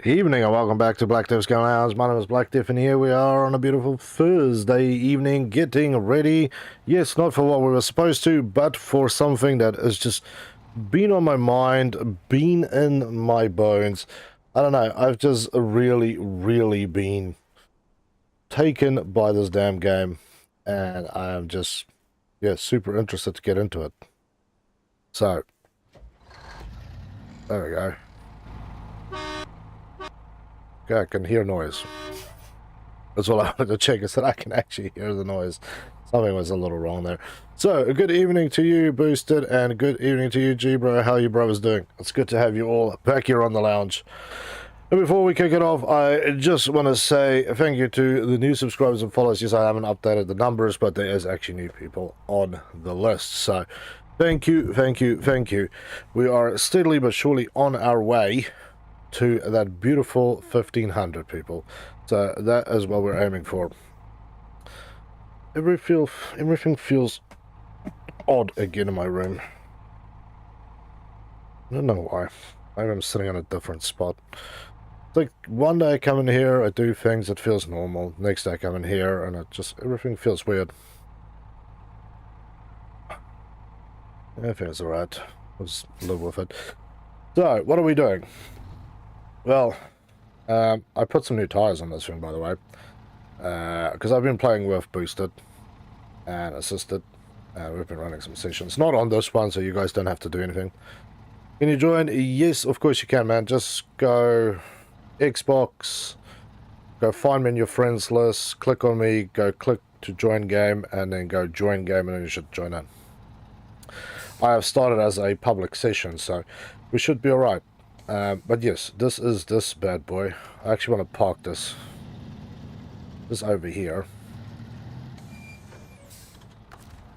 Good evening and welcome back to Black Tiff's Going Lounge. My name is Black Tiff and here we are on a beautiful Thursday evening getting ready. Yes, not for what we were supposed to, but for something that has just been on my mind, been in my bones. I don't know, I've just really been taken by this damn game and I am just, yeah, super interested to get into it. So, there we go. Okay, I can hear noise. That's what I wanted to check, is that I can actually hear the noise. Something was a little wrong there. So, good evening to you, Boosted, and good evening to you, G-Bro. How are you brothers doing? It's good to have you all back here on the lounge. And before we kick it off, I just want to say thank you to the new subscribers and followers. Yes, I haven't updated the numbers, but there is actually new people on the list. So, thank you, thank you, thank you. We are steadily but surely on our way to that beautiful 1,500 people. So that is what we're aiming for. Everything feels odd again in my room. I don't know why. Maybe I'm sitting on a different spot. It's like one day I come in here, I do things, it feels normal. Next day I come in here and everything feels weird. Everything is alright. I'll just live with it. So, what are we doing? Well, I put some new tires on this thing, by the way, because I've been playing with Boosted and Assisted. We've been running some sessions. Not on this one, so you guys don't have to do anything. Can you join? Yes, of course you can, man. Just go Xbox, go find me in your friends list, click on me, go click to join game, and then go join game, and then you should join in. I have started as a public session, so we should be alright. But yes, this is this bad boy. I actually want to park this over here.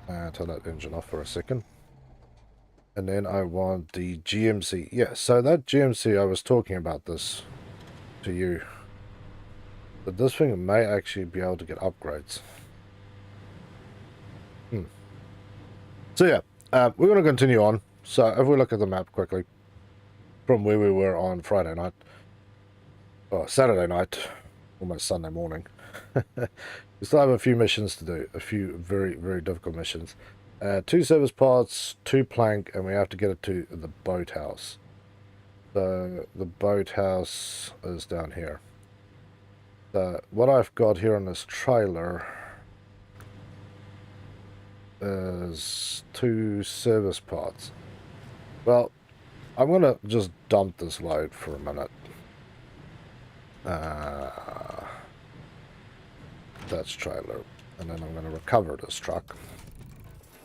Turn that engine off for a second. And then I want the GMC. Yeah, so that GMC, I was talking about this to you. But this thing may actually be able to get upgrades. So yeah, we're going to continue on. So if we look at the map quickly, from where we were on Friday night, or Saturday night, almost Sunday morning. We still have a few missions to do, a few very difficult missions. 2 service parts, 2 plank, and we have to get it to the boathouse. So the boathouse is down here. So what I've got here on this trailer is 2 service parts. Well, I'm going to just dump this load for a minute. That's trailer. And then I'm going to recover this truck.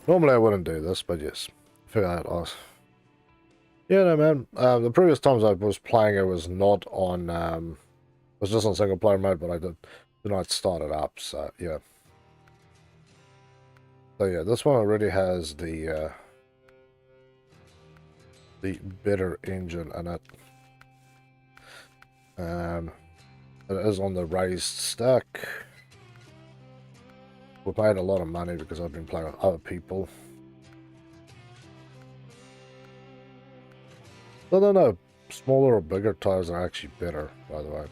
Normally I wouldn't do this, but yes. Figure that out. Yeah, no, man. The previous times I was playing, it was not on... it was just on single player mode, but I did not start it up, so yeah. So yeah, this one already has the better engine in it. It is on the raised stack. We've made a lot of money because I've been playing with other people. I don't know, smaller or bigger tires are actually better, by the way.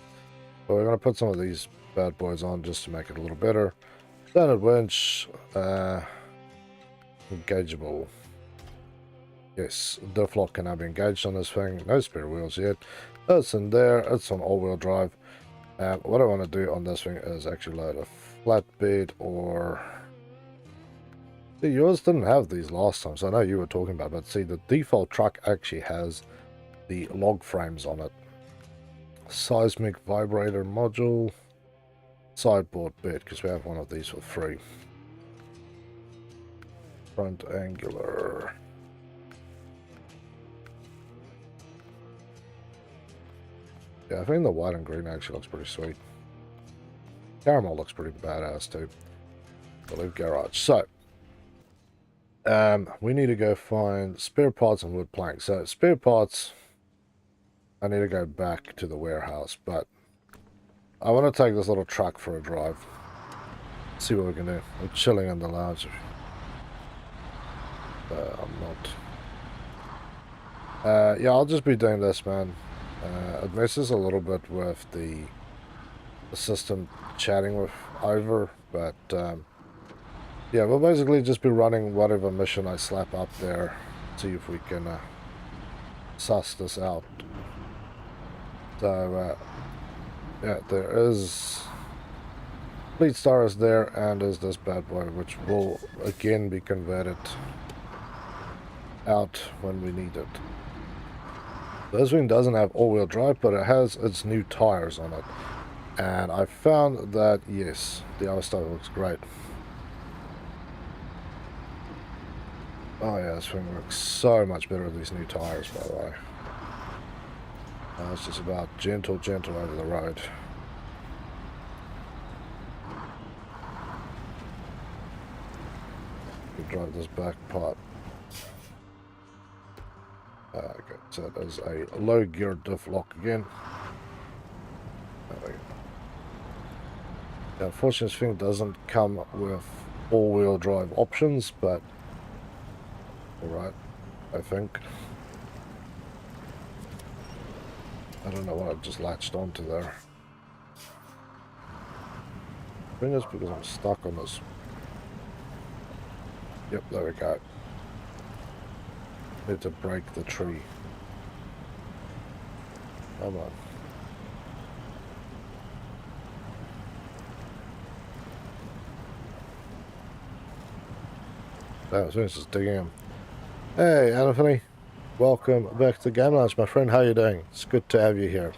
But we're going to put some of these bad boys on just to make it a little better. Standard winch, engageable. Yes, diff lock can now be engaged on this thing. No spare wheels yet. It's in there. It's on all-wheel drive. What I want to do on this thing is actually load a flatbed or... See, yours didn't have these last time, so I know you were talking about it. But see, the default truck actually has the log frames on it. Seismic vibrator module. Sideboard bed, because we have one of these for free. Front angular... Yeah, I think the white and green actually looks pretty sweet. Caramel looks pretty badass too. I leave garage. So, we need to go find spare parts and wood planks. So, spare parts, I need to go back to the warehouse, but I want to take this little truck for a drive. See what we can do. I'm chilling in the lounge. I'm not. Yeah, I'll just be doing this, man. It messes a little bit with the system chatting with over, but yeah, we'll basically just be running whatever mission I slap up there, see if we can suss this out. So yeah, there is Fleet Star is there, and is this bad boy, which will again be converted out when we need it. This wing doesn't have all-wheel drive, but it has its new tires on it. And I found that, yes, the other stuff looks great. Oh yeah, this thing looks so much better with these new tires, by the way. It's just about gentle over the road. We drive this back part. Okay, so there's a low gear diff lock again. There we go. The unfortunate thing doesn't come with all-wheel drive options, but alright, I think. I don't know what I've just latched onto there. I think it's because I'm stuck on this. Yep, there we go. Need to break the tree. Come on. That was just digging him. Hey, Anthony. Welcome back to Game Lounge, my friend. How you doing? It's good to have you here.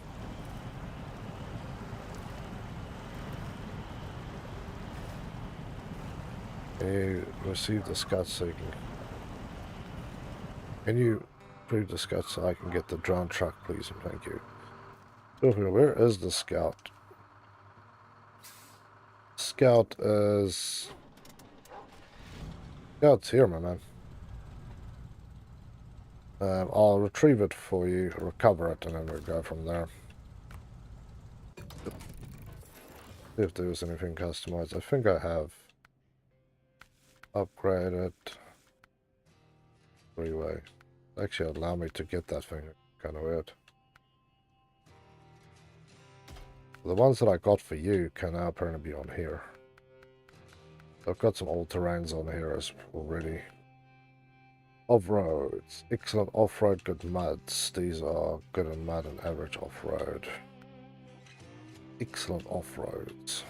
You received the scout so you can you prove the scout so I can get the drone truck, please, and thank you. Where is the scout? Scout is... Scout's here, my man. I'll retrieve it for you, recover it, and then we'll go from there. See if there was anything customized. I think I have. Upgraded. Freeway. Actually, allow me to get that thing. Kind of weird. The ones that I got for you can now apparently be on here. I've got some all-terrains on here as already. Off-roads. Excellent off-road, good muds. These are good in mud and average off-road. Excellent off-roads.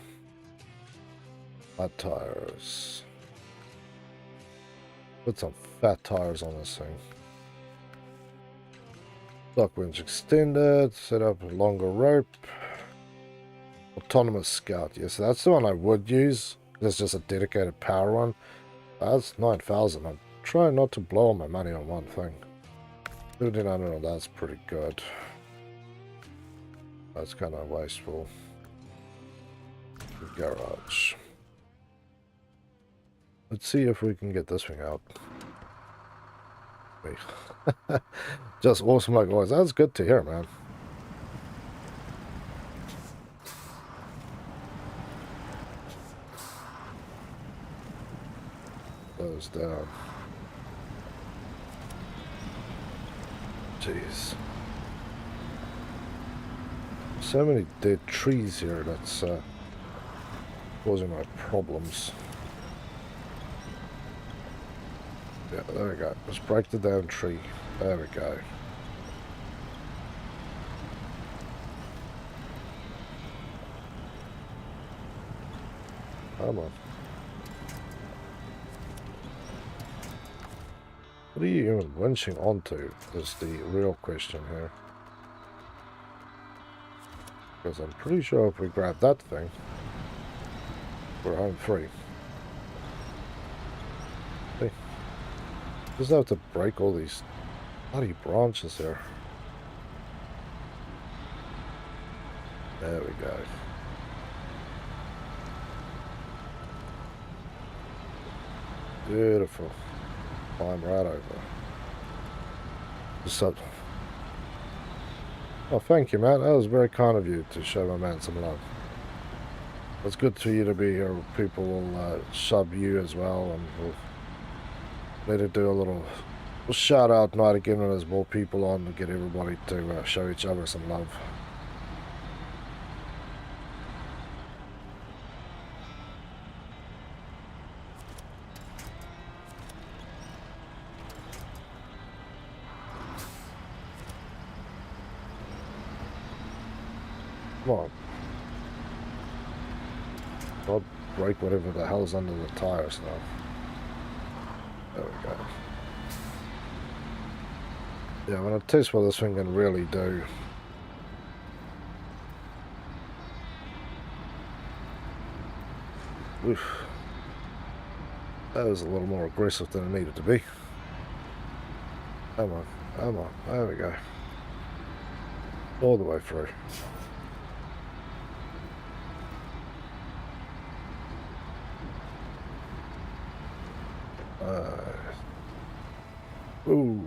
Mud tires. Put some fat tires on this thing. Stock winch extended. Set up a longer rope. Autonomous scout. Yes, that's the one I would use. There's just a dedicated power one. That's 9,000. I'm trying not to blow all my money on one thing. 1,500 on that's pretty good. That's kind of wasteful. Garage. Let's see if we can get this thing out. Wait. Just awesome like always. That's good to hear, man. Those down. Jeez. So many dead trees here, that's causing my problems. Yeah, there we go. Let's break the down tree. There we go. Come on. What are you even winching onto is the real question here. Because I'm pretty sure if we grab that thing, we're home free. See? Just have to break all these bloody branches here. There we go. Beautiful. Climb right over. Just up. Oh, thank you, man. That was very kind of you to show my man some love. It's good for you to be here. People will sub you as well, and we'll let it do a little we'll shout out night again when there's more people on and get everybody to show each other some love. Come on. I'll break whatever the hell's under the tires now. There we go. Yeah, I'm going to test what this thing can really do. Oof. That was a little more aggressive than it needed to be. Come on, come on, there we go. All the way through. Ooh.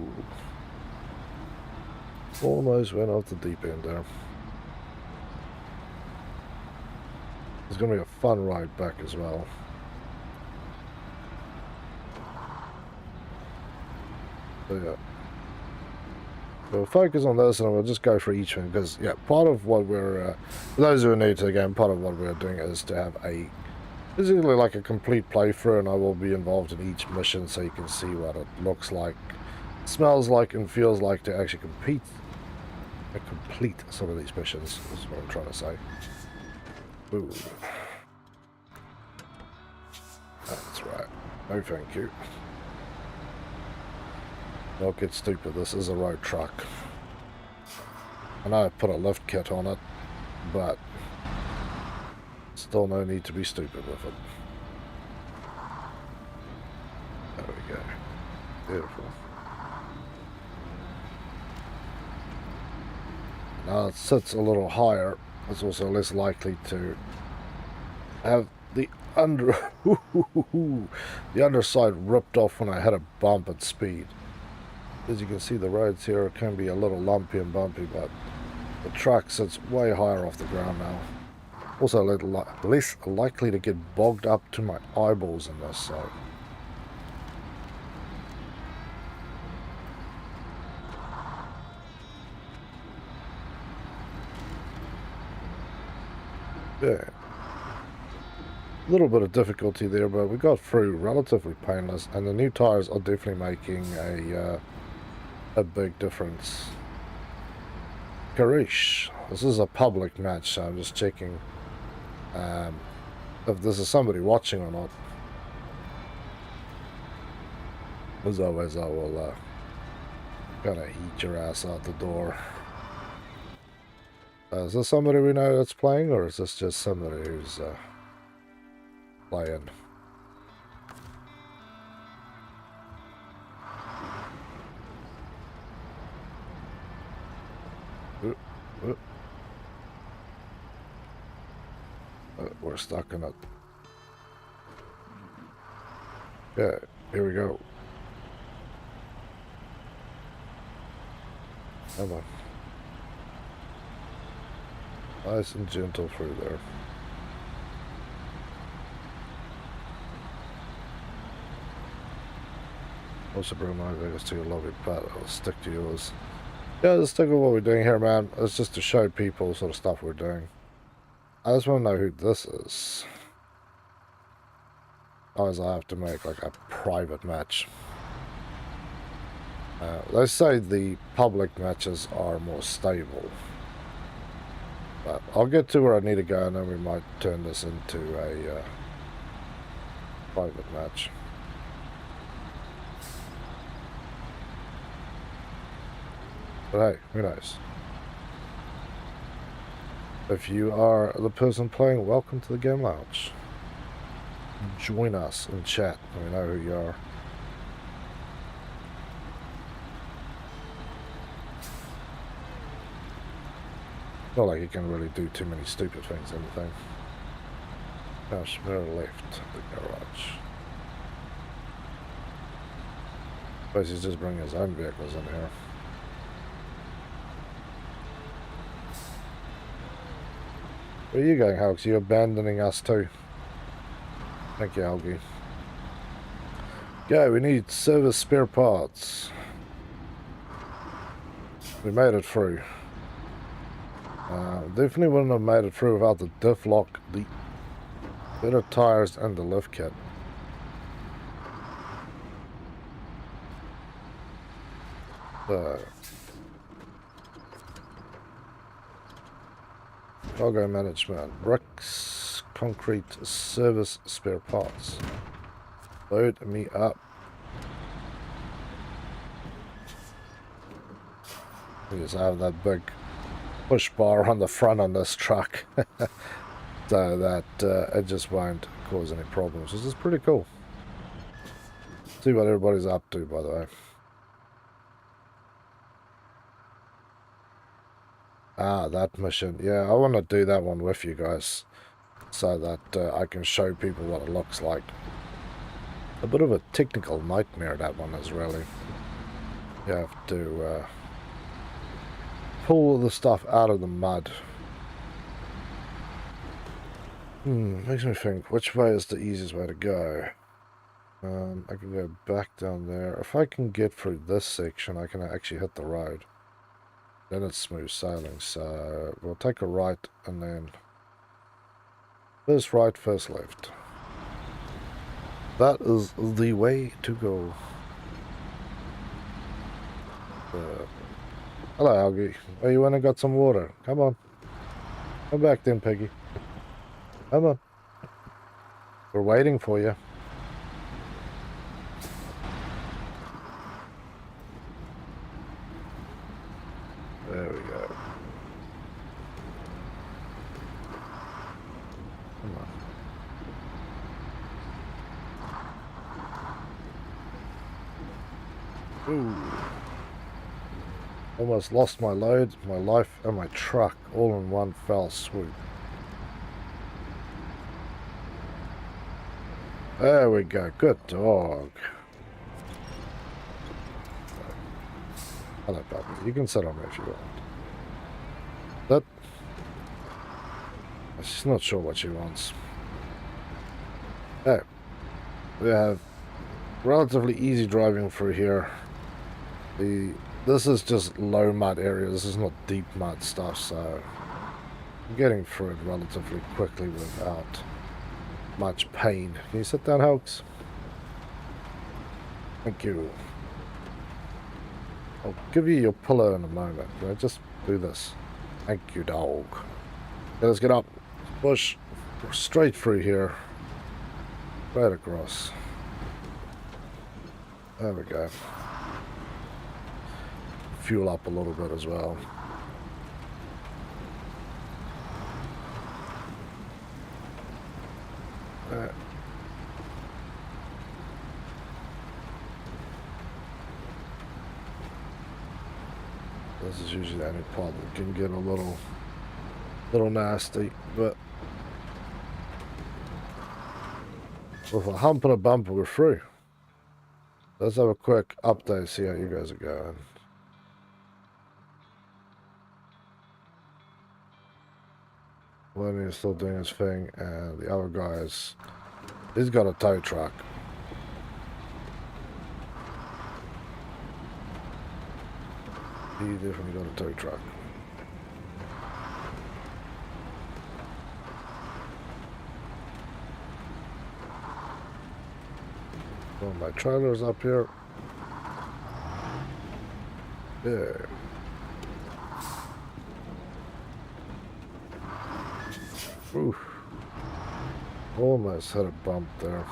Almost went off the deep end there. It's going to be a fun ride back as well. So yeah. We'll focus on this and we'll just go for each one because, yeah, part of what we're, for those who are new to the game, part of what we're doing is to have basically like a complete playthrough, and I will be involved in each mission so you can see what it looks like, smells like, and feels like to actually complete some of these missions, is what I'm trying to say. Ooh. That's right. No thank you. Don't get stupid, this is a road truck. I know I put a lift kit on it, but still no need to be stupid with it. There we go. Beautiful. Now it sits a little higher. It's also less likely to have the the underside ripped off when I hit a bump at speed. As you can see, the roads here can be a little lumpy and bumpy, but the truck sits way higher off the ground now. Also a little less likely to get bogged up to my eyeballs in this, so. Yeah. A little bit of difficulty there, but we got through relatively painless, and the new tires are definitely making a big difference. Karish. This is a public match, so I'm just checking if this is somebody watching or not. As always, I will kind of heat your ass out the door. Is this somebody we know that's playing, or is this just somebody who's playing? We're stuck in it. Yeah, here we go. Come on. Nice and gentle through there. Also bring my Vegas to your lobby, but I'll stick to yours. Yeah, let's stick with what we're doing here, man. It's just to show people sort of stuff we're doing. I just want to know who this is. Otherwise I have to make like a private match. They say the public matches are more stable. But I'll get to where I need to go, and then we might turn this into a private match. But hey, who knows? If you are the person playing, welcome to the game lounge. Join us and chat. We know who you are. Not like you can really do too many stupid things in the thing. Gosh, very left the garage. Suppose he's just bringing his own vehicles in here. Where are you going, Hulks? You're abandoning us too. Thank you, Helgi. Yeah, we need service spare parts. We made it through. Definitely wouldn't have made it through without the diff lock, the better tires, and the lift kit. Cargo management, bricks, concrete, service, spare parts. Load me up. Because I have that big push bar on the front on this truck. So that it just won't cause any problems. This is pretty cool. See what everybody's up to, by the way. Ah, that mission. Yeah, I want to do that one with you guys so that I can show people what it looks like. A bit of a technical nightmare, that one is really. You have to pull the stuff out of the mud. Makes me think, which way is the easiest way to go? I can go back down there. If I can get through this section, I can actually hit the road. Then it's smooth sailing, so we'll take a right and then first right, first left. That is the way to go. Hello, Algie. Oh, you went and got some water. Come on. Come back then, Peggy. Come on. We're waiting for you. There we go. Come on. Ooh. Almost lost my load, my life, and my truck all in one fell swoop. There we go. Good dog. Hello, puppy. You can sit on me if you want. That. She's not sure what she wants. Hey, we have relatively easy driving through here. This is just low mud area. This is not deep mud stuff, so I'm getting through it relatively quickly without much pain. Can you sit down, Hoax? Thank you. I'll give you your pillow in a moment. Can I just do this? Thank you, dog. Okay, let's get up. Push straight through here. Right across. There we go. Fuel up a little bit as well. This is usually the only part that can get a little nasty, but with a hump and a bump, we're through. Let's have a quick update, see how you guys are going. Lenny is still doing his thing, and the other guys, he's got a tow truck. He definitely got a tow truck. Well, my trailer's up here. Yeah. Oof. Almost had a bump there.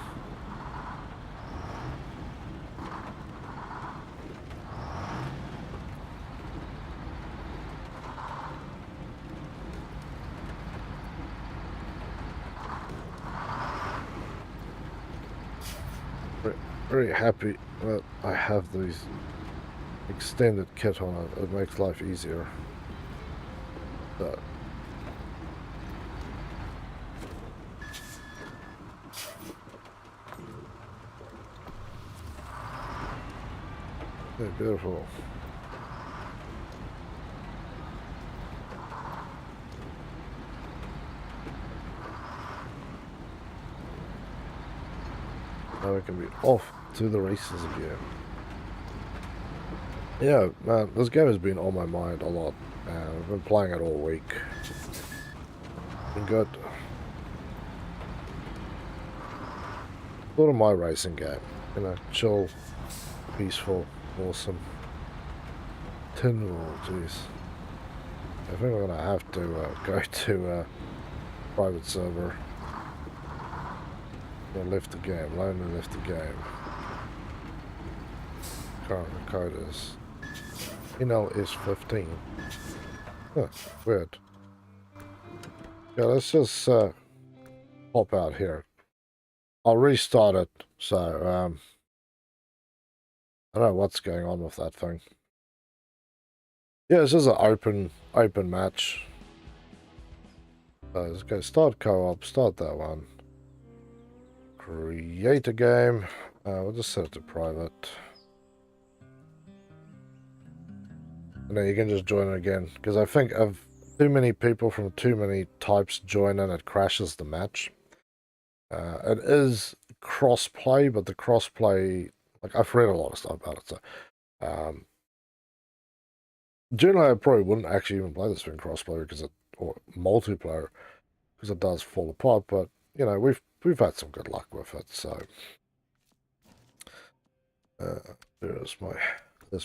Very happy that I have these extended kit on it. It makes life easier. So. Okay, beautiful. Now we can be off to the races again. Yeah, man, this game has been on my mind a lot. I've been playing it all week. Been good. Sort of my racing game. You know, chill, peaceful, awesome. Tinwall, jeez. I think we're gonna have to go to a private server. I left the game, lonely left the game. Current code is NL15. Huh, weird. Yeah, let's just pop out here. I'll restart it, so I don't know what's going on with that thing. Yeah, this is an open match. Let's go start co-op, start that one. Create a game. We'll just set it to private. And then you can just join it again. Because I think if too many people from too many types join in, it crashes the match. It is cross-play, but the cross-play... Like, I've read a lot of stuff about it, so... generally, I probably wouldn't actually even play this thing cross-play because it... Or multiplayer, because it does fall apart, but, you know, we've had some good luck with it, so... there's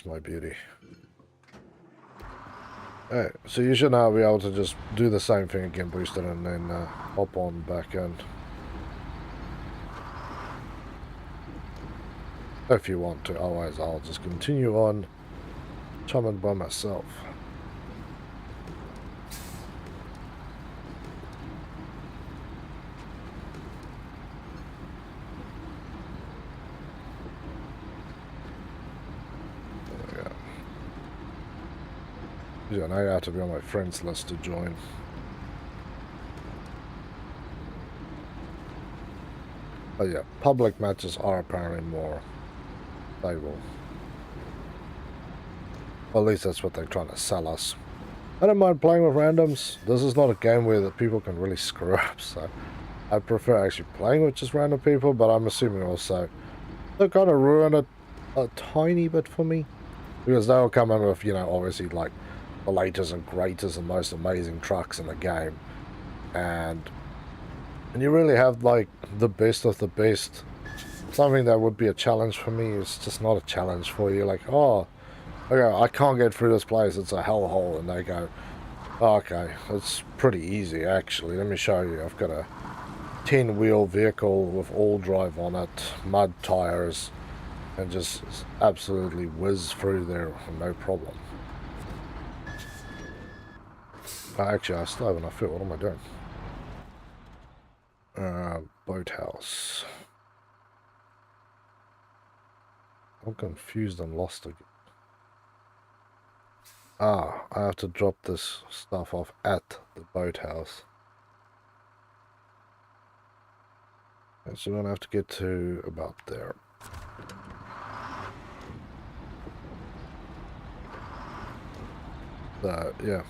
my beauty. Alright, so you should now be able to just do the same thing again, boost it, and then hop on back in. If you want to, otherwise I'll just continue on chumming by myself. Yeah, now you have to be on my friends list to join. But yeah, public matches are apparently more stable. Well, at least that's what they're trying to sell us. I don't mind playing with randoms. This is not a game where the people can really screw up, so I prefer actually playing with just random people, but I'm assuming also they're going to ruin it a tiny bit for me. Because they'll come in with, you know, obviously like the latest and greatest and most amazing trucks in the game. And you really have like the best of the best. Something that would be a challenge for me is just not a challenge for you. Like, oh, okay, I can't get through this place. It's a hellhole. And they go, oh, okay, it's pretty easy actually. Let me show you. I've got a 10-wheel vehicle with all drive on it, mud tires, and just absolutely whiz through there no problem. Actually, I still have enough fuel. What am I doing? Boathouse. I'm confused and lost again. Ah, I have to drop this stuff off at the boathouse. And so I'm going to have to get to about there. So, yeah.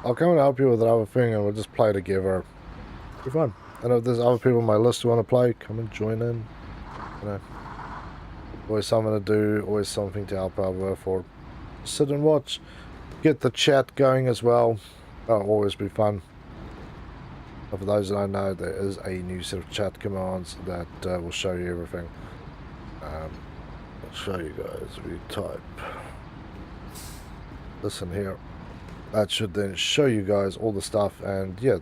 I'll come and help you with that other thing and we'll just play together. It'll be fun. And if there's other people on my list who want to play, come and join in. You know, always something to do, always something to help out with, or sit and watch. Get the chat going as well. That'll always be fun. But for those that don't know, there is a new set of chat commands that will show you everything. I'll show you guys. We type listen here. That should then show you guys all the stuff, and yeah,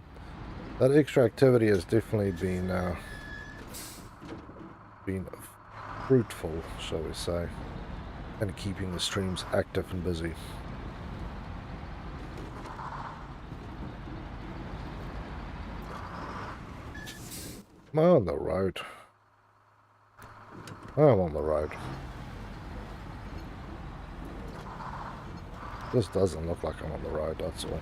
that extra activity has definitely been fruitful, shall we say, and keeping the streams active and busy. Am I on the road? I'm on the road. This doesn't look like I'm on the road, that's all.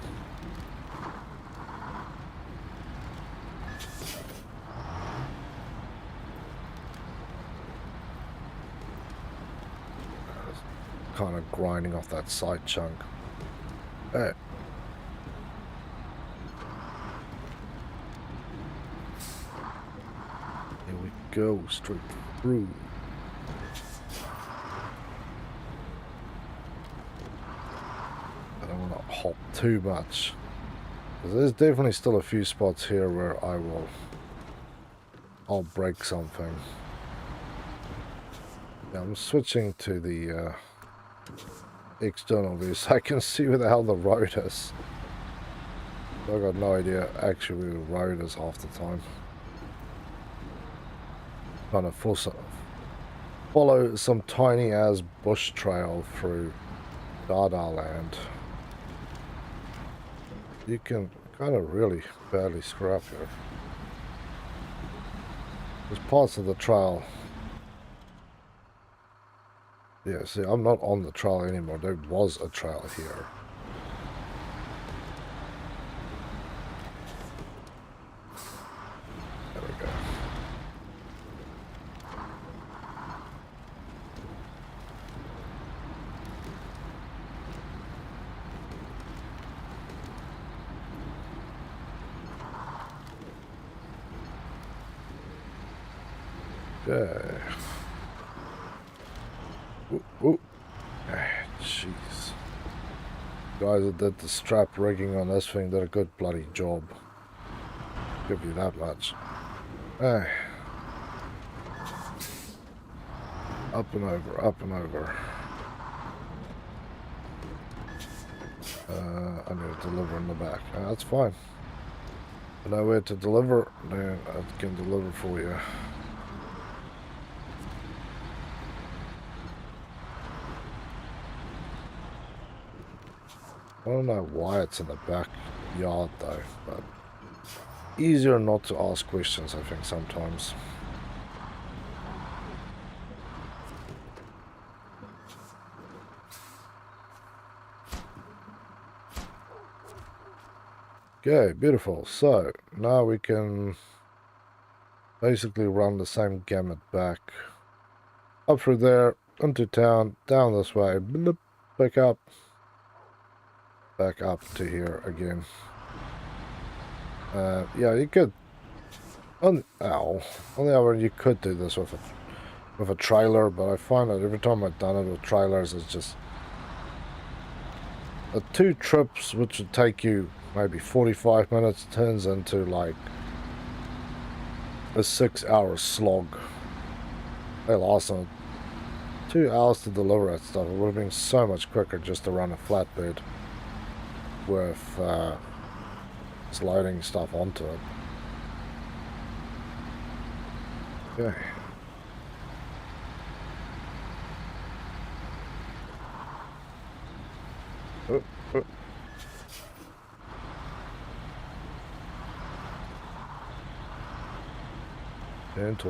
Kind of grinding off that side chunk. Hey. Here we go, straight through. hop too much. There's definitely still a few spots here where I'll break something. Yeah, I'm switching to the external view so I can see where the hell the road is. I got no idea actually where the road is half the time. Trying to follow some tiny ass bush trail through Dada land. You can kind of really badly screw up here. There's parts of the trail. Yeah, see, I'm not on the trail anymore. There was a trail here. There we go. Okay. Ooh. Jeez. Guys that did the strap rigging on this thing did a good bloody job. Give you that much. Hey. Up and over, up and over. I need to deliver in the back. That's fine. I know where to deliver, then I can deliver for you. I don't know why it's in the backyard though, but easier not to ask questions, I think, sometimes. Okay, beautiful. So now we can basically run the same gamut back up through there, into town, down this way, blip, back up to here again. Yeah, you could on the other hand, you could do this with a trailer, but I find that every time I've done it with trailers, it's just the 2 trips, which would take you maybe 45 minutes, turns into like a 6-hour slog. They last 2 hours to deliver that stuff. It would have been so much quicker just to run a flatbed with just loading stuff onto it. Okay. Oh.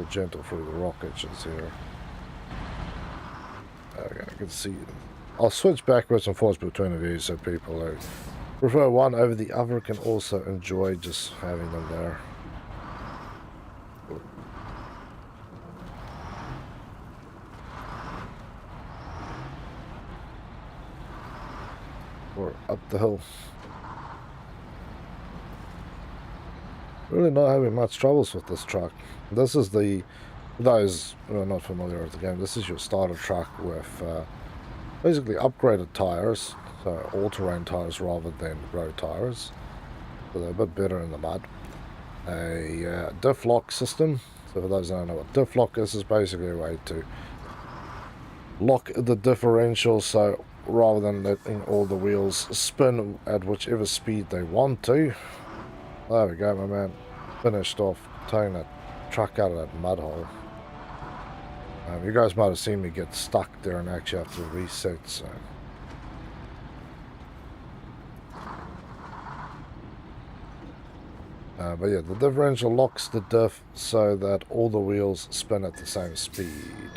Gentle through the rock edges here. Okay, I can see. I'll switch backwards and forwards between the views so people who prefer one over the other can also enjoy just having them there. Or up the hill. Really not having much troubles with this truck. This is the, for those who are not familiar with the game, this is your starter truck with basically upgraded tires, so all-terrain tires rather than road tires, so they're a bit better in the mud. A diff lock system, so for those who don't know what diff lock is basically a way to lock the differential, so rather than letting all the wheels spin at whichever speed they want to. There we go, my man. Finished off towing that truck out of that mud hole. You guys might have seen me get stuck there and actually have to reset, so. But yeah, the differential locks the diff so that all the wheels spin at the same speed.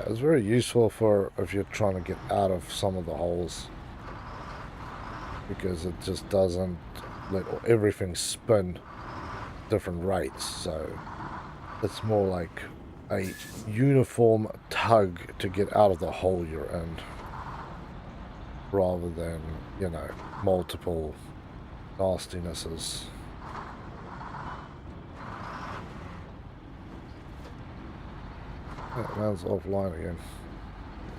It's very useful for if you're trying to get out of some of the holes, because it just doesn't let everything spin different rates, so it's more like a uniform tug to get out of the hole you're in, rather than, you know, multiple nastinesses. That man's offline again.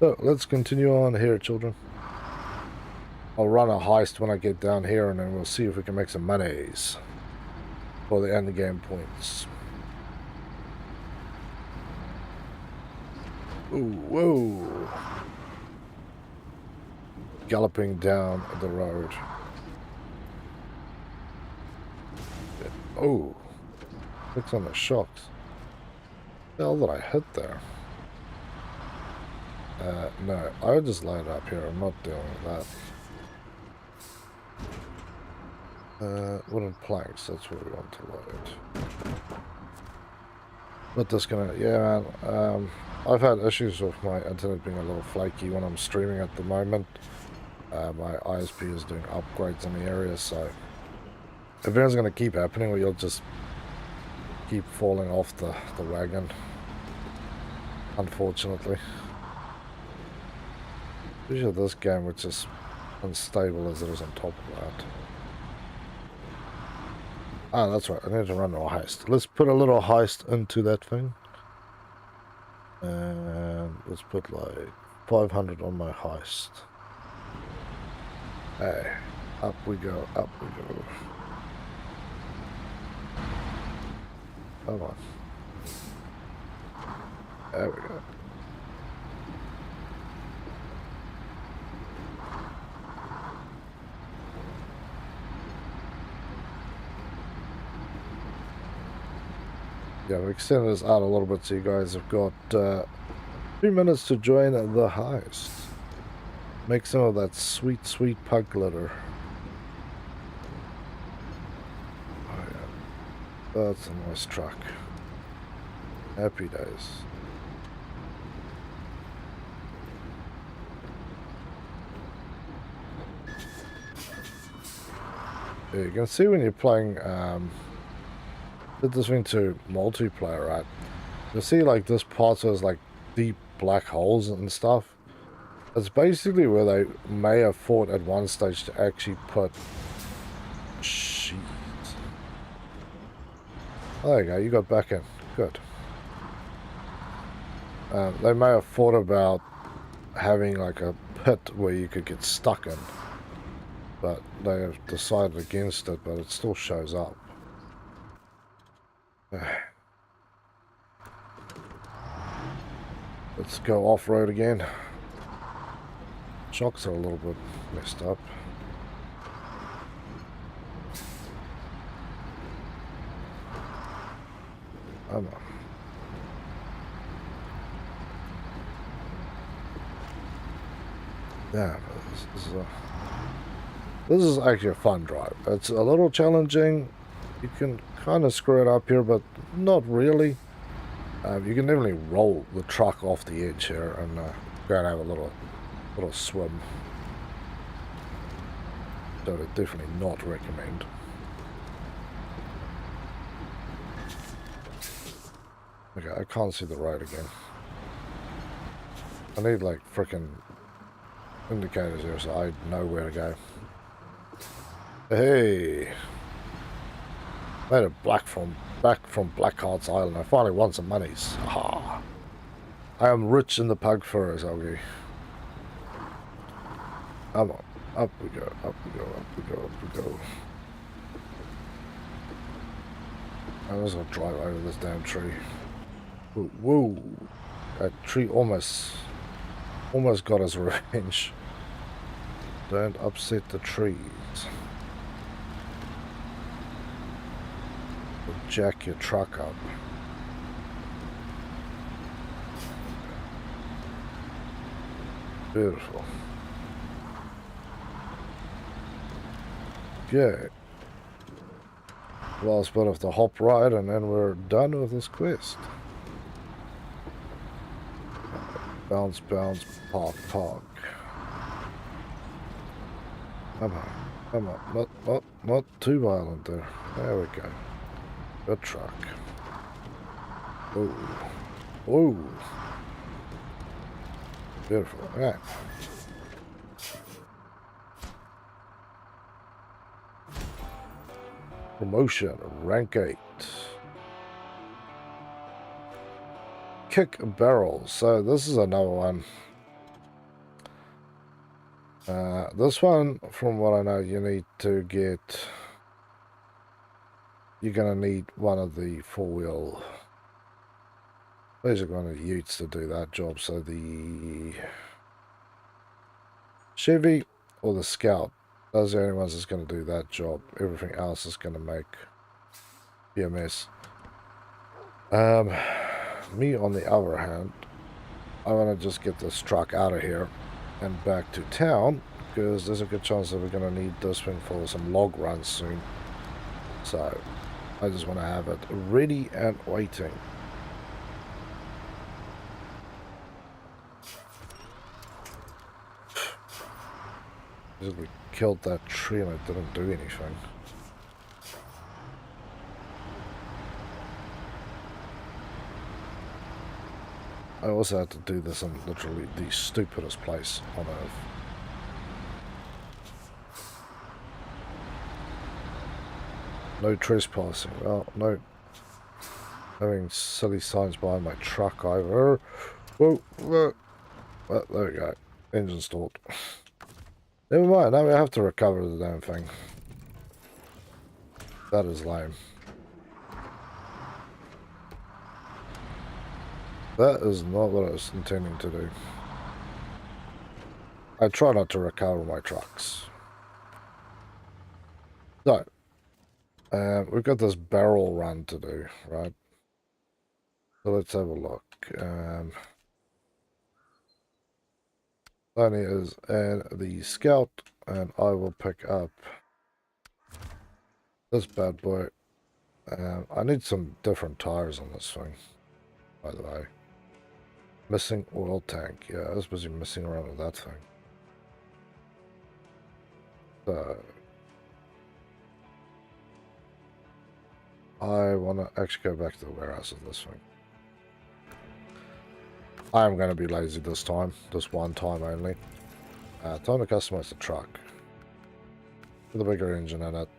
So let's continue on here, children. I'll run a heist when I get down here, and then we'll see if we can make some monies for the end game points. Ooh, whoa! Galloping down the road. Oh, looks on the shocks. What the hell did I hit there? No, I would just line it up here. I'm not dealing with that. Wooden planks, that's what we want to load. But this gonna, yeah, man. I've had issues with my internet being a little flaky when I'm streaming at the moment. My ISP is doing upgrades in the area, so if everything's gonna keep happening, or you'll just keep falling off the wagon, unfortunately. Usually this game, which is unstable as it is on top of that. Ah, that's right, I need to run a heist. Let's put a little heist into that thing. And let's put like 500 on my heist. Hey, up we go, up we go. Come on. There we go. Yeah, we extended this out a little bit so you guys have got 2 minutes to join the heist. Make some of that sweet, sweet pug glitter. Oh yeah, that's a nice truck. Happy days. Yeah, you can see when you're playing did this into multiplayer, right? You see like this part has like deep black holes and stuff. It's basically where they may have thought at one stage to actually put sheet. Oh, there you go, you got back in. Good. They may have thought about having like a pit where you could get stuck in, but they have decided against it, but it still shows up. Let's go off-road again. Shocks are a little bit messed up. Come on. Yeah, this is actually a fun drive. It's a little challenging. You can kind of screw it up here, but not really. You can definitely roll the truck off the edge here and go and have a little swim. So I would definitely not recommend. Okay, I can't see the road again. I need like frickin' indicators here so I know where to go. Hey! Made it back from Blackheart's Island. I finally won some monies. Aha! I am rich in the pug furs, Augie. Come on. Up we go, up we go, up we go, up we go. I'm just gonna drive over this damn tree. Whoa, whoa. That tree almost got his revenge. Don't upset the trees. Or jack your truck up. Beautiful. Okay. Last bit of the hop ride and then we're done with this quest. Bounce, bounce, park, park. Come on, come on, not too violent there. There we go. Good truck. Ooh. Ooh. Beautiful. Okay. Promotion, rank 8. Kick barrels. So this is another one. This one, from what I know, you need to get... You're going to need one of the four-wheel... Basically one of the utes to do that job. So the Chevy or the Scout, those are the only ones that's going to do that job. Everything else is going to be a mess. Me, on the other hand, I want to just get this truck out of here and back to town, because there's a good chance that we're going to need this thing for some log runs soon. So I just want to have it ready and waiting. We killed that tree and it didn't do anything. I also had to do this in literally the stupidest place on earth. No trespassing. Well, no having silly signs behind my truck either. Whoa, whoa. Well, there we go. Engine stalled. Never mind, now we have to recover the damn thing. That is lame. That is not what I was intending to do. I try not to recover my trucks. So, we've got this barrel run to do, right? So let's have a look. Only is and the Scout, and I will pick up this bad boy. I need some different tires on this thing, by the way. Missing oil tank. Yeah, I was busy messing around with that thing. So I want to actually go back to the warehouse of this thing. I'm going to be lazy this time. Just one time only. Time to customize the truck. With a bigger engine in it.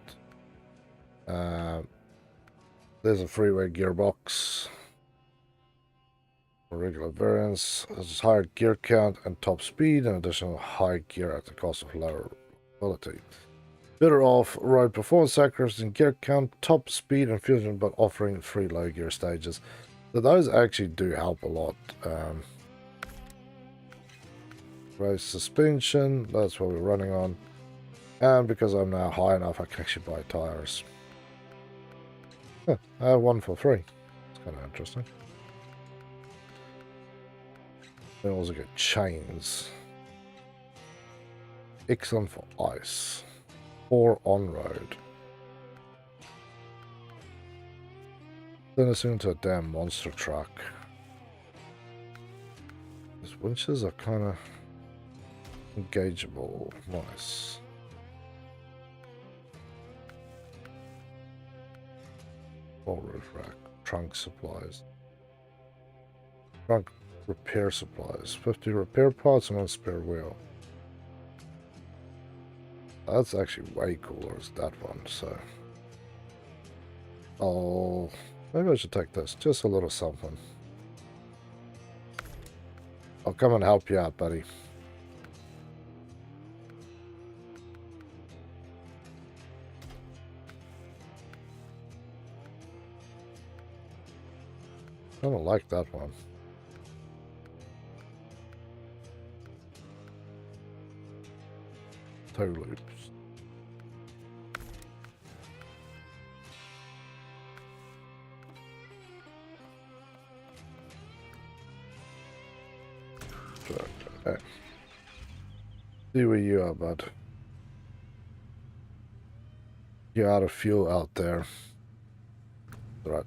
There's a freeway gearbox. Regular variants. There's higher gear count and top speed, and additional high gear at the cost of lower quality. Better off road performance sacrifice in gear count, top speed and fusion, but offering free low gear stages. So those actually do help a lot. Race suspension, that's what we're running on. And because I'm now high enough, I can actually buy tires. Huh, I have one for free. It's kind of interesting. Then also get chains. Excellent for ice. Or on-road. Then it's into a damn monster truck. These winches are kind of engageable. Nice. Full roof rack. Trunk supplies. Trunk repair supplies. 50 repair parts and one spare wheel. That's actually way cooler as that one, so... Oh, maybe I should take this. Just a little something. I'll come and help you out, buddy. I don't like that one. Toe loops. Okay. See where you are, bud. You're out of fuel out there. Right.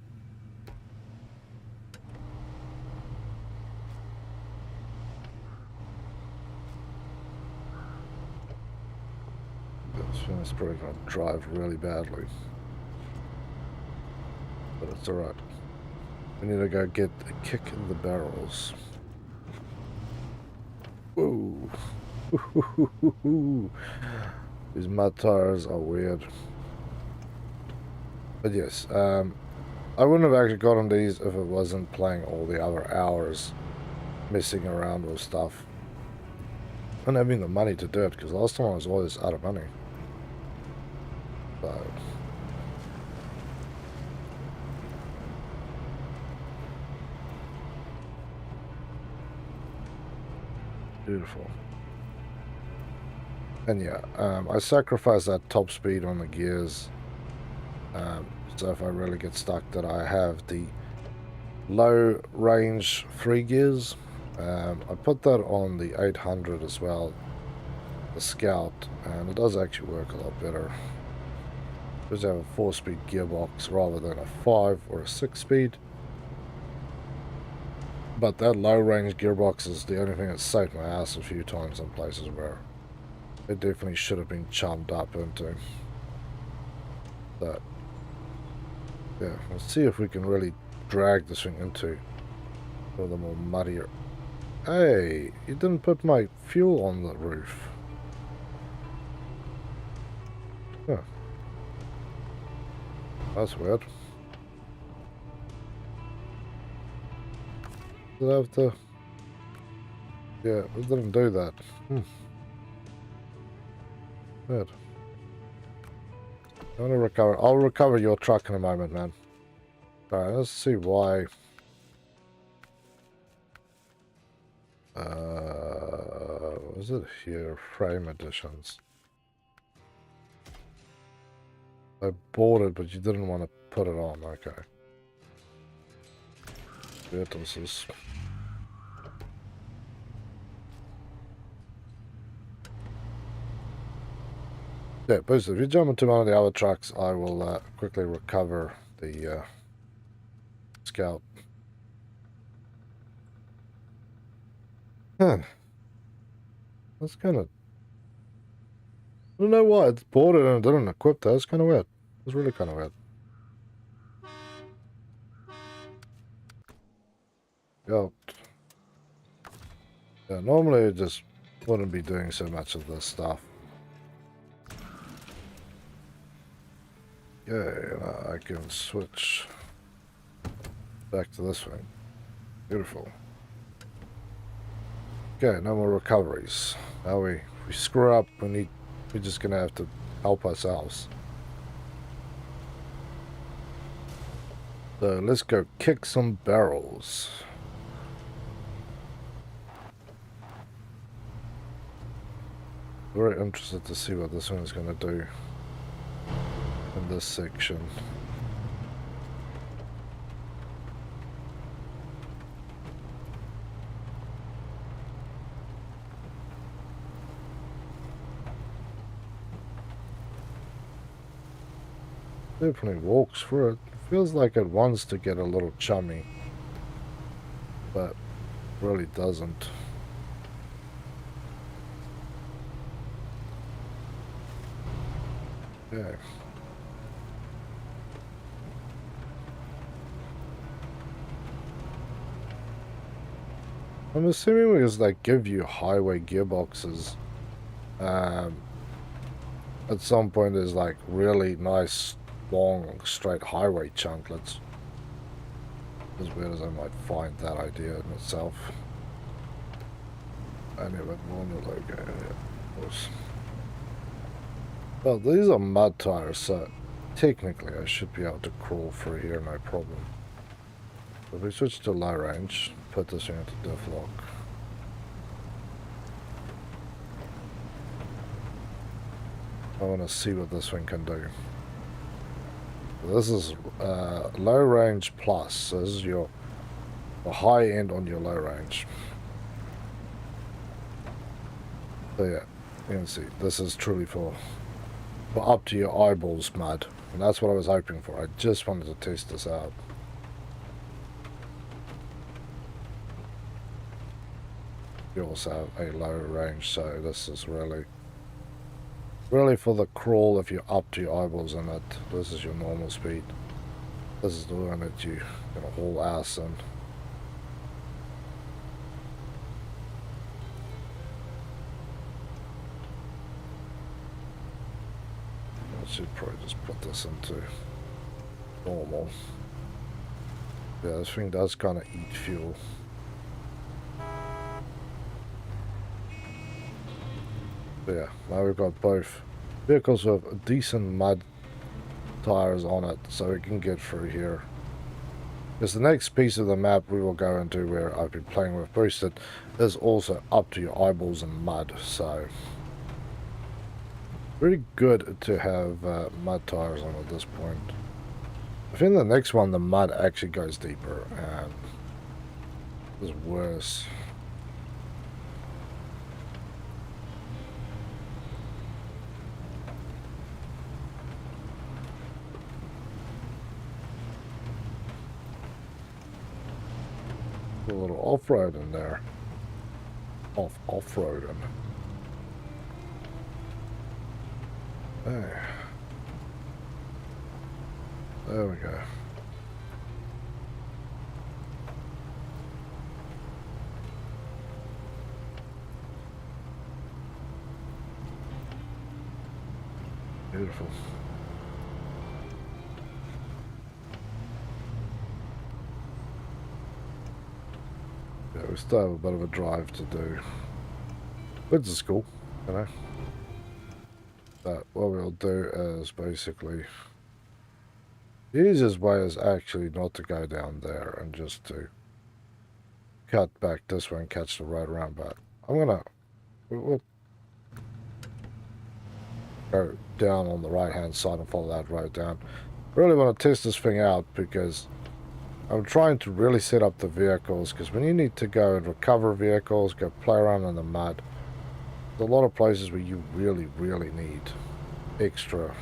It's probably going to drive really badly. But it's alright. We need to go get a kick in the barrels. Whoa. These mud tires are weird. But yes, I wouldn't have actually gotten these if it wasn't playing all the other hours messing around with stuff. and having the money to do it, because last time I was always out of money. So beautiful. And yeah, I sacrifice that top speed on the gears. So if I really get stuck, that I have the low range 3 gears. I put that on the 800 as well, the Scout, and it does actually work a lot better. Because I have a 4-speed gearbox rather than a 5 or a 6-speed. But that low range gearbox is the only thing that saved my ass a few times in places where it definitely should have been chummed up into. But yeah, let's see if we can really drag this thing into a little more muddier. Hey, you didn't put my fuel on the roof. Huh. That's weird. Did I have to... Yeah, we didn't do that. Good. I want to recover. I'll recover your truck in a moment, man. Alright, let's see why. Was it here? Frame additions. I bought it, but you didn't want to put it on. Okay. This is... Yeah, basically, if you jump into one of the other trucks, I will quickly recover the Scout. Huh. That's kind of... I don't know why. It's bought it and it didn't equip that. It's kind of weird. It's really kind of weird. Yeah. Yeah, normally it just wouldn't be doing so much of this stuff. Yeah, I can switch back to this one. Beautiful. Okay, no more recoveries. Now we screw up, we're just gonna have to help ourselves. So let's go kick some barrels. Very interested to see what this one is gonna do in this section. Definitely walks through it. Feels like it wants to get a little chummy, but really doesn't. Yeah. I'm assuming because they give you highway gearboxes, at some point there's like really nice long straight highway chunklets. As weird as I might find that idea in itself. I never normal logo, yeah, of course. Well, these are mud tires, so technically I should be able to crawl through here, no problem. If we switch to low range, put this into diff lock. I want to see what this thing can do. This is low range plus, so this is the high end on your low range. So yeah, you can see this is truly for up to your eyeballs mud, and that's what I was hoping for. I just wanted to test this out. You also have a low range, so this is really for the crawl. If you're up to your eyeballs in it, this is your normal speed. This is the one that you're gonna haul ass in. I should probably just put this into normal. Yeah, this thing does kind of eat fuel. But yeah, now we've got both vehicles with decent mud tires on it, so we can get through here. Because the next piece of the map we will go into, where I've been playing with Boosted, is also up to your eyeballs in mud, so pretty good to have mud tires on at this point. I think the next one, the mud actually goes deeper and is worse. A little off-road in there. Off-roading. Hey. There we go. Beautiful. Yeah, we still have a bit of a drive to do. Which is cool, you know. But what we'll do is basically, the easiest way is actually not to go down there and just to cut back this way and catch the road around. But we'll go down on the right hand side and follow that road down. Really want to test this thing out because I'm trying to really set up the vehicles, because when you need to go and recover vehicles, go play around in the mud, there's a lot of places where you really need extra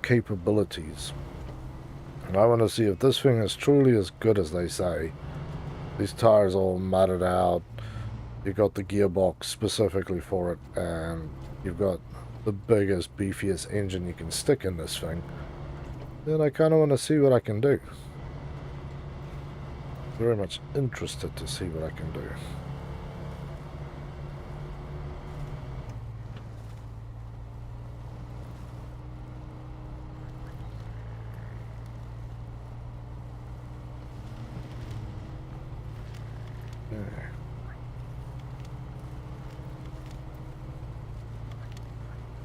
capabilities. And I want to see if this thing is truly as good as they say. These tires all mudded out, you've got the gearbox specifically for it, and you've got the biggest, beefiest engine you can stick in this thing. Then I kind of want to see what I can do. Very much interested to see what I can do.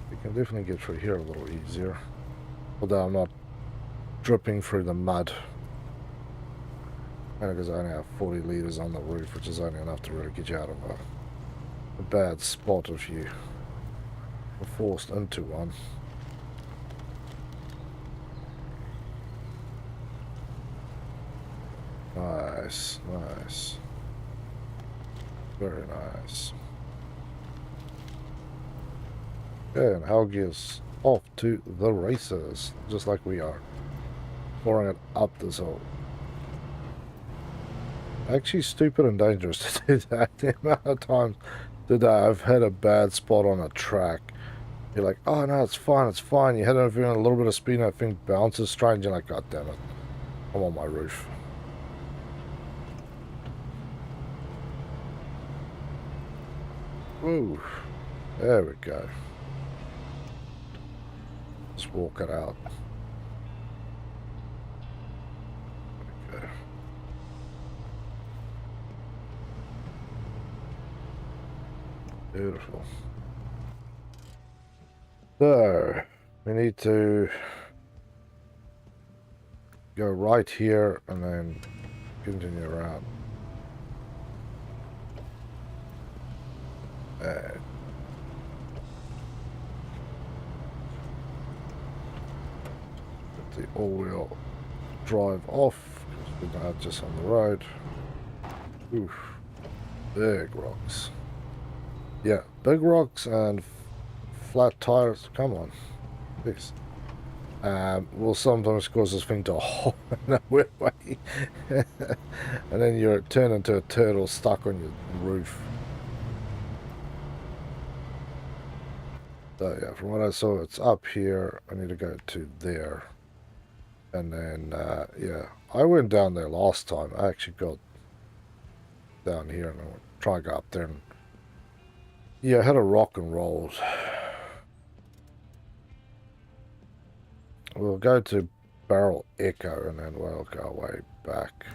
We can definitely get through here a little easier. Although I'm not dripping through the mud. Because I only have 40 litres on the roof, which is only enough to really get you out of a bad spot if you are forced into one. Nice, nice. Very nice. Okay, and Helgi's off to the races, just like we are. Pouring it up this hill. Actually stupid and dangerous to do that. The amount of times today I've had a bad spot on a track. You're like, oh no, it's fine, it's fine. You hit it a little bit of speed and that thing bounces strange. You're like, god damn it, I'm on my roof. Ooh, there we go. Just walk it out. Okay. Beautiful. So, we need to go right here and then continue around. And the all-wheel drive off, because we're not just on the road. Oof, big rocks. Yeah, big rocks and flat tires. Come on, please. Will sometimes cause this thing to hop in a weird way, and then you're turned into a turtle stuck on your roof. So yeah, from what I saw, it's up here. I need to go to there. And then, yeah, I went down there last time. I actually got down here and I'll try to go up there. And, yeah, I had a rock and rolled. We'll go to Barrel Echo and then we'll go way back.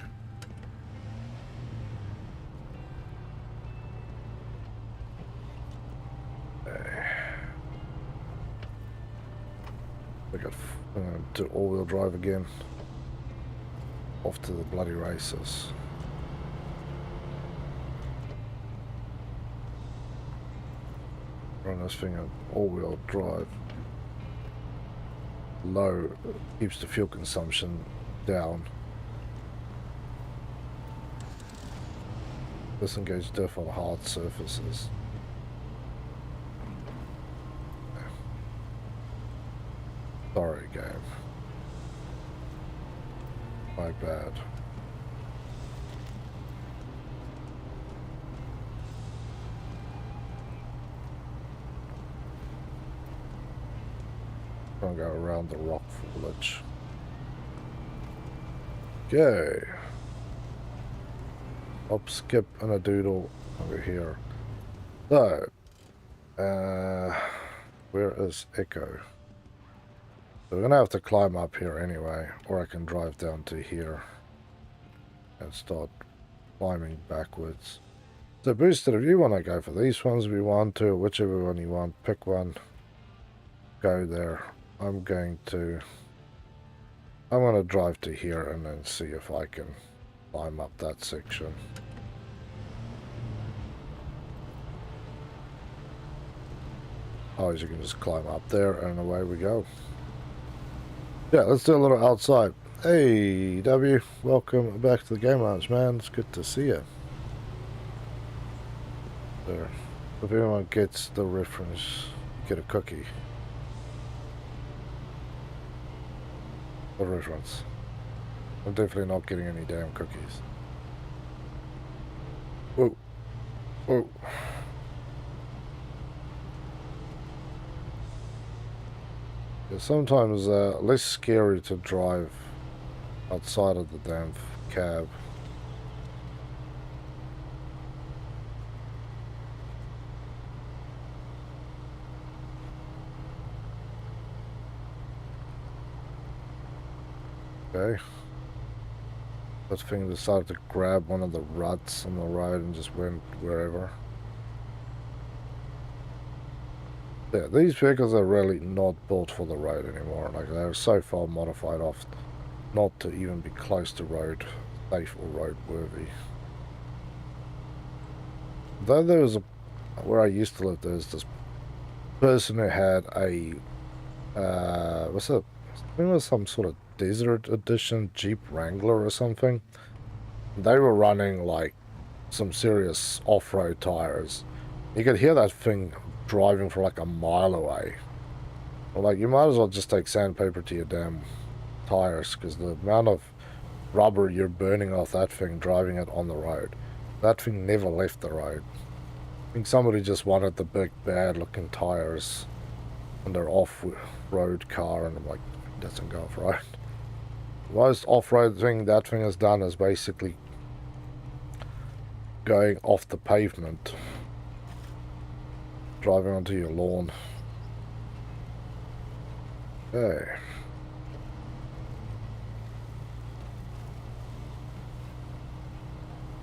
We got to all-wheel drive again. Off to the bloody races. Run this thing on all-wheel drive. Low keeps the fuel consumption down. Disengage diff on hard surfaces. Sorry, game. My bad. Gonna go around the rock foliage. Okay. Hop, skip, and a doodle over here. So, where is Echo? So we're gonna have to climb up here anyway, or I can drive down to here and start climbing backwards. So Booster, if you want to go for these ones, we want to, whichever one you want, pick one, go there. I'm gonna drive to here and then see if I can climb up that section. Oh, you can just climb up there and away we go. Yeah, let's do a little outside. Hey, W, welcome back to the Game Lounge, man. It's good to see you. There. If anyone gets the reference, get a cookie. The reference. I'm definitely not getting any damn cookies. Whoa. Whoa. It's sometimes less scary to drive outside of the damn cab. Okay. That thing decided to grab one of the ruts on the road and just went wherever. Yeah, these vehicles are really not built for the road anymore. Like, they're so far modified off not to even be close to road safe or road worthy. Though there was where I used to live, there was this person who had a I think it was some sort of desert edition Jeep Wrangler or something. They were running like some serious off-road tires. You could hear that thing driving for like a mile away. Well, like, you might as well just take sandpaper to your damn tires, because the amount of rubber you're burning off that thing driving it on the road. That thing never left the road. I think somebody just wanted the big bad looking tires on their off-road car, and I'm like, it doesn't go off-road. Most off-road thing that thing has done is basically going off the pavement, driving onto your lawn. Okay.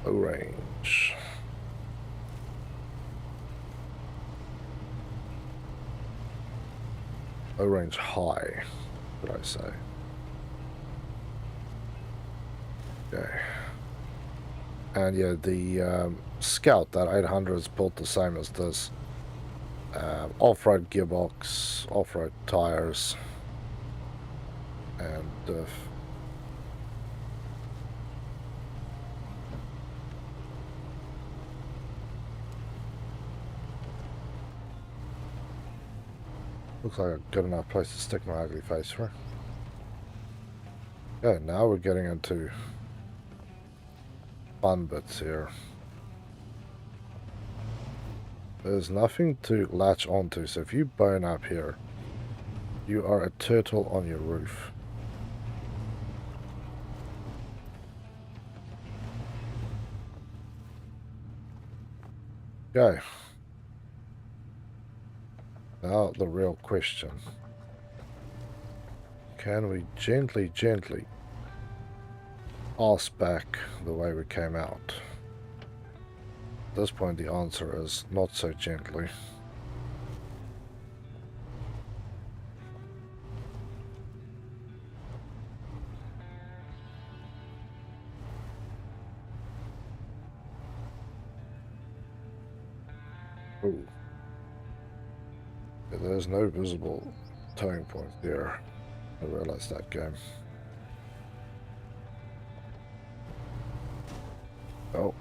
Low range. Low range high, would I say. Okay. And yeah, the Scout, that 800 is built the same as this. Off-road gearbox, off-road tires, and looks like a good enough place to stick my ugly face for. Okay, now we're getting into fun bits here. There's nothing to latch onto, so if you burn up here, you are a turtle on your roof. Okay. Now the real question. Can we gently pass back the way we came out? At this point the answer is not so gently. Ooh. Yeah, there's no visible towing point there. I realized that game. Oh.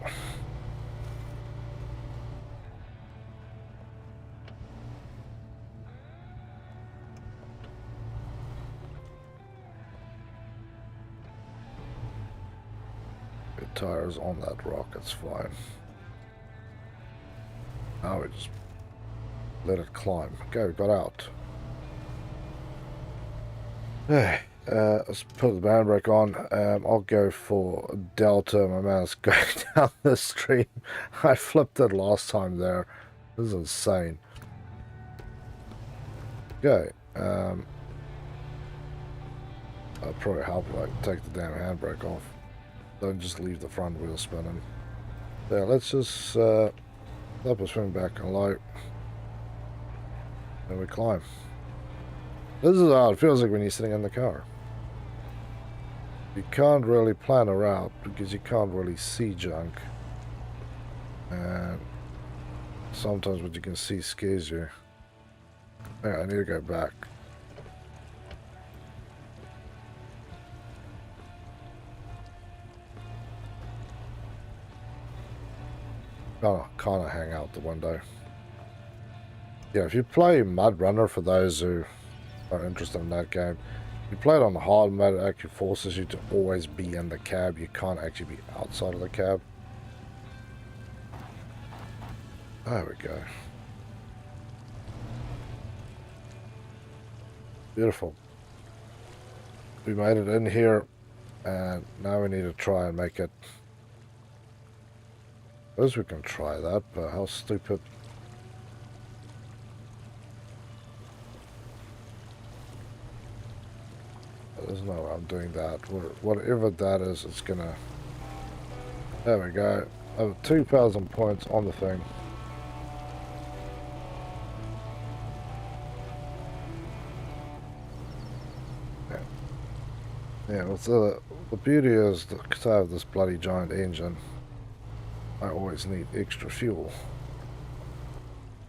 Good tires on that rock, it's fine. Now we just let it climb. Okay, we got out. Hey, let's put the handbrake on. I'll go for Delta. My man's going down the stream. I flipped it last time there. This is insane. Okay. I'll probably help if I take the damn handbrake off. Don't just leave the front wheel spinning. Yeah, let's just let us swing back and low. And we climb. This is how it feels like when you're sitting in the car. You can't really plan a route because you can't really see junk. And sometimes what you can see scares you. Yeah, I need to go back. Kind of hang out the window. Yeah, if you play SnowRunner, for those who are interested in that game, you play it on the hard mode, it actually forces you to always be in the cab. You can't actually be outside of the cab. There we go. Beautiful. We made it in here, and now we need to try and make it. I suppose we can try that, but how stupid. There's no way I'm doing that. Whatever that is, it's gonna... There we go. Over 2,000 points on the thing. Yeah, well, the beauty is that because I have this bloody giant engine, I always need extra fuel.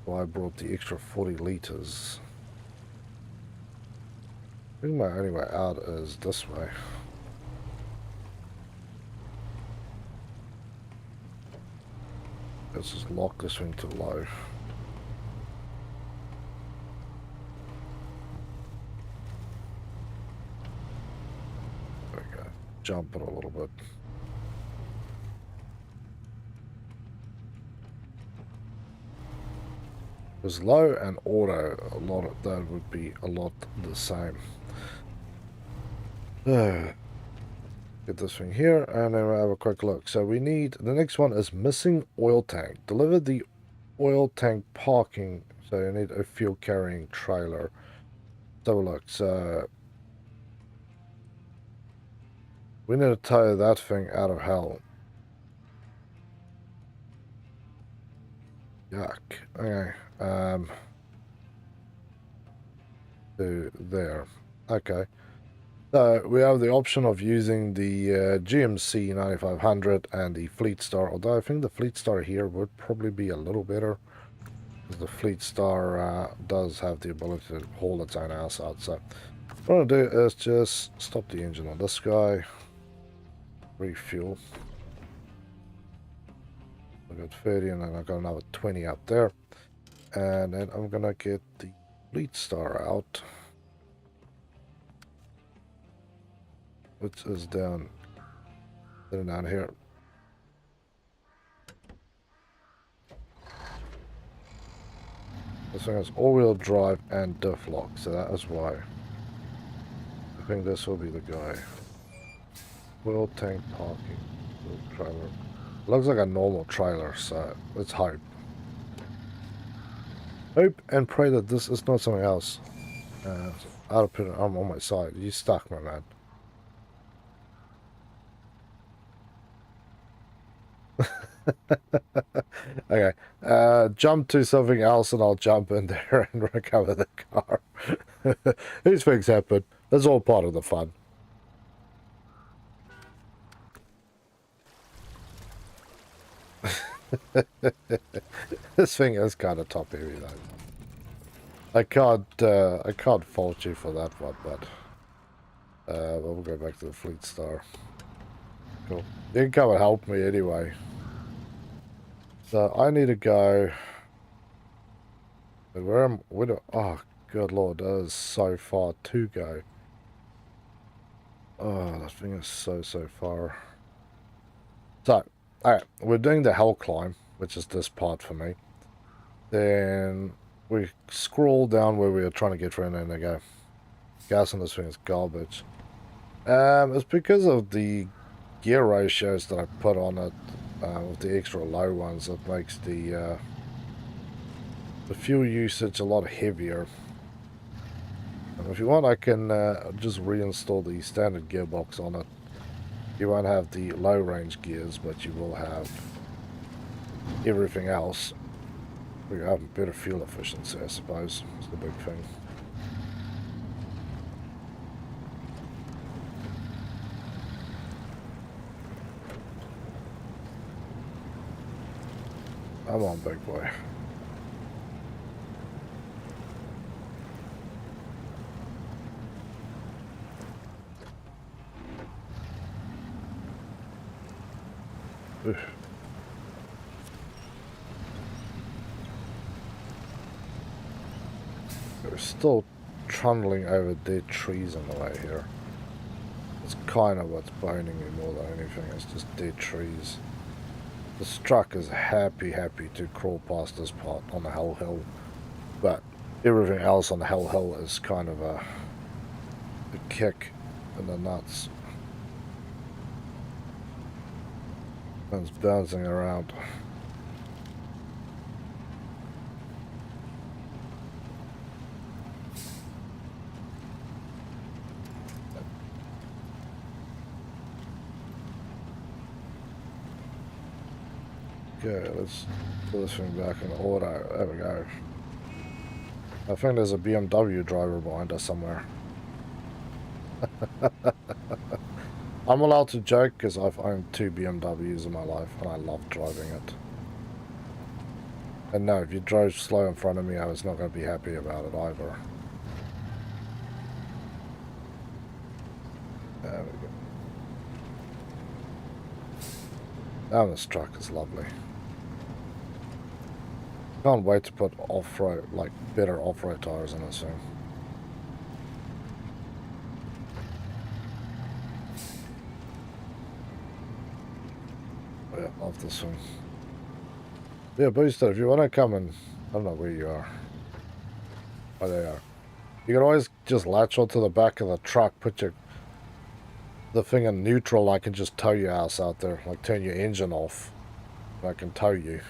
So I brought the extra 40 litres. I think my only way out is this way. Let's just lock this thing to low. There we go. Jump it a little bit. With low and auto, a lot of that would be a lot the same. Get this thing here, and then we'll have a quick look. So we need, the next one is missing oil tank. Deliver the oil tank parking. So you need a fuel carrying trailer. Let's have a look. So we need to tow that thing out of hell. Yuck. Okay. To there. Okay. So we have the option of using the GMC 9500 and the Fleet Star, although I think the Fleet Star here would probably be a little better, because the Fleet Star does have the ability to haul its own ass out. So what I'm going to do is just stop the engine on this guy, refuel. I've got 30 and then I've got another 20 up there, and then I'm going to get the Fleet Star out. Which is down here. This thing has all-wheel drive and diff lock, so that is why. I think this will be the guy. Wheel tank parking. Trailer. Looks like a normal trailer, so let's hope. Hope and pray that this is not something else. I'll put it on my side. You stuck, my man. Okay, jump to something else and I'll jump in there and recover the car. These things happen. That's all part of the fun. This thing is kind of top heavy though. I can't fault you for that one, but we'll go back to the Fleet Star. Cool. You can come and help me anyway. So I need to go. Where am? Oh, good lord, that is so far to go. Oh, that thing is so far. So, alright, we're doing the hell climb, which is this part for me. Then we scroll down where we were trying to get around and they go, gas on this thing is garbage. It's because of the gear ratios that I put on it, with the extra low ones, it makes the fuel usage a lot heavier. And if you want, I can just reinstall the standard gearbox on it. You won't have the low range gears, but you will have everything else. We have better fuel efficiency, I suppose, is the big thing. Come on, big boy. Oof. We're still trundling over dead trees on the way here. It's kind of what's boning me more than anything. It's just dead trees. This truck is happy to crawl past this part on the Hell Hill, but everything else on the Hell Hill is kind of a kick in the nuts. And it's bouncing around. Okay, let's put this thing back in order. There we go. I think there's a BMW driver behind us somewhere. I'm allowed to joke because I've owned 2 BMWs in my life and I love driving it. And no, if you drove slow in front of me, I was not going to be happy about it either. There we go. And this truck is lovely. Can't wait to put off-road, like better off-road tires on this thing. Yeah, love this one. Yeah, Booster, if you want to come and... I don't know where you are. Oh, there you are. You can always just latch onto the back of the truck, put the thing in neutral, I can just tow your ass out there. Like, turn your engine off. I can tow you.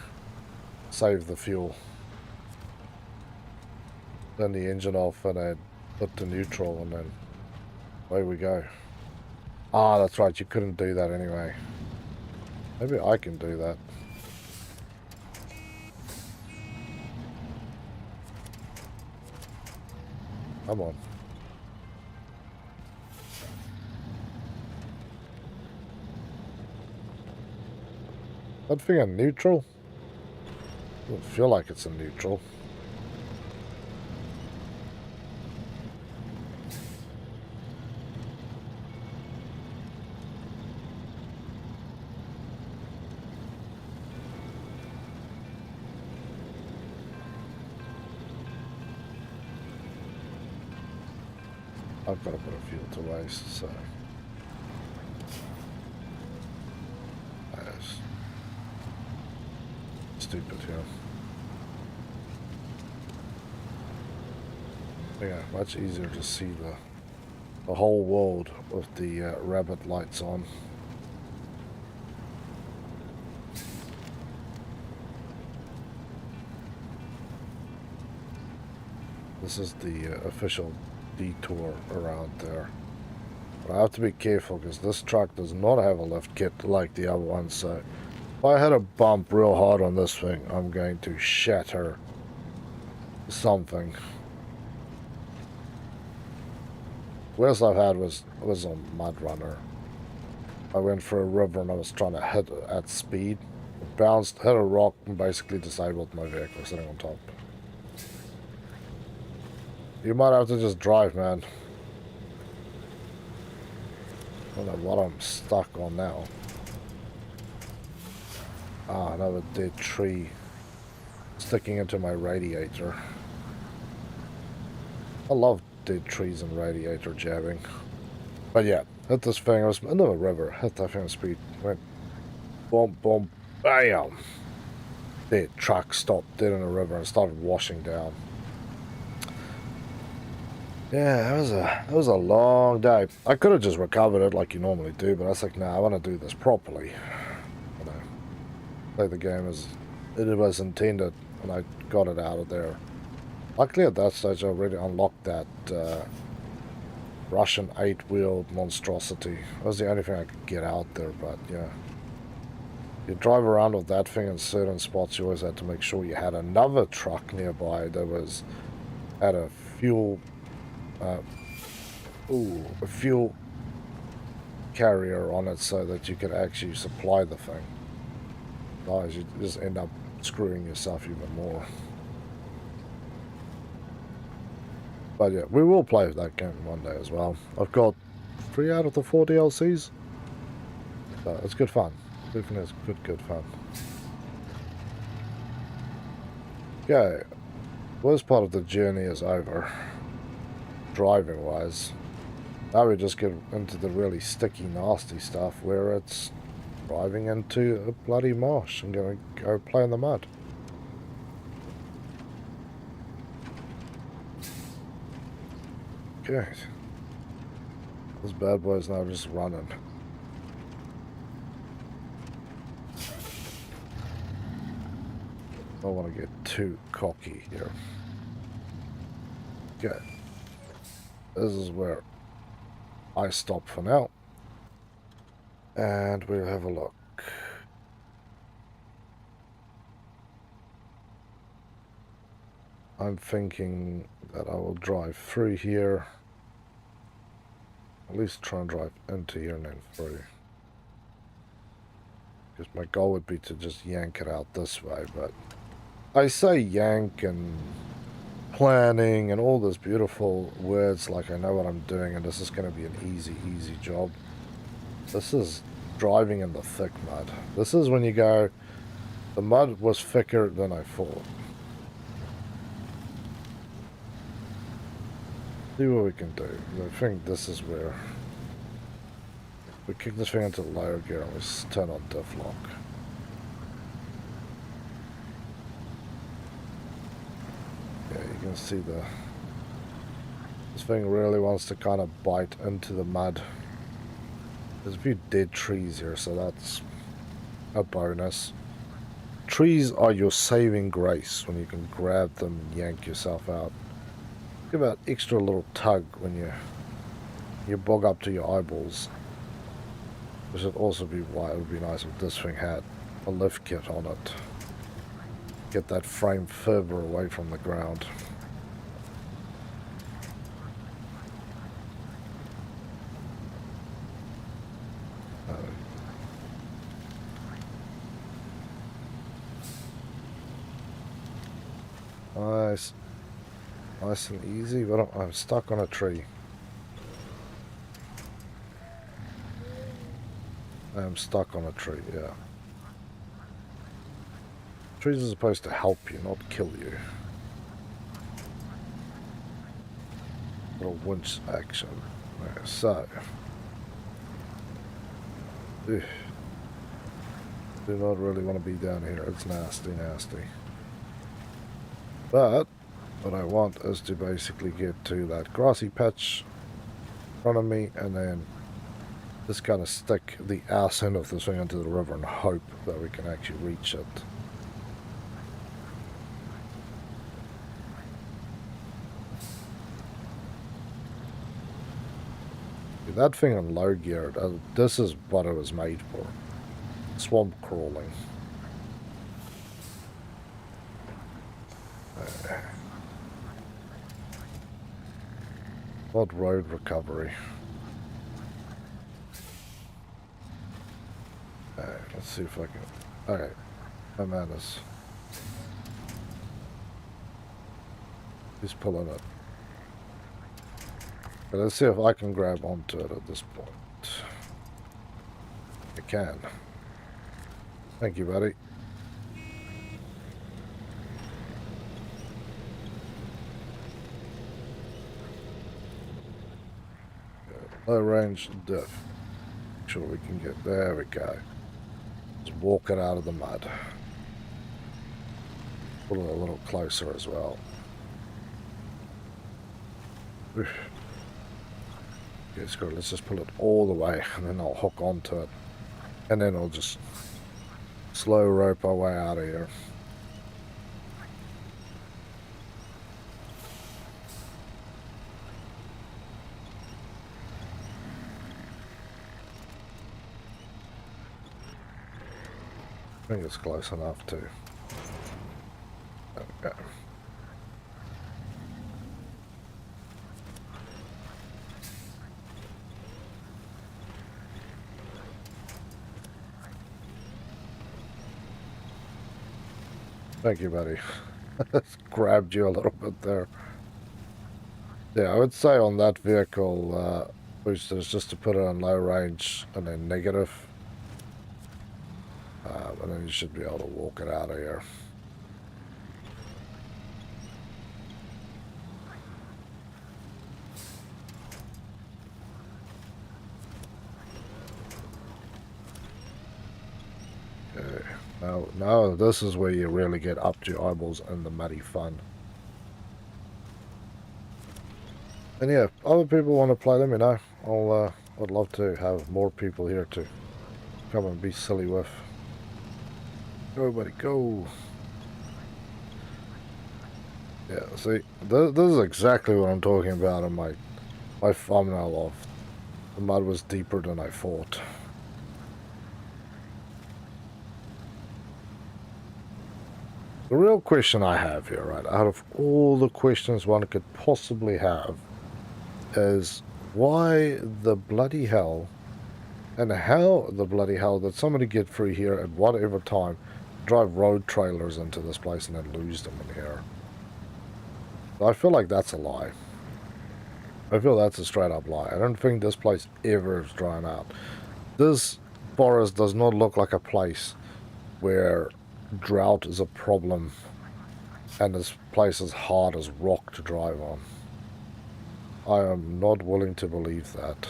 Save the fuel. Turn the engine off and then put to neutral and then away we go. Ah, that's right, you couldn't do that anyway. Maybe I can do that. Come on. That thing in neutral? Doesn't feel like it's in neutral. I've got a bit of fuel to waste, so... That's stupid, yeah, much easier to see the whole world with the rabbit lights on. This is the official detour around there. But I have to be careful because this truck does not have a lift kit like the other one, so if I hit a bump real hard on this thing, I'm going to shatter something. Worst I've had was on SnowRunner. I went for a river and I was trying to hit at speed. bounced, hit a rock, and basically disabled my vehicle sitting on top. You might have to just drive, man. I don't know what I'm stuck on now. Ah, another dead tree sticking into my radiator. I love dead trees and radiator jabbing. But yeah, hit this thing. I was in the river. Hit that thing at speed. Went boom, boom, bam. Dead truck stopped dead in the river and started washing down. Yeah, it was a long day. I could have just recovered it like you normally do, but I was like, nah, I want to do this properly. You know, play the game as it was intended, and I got it out of there. Luckily at that stage I already unlocked that Russian 8-wheeled monstrosity. That was the only thing I could get out there, but yeah. You drive around with that thing in certain spots, you always had to make sure you had another truck nearby that had a fuel a fuel carrier on it so that you could actually supply the thing. Otherwise you just end up screwing yourself even more. But yeah, we will play that game one day as well. I've got 3 out of the 4 DLCs. So it's good fun. Definitely is good fun. Okay. Worst part of the journey is over. Driving wise. Now we just get into the really sticky, nasty stuff where it's driving into a bloody marsh and gonna go play in the mud. Okay. This bad boy is now just running. I don't want to get too cocky here. Okay. This is where I stop for now. And we'll have a look. I'm thinking that I will drive through here. At least try and drive into here and then through. Because my goal would be to just yank it out this way, but I say yank and planning and all those beautiful words like I know what I'm doing and this is going to be an easy job. This is driving in the thick mud. This is when you go, the mud was thicker than I thought. See what we can do. I think this is where we kick this thing into lower gear and we turn on diff lock. Yeah, you can see this thing really wants to kind of bite into the mud. There's a few dead trees here, so that's a bonus. Trees are your saving grace when you can grab them and yank yourself out. Give that extra little tug when you bog up to your eyeballs. This would also be why it would be nice if this thing had a lift kit on it. Get that frame further away from the ground. Nice. Nice and easy, but I'm stuck on a tree. I am stuck on a tree, yeah. Trees are supposed to help you, not kill you. Little winch action. Okay, so. Ugh. Do not really want to be down here. It's nasty. But what I want is to basically get to that grassy patch in front of me and then just kind of stick the ass end of this thing into the river and hope that we can actually reach it. That thing on low gear, this is what it was made for. Swamp crawling. What road recovery? Let's see if I can. Okay, Oh man, he's pulling it. But let's see if I can grab onto it at this point. I can. Thank you, buddy. Low range diff. Make sure we can get there. We go. Just walk it out of the mud. Pull it a little closer as well. Okay, screw it. Let's just pull it all the way, and then I'll hook onto it, and then I'll just slow rope our way out of here. I think it's close enough too. There we go. Thank you, buddy. Grabbed you a little bit there. Yeah, I would say on that vehicle, boosters, just to put it on low range and then negative. And then you should be able to walk it out of here. Okay, now this is where you really get up to your eyeballs in the muddy fun. And yeah, if other people want to play, let me know. I'd love to have more people here to come and be silly with. Go, buddy, go. Yeah, see, this is exactly what I'm talking about in my thumbnail of the mud was deeper than I thought. The real question I have here, right, out of all the questions one could possibly have, is why the bloody hell, and how the bloody hell did somebody get free here at whatever time, drive road trailers into this place and then lose them in here? I feel like that's a lie. I feel that's a straight up lie. I don't think this place ever is drying out. This forest does not look like a place where drought is a problem and this place is hard as rock to drive on. I am not willing to believe that.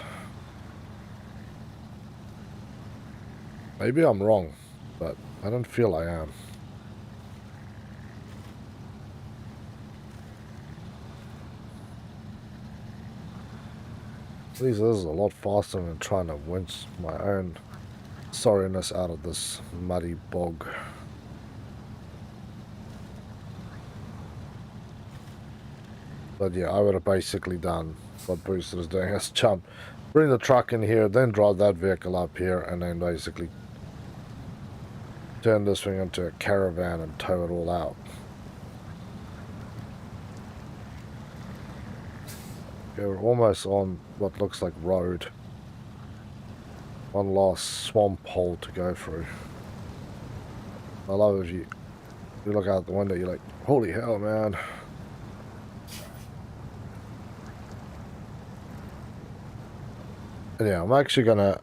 Maybe I'm wrong, but I don't feel I am. At least this is a lot faster than trying to winch my own sorriness out of this muddy bog. But yeah, I would have basically done what Brewster is doing. Is jump, bring the truck in here, then drive that vehicle up here, and then basically turn this thing into a caravan and tow it all out. Okay, we're almost on what looks like road. One last swamp hole to go through. I love if you look out the window, you're like, holy hell, man. And yeah, I'm actually gonna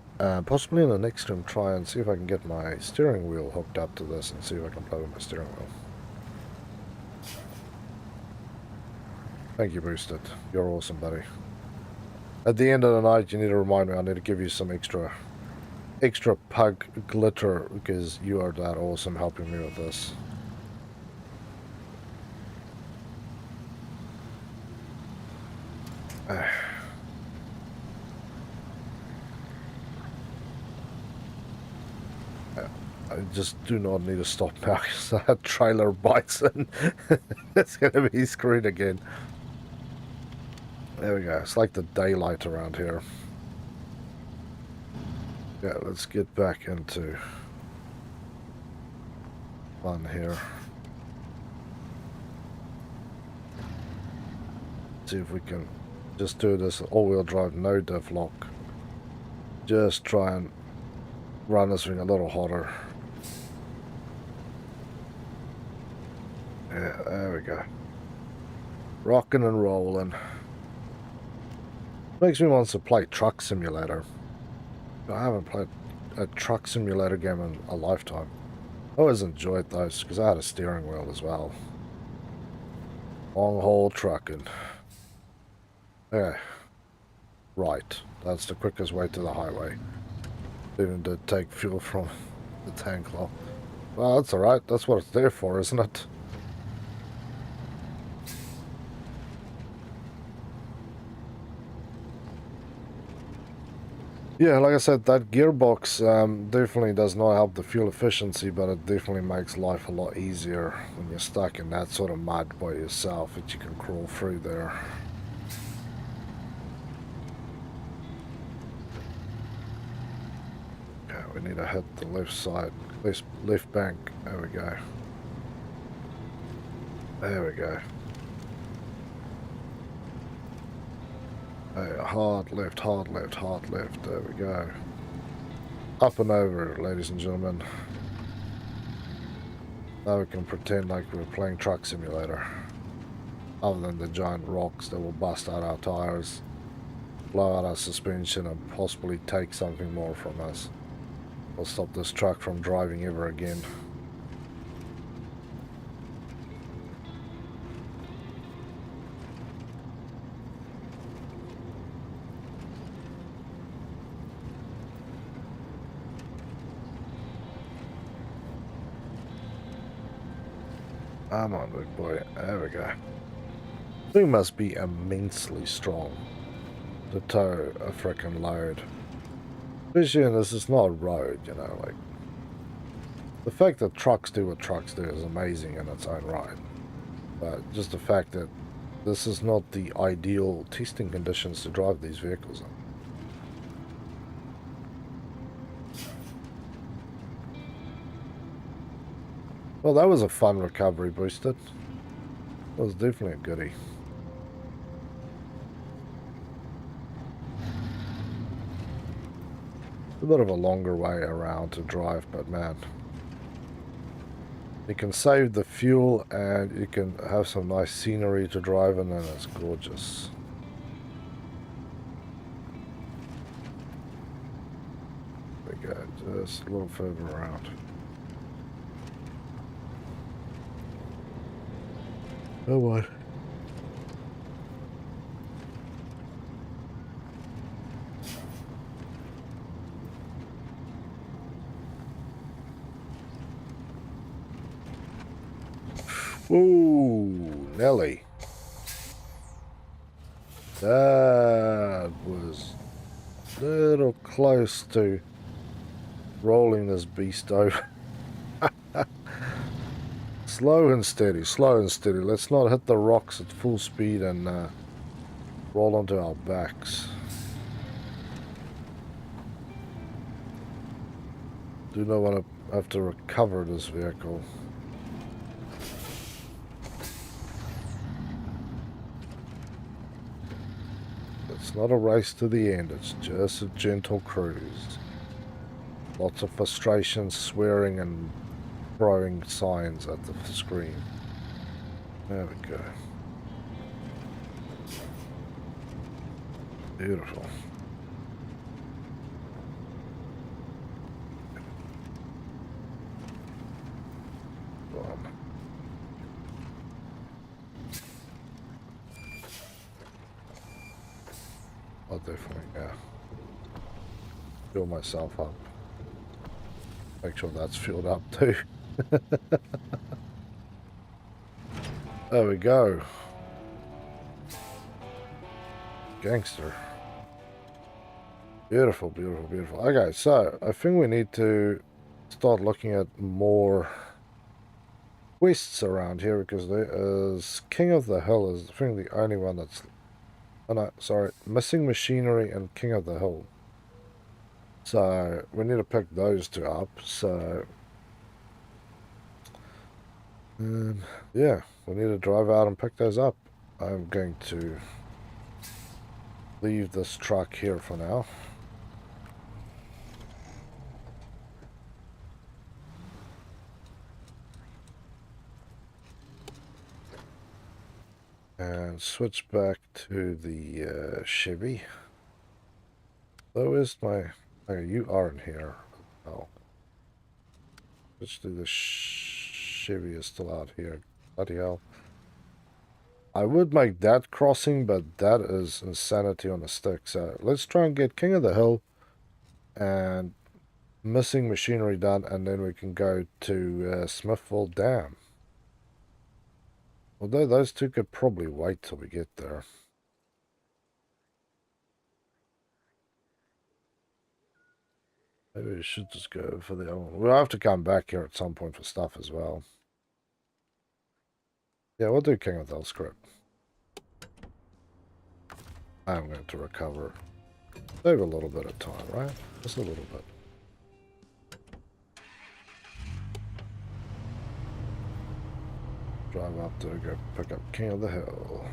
possibly in the next room try and see if I can get my steering wheel hooked up to this and see if I can play with my steering wheel. Thank you, Boosted. You're awesome, buddy. At the end of the night, you need to remind me I need to give you some extra pug glitter because you are that awesome helping me with this. I just do not need to stop now because that trailer bites and it's going to be screwed again. There we go. It's like the daylight around here. Yeah, let's get back into fun here. See if we can just do this all-wheel drive, no diff lock. Just try and run this thing a little hotter. go. Rocking and rolling. Makes me want to play Truck Simulator. I haven't played a Truck Simulator game in a lifetime. I always enjoyed those because I had a steering wheel as well. Long haul trucking. Yeah. Right. That's the quickest way to the highway. Even to take fuel from the tank low. Well, that's alright. That's what it's there for, isn't it? Yeah, like I said, that gearbox definitely does not help the fuel efficiency, but it definitely makes life a lot easier when you're stuck in that sort of mud by yourself that you can crawl through there. Okay, we need to hit the left side, left bank. There we go. There we go. Hey, hard left, hard left, hard left. There we go. Up and over, ladies and gentlemen. Now we can pretend like we're playing Truck Simulator. Other than the giant rocks that will bust out our tires, blow out our suspension, and possibly take something more from us. We'll stop this truck from driving ever again. Come on, big boy. There we go. Thing must be immensely strong to tow a frickin' load. Especially in this is not a road, you know, like... The fact that trucks do what trucks do is amazing in its own right. But just the fact that this is not the ideal testing conditions to drive these vehicles in. Well, that was a fun recovery, Boosted. That was definitely a goodie. A bit of a longer way around to drive, but man, you can save the fuel and you can have some nice scenery to drive in, and it's gorgeous. There we go, just a little further around. Oh what? Ooh, Nelly. That was a little close to rolling this beast over. Slow and steady, slow and steady. Let's not hit the rocks at full speed and roll onto our backs. Do not want to have to recover this vehicle. It's not a race to the end, it's just a gentle cruise. Lots of frustration, swearing and throwing signs at the screen. There we go. Beautiful. I'll definitely, yeah. Fill myself up. Make sure that's filled up too. There we go. Gangster. Beautiful, beautiful, beautiful. Okay, so I think we need to start looking at more quests around here, because there is King of the Hill is I think the only one that's... Oh no, sorry. Missing Machinery and King of the Hill. So we need to pick those two up. So yeah, we need to drive out and pick those up. I'm going to leave this truck here for now. And switch back to the Chevy. So is my... Oh, you aren't here. Oh. Let's do the Chevy is still out here. Bloody hell. I would make that crossing, but that is insanity on a stick. So let's try and get King of the Hill and missing machinery done, and then we can go to Smithville Dam. Although those two could probably wait till we get there. Maybe we should just go for the other one. We'll have to come back here at some point for stuff as well. Yeah, we'll do King of the Hill script. I'm going to recover. Save a little bit of time, right? Just a little bit. Drive up to go pick up King of the Hill.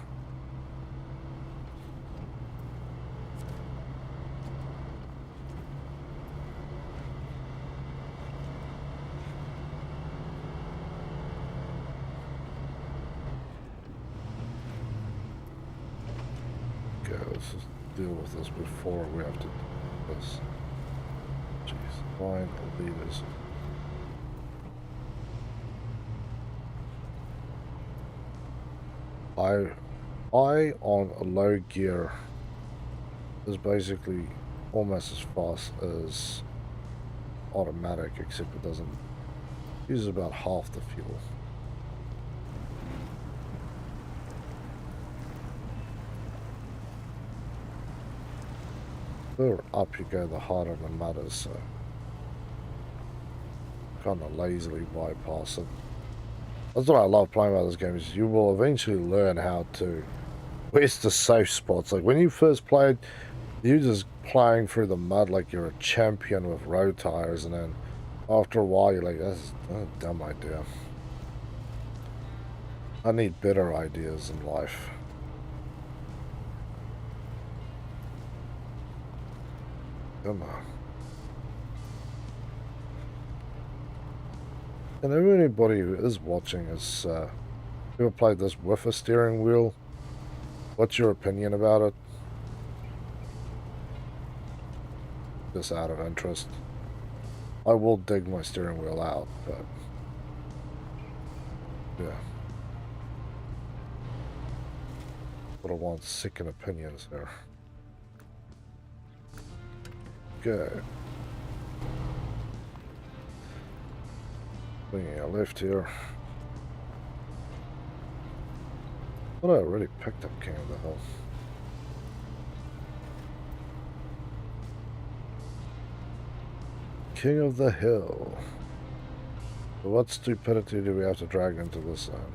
Okay, let's just deal with this before we have to do this. Jeez, find leaders. I on a low gear is basically almost as fast as automatic, except it doesn't use about half the fuel. The further up you go, the harder the mud is, so kind of lazily bypass it. That's what I love playing about this game, is you will eventually learn how to... Where's the safe spots? Like when you first played, you're just playing through the mud like you're a champion with road tires, and then after a while you're like, that's a dumb idea. I need better ideas in life. Come on. And anybody who is watching has ever played this with a steering wheel? What's your opinion about it? Just out of interest. I will dig my steering wheel out, but yeah. But I want second opinions there. Okay. Swinging a left here. I thought I already picked up King of the Hill. King of the Hill. So what stupidity do we have to drag into this zone?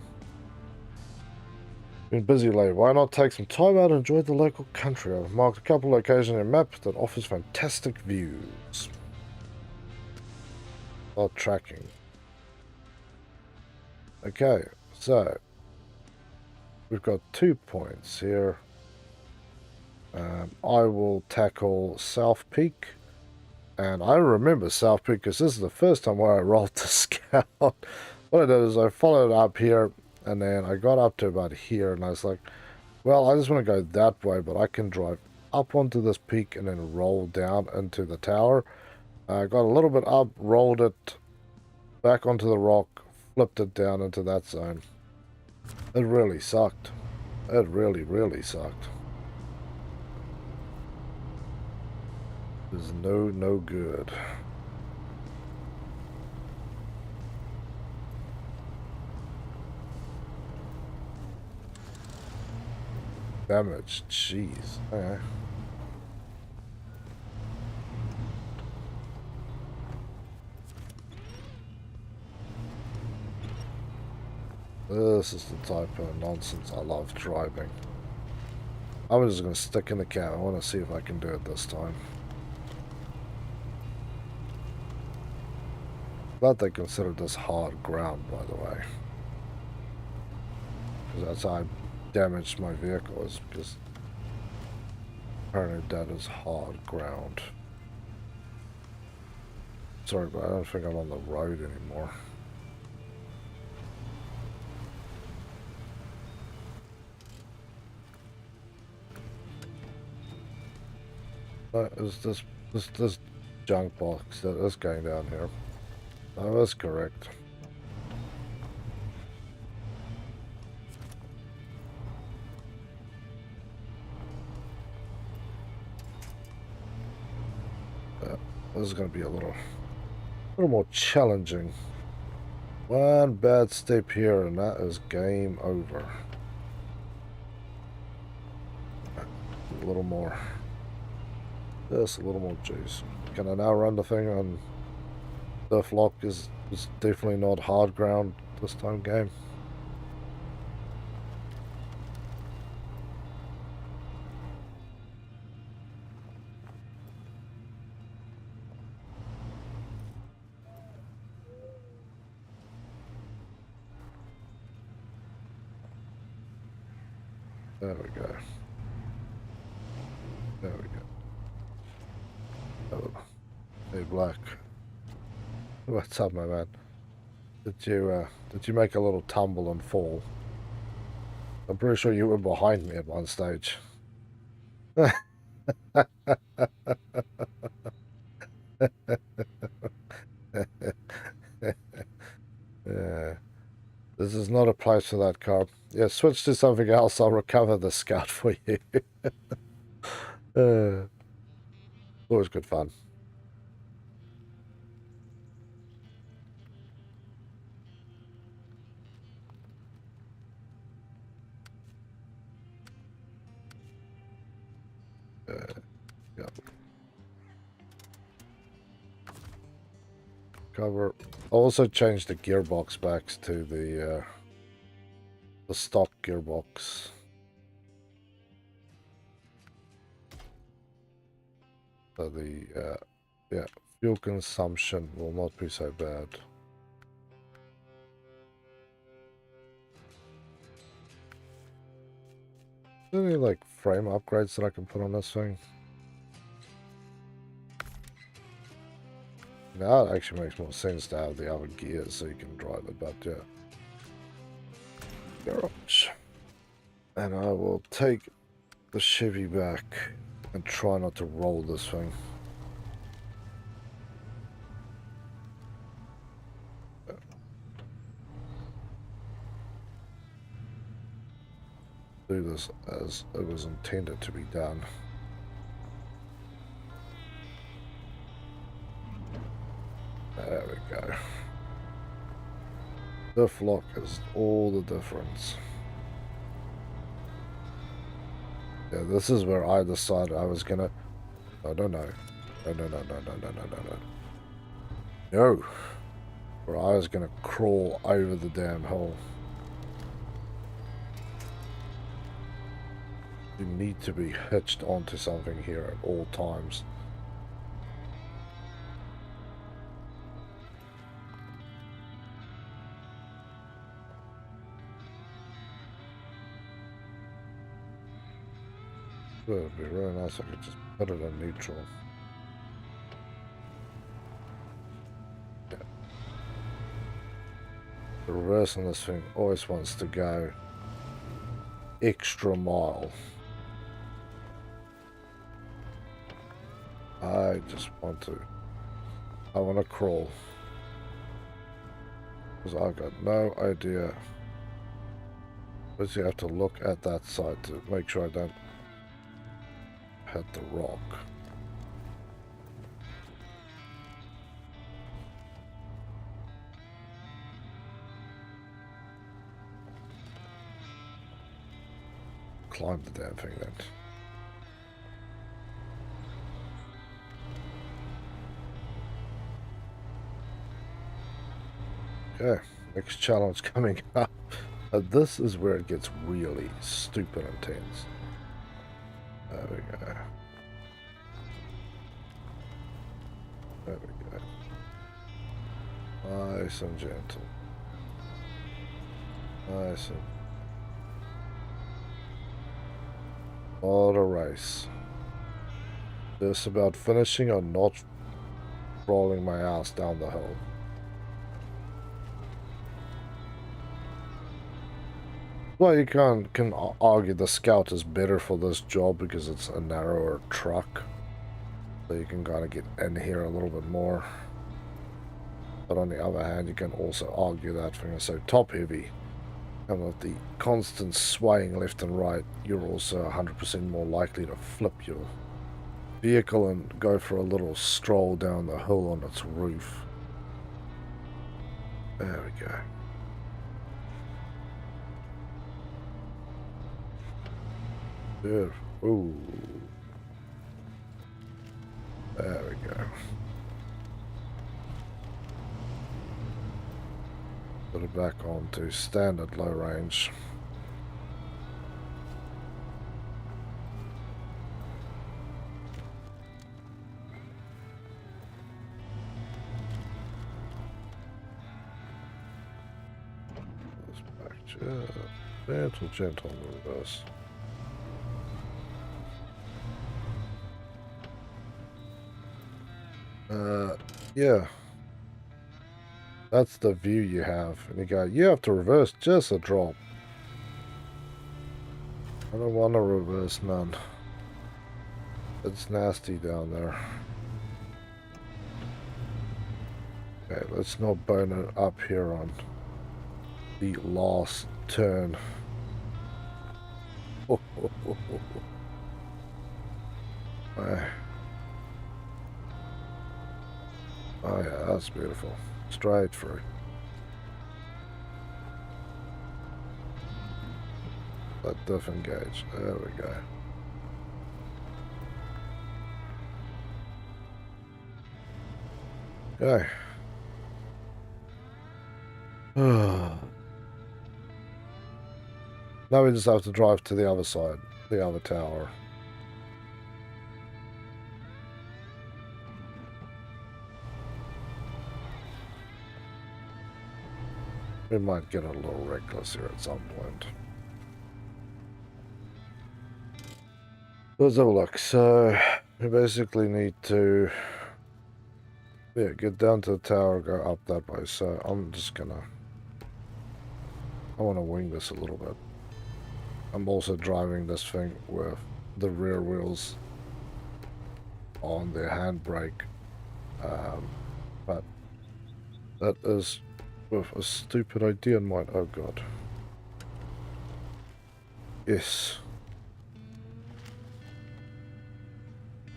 Been busy lately. Why not take some time out and enjoy the local country? I've marked a couple locations on your map that offers fantastic views. Start tracking. Okay, so we've got 2 points here. I will tackle South Peak. And I remember South Peak because this is the first time where I rolled the scout. What I did is I followed up here, and then I got up to about here, and I was like, well, I just want to go that way, but I can drive up onto this peak and then roll down into the tower. I got a little bit up, rolled it back onto the rock, flipped it down into that zone. It really sucked. It really, really sucked. It was no good. Damage, jeez. Okay. This is the type of nonsense I love driving. I'm just going to stick in the cab. I want to see if I can do it this time. Glad they considered this hard ground, by the way. Because that's how I damaged my vehicle, is because apparently that is hard ground. Sorry, but I don't think I'm on the road anymore. Is this junk box that is going down here? Oh, that's correct. This is going to be a little more challenging. One bad step here and that is game over. A little more. Just a little more juice. Can I now run the thing on the flock? Is definitely not hard ground this time game. There we go. There we go. Oh, hey, Black. What's up, my man? Did you make a little tumble and fall? I'm pretty sure you were behind me at one stage. Yeah. This is not a place for that car. Yeah, switch to something else. I'll recover the Scout for you. Always good fun. Yeah. Cover. Also changed the gearbox back to the stock gearbox. So the yeah, fuel consumption will not be so bad. Any like frame upgrades that I can put on this thing? Now it actually makes more sense to have the other gears so you can drive it, but yeah. Garage. And I will take the Chevy back and try not to roll this thing. Do this as it was intended to be done. There we go. The flock is all the difference. Yeah, this is where I decided I was gonna... No. No. Where I was gonna crawl over the damn hole. You need to be hitched onto something here at all times. It would be really nice if I could just put it in neutral. Yeah. The reverse on this thing always wants to go extra mile. I want to crawl. Because I've got no idea. But you have to look at that side to make sure I don't hit the rock. Climb the damn thing then. Okay, next challenge coming up. This is where it gets really stupid intense. There we go. There we go. Nice and gentle. Nice and... Not a race. Just about finishing or not rolling my ass down the hill. Well, you can argue the Scout is better for this job because it's a narrower truck. So you can kind of get in here a little bit more. But on the other hand, you can also argue that when you're so top heavy and with the constant swaying left and right, you're also 100% more likely to flip your vehicle and go for a little stroll down the hill on its roof. There we go. Good. Ooh. There we go. Put it back on to standard low range. Gentle on the reverse. Yeah. That's the view you have. And you go, you have to reverse just a drop. I don't want to reverse none. It's nasty down there. Okay, let's not burn it up here on the last turn. Oh, oh, oh, oh, oh. Oh yeah, that's beautiful. Straight through. Let diff engage. There we go. Okay. Now we just have to drive to the other side, the other tower. We might get a little reckless here at some point. Let's have a look. So we basically need to get down to the tower, go up that way. So I'm just gonna I want to wing this a little bit. I'm also driving this thing with the rear wheels on the handbrake, but that is with a stupid idea in mind. Oh god. Yes.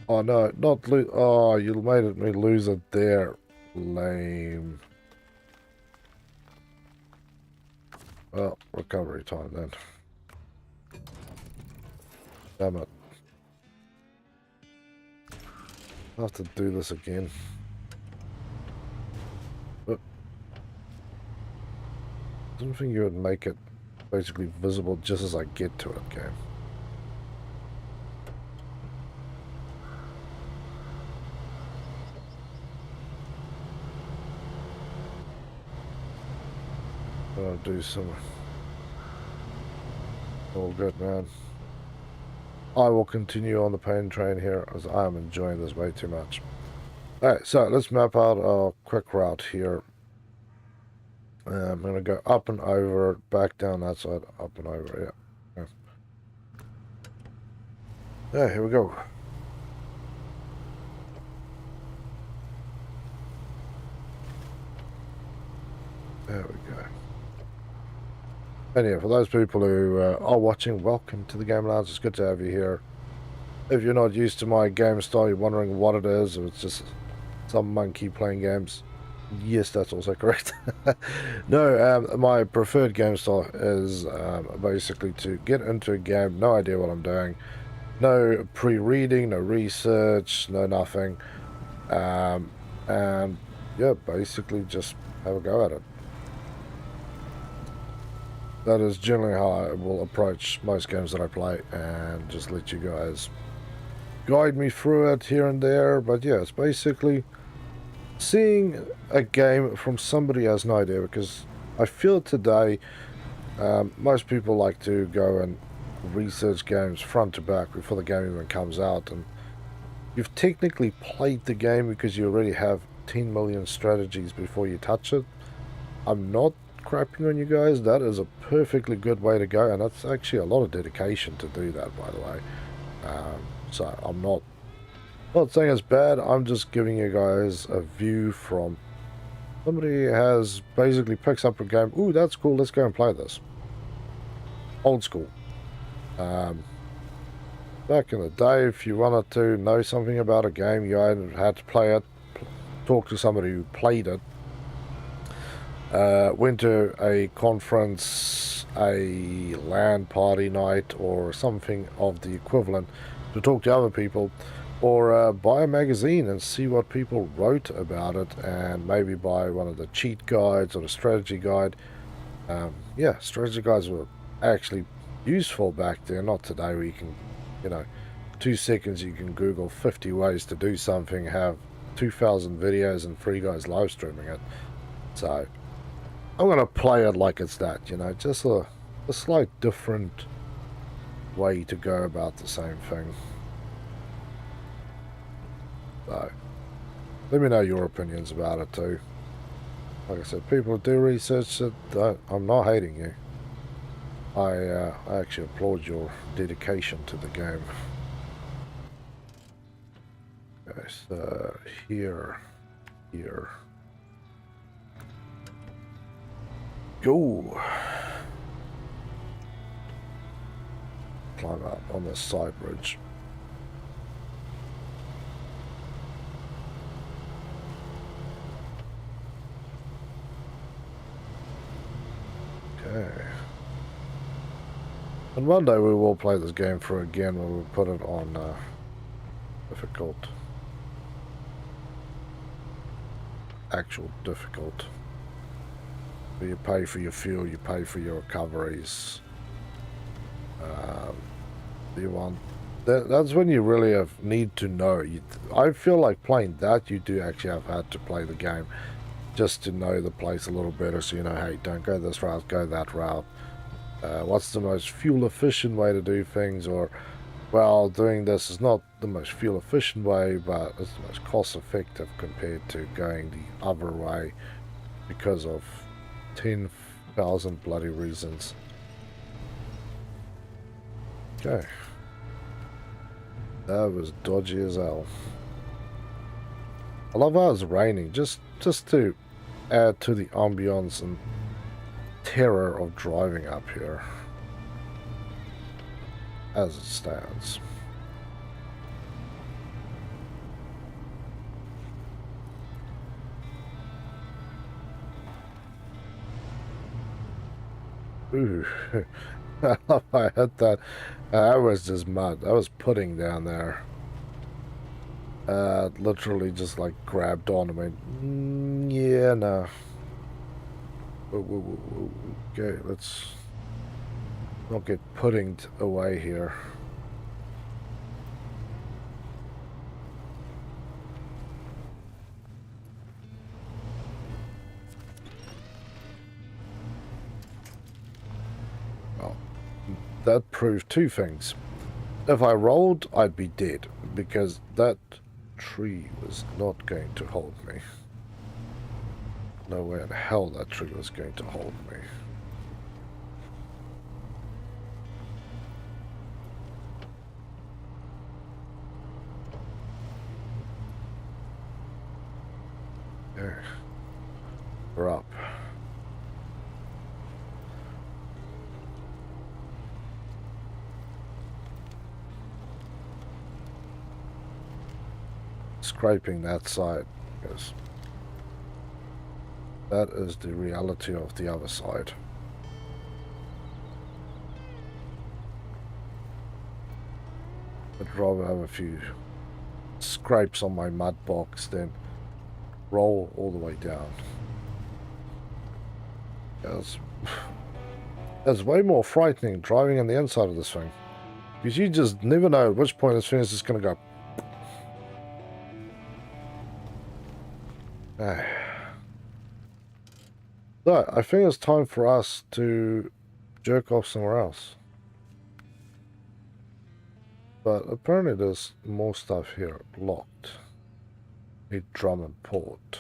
Oh no, not lose. Oh, you made me lose it there. Lame. Well, recovery time then. Damn it. I'll have to do this again. But I didn't think you would make it basically visible just as I get to it, game. I'll do some. All good, man. I will continue on the pain train here as I am enjoying this way too much. Alright, so let's map out a quick route here. I'm going to go up and over, back down that side, up and over, yeah. Yeah, here we go. There we go. And yeah, for those people who are watching, welcome to the Game Lounge. It's good to have you here. If you're not used to my game style, you're wondering what it is, or it's just some monkey playing games. Yes, that's also correct. No, my preferred game style is basically to get into a game, no idea what I'm doing, no pre-reading, no research, no nothing, and yeah, basically just have a go at it. That is generally how I will approach most games that I play, and just let you guys guide me through it here and there. But yeah, it's basically seeing a game from somebody who has no idea, because I feel today most people like to go and research games front to back before the game even comes out, and you've technically played the game because you already have 10 million strategies before you touch it. I'm not crapping on you guys. That is a perfectly good way to go, and that's actually a lot of dedication to do that, by the way. So I'm not Not saying it's bad, I'm just giving you guys a view from somebody has basically picks up a game. Ooh, that's cool, let's go and play this. Old school. Back in the day, if you wanted to know something about a game, you either had to play it, talk to somebody who played it, went to a conference, a LAN party night, or something of the equivalent to talk to other people, or buy a magazine and see what people wrote about it, and maybe buy one of the cheat guides or the strategy guide. Yeah, strategy guides were actually useful back then, not today where you can, 2 seconds you can Google 50 ways to do something, have 2,000 videos and 3 guys live streaming it. So I'm going to play it like it's that, just a slight different way to go about the same thing. So let me know your opinions about it too. Like I said, people do research it. I'm not hating you. I actually applaud your dedication to the game. Okay, so here. Go. Climb up on this side bridge. Okay. And one day we will play this game through again when we put it on difficult. Actual difficult. You pay for your fuel, you pay for your recoveries. You want that's when you really need to know. I feel like playing that, you do actually have had to play the game just to know the place a little better, so you know, hey, don't go this route, go that route. What's the most fuel efficient way to do things, or, well, doing this is not the most fuel efficient way, but it's the most cost effective compared to going the other way because of 10,000 bloody reasons. Okay. That was dodgy as hell. I love how it's raining, just to add to the ambience and terror of driving up here as it stands. Ooh. I hit that. That was just mud. That was pudding down there. Literally just like grabbed on and went, yeah, no. Okay, let's not get puddinged away here. Well, that proved 2 things. If I rolled, I'd be dead, because that tree was not going to hold me. No way in hell that tree was going to hold me. There. We're up. Scraping that side, because that is the reality of the other side. I'd rather have a few scrapes on my mud box than roll all the way down. That's way more frightening driving on the inside of this thing, because you just never know at which point this thing is just going to go. So, I think it's time for us to jerk off somewhere else. But apparently there's more stuff here. Locked. Need drum and port.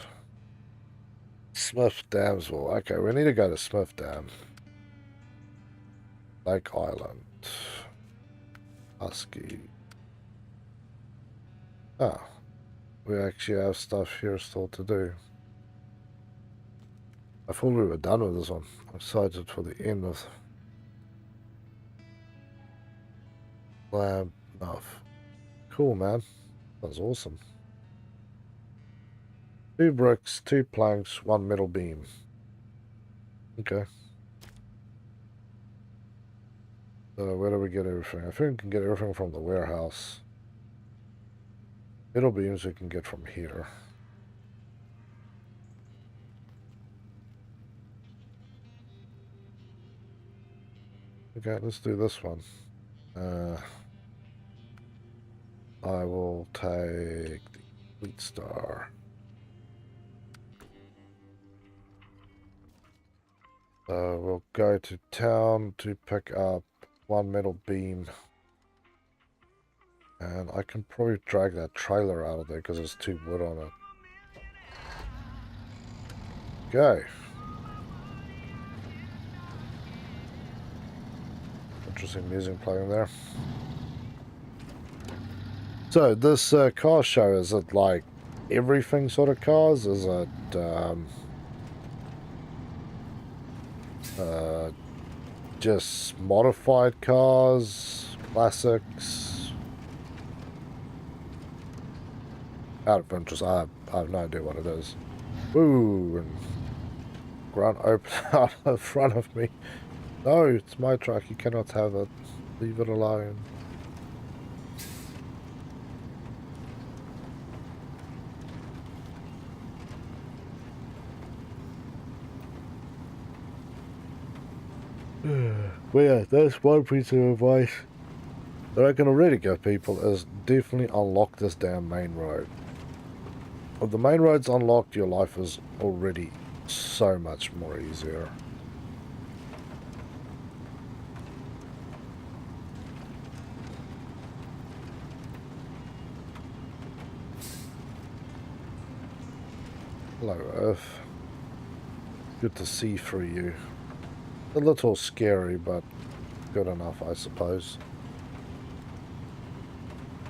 Smith Damsville. Okay, we need to go to Smith Dam. Lake Island. Husky. Ah, we actually have stuff here still to do. I thought we were done with this one. I'm excited for the end of lab enough. Cool, man. That's awesome. 2 bricks, 2 planks, 1 metal beam. Okay. So where do we get everything? I think we can get everything from the warehouse. Metal beams we can get from here. Okay, let's do this one. I will take the Fleet Star. We'll go to town to pick up 1 metal beam. And I can probably drag that trailer out of there because there's 2 wood on it. Okay. Interesting music playing there. So this car show, is it like everything sort of cars? Is it just modified cars, classics? Out of interest, I have no idea what it is. Woo! And ground open out in front of me. No, it's my truck. You cannot have it. Leave it alone. Well, yeah, that's one piece of advice that I can already give people is definitely unlock this damn main road. If the main road's unlocked, your life is already so much more easier. Hello, Earth. Good to see through you. A little scary, but good enough, I suppose.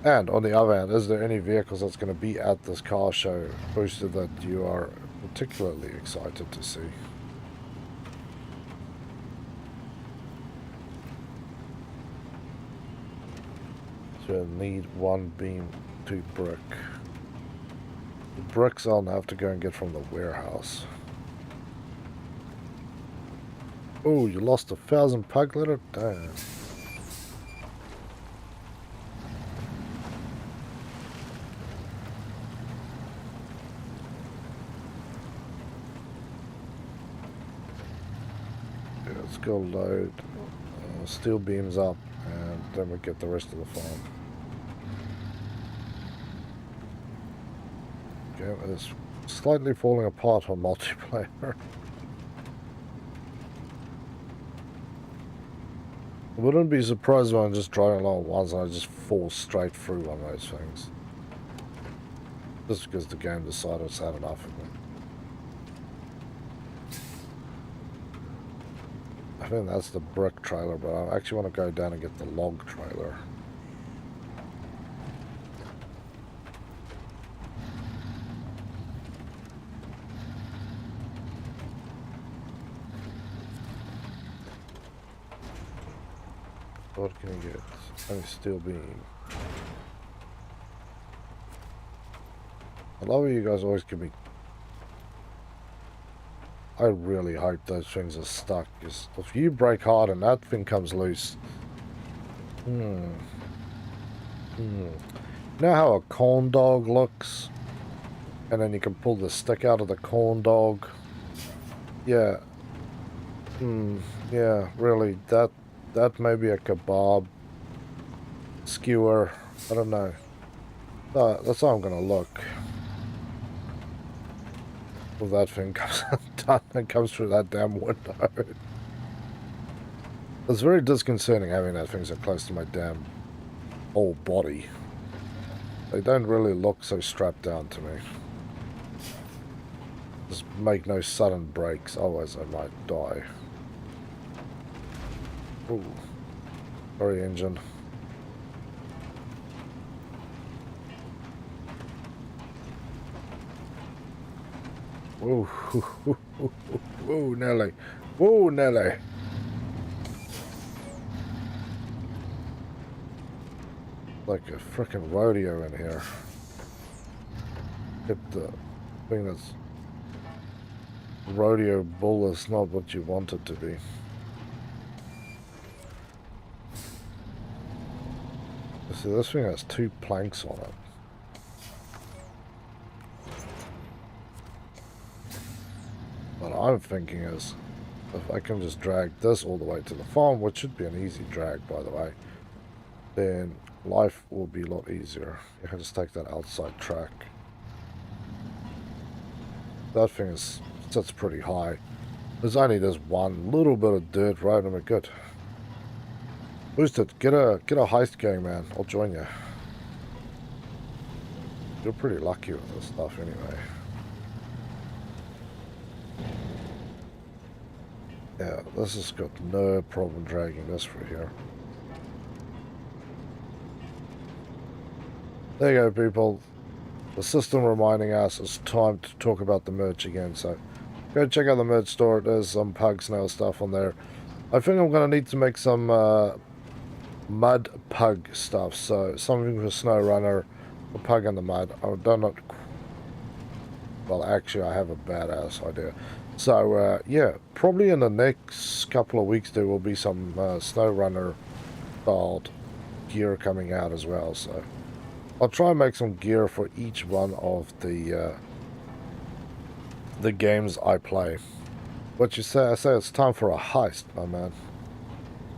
And on the other hand, is there any vehicles that's going to be at this car show boosted that you are particularly excited to see? So I need 1 beam, 2 brick. The bricks I'll have to go and get from the warehouse. Oh, you lost 1,000 pug litter? Damn. Okay, let's go load steel beams up, and then we get the rest of the farm. Okay, it's slightly falling apart on multiplayer. I wouldn't be surprised when I'm just driving along once and I just fall straight through one of those things. Just because the game decided it's had enough of me. I think that's the brick trailer, but I actually want to go down and get the log trailer. What can you get? Only steel beam. I love how you guys always give me... I really hope those things are stuck, because if you break hard and that thing comes loose... You know how a corn dog looks? And then you can pull the stick out of the corn dog? Yeah. Yeah, really, that may be a kebab skewer. I don't know. That's how I'm gonna look. Well, that thing comes undone and comes through that damn window. It's very disconcerting having that thing so close to my damn whole body. They don't really look so strapped down to me. Just make no sudden breaks, otherwise I might die. Ooh. Sorry, engine. Whoa, whoa, whoa, whoa, Nelly. Whoa, Nelly. Like a frickin' rodeo in here. Hit the thing that's rodeo bull is not what you want it to be. See, this thing has 2 planks on it. What I'm thinking is, if I can just drag this all the way to the farm, which should be an easy drag, by the way, then life will be a lot easier. You can just take that outside track. That thing sits pretty high. There's only this one little bit of dirt right, and we're good. Boost it. Get a heist going, man. I'll join you. You're pretty lucky with this stuff anyway. Yeah, this has got no problem dragging this through here. There you go, people. The system reminding us it's time to talk about the merch again, so go check out the merch store. There's some pug snail stuff on there. I think I'm going to need to make some mud pug stuff, so something for SnowRunner, a pug in the mud. I don't know. Well, actually, I have a badass idea. So, yeah, probably in the next couple of weeks there will be some SnowRunner styled gear coming out as well, so I'll try and make some gear for each one of the games I play. What you say? I say it's time for a heist, my man.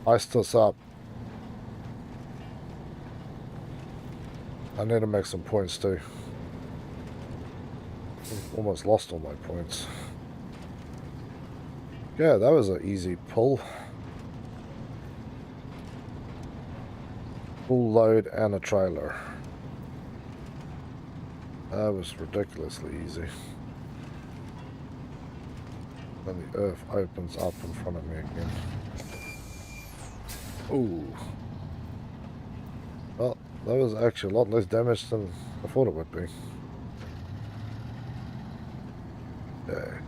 Heist us up. I need to make some points too. Almost lost all my points. Yeah, that was an easy pull. Full load and a trailer. That was ridiculously easy. Then the earth opens up in front of me again. Ooh. Well, that was actually a lot less damage than I thought it would be. Yeah.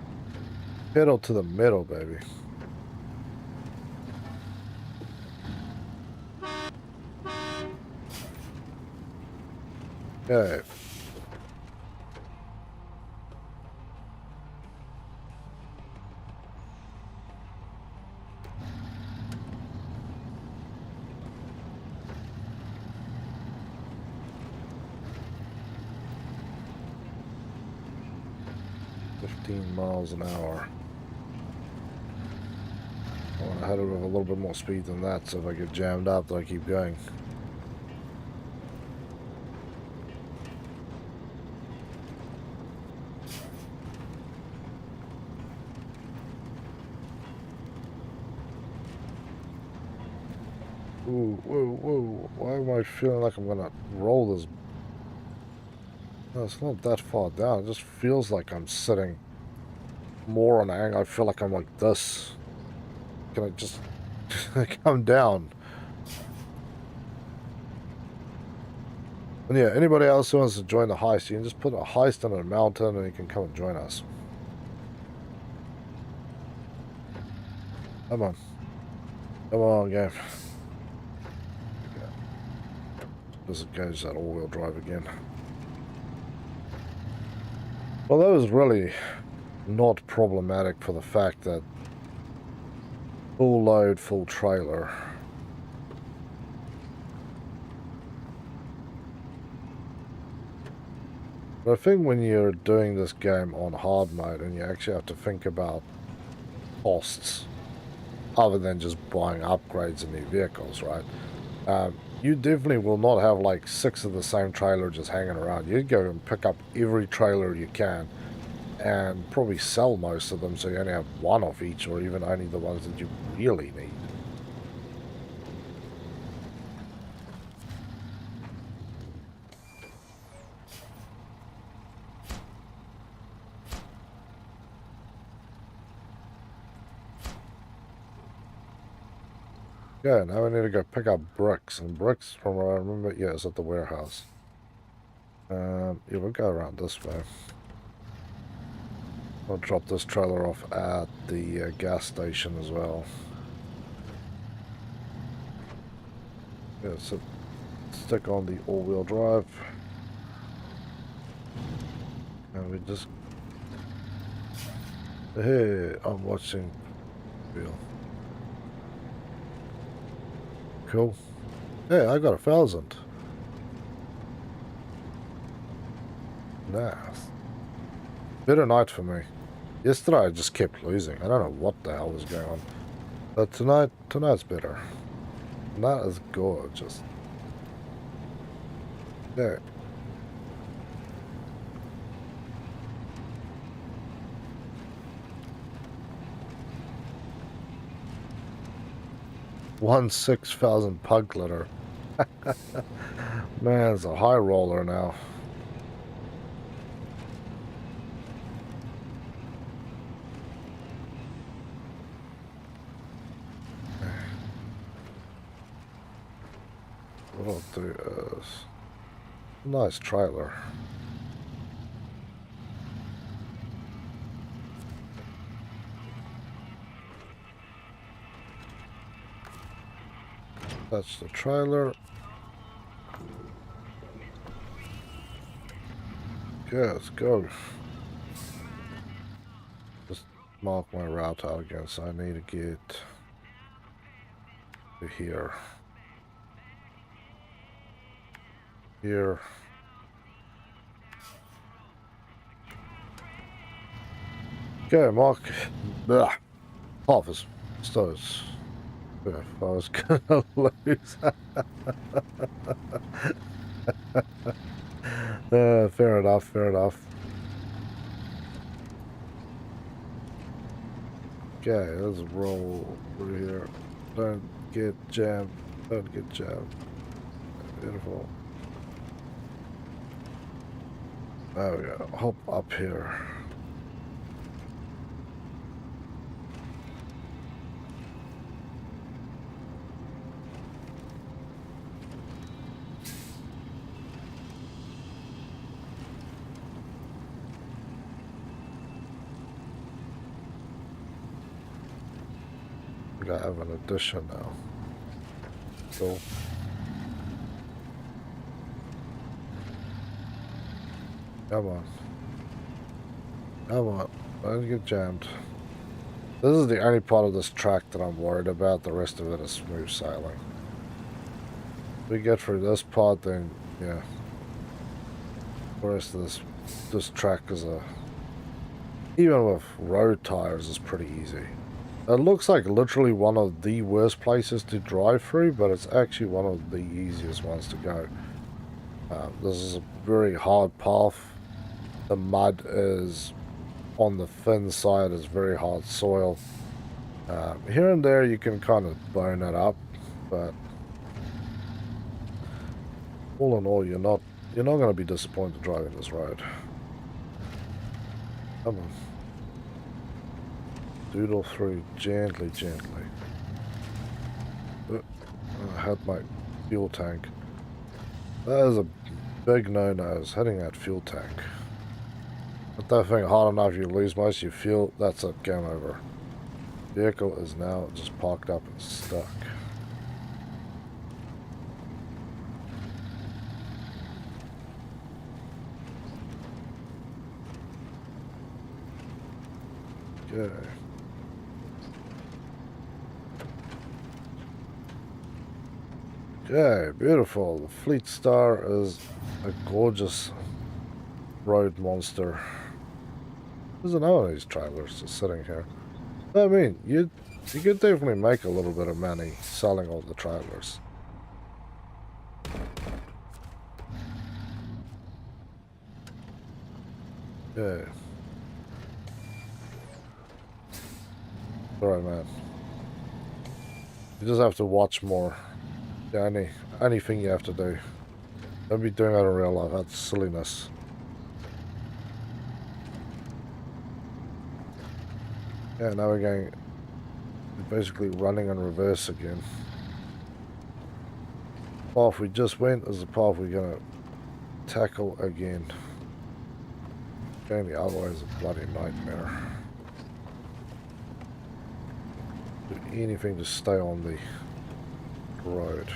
Pedal to the metal, baby. Okay. miles an hour. I want to head it with a little bit more speed than that, so if I get jammed up, I keep going. Ooh, whoa, whoa. Why am I feeling like I'm gonna roll this? No, it's not that far down. It just feels like I'm sitting more on an angle. I feel like I'm like this. Can I just come down? And yeah, anybody else who wants to join the heist, you can just put a heist on a mountain and you can come and join us. Come on. Come on, game. Does it goes that all-wheel drive again? Well, that was really not problematic for the fact that full load, full trailer. But I think when you're doing this game on hard mode and you actually have to think about costs other than just buying upgrades and new vehicles, right? You definitely will not have like 6 of the same trailer just hanging around. You'd go and pick up every trailer you can and probably sell most of them so you only have 1 of each, or even only the ones that you really need. Yeah, now we need to go pick up bricks, and bricks from what I remember, yeah, it's at the warehouse. Yeah, we'll go around this way. I'll drop this trailer off at the gas station as well. Yeah, so stick on the all-wheel drive. And we just... Hey, I'm watching wheel. Cool. Hey, I got 1,000. Nice. Better night for me. Yesterday I just kept losing. I don't know what the hell was going on. But tonight's better. And that is gorgeous. Yeah. One 6,000 pug litter. Man, it's a high roller now. What I'll do is... Nice trailer. That's the trailer. Okay, let's go. Just mark my route out again, so I need to get to here. Here. Okay, mark. Blah. Office. Stars. If I was gonna lose. Fair enough, fair enough. Okay, let's roll through here. Don't get jammed. Don't get jammed. Beautiful. There we go. Hop up here. I have an addition now. Cool. Come on. Come on. Don't get jammed. This is the only part of this track that I'm worried about. The rest of it is smooth sailing. If we get through this part, then yeah. The rest of this track is even with road tires, is pretty easy. It looks like literally one of the worst places to drive through, but it's actually one of the easiest ones to go. This is a very hard path. The mud is on the thin side, is very hard soil. Here and there you can kind of bone it up, but all in all, you're not going to be disappointed driving this road. Come on. Doodle through gently, gently. I had my fuel tank. That is a big no-no, is hitting that fuel tank. Hit that thing hard enough, you lose most of your fuel, that's it, game over. Vehicle is now just parked up and stuck. Okay. Okay, beautiful. The Fleet Star is a gorgeous road monster. There's another one of these trailers just sitting here. I mean, you could definitely make a little bit of money selling all the trailers. Yeah. Sorry, man. You just have to watch more. Yeah, anything you have to do. Don't be doing that in real life. That's silliness. Yeah, now we're basically running in reverse again. The path we just went is the path we're gonna tackle again. Going the other way is a bloody nightmare. Do anything to stay on the road.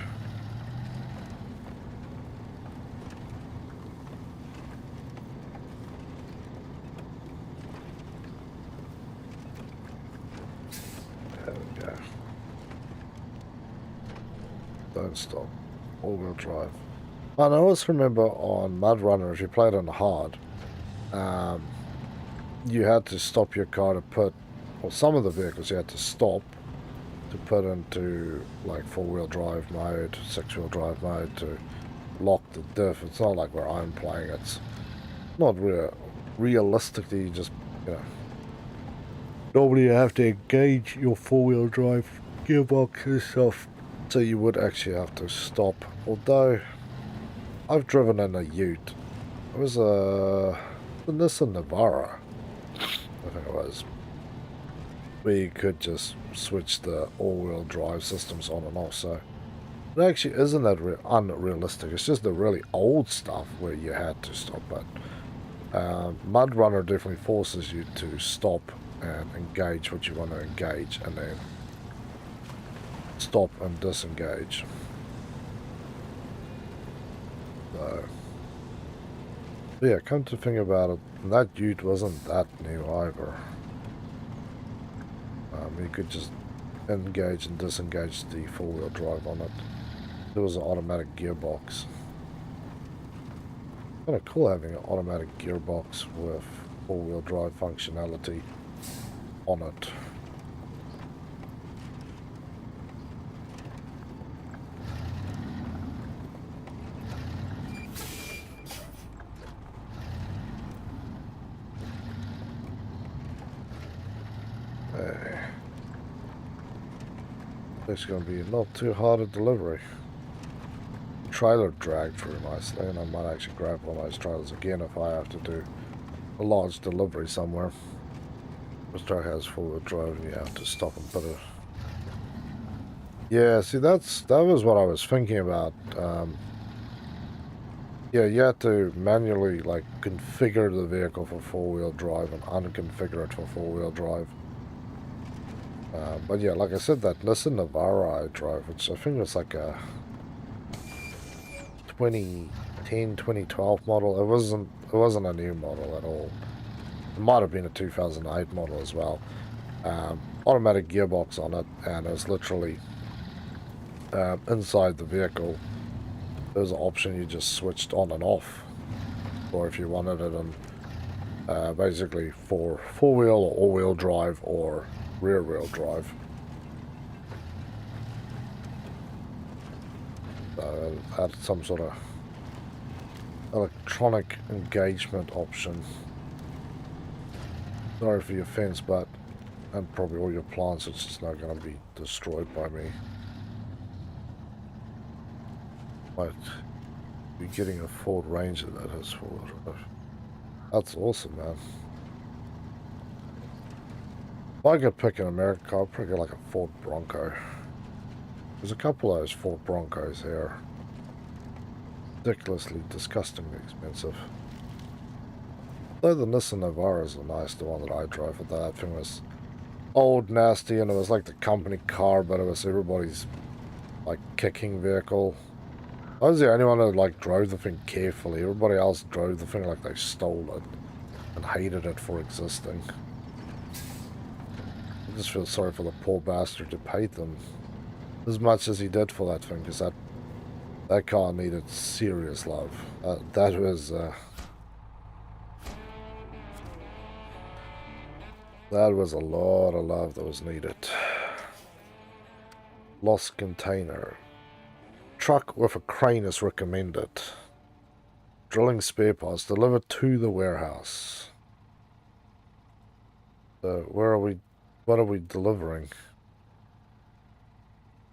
There we go. Don't stop. All-wheel drive. And I always remember on SnowRunner, if you played on hard, you had to stop your car to put, or some of the vehicles you had to stop to put into like 4-wheel drive mode, 6-wheel drive mode to lock the diff. It's not like where I'm playing. It's not realistically, you just, you know, normally you have to engage your 4-wheel drive gearbox and stuff. So you would actually have to stop. Although I've driven in a Ute. It was a Nissan Navara, I think it was, where you could just switch the all-wheel drive systems on and off. So it actually isn't that unrealistic. It's just the really old stuff where you had to stop. But SnowRunner definitely forces you to stop and engage what you want to engage, and then stop and disengage. So, yeah, come to think about it, that Ute wasn't that new either. You could just engage and disengage the 4-wheel drive on it. There was an automatic gearbox. Kind of cool having an automatic gearbox with 4-wheel drive functionality on it. It's going to be not too hard a delivery. Trailer dragged through nicely, and I might actually grab one of those trailers again if I have to do a large delivery somewhere. This truck has 4-wheel drive, and you have to stop and put it. Yeah, see, that was what I was thinking about. Yeah, you have to manually like configure the vehicle for 4-wheel drive and unconfigure it for 4-wheel drive. But yeah, like I said, that Nissan Navara I drove, which I think was like a 2010, 2012 model. It wasn't a new model at all. It might have been a 2008 model as well. Automatic gearbox on it, and it was literally inside the vehicle. There's an option you just switched on and off, or if you wanted it in basically for 4-wheel or all-wheel drive or rear-wheel drive. Add some sort of electronic engagement option. Sorry for your fence, but and probably all your plants, it's just not going to be destroyed by me. Might be getting a Ford Ranger that has 4-wheel drive. That's awesome, man. If I could pick an American car, I'd probably get like a Ford Bronco. There's a couple of those Ford Broncos here. Ridiculously, disgustingly expensive. Though the Nissan Navaras are nice, the one that I drove, but that thing was old, nasty, and it was like the company car, but it was everybody's like kicking vehicle. I was the only one that like drove the thing carefully. Everybody else drove the thing like they stole it and hated it for existing. I just feel sorry for the poor bastard who paid them as much as he did for that thing, because that car needed serious love. That was a lot of love that was needed. Lost container. Truck with a crane is recommended. Drilling spare parts delivered to the warehouse. Where are we? What are we delivering?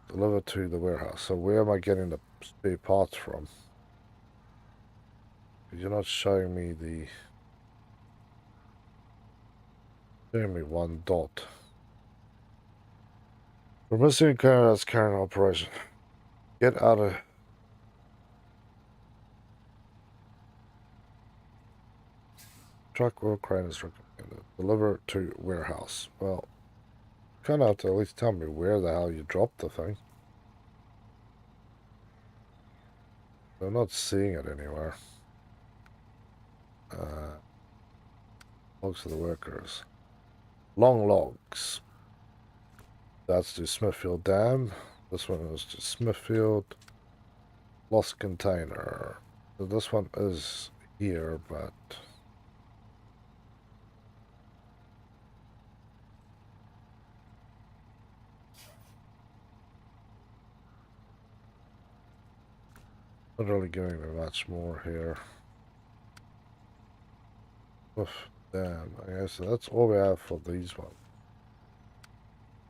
Delivered to the warehouse. So where am I getting the spare parts from? You're not showing me the... Showing me one dot. We're missing a car that's current operation. Get out of... Truck or crane is recommended. Deliver to warehouse. Well, kind of have to at least tell me where the hell you dropped the thing. I'm not seeing it anywhere. Logs for the workers. Long logs. That's to Smithfield Dam. This one is to Smithfield. Lost container. So this one is here, but not really giving me much more here. Oof, damn. I guess that's all we have for these ones.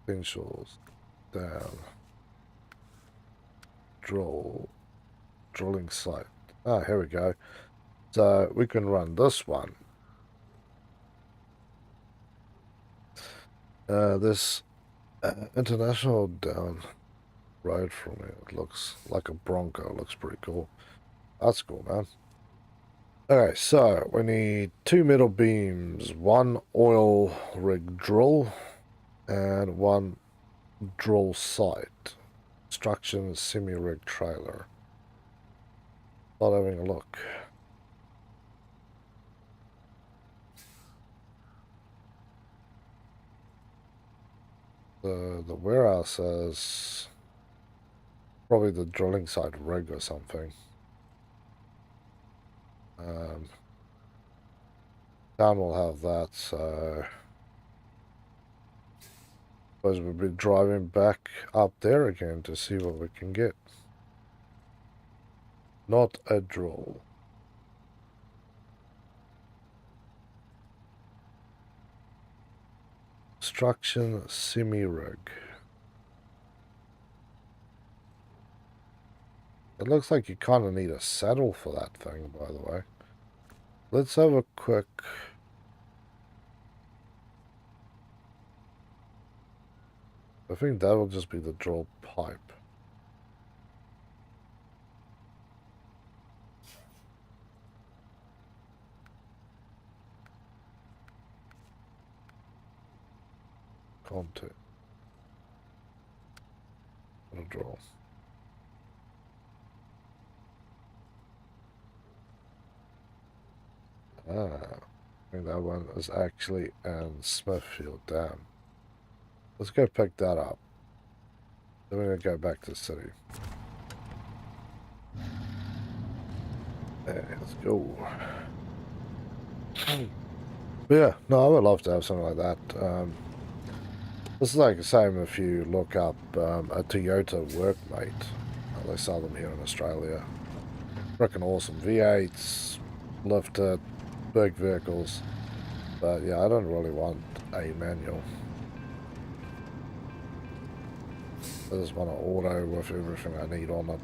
Potentials. Down. Drilling site. Ah, here we go. So we can run this one. This international down road from me. It looks like a Bronco. It looks pretty cool. That's cool, man. Okay, so we need 2 metal beams, 1 oil rig drill, and 1 drill site. Construction semi-rig trailer. Not having a look. The warehouse is probably the drilling site rig or something. Town will have that, so suppose we'll be driving back up there again to see what we can get. Not a drill. Construction semi-rig. It looks like you kind of need a saddle for that thing, by the way. Let's have a quick... I think that will just be the drill pipe. Content. A drill. I think that one is actually in Smithfield Dam. Let's go pick that up. Then we're going to go back to the city. Okay, let's go. But yeah, no, I would love to have something like that. This is like the same if you look up a Toyota Workmate. They sell them here in Australia. Freaking awesome. V8s, lifted, big vehicles. But yeah, I don't really want a manual. I just want an auto with everything I need on it.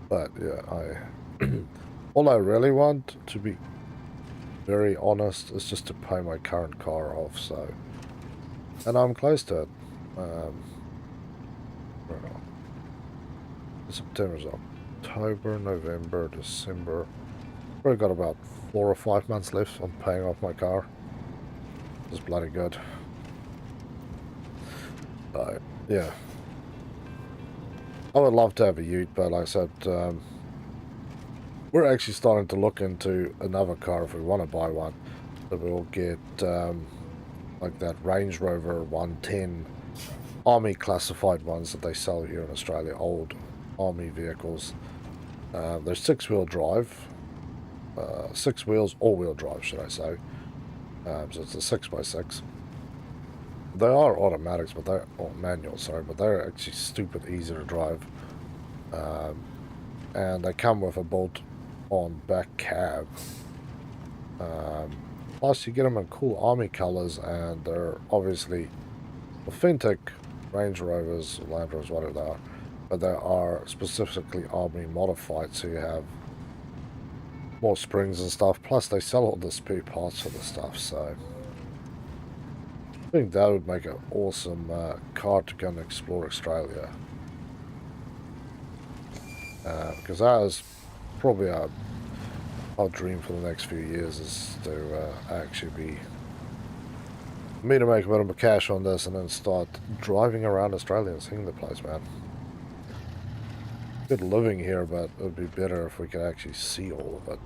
But yeah, all I really want, to be very honest, is just to pay my current car off, so... And I'm close to it. September's October, November, December. Probably got about 4 or 5 months left on paying off my car. It's bloody good. Yeah. I would love to have a ute, but like I said, we're actually starting to look into another car if we want to buy one. So we'll get like that Range Rover 110 Army classified ones that they sell here in Australia, old Army vehicles. They're 6-wheel drive. 6 wheels, all-wheel drive, should I say. So it's a 6x6. They are automatics, but they're manual, sorry, but they're actually stupid easy to drive. And they come with a bolt-on back cab. Plus, you get them in cool Army colors, and they're obviously authentic Range Rovers, Land Rovers, whatever they are. But they are specifically Army modified, so you have more springs and stuff. Plus, they sell all the spare parts for the stuff, so... I think that would make an awesome car to go and explore Australia. Because that is probably our dream for the next few years, is to actually me to make a bit of cash on this and then start driving around Australia and seeing the place, man. Good living here, but it would be better if we could actually see all of it.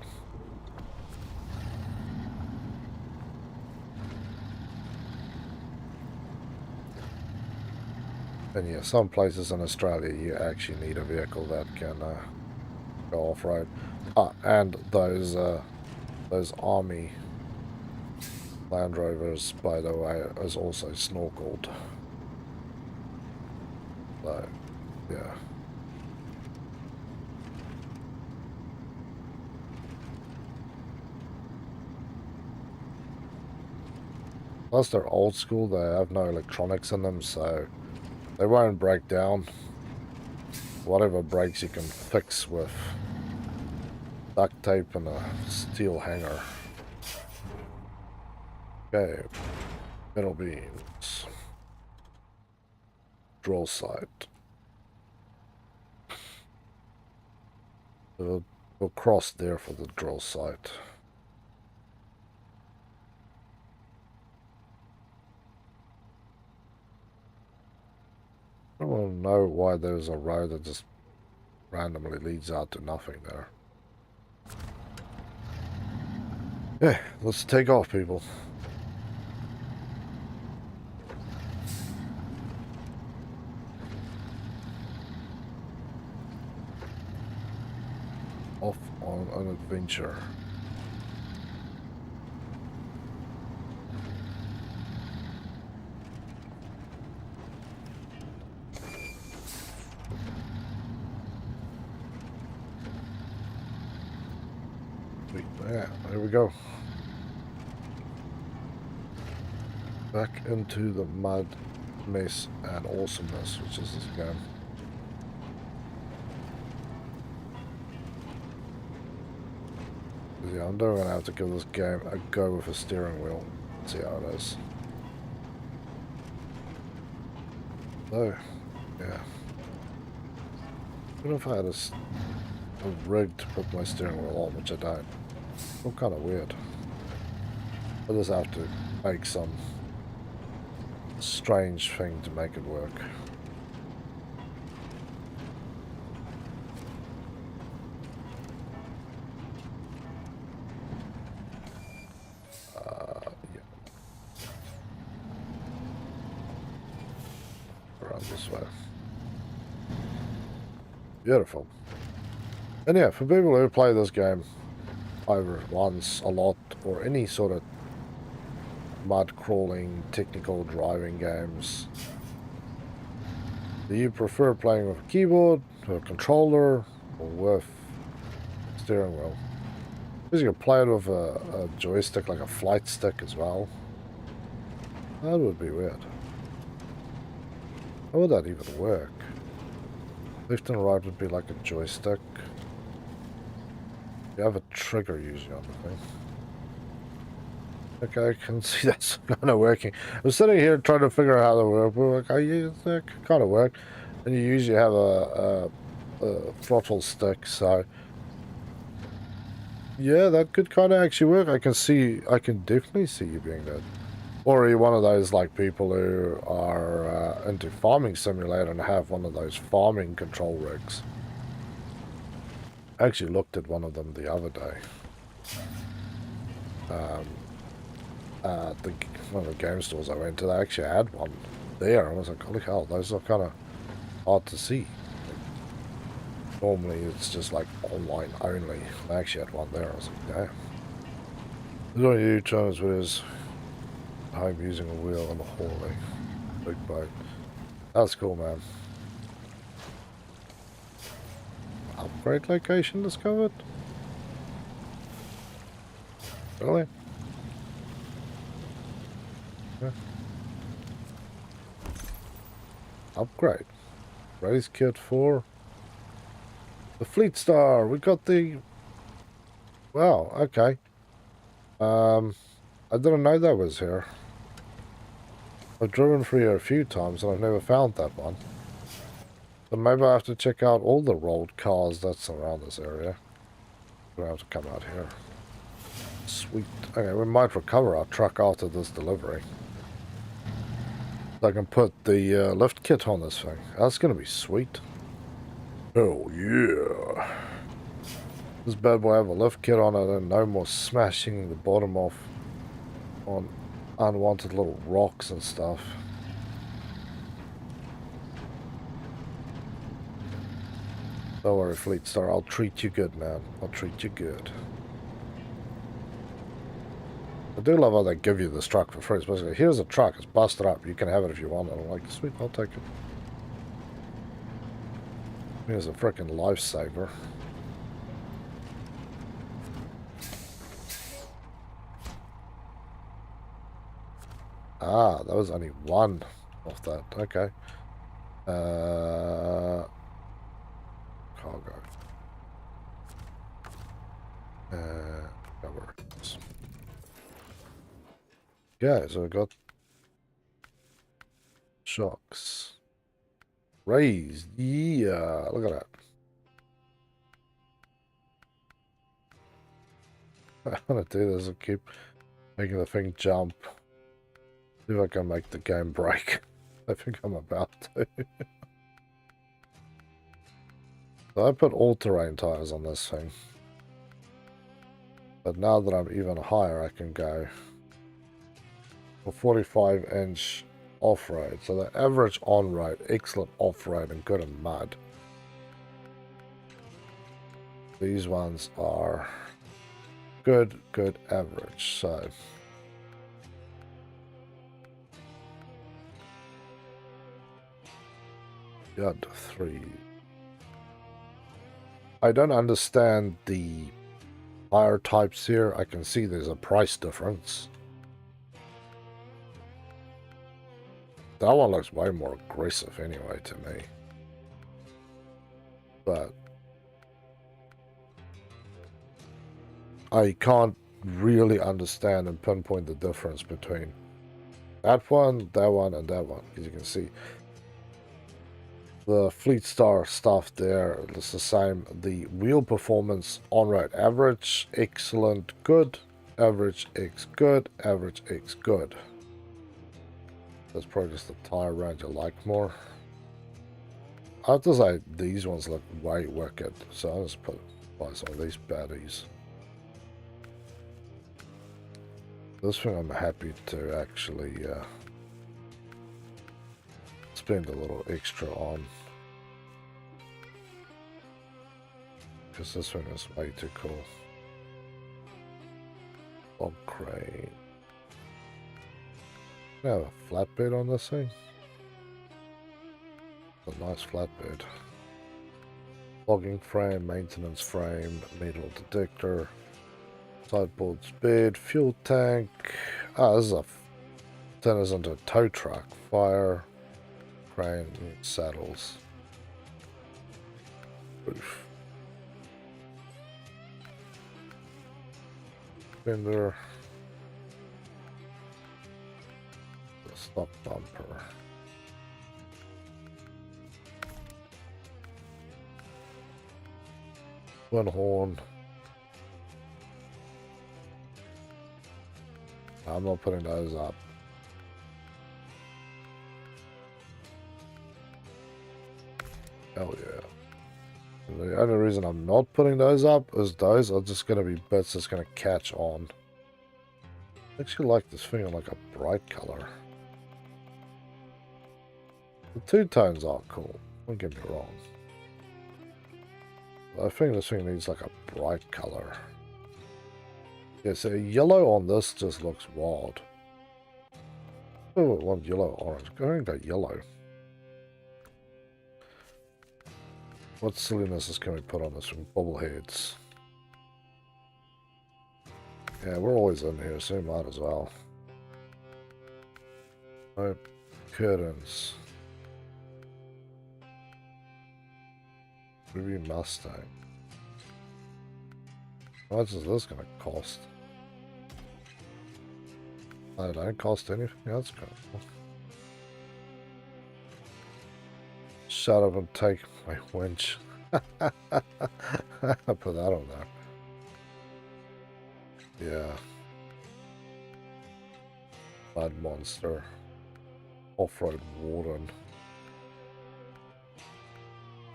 And yeah, some places in Australia you actually need a vehicle that can go off-road. And those army Land Rovers, by the way, is also snorkeled. So, yeah. Plus they're old school, they have no electronics in them, so they won't break down. Whatever breaks you can fix with duct tape and a steel hanger. Okay, metal beams. Drill site. We'll cross there for the drill site. I don't know why there's a road that just randomly leads out to nothing there. Yeah, let's take off, people. Off on an adventure. Yeah, there we go. Back into the mud, mess, and awesomeness, which is this game. Yeah, I'm going to have to give this game a go with a steering wheel. See how it is. So, yeah. What if I had a rig to put my steering wheel on, which I don't? All kind of weird. I just have to make some strange thing to make it work. Yeah. Around this way. Beautiful. And yeah, for people who play this game either once, a lot, or any sort of mud crawling, technical driving games, do you prefer playing with a keyboard, or a controller, or with steering wheel? Because you can play it with a joystick, like a flight stick as well. That would be weird. How would that even work? Left and right would be like a joystick. You have a trigger usually on the thing. Okay, I can see that's kind of working. I was sitting here trying to figure out how to work. We're like, oh yeah, that kind of work. And you usually have a throttle stick, so yeah, that could kind of actually work. I can definitely see you being that. Or are you one of those like people who are into Farming Simulator and have one of those farming control rigs? I actually looked at one of them the other day. One of the game stores I went to, they actually had one there. I was like, holy hell, those are kind of hard to see. Normally it's just like online only. I actually had one there. I was like, damn. There's only you times with his home using a wheel and a hauling big boat. That's cool, man. Upgrade location discovered? Really? Yeah. Upgrade. Race kit for the Fleet Star. We got the... Wow, okay. I didn't know that was here. I've driven through here a few times and I've never found that one. So maybe I have to check out all the rolled cars that's around this area. We don't have to come out here. Sweet. Okay, we might recover our truck after this delivery. So I can put the lift kit on this thing. That's going to be sweet. Oh, yeah. This bad boy have a lift kit on it and no more smashing the bottom off on unwanted little rocks and stuff. Don't worry, Fleet Star. I'll treat you good, man. I'll treat you good. I do love how they give you this truck for free. It's basically, here's a truck. It's busted up. You can have it if you want. And I'm like, sweet, I'll take it. Here's a freaking lifesaver. Ah, that was only one of that. Okay. Cargo. Cover. Yeah, so I got shocks. Raised. Yeah, look at that. I want to do this and keep making the thing jump. See if I can make the game break. I think I'm about to. So I put all-terrain tires on this thing. But now that I'm even higher, I can go for 45-inch off-road. So the average on-road, excellent off-road, and good in mud. These ones are good, average. So got 3. I don't understand the tire types here. I can see there's a price difference. That one looks way more aggressive anyway to me. But I can't really understand and pinpoint the difference between that one, and that one. As you can see, the Fleet Star stuff there is the same. The wheel performance on-road average, excellent, good, average, X, good, average, X, good. That's probably just the tire range I like more. I have to say, these ones look way wicked, so I'll just buy some of these baddies. This thing I'm happy to actually spend a little extra on. Because this one is way too cool. Log crane. I have a flatbed on this thing. It's a nice flatbed. Logging frame, maintenance frame, metal detector, sideboards bed, fuel tank. Ah, this is turn this into a tow truck. Fire, crane, saddles. Roof. Fender. The stock bumper. One horn. I'm not putting those up. Hell yeah. And the only reason I'm not putting those up is those are just going to be bits that's going to catch on. I actually like this thing on like a bright color. The two-tones are cool. Don't get me wrong. I think this thing needs like a bright color. Yeah, so yellow on this just looks wild. Oh, I want yellow, orange. Go ahead and go yellow. What sillinesses can we put on this from bobbleheads? Yeah, we're always in here, so we might as well. Right, curtains. Ruby Mustang. How much is this going to cost? I don't cost anything. Yeah, that's kind of cool. Shut up and take my winch. I'll put that on there. Yeah. Mud monster. Off-road warden.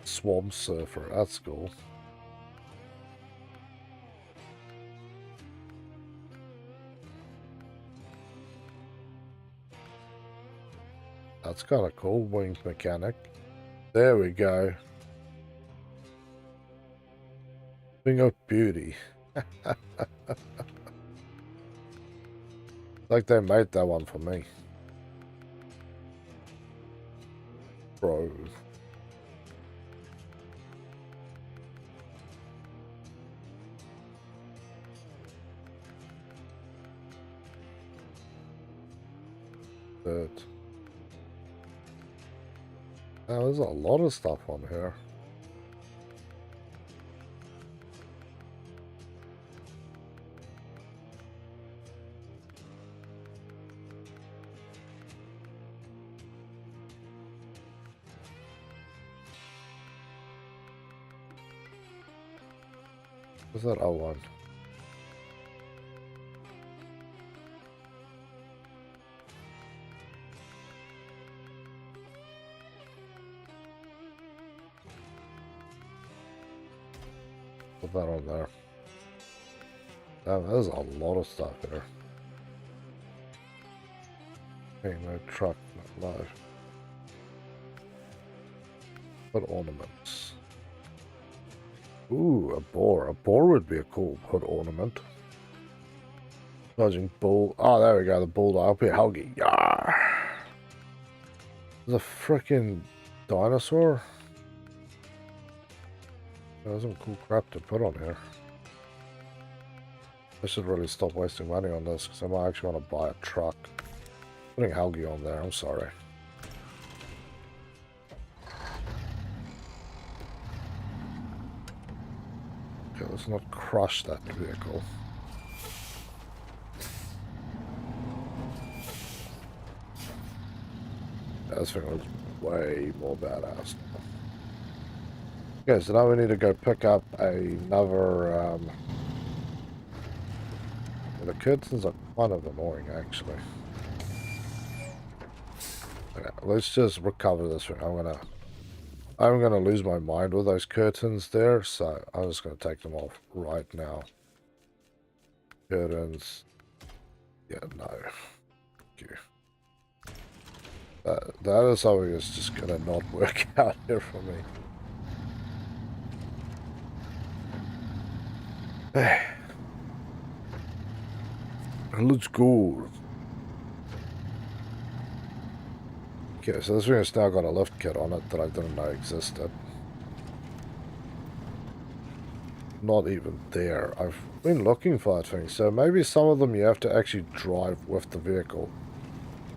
Swamp surfer. That's cool. That's kind of cool. Winged mechanic. There we go. Wing of beauty. Like they made that one for me. Bro. But now there's a lot of stuff on here. What's that other one? Put that on there. Damn, there's a lot of stuff here. Okay, no truck, not live. Put ornaments. Ooh, a boar. A boar would be a cool hood ornament. Dodging bull. Oh, there we go. The bulldog. Up here, Helgi. Yarr. There's a freaking dinosaur. There's some cool crap to put on here. I should really stop wasting money on this because I might actually want to buy a truck. Putting Helgi on there. I'm sorry. Okay, let's not crush that vehicle. Yeah, this thing looks way more badass. Okay, so now we need to go pick up another... the curtains are kind of annoying, actually. Okay, let's just recover this thing. I'm gonna lose my mind with those curtains there, so I'm just gonna take them off right now. Curtains. Yeah, no. Thank you. That is something that's just gonna not work out here for me. Let's go. Okay, so this thing has now got a lift kit on it that I didn't know existed. Not even there. I've been looking for that thing, so maybe some of them you have to actually drive with the vehicle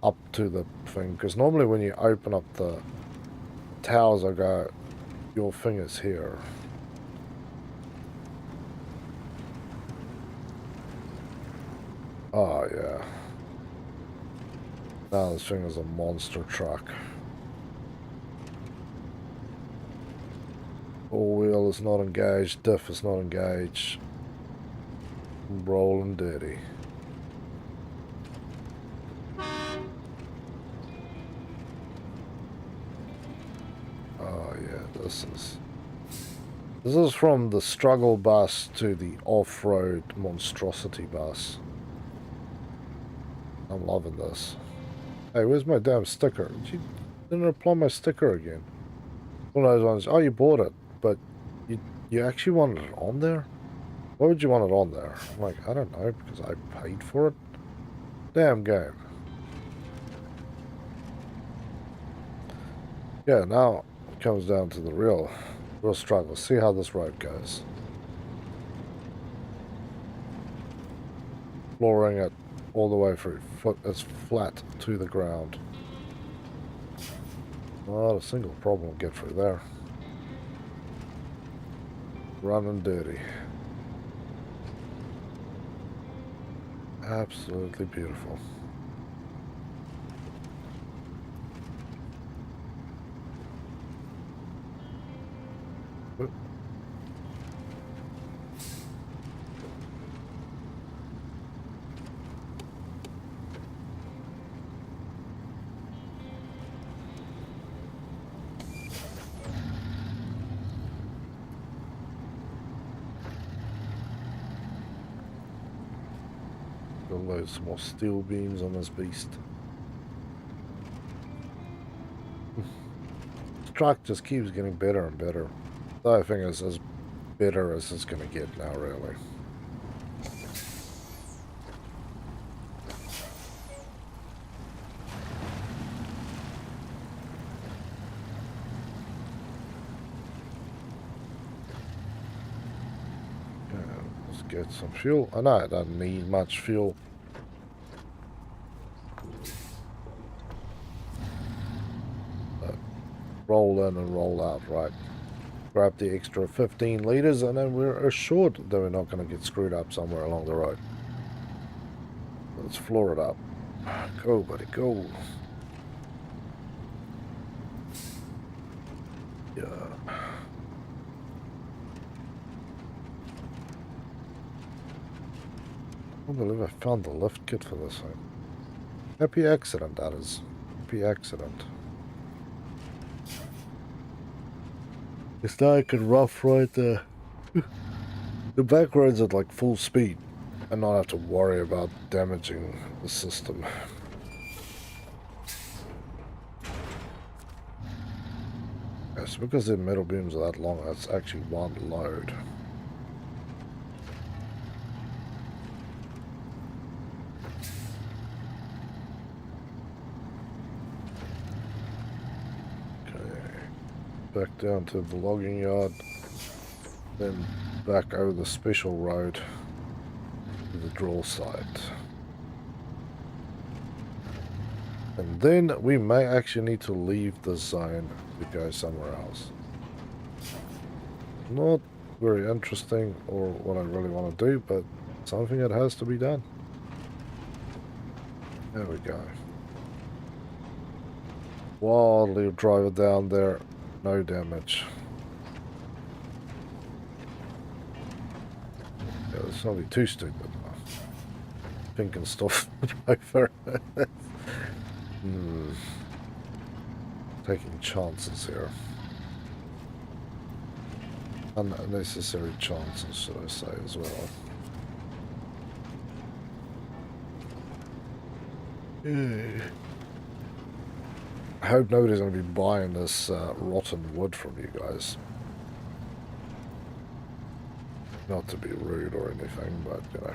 up to the thing, because normally when you open up the towers, I go, your thing is here. Oh, yeah. Now this thing is a monster truck. Four-wheel is not engaged, diff is not engaged. Rolling dirty. Oh, yeah, this is from the struggle bus to the off-road monstrosity bus. I'm loving this. Hey, where's my damn sticker? You didn't apply my sticker again. One of those ones, oh, you bought it, but you actually wanted it on there? Why would you want it on there? I'm like, I don't know, because I paid for it. Damn game. Yeah, now it comes down to the real struggle. See how this road goes. Flooring it all the way through. It's flat to the ground. Not a single problem will get through there. Running dirty. Absolutely beautiful. Oh. Got loads more steel beams on this beast. This truck just keeps getting better and better. So I think it's as better as it's going to get now, really. Let's get some fuel. I know it doesn't need much fuel. But roll in and roll out, right? Grab the extra 15 litres and then we're assured that we're not going to get screwed up somewhere along the road. Let's floor it up. Go, buddy, go. Yeah. I can't believe I found the lift kit for this thing. Happy accident, that is. Happy accident. It's now I can rough ride the back roads at like full speed and not have to worry about damaging the system. Yes, because the metal beams are that long, that's actually one load. Back down to the logging yard, then back over the special road to the draw site. And then we may actually need to leave the zone to go somewhere else. Not very interesting or what I really want to do, but something that has to be done. There we go. Wildly drive it down there. No damage. Yeah, it's not be too stupid. Pink and stuff over. Taking chances here. Unnecessary chances, should I say, as well. Yeah. I hope nobody's going to be buying this rotten wood from you guys. Not to be rude or anything, but, you know.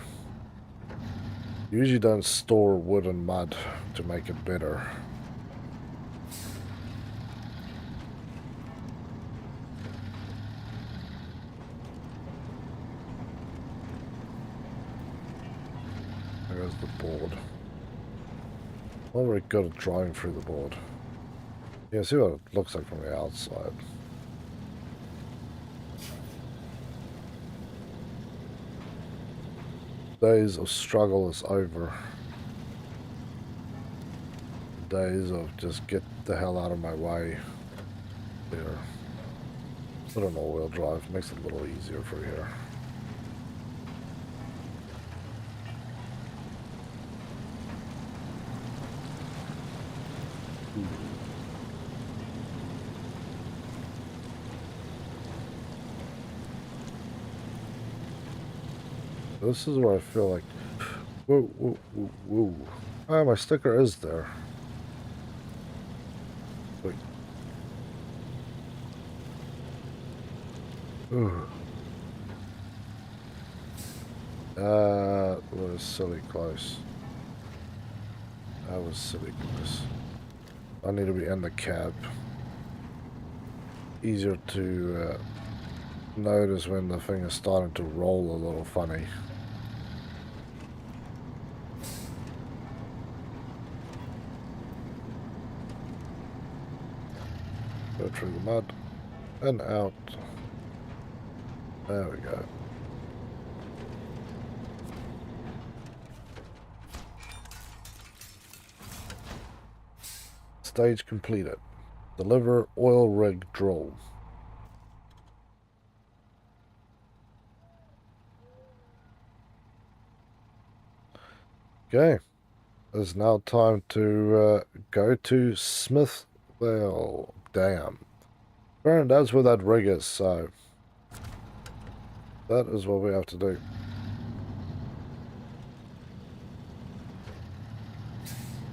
Usually don't store wood and mud to make it better. There's the board. Already got it drawing through the board. Yeah, see what it looks like from the outside. Days of struggle is over. Days of just get the hell out of my way. There. Put an all-wheel drive, makes it a little easier for here. This is where I feel like, whoa, whoa, whoa, whoa. Ah, my sticker is there. Wait. Ooh. That was silly close. That was silly close. I need to be in the cab. Easier to notice when the thing is starting to roll a little funny. Go through the mud and out. There we go. Stage completed. Deliver oil rig drill. Okay. It's now time to go to Smithville Dam. And that's where that rig is, so that is what we have to do.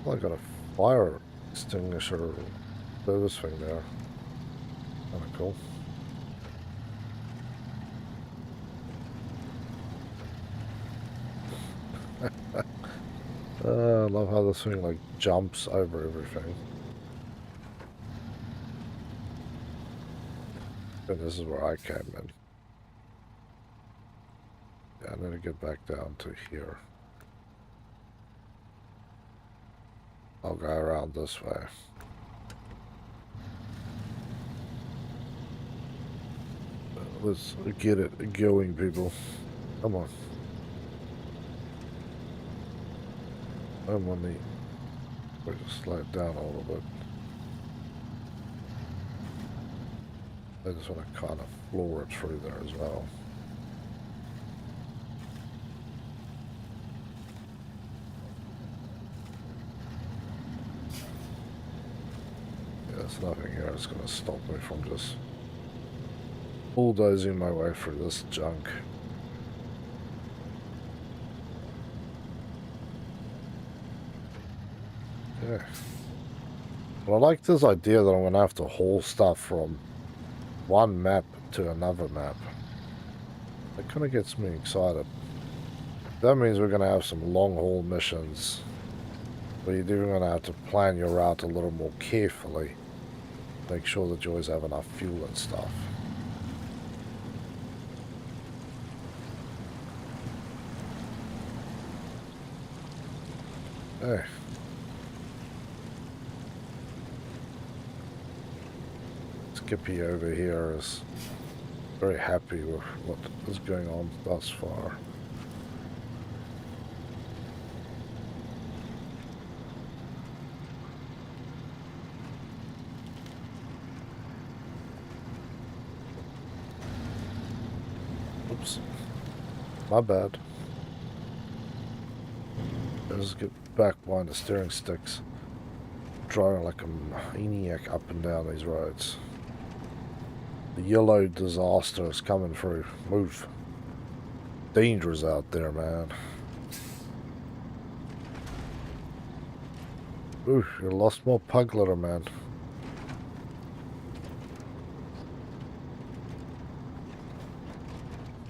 Well, I got a fire extinguisher service thing there. Kind of cool. I love how this thing like jumps over everything. And this is where I came in. Yeah, I need to get back down to here. I'll go around this way. Let's get it going, people. Come on. I'm on the... We'll just slow it down a little bit. I just want to kind of floor it through there as well. Yeah, there's nothing here that's going to stop me from just bulldozing my way through this junk. Okay. But I like this idea that I'm going to have to haul stuff from one map to another map. That kind of gets me excited. That means we're going to have some long haul missions where you're even going to have to plan your route a little more carefully. Make sure that you always have enough fuel and stuff. Hey. Skippy over here is very happy with what is going on thus far. Oops. My bad. Let's get back behind the steering sticks. Driving like a maniac up and down these roads. The yellow disaster is coming through. Move. Dangerous out there, man. Ooh, you lost more pug litter, man.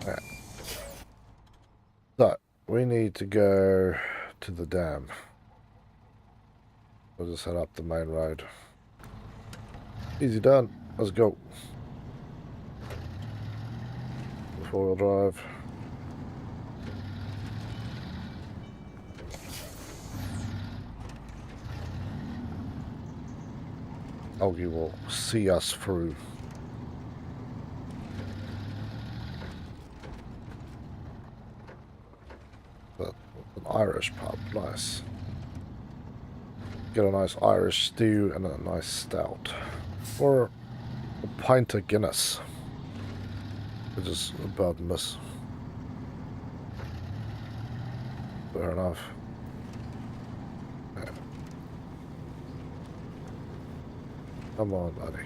Right. So, we need to go to the dam. We'll just head up the main road. Easy done. Let's go. Four-wheel drive. Augie will see us through. But an Irish pub, nice. Get a nice Irish stew and a nice stout. Or a pint of Guinness. Which is about miss. Fair enough. Yeah. Come on, buddy.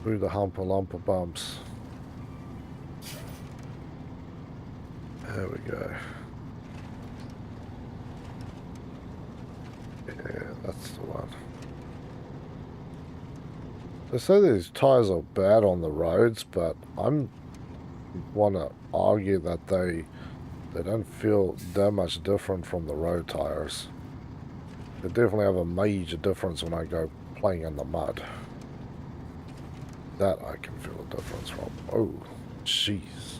Through the humpa-lumpa bumps. There we go. Yeah, that's the one. They say these tires are bad on the roads, but I'm want to argue that they don't feel that much different from the road tires. They definitely have a major difference when I go playing in the mud. That I can feel a difference from. Oh, jeez.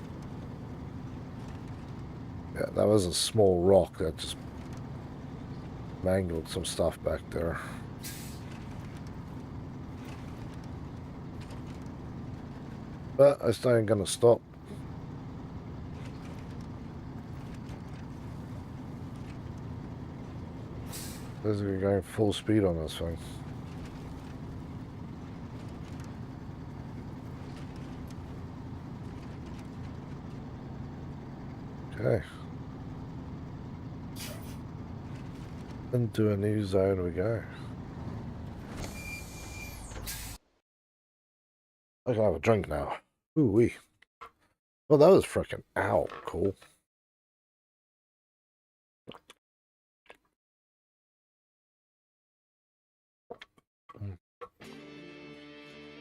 Yeah, that was a small rock that just mangled some stuff back there. But I still ain't gonna stop. Basically going full speed on this thing. Okay. Into a new zone we go. I can have a drink now. Ooh wee. Well, that was freaking cool.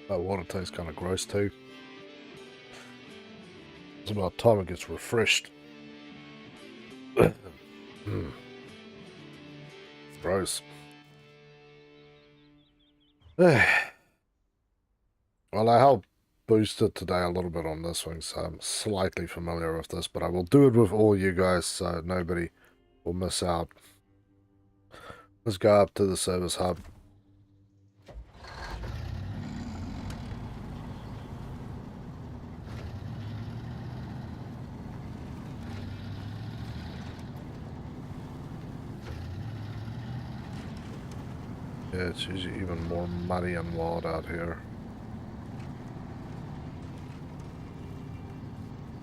That water tastes kind of gross too. It's about time it gets refreshed. Gross. Well, I helped boost it today a little bit on this one, so I'm slightly familiar with this, but I will do it with all you guys so nobody will miss out. Let's go up to the service hub. Yeah, it's usually even more muddy and wild out here.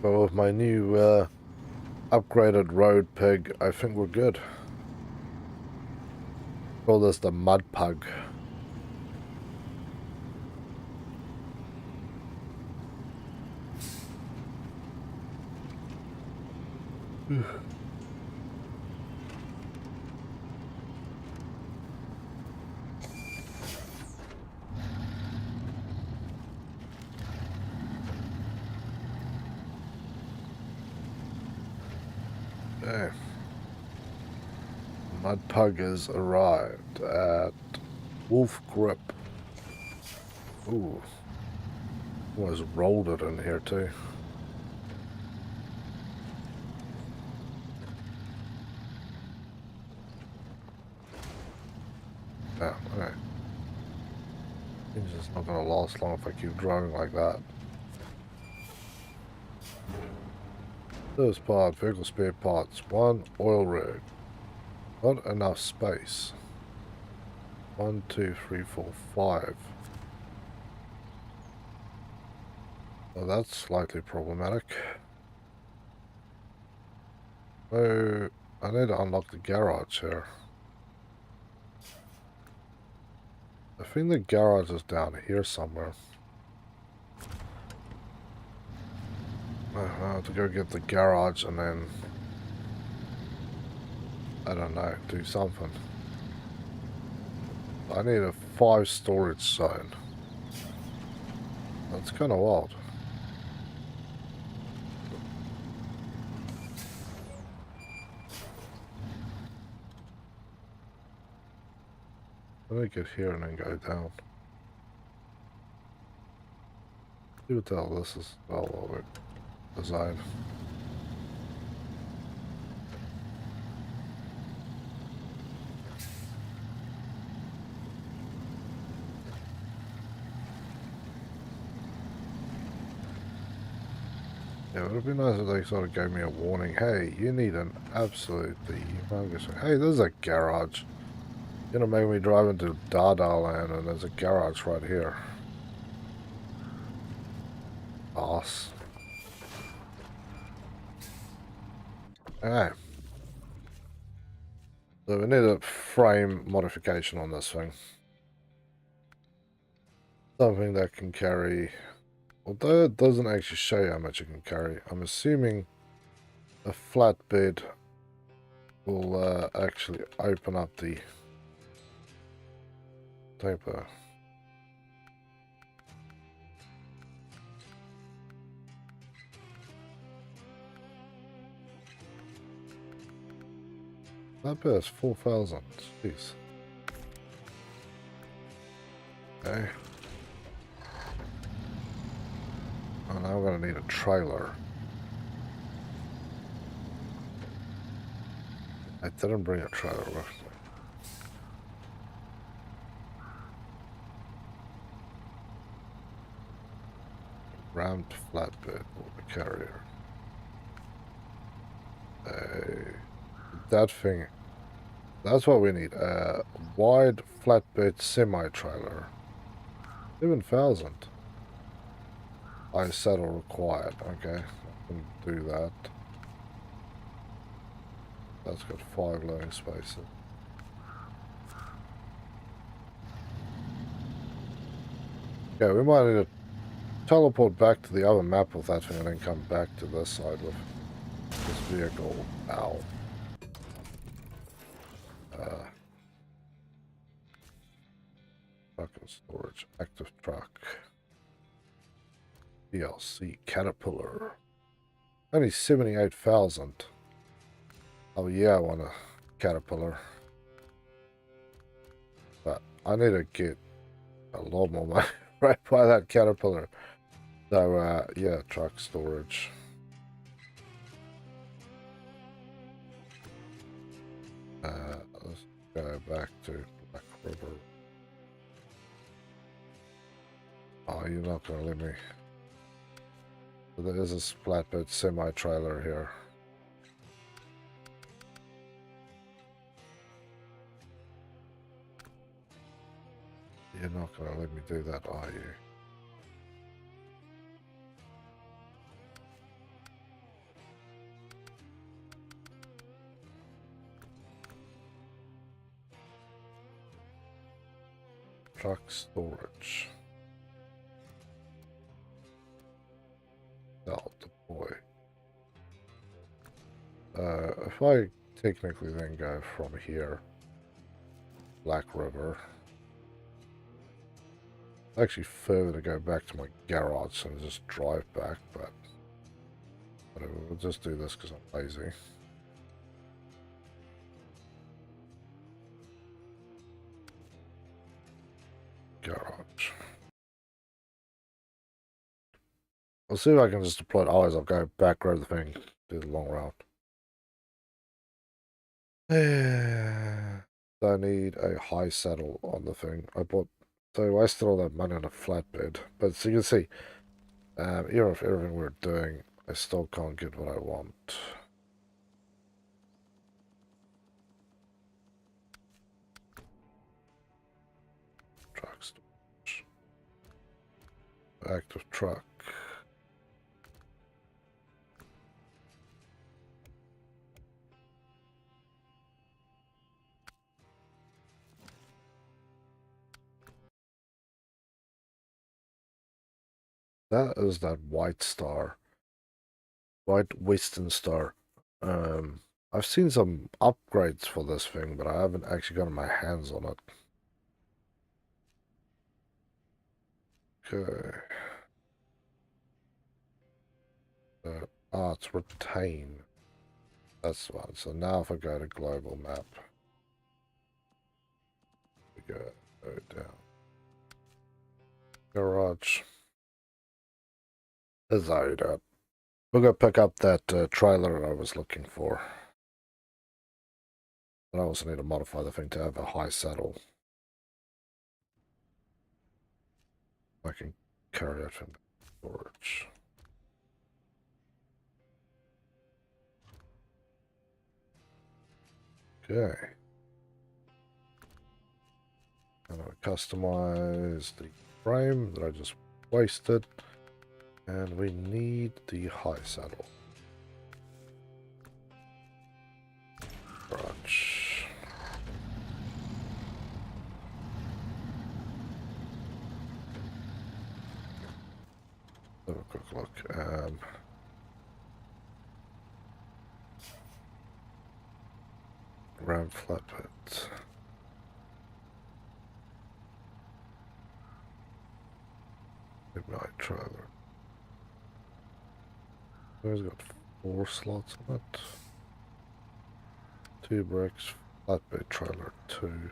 But with my new upgraded road pig, I think we're good. Call this the mud pug. Okay. Mud pug has arrived at Wolf Grip. Ooh. Almost rolled it in here too. Oh, okay. It's just not gonna last long if I keep driving like that. First part, vehicle spare parts. 1 oil rig. Not enough space. 1, 2, 3, 4, 5. Well, that's slightly problematic. Oh, I need to unlock the garage here. I think the garage is down here somewhere. I have to go get the garage and then, I don't know, do something. I need a 5 storage zone. That's kind of wild. Let me get here and then go down. See what the hell this is all over design. Yeah, it would be nice if they sort of gave me a warning. Hey, you need an absolutely humongous... Hey, there's a garage. You're gonna make me drive into Dada Land and there's a garage right here. Boss. Okay. So we need a frame modification on this thing. Something that can carry... Although it doesn't actually show you how much it can carry, I'm assuming a flatbed will actually open up the taper. That bit is 4,000. Jeez. Okay. Oh, now I'm going to need a trailer. I didn't bring a trailer with me. Rammed flatbed with a carrier. That thing. That's what we need. A wide flatbed semi-trailer. 7,000. I saddle required. Okay, I can do that. That's got 5 loading spaces. Yeah, we might need to teleport back to the other map with that thing and then come back to this side with this vehicle. Ow. Truck and storage. Active truck. DLC. Caterpillar. Only 78,000. Oh yeah, I want a Caterpillar. But I need to get a lot more money right by that Caterpillar. So, yeah, truck storage. Let's go back to Black River. Oh, you're not going to let me. So there is a flatbed semi-trailer here. You're not going to let me do that, are you? Truck storage. Sell, deploy. If I technically then go from here, Black River, actually further to go back to my garage and just drive back, but whatever, we'll just do this because I'm lazy. Garage. I'll see if I can just deploy it. Always I'll go back, grab the thing, do the long route. I need a high saddle on the thing. So I wasted all that money on a flatbed. But so you can see, even if everything we're doing, I still can't get what I want. Truck storage. Active truck. That is that white star. White Western Star. I've seen some upgrades for this thing, but I haven't actually gotten my hands on it. Okay. It's retain. That's the one. So now if I go to global map, we go down. Garage. There's that. We're going to pick up that trailer I was looking for. But I also need to modify the thing to have a high saddle. I can carry it from storage. Okay. I'm going to customize the frame that I just wasted. And we need the high saddle. Garage. Have a quick look. Ram flatbed. Midnight trailer. It's got 4 slots on it. 2 bricks, flatbed trailer 2.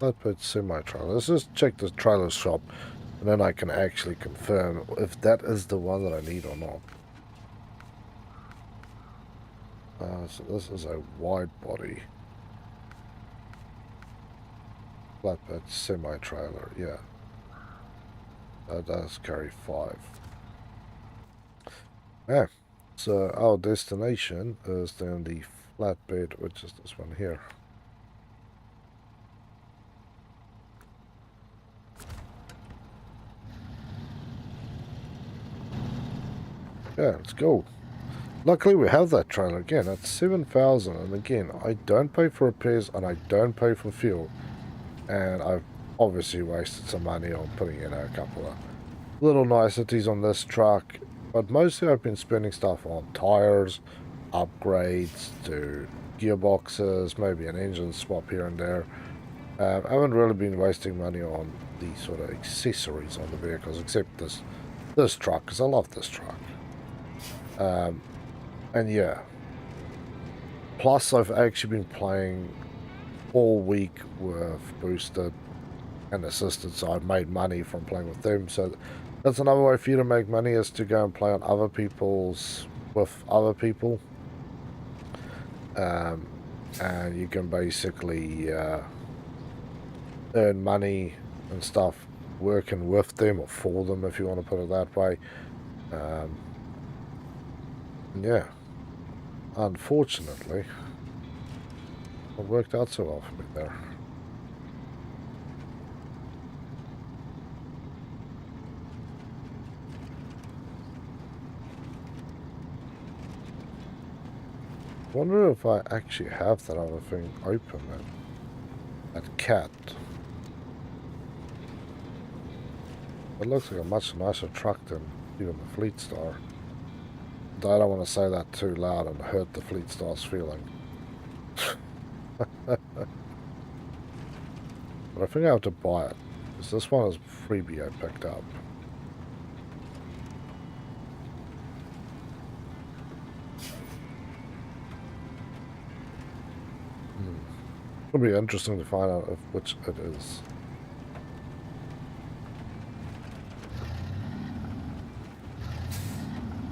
Flatbed semi-trailer. Let's just check the trailer shop and then I can actually confirm if that is the one that I need or not. So this is a wide body. Flatbed semi-trailer, yeah. That does carry 5. Yeah, so our destination is then the flatbed, which is this one here. Yeah, let's go. Luckily we have that trailer again at 7,000, and again I don't pay for repairs and I don't pay for fuel. And I've obviously wasted some money on putting in a couple of little niceties on this truck, but mostly I've been spending stuff on tires, upgrades to gearboxes, maybe an engine swap here and there. I haven't really been wasting money on the sort of accessories on the vehicles, except this truck, because I love this truck. And yeah, plus I've actually been playing all week with Boosted and Assisted, so I've made money from playing with them. So that's another way for you to make money, is to go and play on other people's, with other people. And you can basically earn money and stuff working with them or for them, if you want to put it that way. Yeah, unfortunately, it worked out so well for me there. I wonder if I actually have that other thing open then. That cat. It looks like a much nicer truck than even the Fleet Star. But I don't want to say that too loud and hurt the Fleet Star's feeling. But I think I have to buy it, because this one is freebie I picked up. It'll be interesting to find out which it is.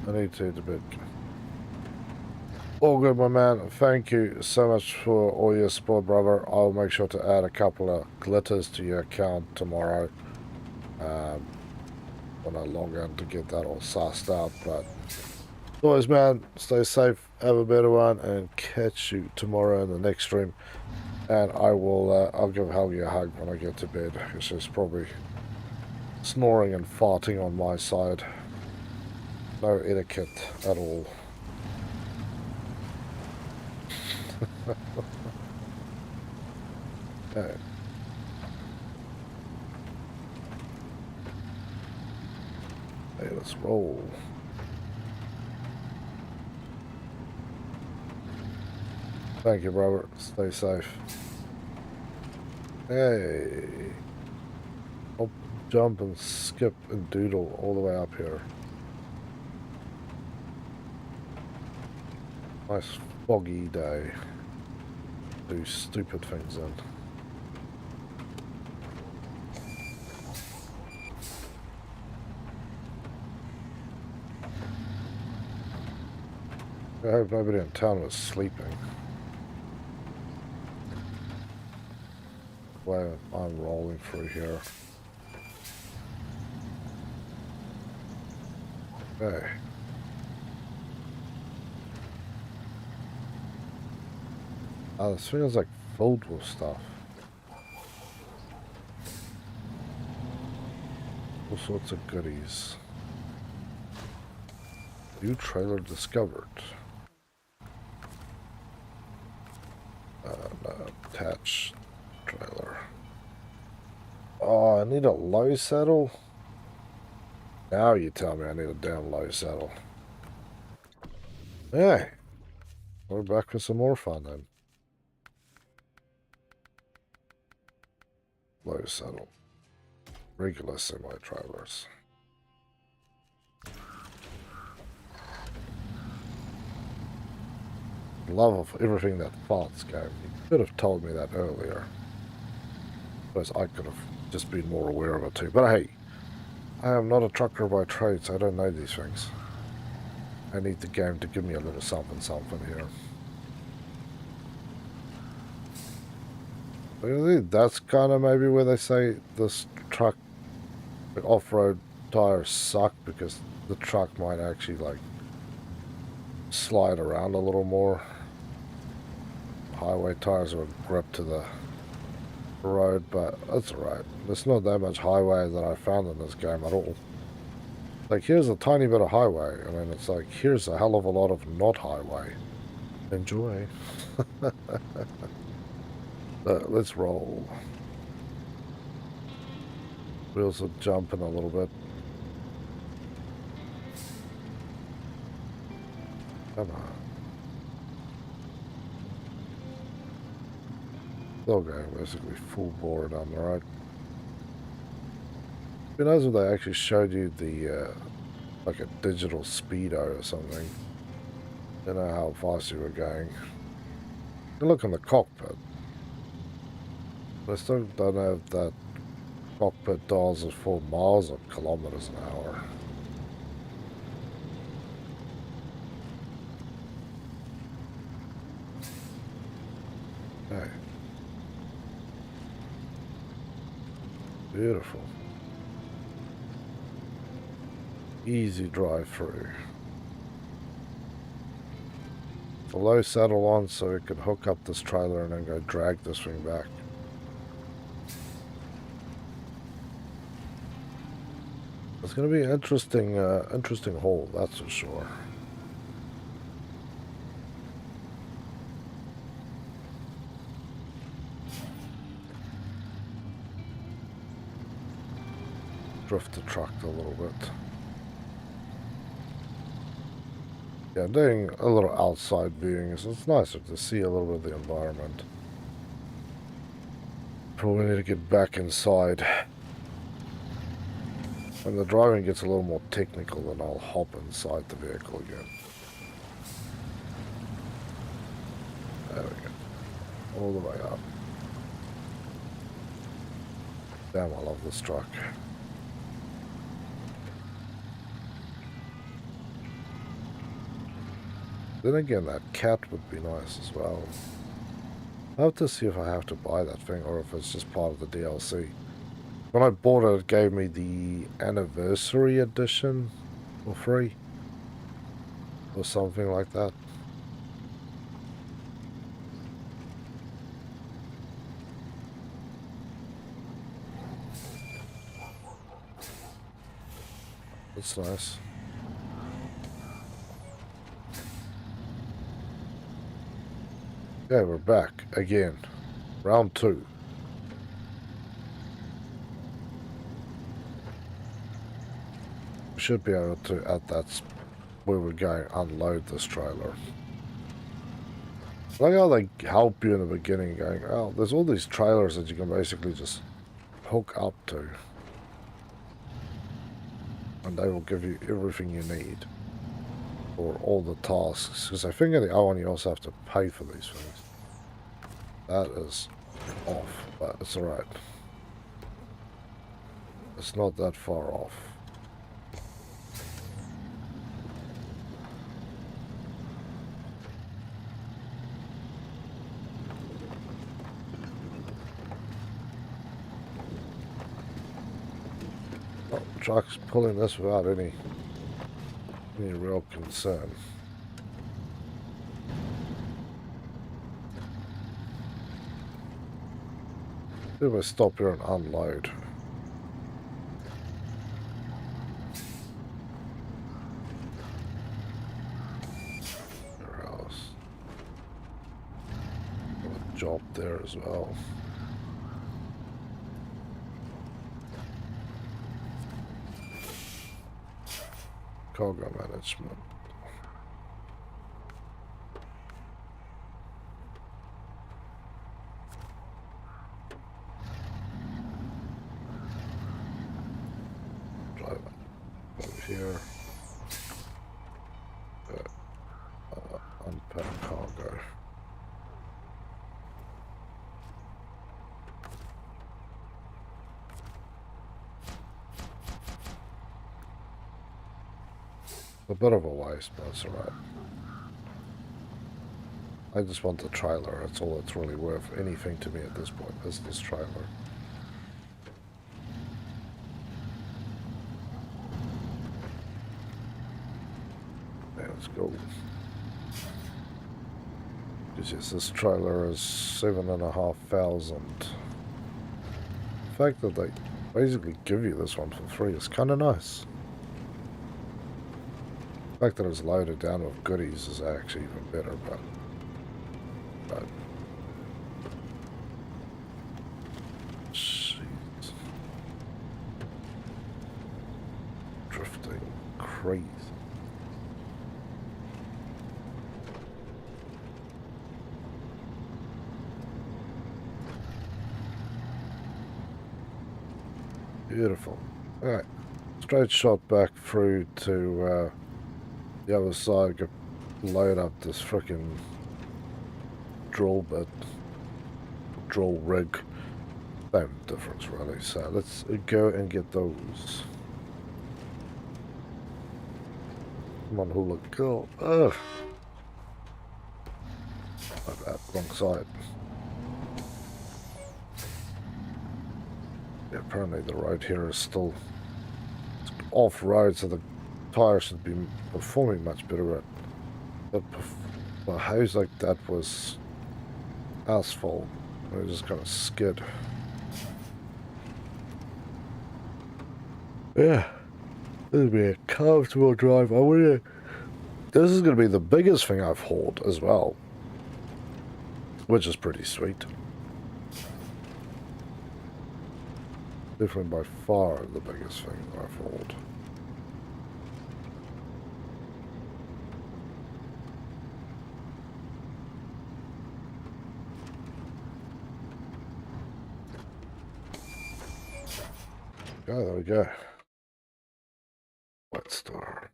I need to eat a bit. All good, my man. Thank you so much for all your support, brother. I'll make sure to add a couple of glitters to your account tomorrow. When I log in to get that all sussed out. But as always, man, stay safe, have a better one, and catch you tomorrow in the next stream. And I will, I'll give Helgi a hug when I get to bed, because she's probably snoring and farting on my side. No etiquette at all. Okay. Hey, let's roll. Thank you, Robert. Stay safe. Hey. I'll jump and skip and doodle all the way up here. Nice foggy day. Do stupid things in. I hope nobody in town was sleeping. While I'm rolling through here. Okay. This feels like filled with stuff. All sorts of goodies. New trailer discovered. Attached trailer. Oh, I need a low settle? Now you tell me I need a damn low settle. Hey, we're back for some more fun then. Low settle. Regular semi-trailers. Love of everything that thoughts gave me. You could have told me that earlier. Because I could have just been more aware of it too. But hey, I am not a trucker by trade, so I don't know these things. I need the game to give me a little something here. That's kind of maybe where they say this truck, the off-road tires suck, because the truck might actually like slide around a little more. Highway tires would grip to the road, but that's alright. There's not that much highway that I found in this game at all. Like, here's a tiny bit of highway, and then it's like, here's a hell of a lot of not highway. Enjoy. Let's roll. Wheels are jumping a little bit. Come on. Still going basically full bore down the road. It'd be nice if they actually showed you the, like a digital speedo or something. You know how fast you were going. You look in the cockpit. They still don't have that cockpit dials as 4 miles or kilometers an hour. Okay. Beautiful. Easy drive through. The low saddle on so we could hook up this trailer and then go drag this thing back. It's going to be an interesting haul, that's for sure. Drift the truck a little bit. Yeah, doing a little outside viewing, so it's nicer to see a little bit of the environment. Probably need to get back inside. When the driving gets a little more technical, then I'll hop inside the vehicle again. There we go. All the way up. Damn, I love this truck. Then again, that cat would be nice as well. I'll have to see if I have to buy that thing or if it's just part of the DLC. When I bought it, it gave me the anniversary edition for free. Or something like that. That's nice. Okay, we're back again. Round 2. We should be able to, that's where we're going, unload this trailer. I like how they help you in the beginning going, oh, there's all these trailers that you can basically just hook up to. And they will give you everything you need. For all the tasks. Because I think in the other one you also have to pay for these things. That is off, but it's alright. It's not that far off. Oh, the truck's pulling this without any real concern. If I stop here and unload. Where else? Got a job there as well. Cargo management. Drive over here. Unpack cargo. A bit of a waste, but it's alright. I just want the trailer. That's all that's really worth anything to me at this point, is this trailer. Okay, let's go. Yes, this trailer is 7,500. The fact that they basically give you this one for free is kind of nice. The fact that it's loaded down with goodies is actually even better, but trees. Beautiful. Alright. Straight shot back through to the other side. Go load up this frickin' drill bit. Drill rig. Same difference really. So let's go and get those. Come on, hula girl. Ugh. My bad. Wrong side. Yeah, apparently the road here is still off-road, so the tires should be performing much better. But a house like that was asphalt. We're just gonna skid. Yeah, this will be a comfortable drive. This is gonna be the biggest thing I've hauled as well, which is pretty sweet. Definitely by far the biggest thing I've hauled. Oh, there we go. White Star.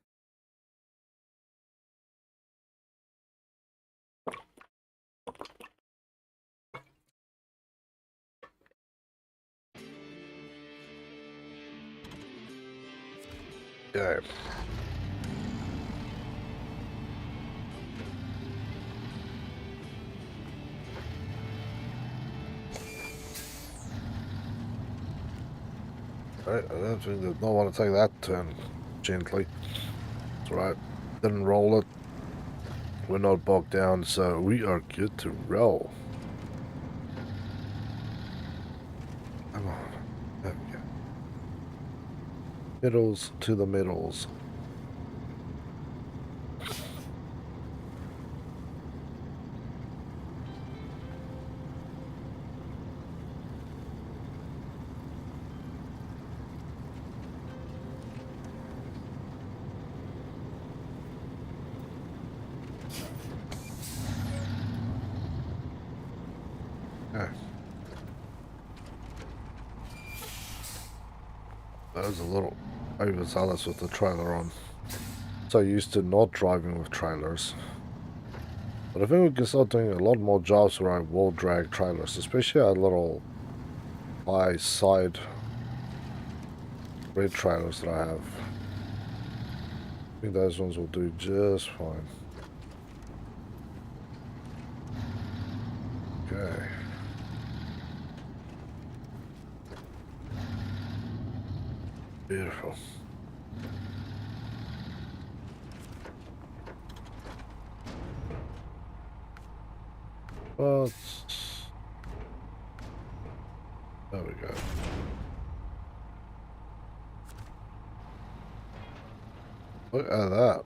Yeah. Right, I don't think they don't want to take that turn gently. That's right. Didn't roll it. We're not bogged down, so we are good to roll. Come on. There we go. Middles to the middles. That was a little overzealous with the trailer on. So used to not driving with trailers. But I think we can start doing a lot more jobs where I will drag trailers, especially our little high side red trailers that I have. I think those ones will do just fine. Okay. Beautiful. But there we go. Look at that.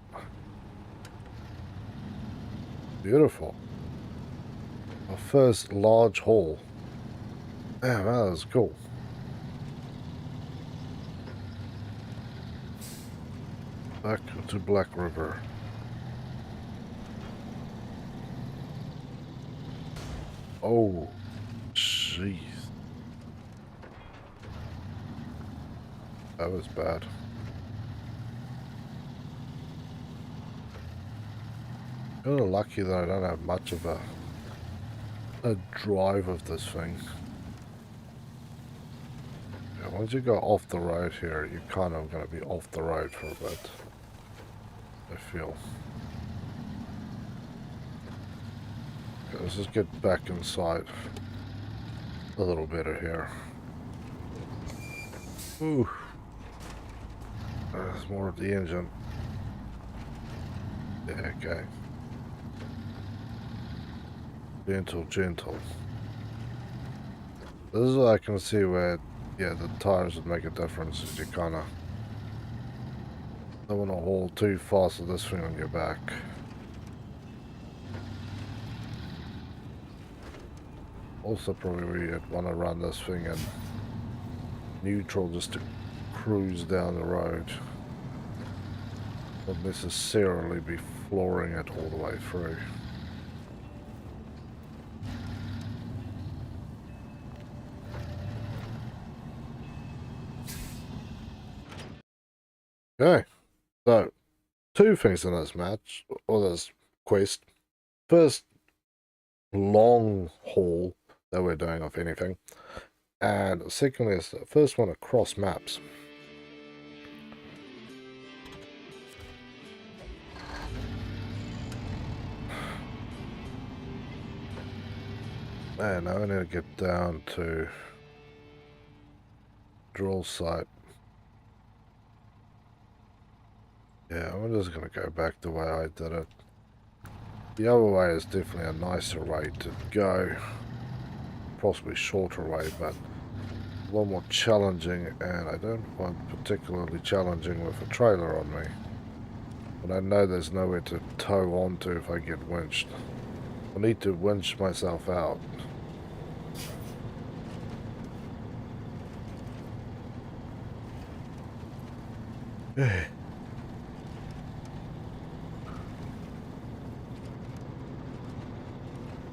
Beautiful. Our first large haul. Damn, that was cool. Back to Black River. Oh, jeez. That was bad. Kind of lucky that I don't have much of a drive of this thing. Yeah, once you go off the road here, you're kind of going to be off the road for a bit, I feel. Okay, let's just get back inside a little better here. Ooh. There's more of the engine. Yeah, okay. Gentle, gentle. This is what I can see where, yeah, the tires would make a difference. Is you kind of don't want to haul too fast with this thing on your back. Also, probably you'd want to run this thing in neutral just to cruise down the road. not necessarily be flooring it all the way through. Okay, so 2 things in this match, or this quest. First, long haul that we're doing of anything. And secondly, is the first one across maps. Man, now I need to get down to drill site. Yeah, I'm just going to go back the way I did it. The other way is definitely a nicer way to go. Possibly shorter way, but a lot more challenging, and I don't want particularly challenging with a trailer on me. But I know there's nowhere to tow onto if I get winched. I need to winch myself out.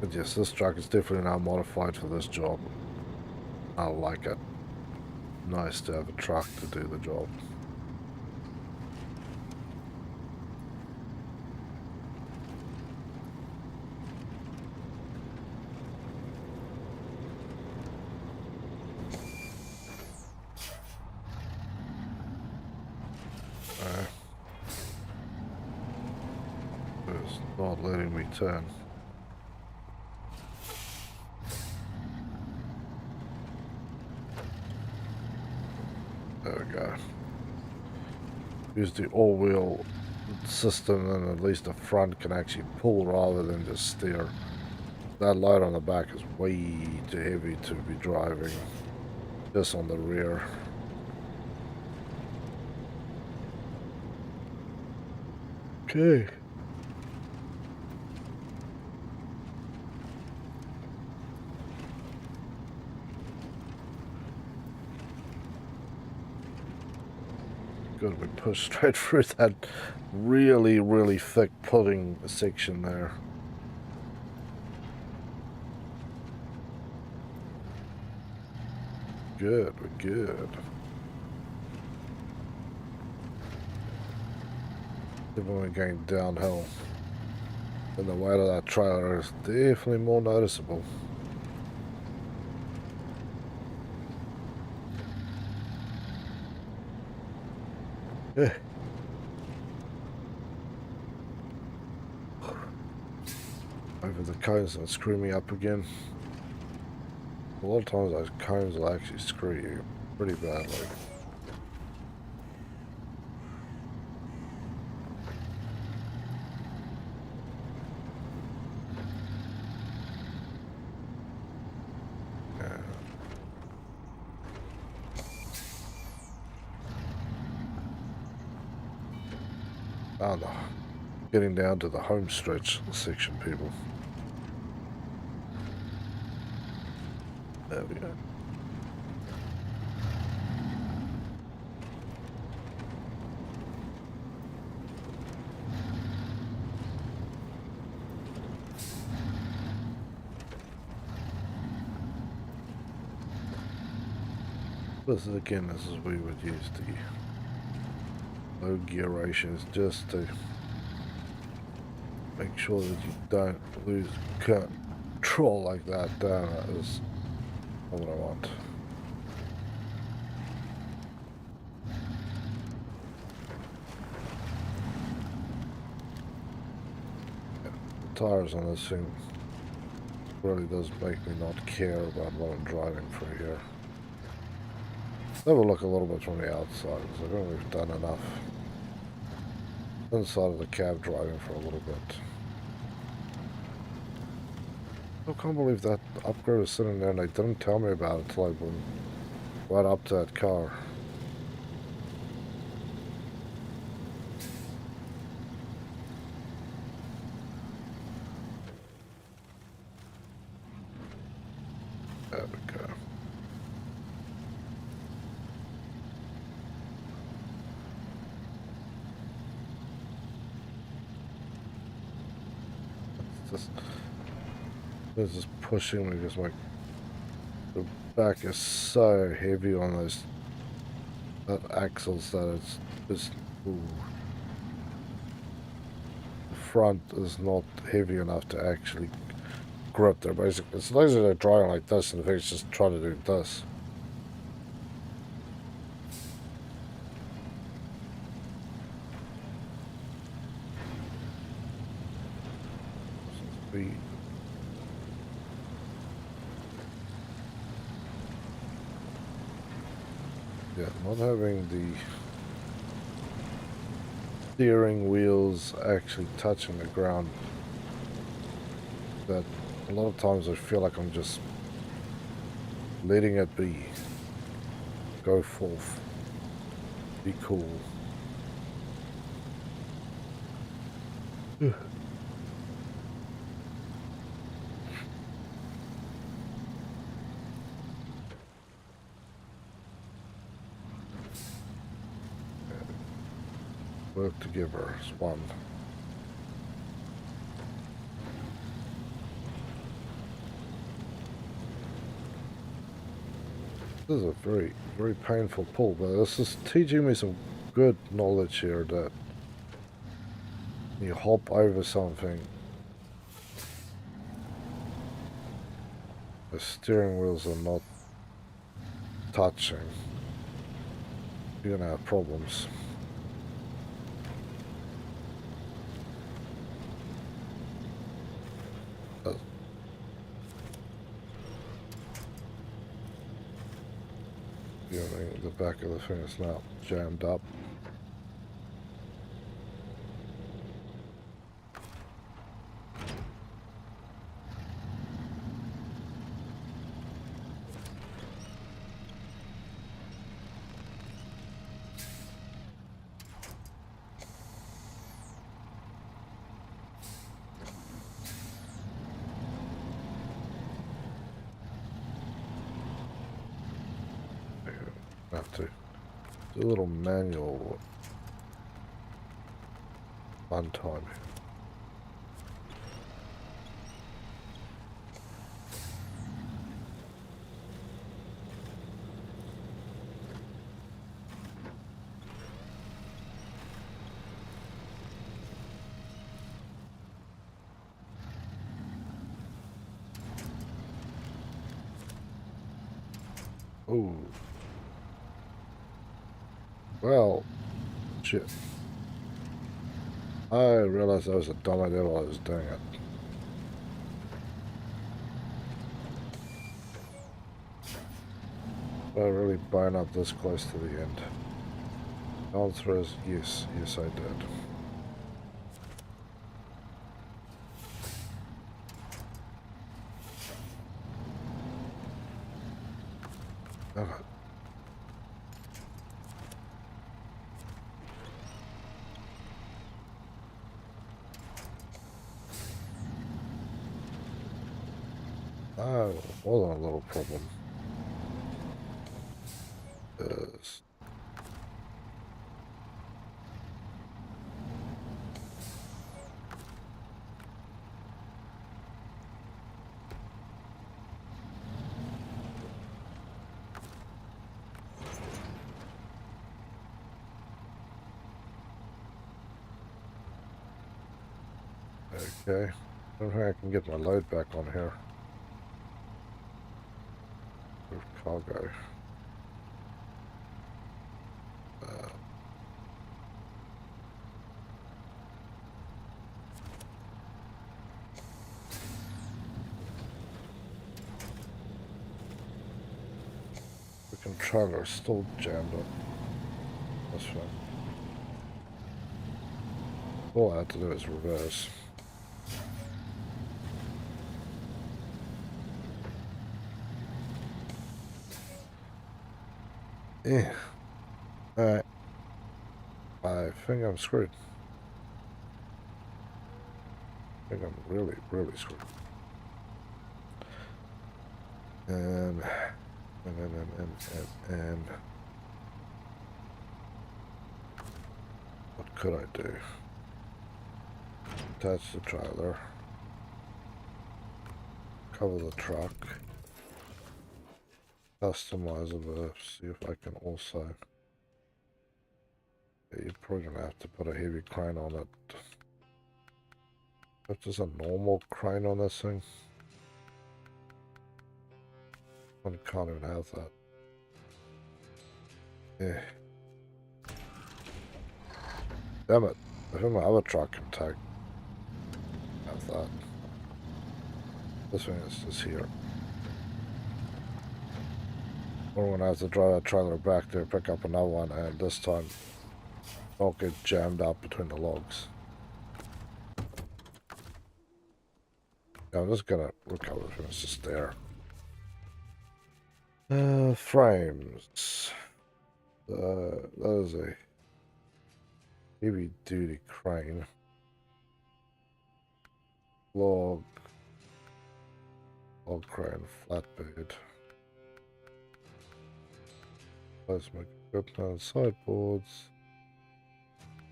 But yes, this truck is definitely now modified for this job. I like it. Nice to have a truck to do the job. It's not letting me turn. There we go. Use the all-wheel system, and at least the front can actually pull rather than just steer. That load on the back is way too heavy to be driving just on the rear. Okay. Good, we push straight through that really, really thick pudding section there. Good, we're good. Definitely going downhill. And the weight of that trailer is definitely more noticeable. Yeah. Over the cones and screw me up again. A lot of times those cones will actually screw you pretty badly. Oh no. Getting down to the home stretch section, people. There we go. This is again, this is we would use the low gear ratios just to make sure that you don't lose control like that. That is not what I want. Yeah, the tires on this thing really does make me not care about what I'm driving through here. Have a look a little bit from the outside, because I think we've done enough inside of the cab driving for a little bit. I can't believe that upgrade was sitting there and they didn't tell me about it until I went right up to that car. There we go. this is pushing me because the back is so heavy on those axles that it's just, ooh. The front is not heavy enough to actually grip. They're basically, it's basically drawing like this, and the thing's just trying to do this. Yeah, not having the steering wheels actually touching the ground, that a lot of times I feel like I'm just letting it be, go forth, be cool. Work together as one. This is a very, very painful pull, but this is teaching me some good knowledge here that you hop over something, the steering wheels are not touching, you're gonna have problems. The back of the thing is now jammed up. Have to do a little manual one time. Ooh. Well, shit. I realized that was a dumb idea while I was doing it. I really burn up this close to the end. The answer is yes, yes I did. Okay. Oh, hold on, a little problem. Is okay. I don't think I can get my load back on here. Cargo. The controller still jammed up. That's fine. All I have to do is reverse. Yeah. Alright. I think I'm screwed. I think I'm really, really screwed. And what could I do? Attach the trailer. cover the truck. Customize it, see if I can also... Yeah, you're probably going to have to put a heavy crane on it. If there's a normal crane on this thing, one can't even have that. Yeah. Damn it. I think my other truck can take have that. This thing is just here. We're going to have to drive that trailer back there, pick up another one, and this time not get jammed up between the logs. Yeah, I'm just going to recover it. It's just there. Frames. That is a heavy duty crane. Log crane, flatbed. Plasmic equipment, sideboards.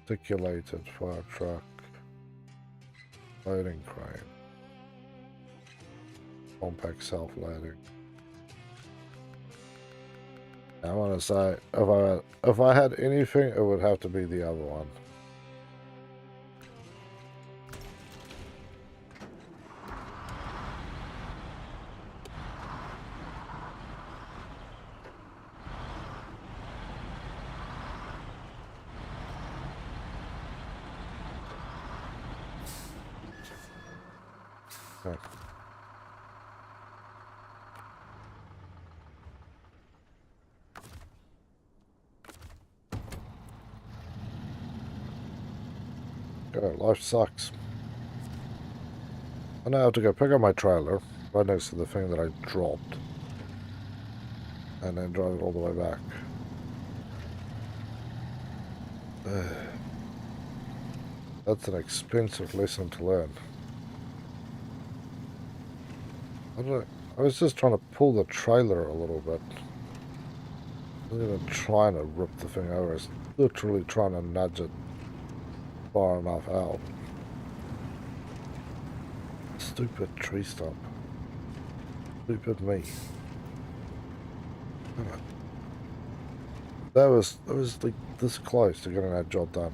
Articulated fire truck. Loading crane. Compact self-loading. I want to say, if I had anything, it would have to be the other one. Okay. Life sucks. I now have to go pick up my trailer right next to the thing that I dropped and then drive it all the way back. That's an expensive lesson to learn. I was just trying to pull the trailer a little bit. I wasn't even trying to rip the thing over. I was literally trying to nudge it far enough out. Stupid tree stump. Stupid me. That was like this close to getting that job done.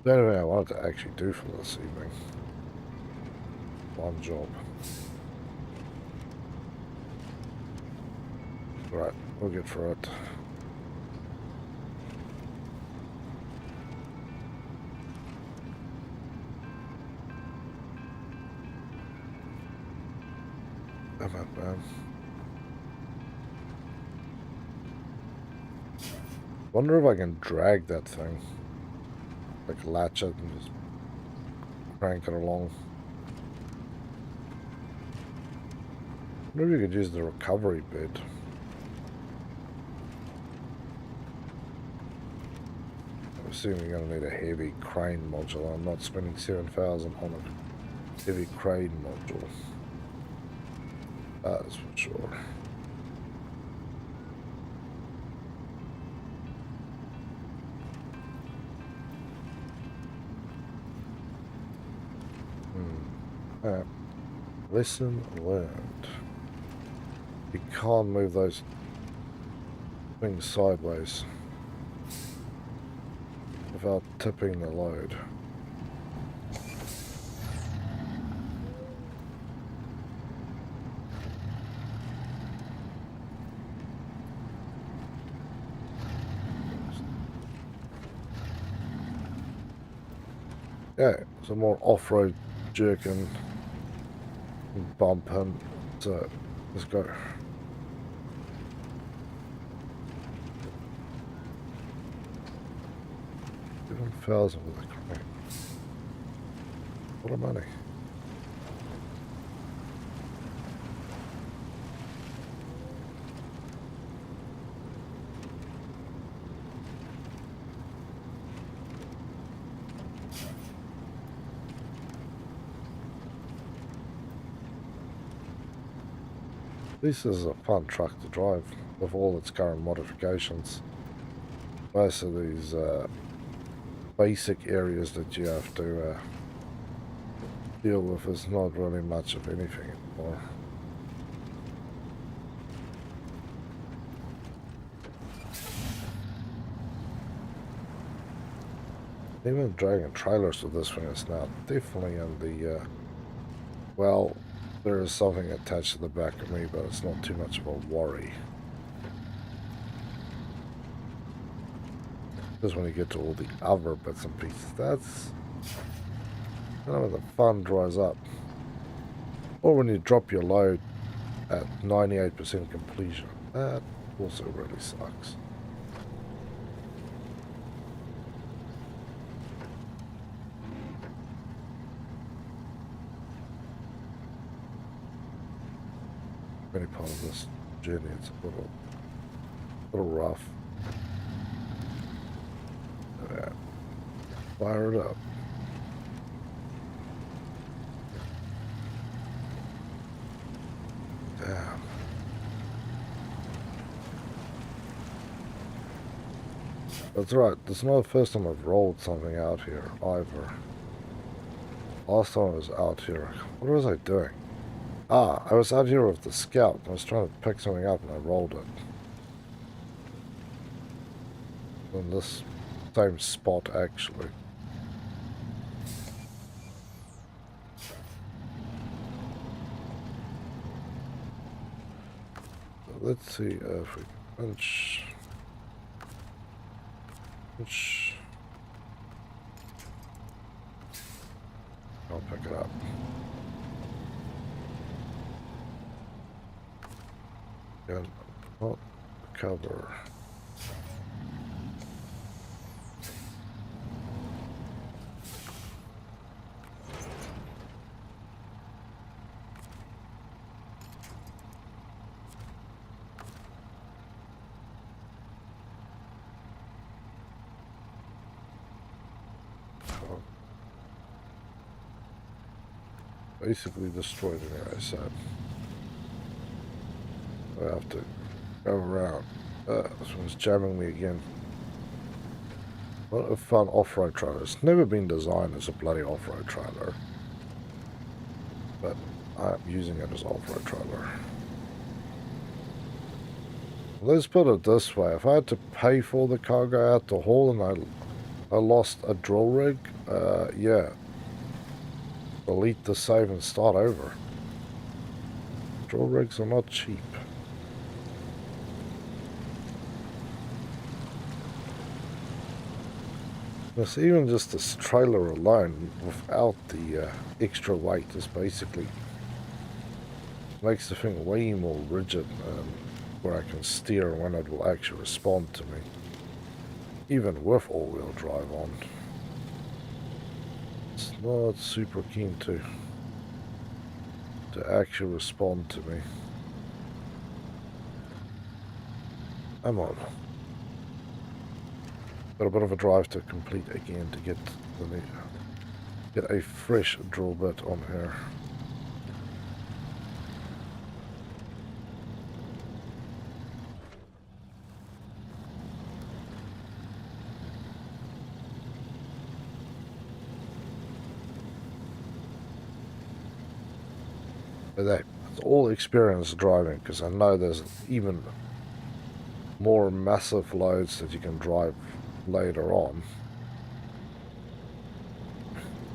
The only thing I wanted to actually do for this evening. One job. Right, we'll get through it. Damn it, man. Wonder if I can drag that thing. Like latch it and just crank it along. Maybe you could use the recovery bed. I'm assuming you're going to need a heavy crane module. I'm not spending 7,000 on a heavy crane module. That is for sure. Lesson learned. You can't move those things sideways without tipping the load. Yeah, some more off-road jerking. Bump him, so let's go. 7,000 with a crane. What a money. This is a fun truck to drive with all its current modifications. Most of these basic areas that you have to deal with is not really much of anything anymore. Even dragging trailers with this thing is now definitely in the, well, there is something attached to the back of me, but it's not too much of a worry. Just when you get to all the other bits and pieces, that's kind of when the fun dries up. Or when you drop your load at 98% completion. That also really sucks. Any part of this journey, it's a little rough. Yeah. Fire it up. Damn. That's right, this is not the first time I've rolled something out here either. Last time I was out here, what was I doing? Ah, I was out here with the scout. I was trying to pick something up and I rolled it. In this same spot, actually. So let's see if we punch. I'll pick it up. And not cover. Basically destroyed it, I said. I have to go around. This one's jamming me again. What a fun off-road trailer. It's never been designed as a bloody off-road trailer. But I'm using it as an off-road trailer. Let's put it this way. If I had to pay for the cargo out to haul and I lost a drill rig, yeah. Delete the save and start over. Drill rigs are not cheap. This, even just this trailer alone, without the extra weight, is basically makes the thing way more rigid, where I can steer when it will actually respond to me, even with all-wheel drive on. It's not super keen to actually respond to me. I'm on. Got a bit of a drive to complete again to get a fresh drill bit on here. But that's all experience driving, because I know there's even more massive loads that you can drive later on.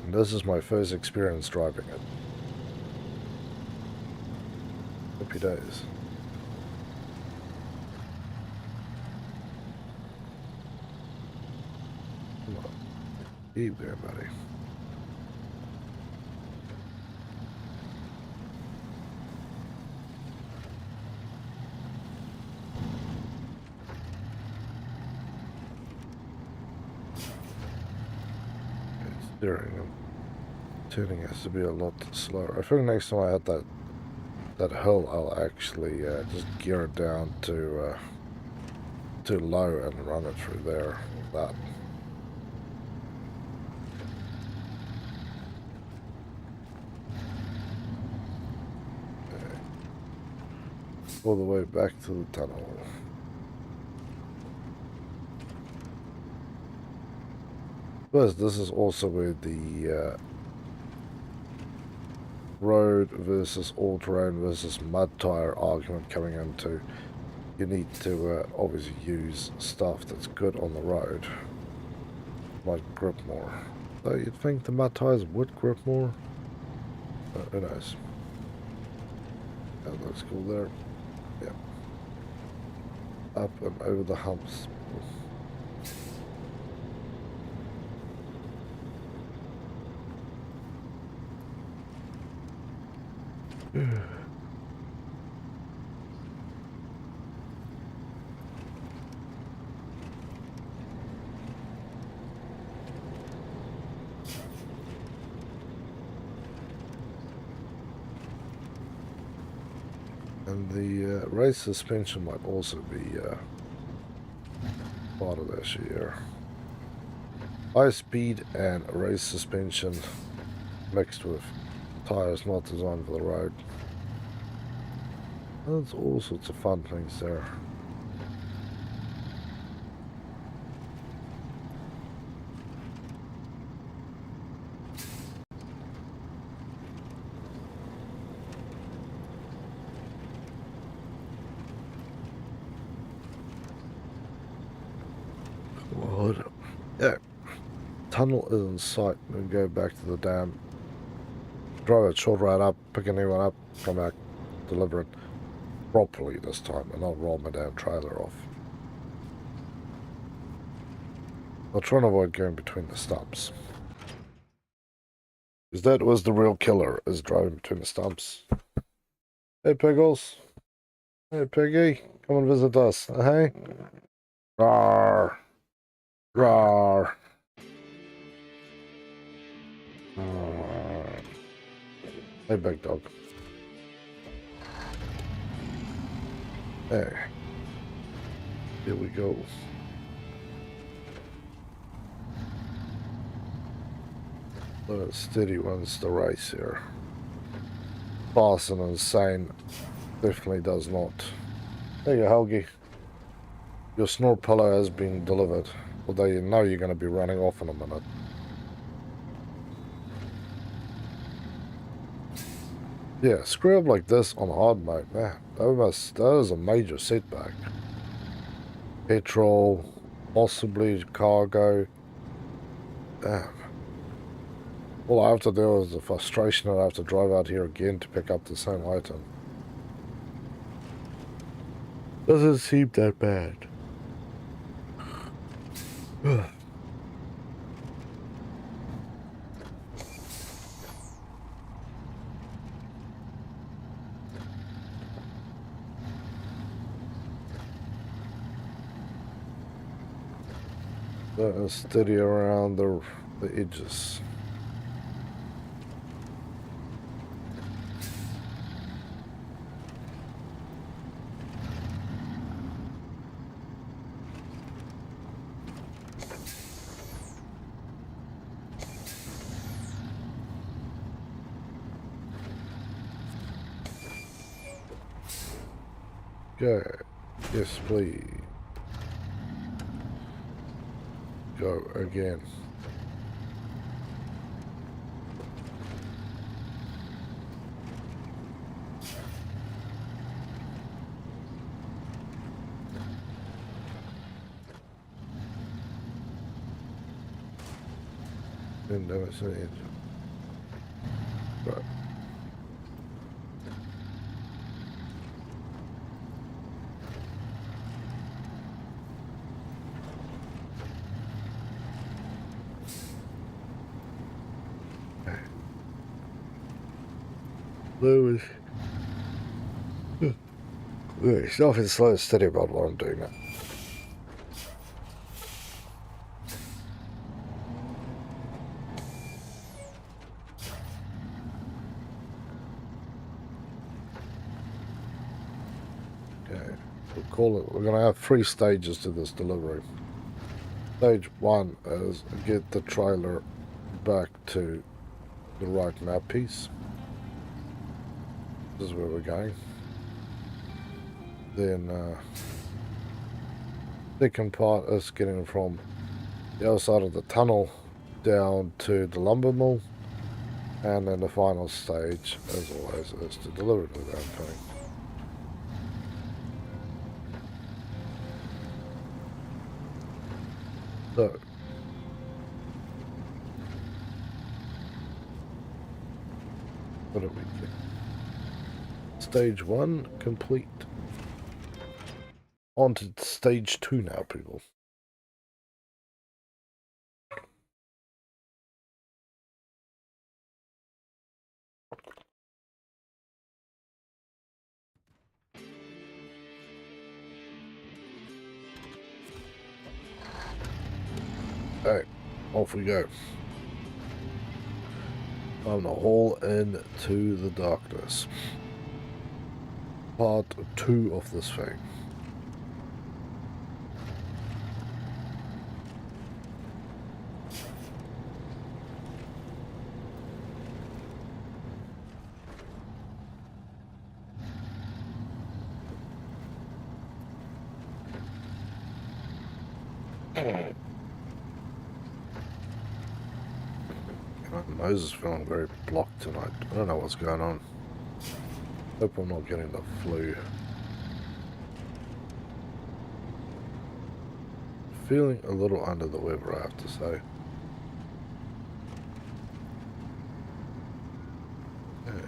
And this is my first experience driving it. Happy days. Come on. Keep there, buddy. Steering and turning has to be a lot slower. I think next time I hit that hill, I'll actually just gear it down to low and run it through there. That. Okay. All the way back to the tunnel. Plus, this is also where the road versus all-terrain versus mud tire argument coming into, you need to obviously use stuff that's good on the road, like grip more. So you'd think the mud tires would grip more. Who knows? That looks cool there. Yeah. Up and over the humps. And the race suspension might also be part of this year. High speed and race suspension mixed with tires not designed for the road. There's all sorts of fun things there. What? Yeah. Tunnel is in sight. We can go back to the dam. Drive it short right up, pick a new one up, come back, deliver it properly this time, and not roll my damn trailer off. I'll try and avoid going between the stumps. Because that was the real killer, is driving between the stumps. Hey, Piggles. Hey, Piggy. Come and visit us. Hey? Rawr. Rawr. Rawr. Hey, big dog. Hey. Here we go. Steady wins the race here. Fast and insane definitely does not. There you go, Helgi. Your snore pillow has been delivered. Although you know you're going to be running off in a minute. Yeah, screw up like this on hard mode, man. That is a major setback. Petrol, possibly cargo. Damn. All I have to do is the frustration that I have to drive out here again to pick up the same item. Doesn't seem that bad. Steady around the edges. Go. Yes, please. Go again. Didn't know it's an engine. Right. Lewis. It's nothing slow and steady about what I'm doing now. Okay, we'll call it. We're going to have 3 stages to this delivery. Stage 1 is get the trailer back to the right map piece. This is where we're going. Then second part is getting from the other side of the tunnel down to the lumber mill, And then the final stage, as always, is to deliver the damn thing. So, what do we get? Stage 1 complete. On to stage 2 now, people. Alright, off we go. I'm gonna haul into the darkness. Part 2 of this thing. My nose is feeling very blocked tonight. I don't know what's going on. Hope I'm not getting the flu. Feeling a little under the weather, I have to say. Okay.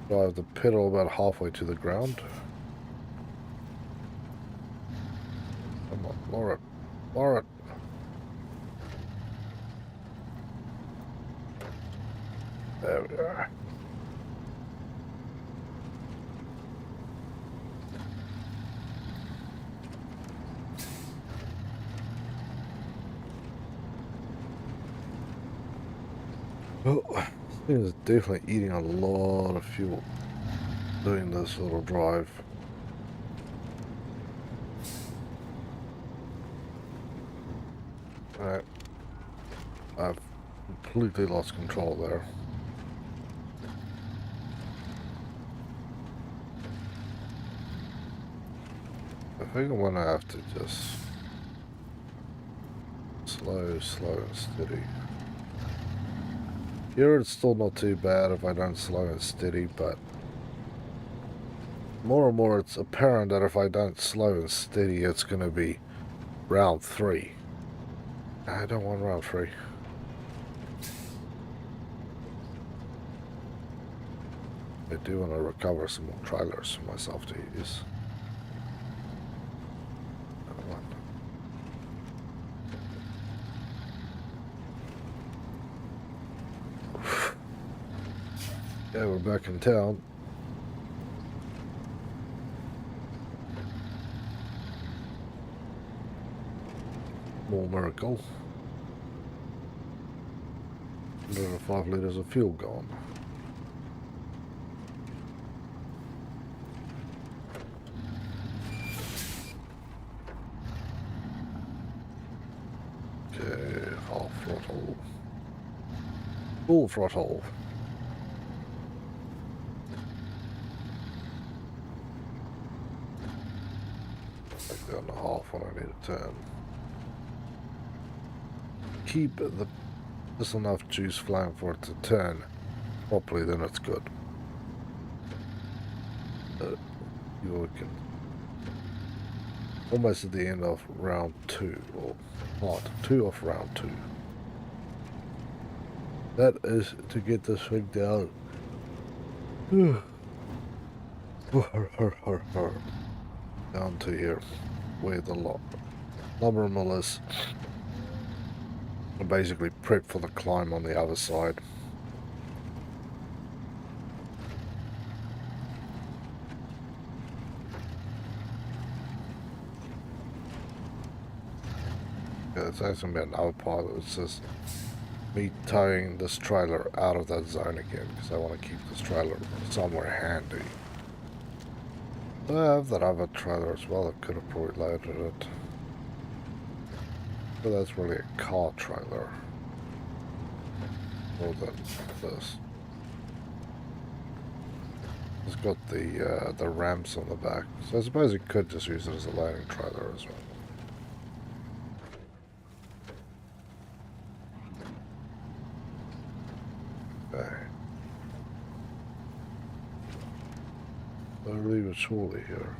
Drive the pedal about halfway to the ground. Come on, lower it. Lower it. There we are. Well, this thing is definitely eating a lot of fuel doing this little drive. Alright. I've completely lost control there. I think I'm gonna have to just slow and steady. Here it's still not too bad if I don't slow and steady, but more and more it's apparent that if I don't slow and steady, it's gonna be round 3. I don't want round 3. I do want to recover some more trailers for myself to use. Yeah, we're back in town. More miracle. 105 litres of fuel gone. Okay, half throttle. Full throttle. Take down the half when I need to turn. Keep just enough juice flowing for it to turn properly, then it's good. You can almost at the end of round 2, or part 2 of round 2. That is to get this thing down. Down to here, where the lumber mill is. And basically prep for the climb on the other side. Yeah, there's actually been another part that's just me towing this trailer out of that zone again, because I want to keep this trailer somewhere handy. I have that other trailer as well. I could have probably loaded it. But that's really a car trailer more than this. It's got the ramps on the back, so I suppose you could just use it as a loading trailer as well. slowly but surely here.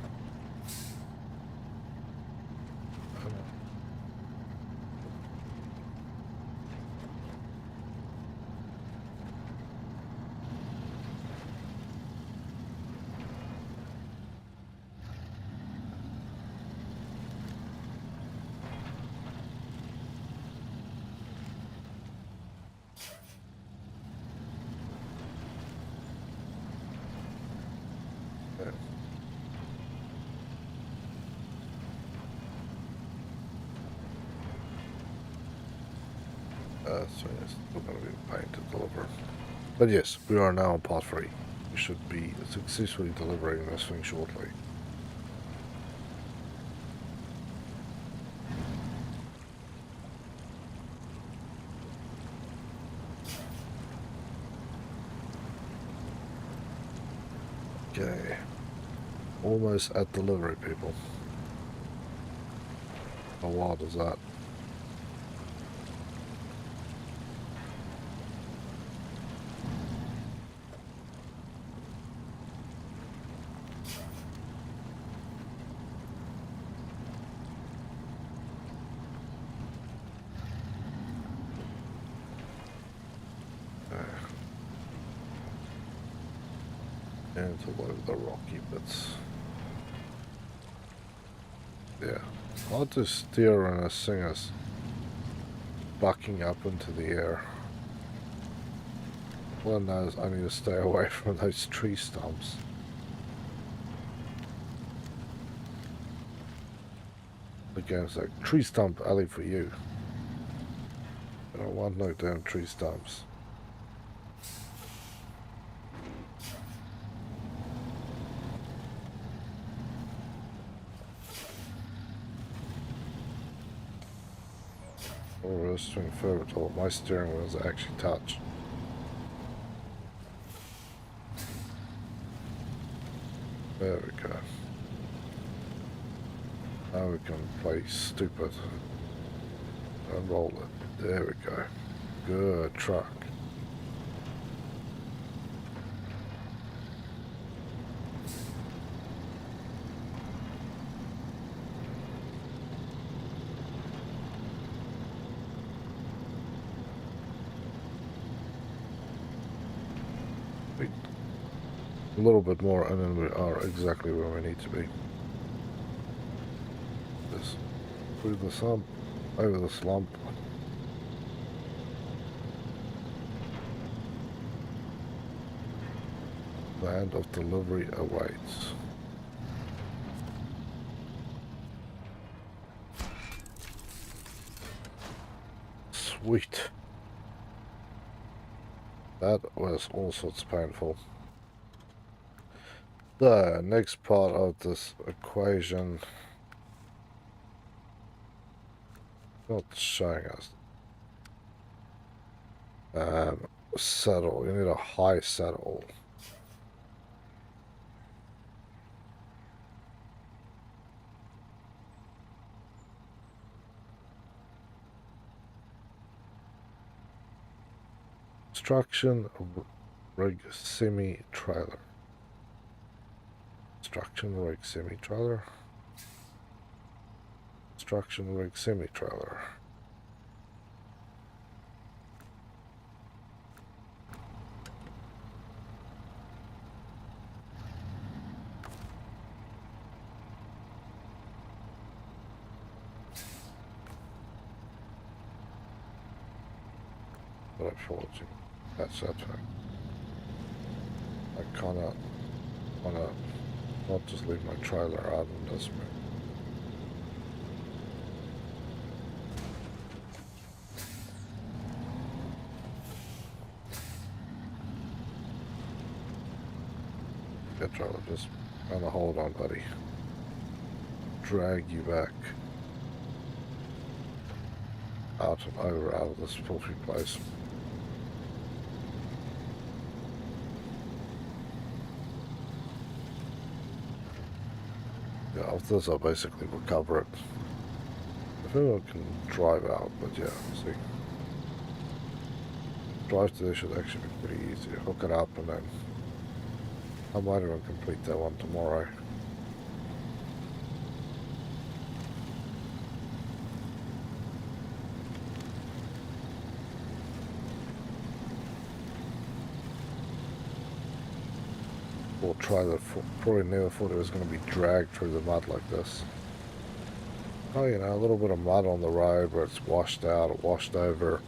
So it's still going to be a pain to deliver. But yes, we are now on part 3. We should be successfully delivering this thing shortly. Okay. Almost at delivery, people. How wild is that? And to load the rocky bits. Yeah. Hard to steer when this thing is bucking up into the air. One knows I need to stay away from those tree stumps. The game's like, tree stump alley for you. I don't want no damn tree stumps. Or this swing forward till my steering wheels actually touch. There we go. Now we can play stupid and roll it. There we go. Good truck. A little bit more and then we are exactly where we need to be. This through the slump, over the slump. Land of delivery awaits. Sweet. That was all sorts painful. The next part of this equation, not showing us. Settle. You need a high settle. Construction rig semi-trailer. Construction rig semi-trailer. Construction rig semi-trailer. But I thought that's that thing. I kinda wanna not just leave my trailer out in this way. Yeah, trailer, just kinda hold on, buddy. Drag you back out and over out of this filthy place. Yeah, after this I'll basically recover it. I think I can drive out, but yeah, see. Drive to this should actually be pretty easy. Hook it up and then I might even complete that one tomorrow. Or try the... Probably never thought it was going to be dragged through the mud like this. Oh, you know, a little bit of mud on the road where it's washed out or washed over.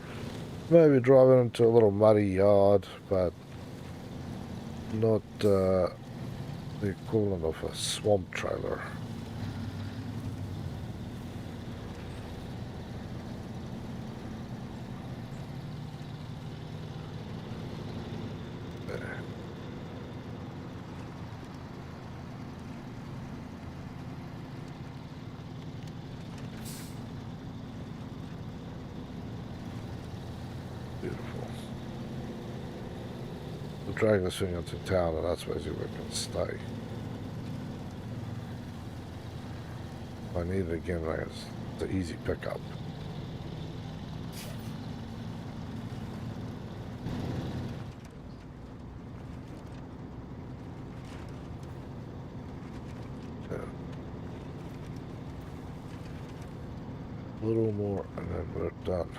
Maybe driving into a little muddy yard, but not the equivalent of a swamp trailer. Beautiful. We'll drag this thing into town, and that's basically where we can stay. If I need it again, it's an easy pickup. Yeah. A little more, and then we're done.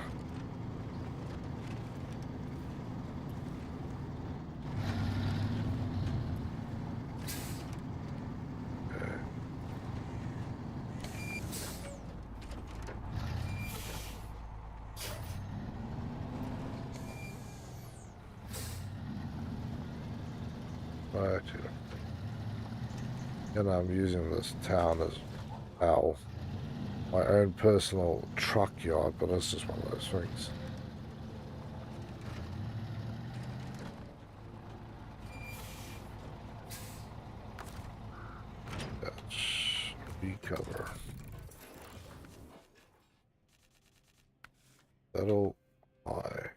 Right here. And I'm using this town as my own personal truck yard, but it's just one of those things. That's recover. That'll buy.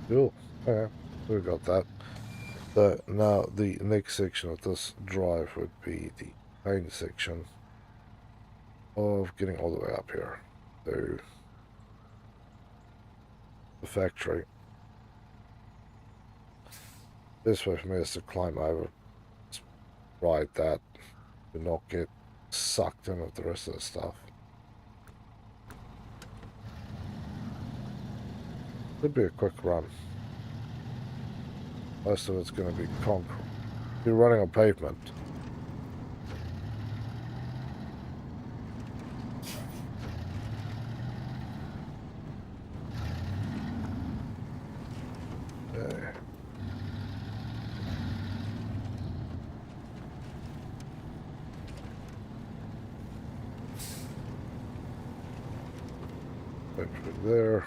Cool. Okay, we got that. So now the next section of this drive would be the main section of getting all the way up here to the factory. This way for me is to climb over, ride that, to not get sucked in with the rest of the stuff. Could be a quick run. Most of it's going to be concrete. You're running on pavement. Okay. Factory there.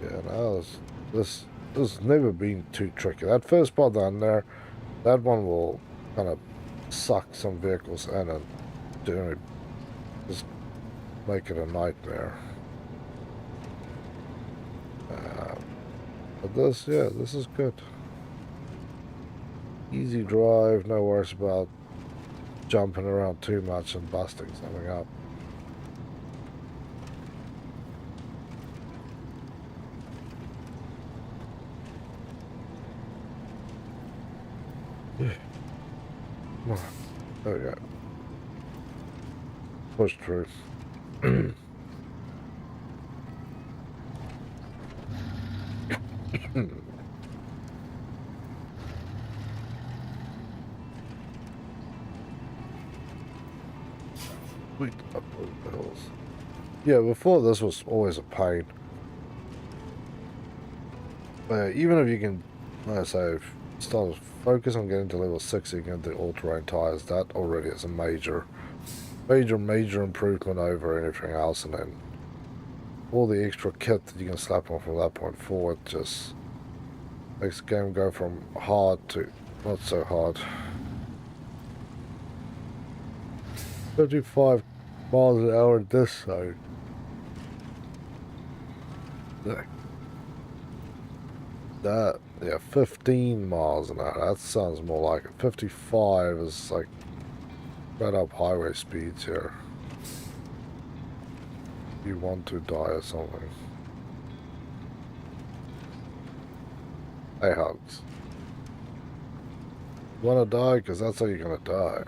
Yeah, now this has never been too tricky. That first part down there, that one will kind of suck some vehicles in and generally just make it a nightmare. But this, yeah, this is good. Easy drive, no worries about jumping around too much and busting something up. Come on. There we go. Push through. Sweet up the hills. Yeah, before this was always a pain. Even if you can, like I say, start to focus on getting to level 6, you can get the all-terrain tires. That already is a major improvement over anything else, and then all the extra kit that you can slap on from that point forward just makes the game go from hard to not so hard. 35 miles an hour this side. That, yeah, 15 miles an hour. That sounds more like it. 55 is like spread up highway speeds here. You want to die or something. Hey, Hugs. You want to die? Because that's how you're going to die.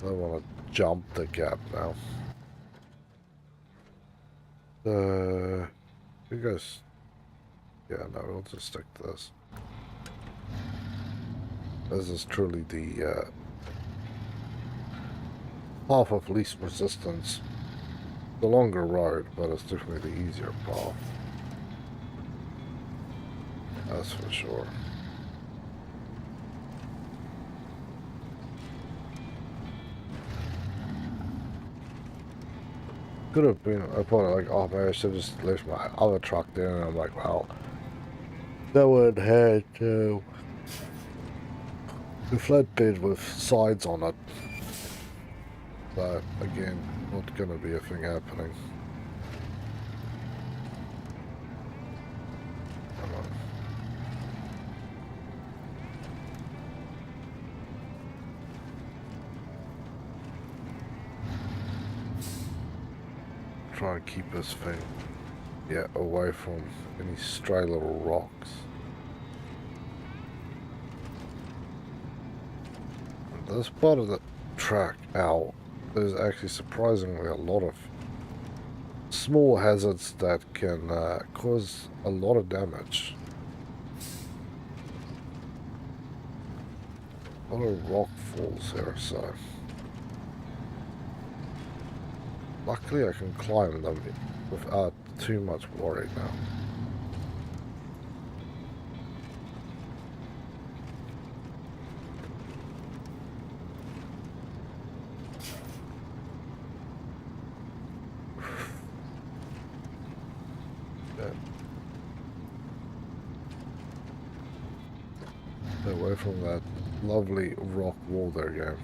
I want to jump the gap now. You guys... Yeah, no, we'll just stick to this. This is truly the path of least resistance. The longer road, but it's definitely the easier path. That's for sure. Could have been, I thought like, oh man, I should have just left my other truck there, and I'm like, well, that one had the flatbed with sides on it. So again, not going to be a thing happening. Come on. Try and keep this thing, yeah, away from any stray little rocks. And this part of the track out, there's actually surprisingly a lot of small hazards that can cause a lot of damage. A lot of rock falls here, so luckily I can climb them without too much worry now. Away from that lovely rock wall there again.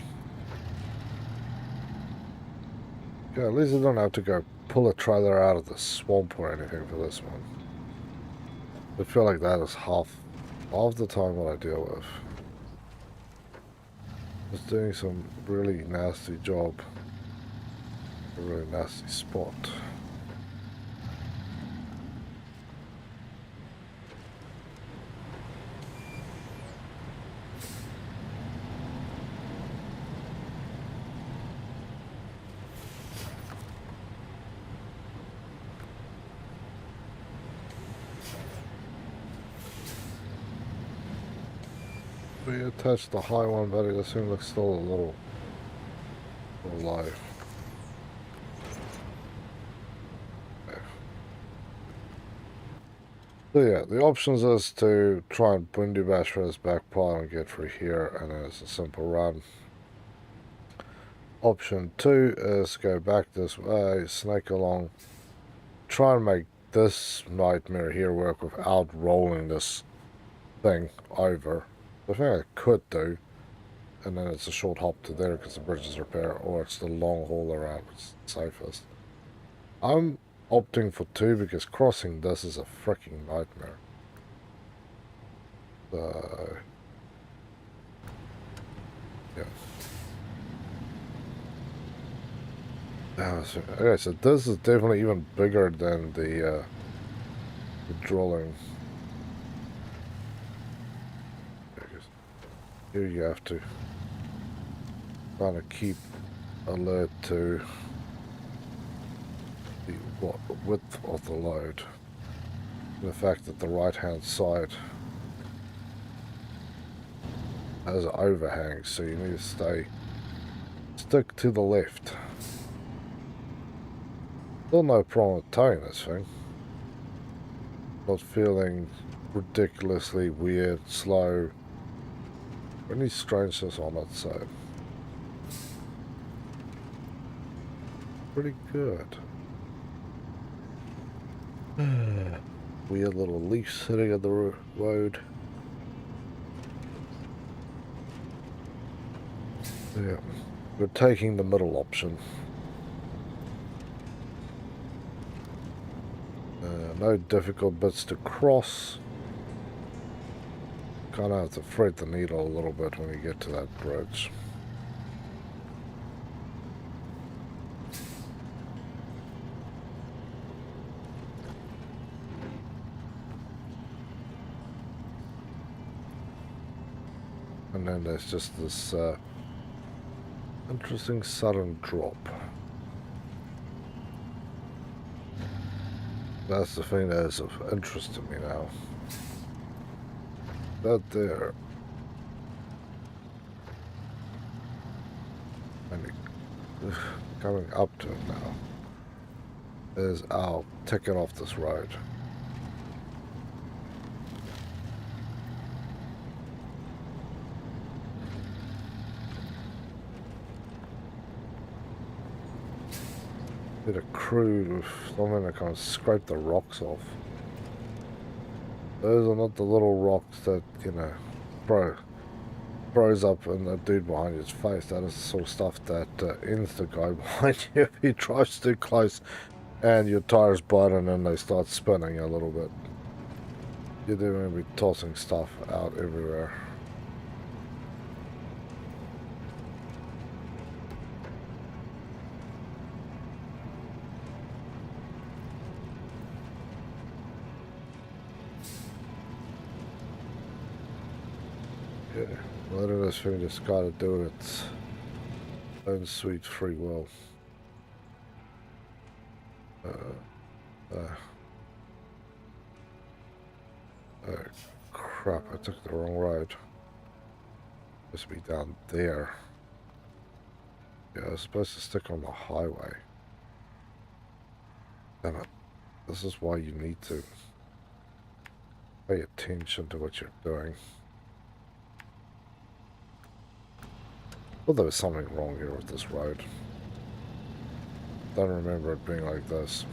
Yeah, at least I don't have to go pull a trailer out of the swamp or anything for this one. I feel like that is half the time what I deal with. Just doing some really nasty job. A really nasty spot. We attached the high one, but this thing looks still a little low. Okay. So yeah, the options is to try and windy bash for this back part and get through here, and then it's a simple run. Option 2 is go back this way, snake along, try and make this nightmare here work without rolling this thing over. The thing I could do, and then it's a short hop to there because the bridge is repaired, or it's the long haul around, it's the safest. I'm opting for 2 because crossing this is a freaking nightmare. So, yeah. Okay, so this is definitely even bigger than the drilling. Here you have to kind of keep alert to the width of the load. And the fact that the right hand side has overhangs, so you need to stick to the left. Still no problem with towing this thing. Not feeling ridiculously weird, slow, any strangeness on it, so pretty good. Weird little leaf sitting on the road. Yeah, we're taking the middle option. No difficult bits to cross. kind of have to thread the needle a little bit when you get to that bridge. And then there's just this interesting sudden drop. That's the thing that is of interest to me now. That there. And coming up to it now is our ticket off this road. Did a crude with something that kind of scraped the rocks off. Those are not the little rocks that, you know, throws up in the dude behind his face. That is the sort of stuff that ends the guy behind you if he drives too close and your tires bite and then they start spinning a little bit. You're going to be tossing stuff out everywhere. Yeah, letting this thing just gotta do its own sweet free will. Oh crap, I took the wrong road. Supposed to be down there. Yeah, I was supposed to stick on the highway. Damn it. This is why you need to pay attention to what you're doing. Well, there was something wrong here with this road. Don't remember it being like this.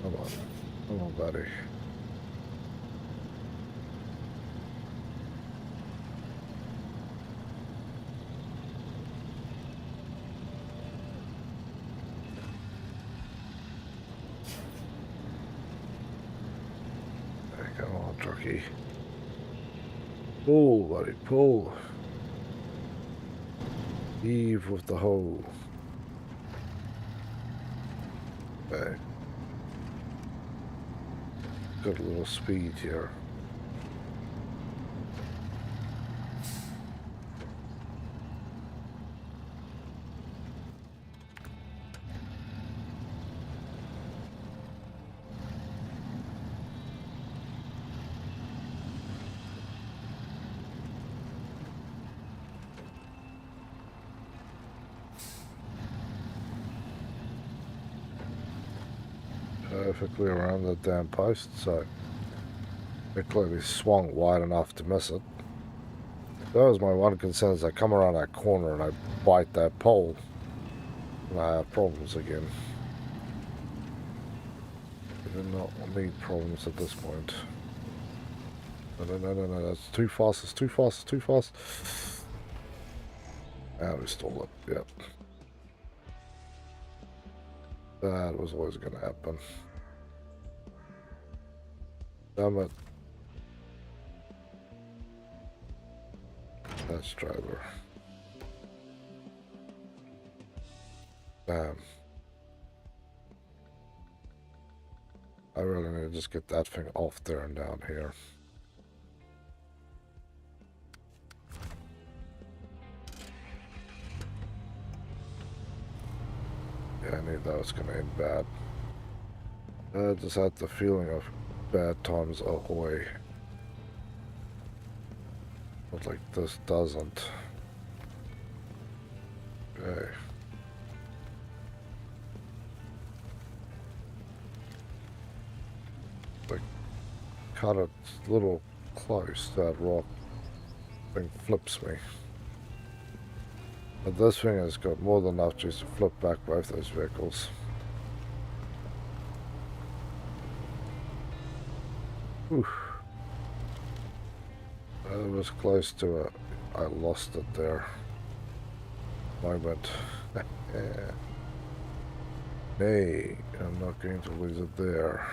Come on. Come on, buddy. Hey, come on, trucky. Pull, buddy, pull. Heave with the hoe. Okay. Got a little speed here. Perfectly around the damn post, so it clearly swung wide enough to miss it. That was my one concern, is I come around that corner and I bite that pole and I have problems again. I do not need problems at this point. No, that's too fast, it's too fast, it's too fast. And we stole it, yep. That was always going to happen. Damn it. That's driver. Damn. I really need to just get that thing off there and down here. Yeah, I knew that was going to end bad. I just had the feeling of bad times ahoy. But like this doesn't. Okay. Like, cut it a little close, that rock thing flips me. But this thing has got more than enough juice to flip back both those vehicles. Whew. I was close to it. I lost it there. Moment. Nay, I'm not going to lose it there.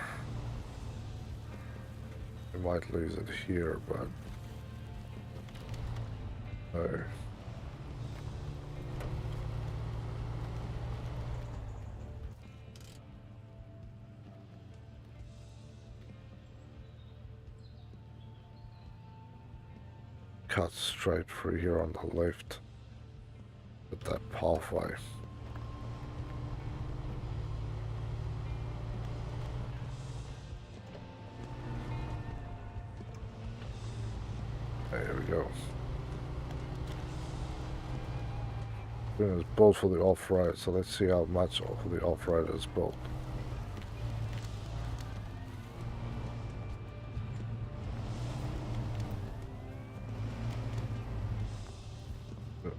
We might lose it here, but no. Cut straight through here on the left at that pathway. There we go. It's built for the off-road, so let's see how much for the off-road is built.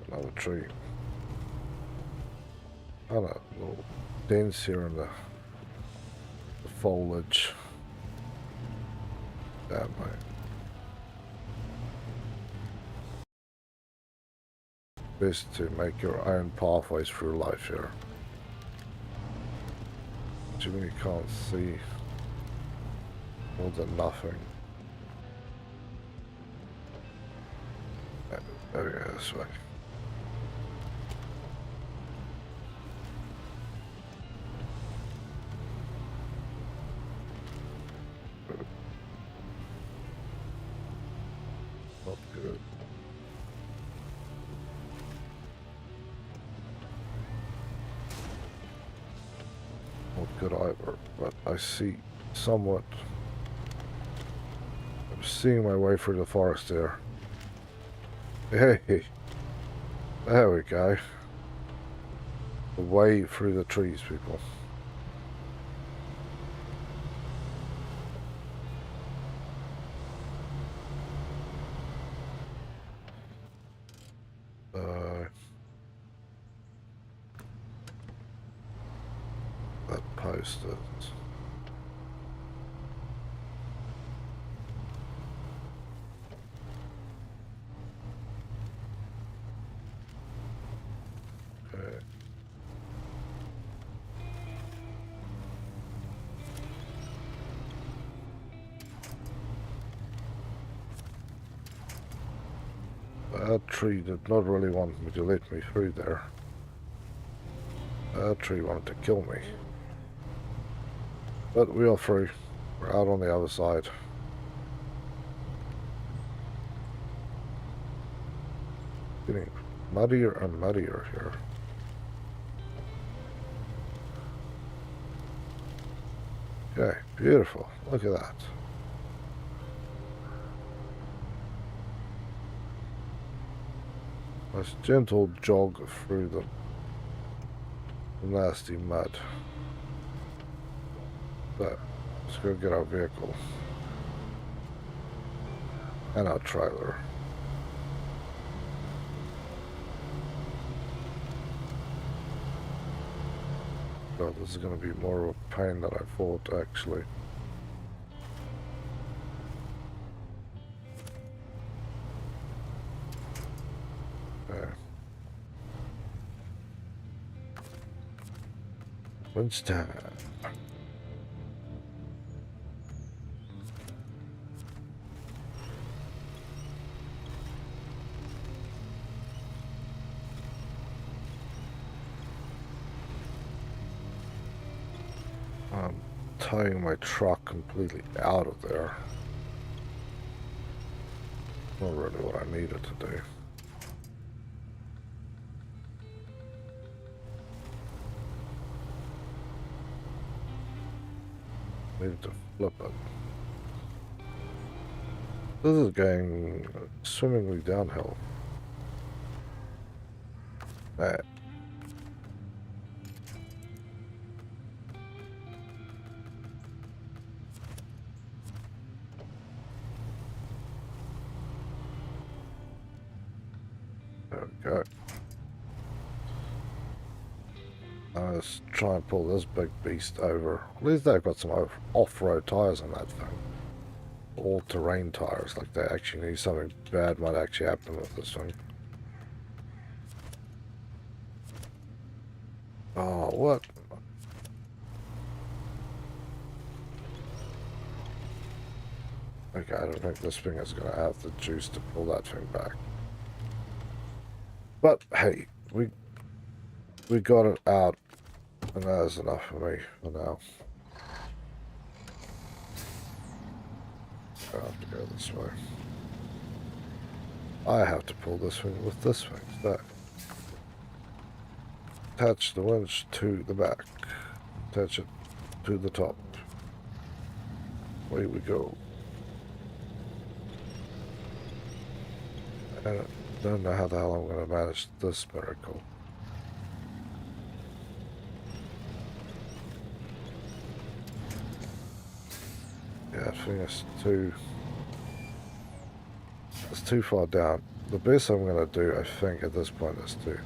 Another tree. Oh no, little dents here in the foliage. That way. Best to make your own pathways through life here. But you really can't see more than nothing. There we go, this way. Not good. Not good either, but I see somewhat. I'm seeing my way through the forest there. Hey, there we go. The way through the trees, people. That post is. Okay. That tree did not really want me to let me through there. That tree wanted to kill me. But we are through. We're out on the other side. Getting muddier and muddier here. Okay, beautiful. Look at that. Nice gentle jog through the nasty mud. So, let's go get our vehicle. And our trailer. God, this is going to be more of a pain than I thought, actually. Okay. Winston. I'm towing my truck completely out of there. Not really what I needed to do. Needed to flip it. This is going swimmingly downhill. Man. There we go. Now let's try and pull this big beast over. At least they've got some off-road tires on that thing. All-terrain tires, like they actually need something bad might actually happen with this thing. Oh, what? Okay, I don't think this thing is going to have the juice to pull that thing back. But hey, we got it out, and that is enough for me for now. I have to go this way. I have to pull this thing with this thing. So attach the winch to the back. Attach it to the top. Away we go. I don't know how the hell I'm going to manage this miracle. Yeah, I think it's too far down. The best I'm going to do, I think, at this point is to...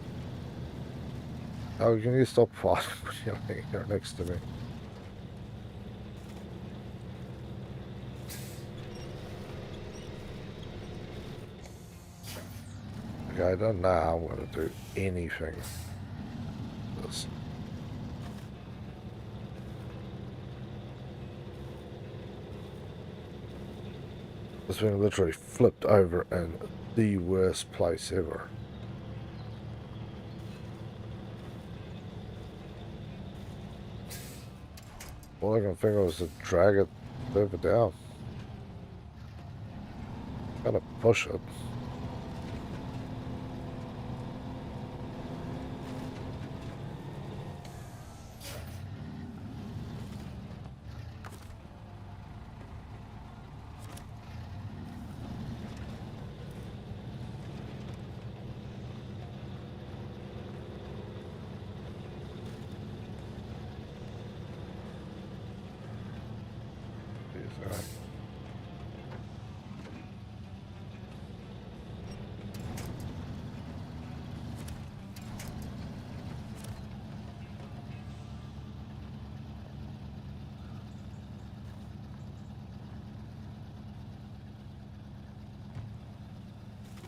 Oh, can you stop fighting when you're laying here next to me? Okay, I don't know how I'm going to do anything. This thing literally flipped over in the worst place ever. All I can think of is to drag it further down. Gotta push it.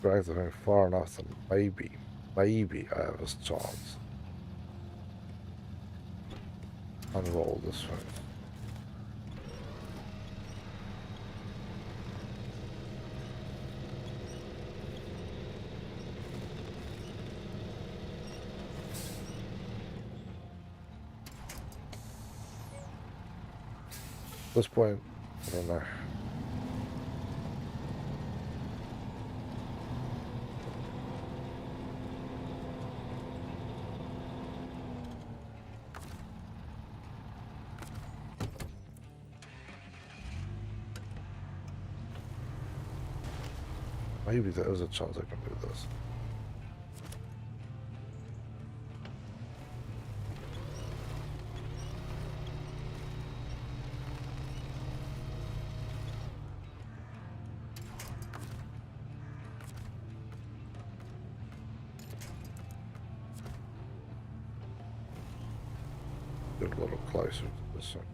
Drag the thing far enough that maybe I have a chance. Unroll this thing. At this point, I don't know. Maybe there is a chance I can do this. Get a little closer to this one.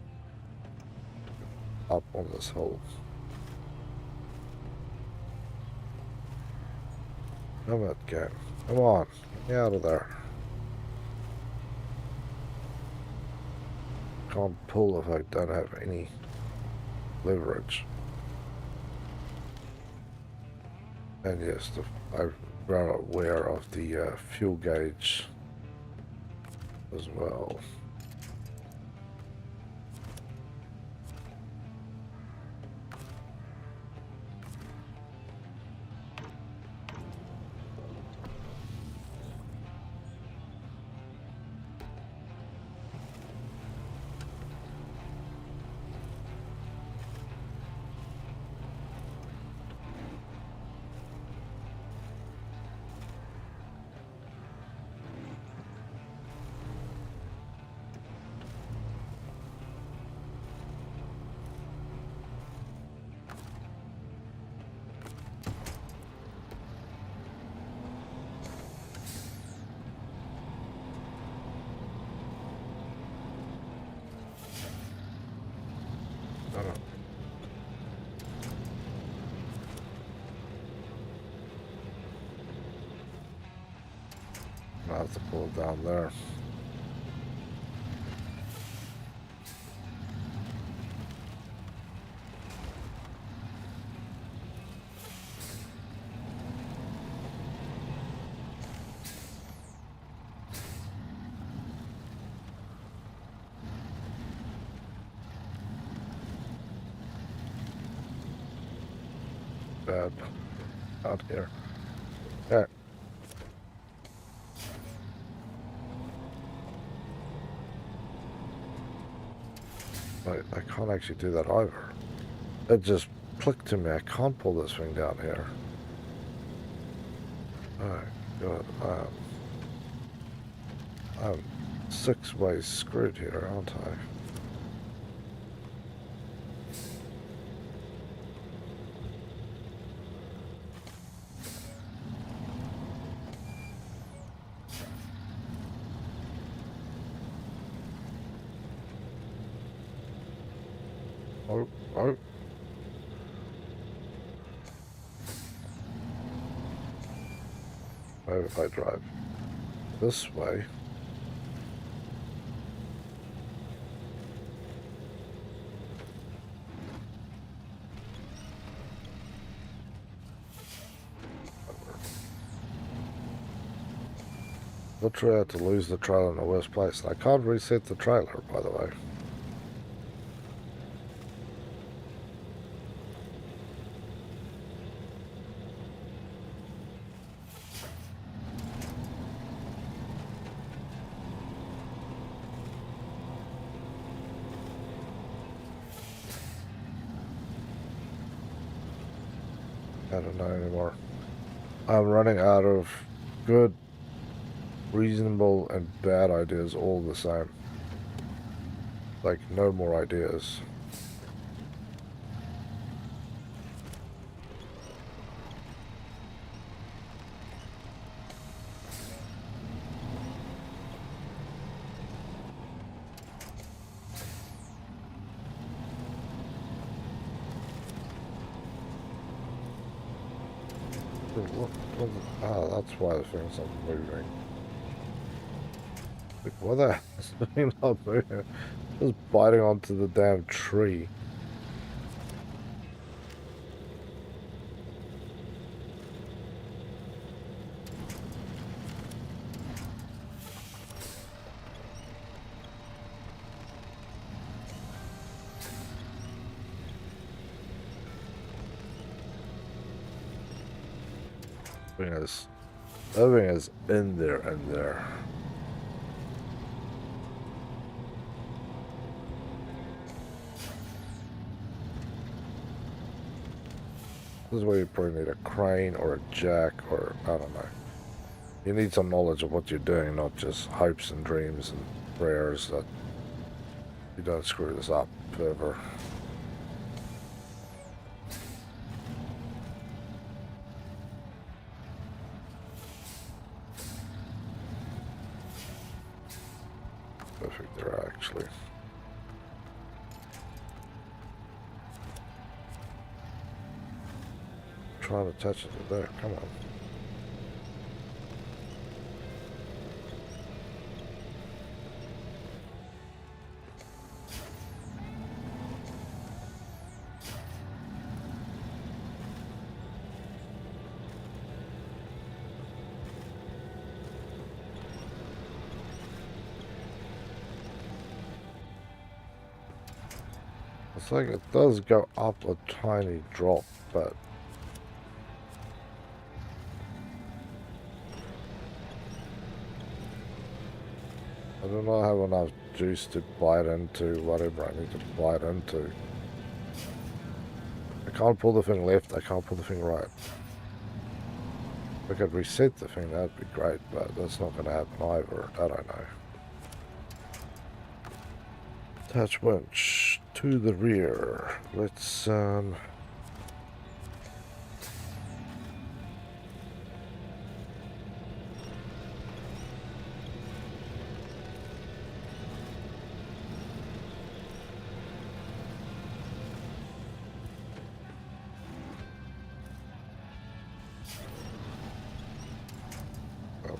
Up on this hole. Come on, cat. Come on. Get me out of there. Can't pull if I don't have any leverage. And yes, I'm very aware of the fuel gauge as well. I have to pull it down there. bad out here. Yeah. Wait, I can't actually do that either. It just clicked to me. I can't pull this thing down here. Alright, good. I'm 6 ways screwed here, aren't I? Oh. Maybe if I drive this way. Literally had to lose the trailer in the worst place. I can't reset the trailer, by the way. I don't know anymore. I'm running out of good, reasonable, and bad ideas all the same. Like, no more ideas. That's why the thing's not moving. Like, what the hell is the thing not moving? Just biting onto the damn tree. That thing is in there and there. This is where you probably need a crane or a jack or, I don't know. You need some knowledge of what you're doing, not just hopes and dreams and prayers that you don't screw this up ever. Perfect there, actually. Trying to touch it to there, come on. It's like it does go up a tiny drop, but I do not have enough juice to bite into whatever I need to bite into. I can't pull the thing left, I can't pull the thing right. If I could reset the thing, that'd be great, but that's not going to happen either. I don't know. Attach winch to the rear. Let's I'm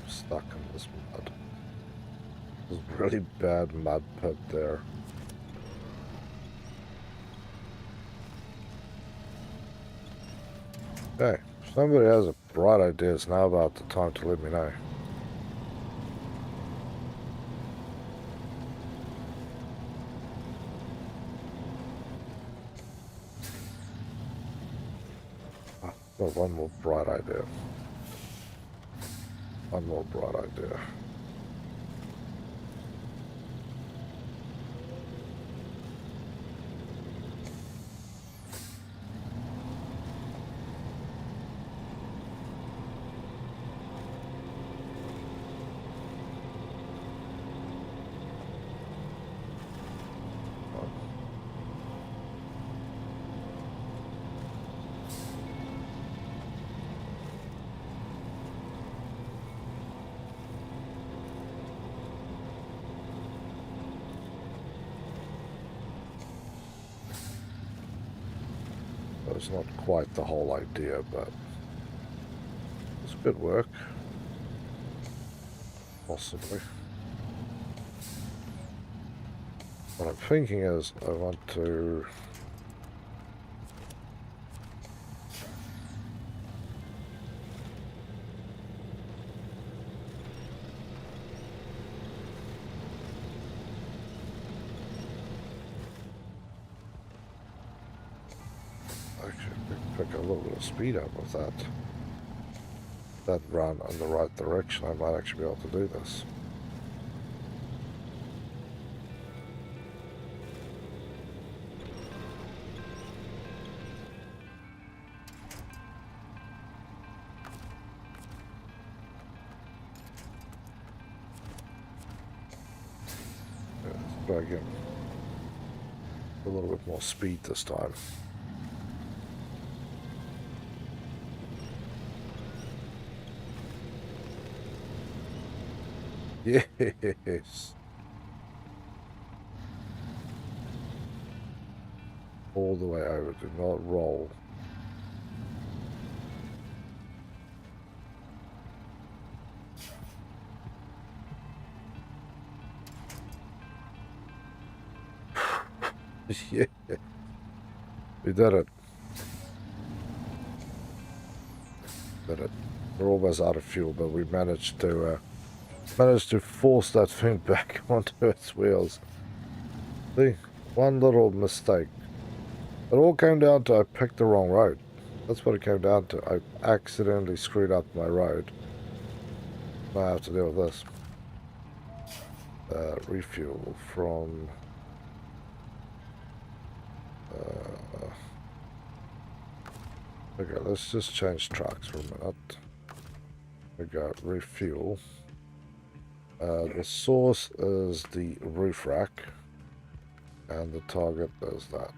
stuck in this mud. There's a really bad mud pit there. Okay, if somebody has a bright idea, it's now about the time to let me know. Well, one more bright idea. One more bright idea. It's not quite the whole idea, but it's good work. Possibly. What I'm thinking is I want to... pick a little bit of speed up with that run in the right direction. I might actually be able to do this. Yeah, let's try again. A little bit more speed this time. Yes. All the way over. Do not roll. Yeah. We did it. Did it. We're almost out of fuel, but we managed to force that thing back onto its wheels. See, one little mistake. It all came down to I picked the wrong road. That's what it came down to. I accidentally screwed up my road. Now I have to deal with this. Refuel from... okay, let's just change tracks for a minute. We go refuel. The source is the roof rack, and the target is that.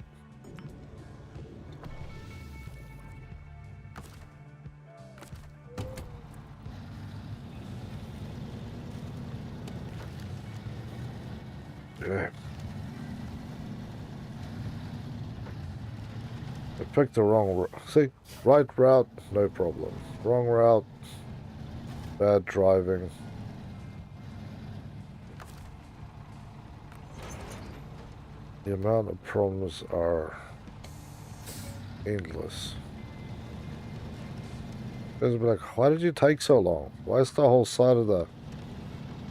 Yeah. I picked the wrong route. See, right route, no problem. Wrong route, bad driving. The amount of problems are endless. Guys will be like, why did you take so long? Why is the whole side of the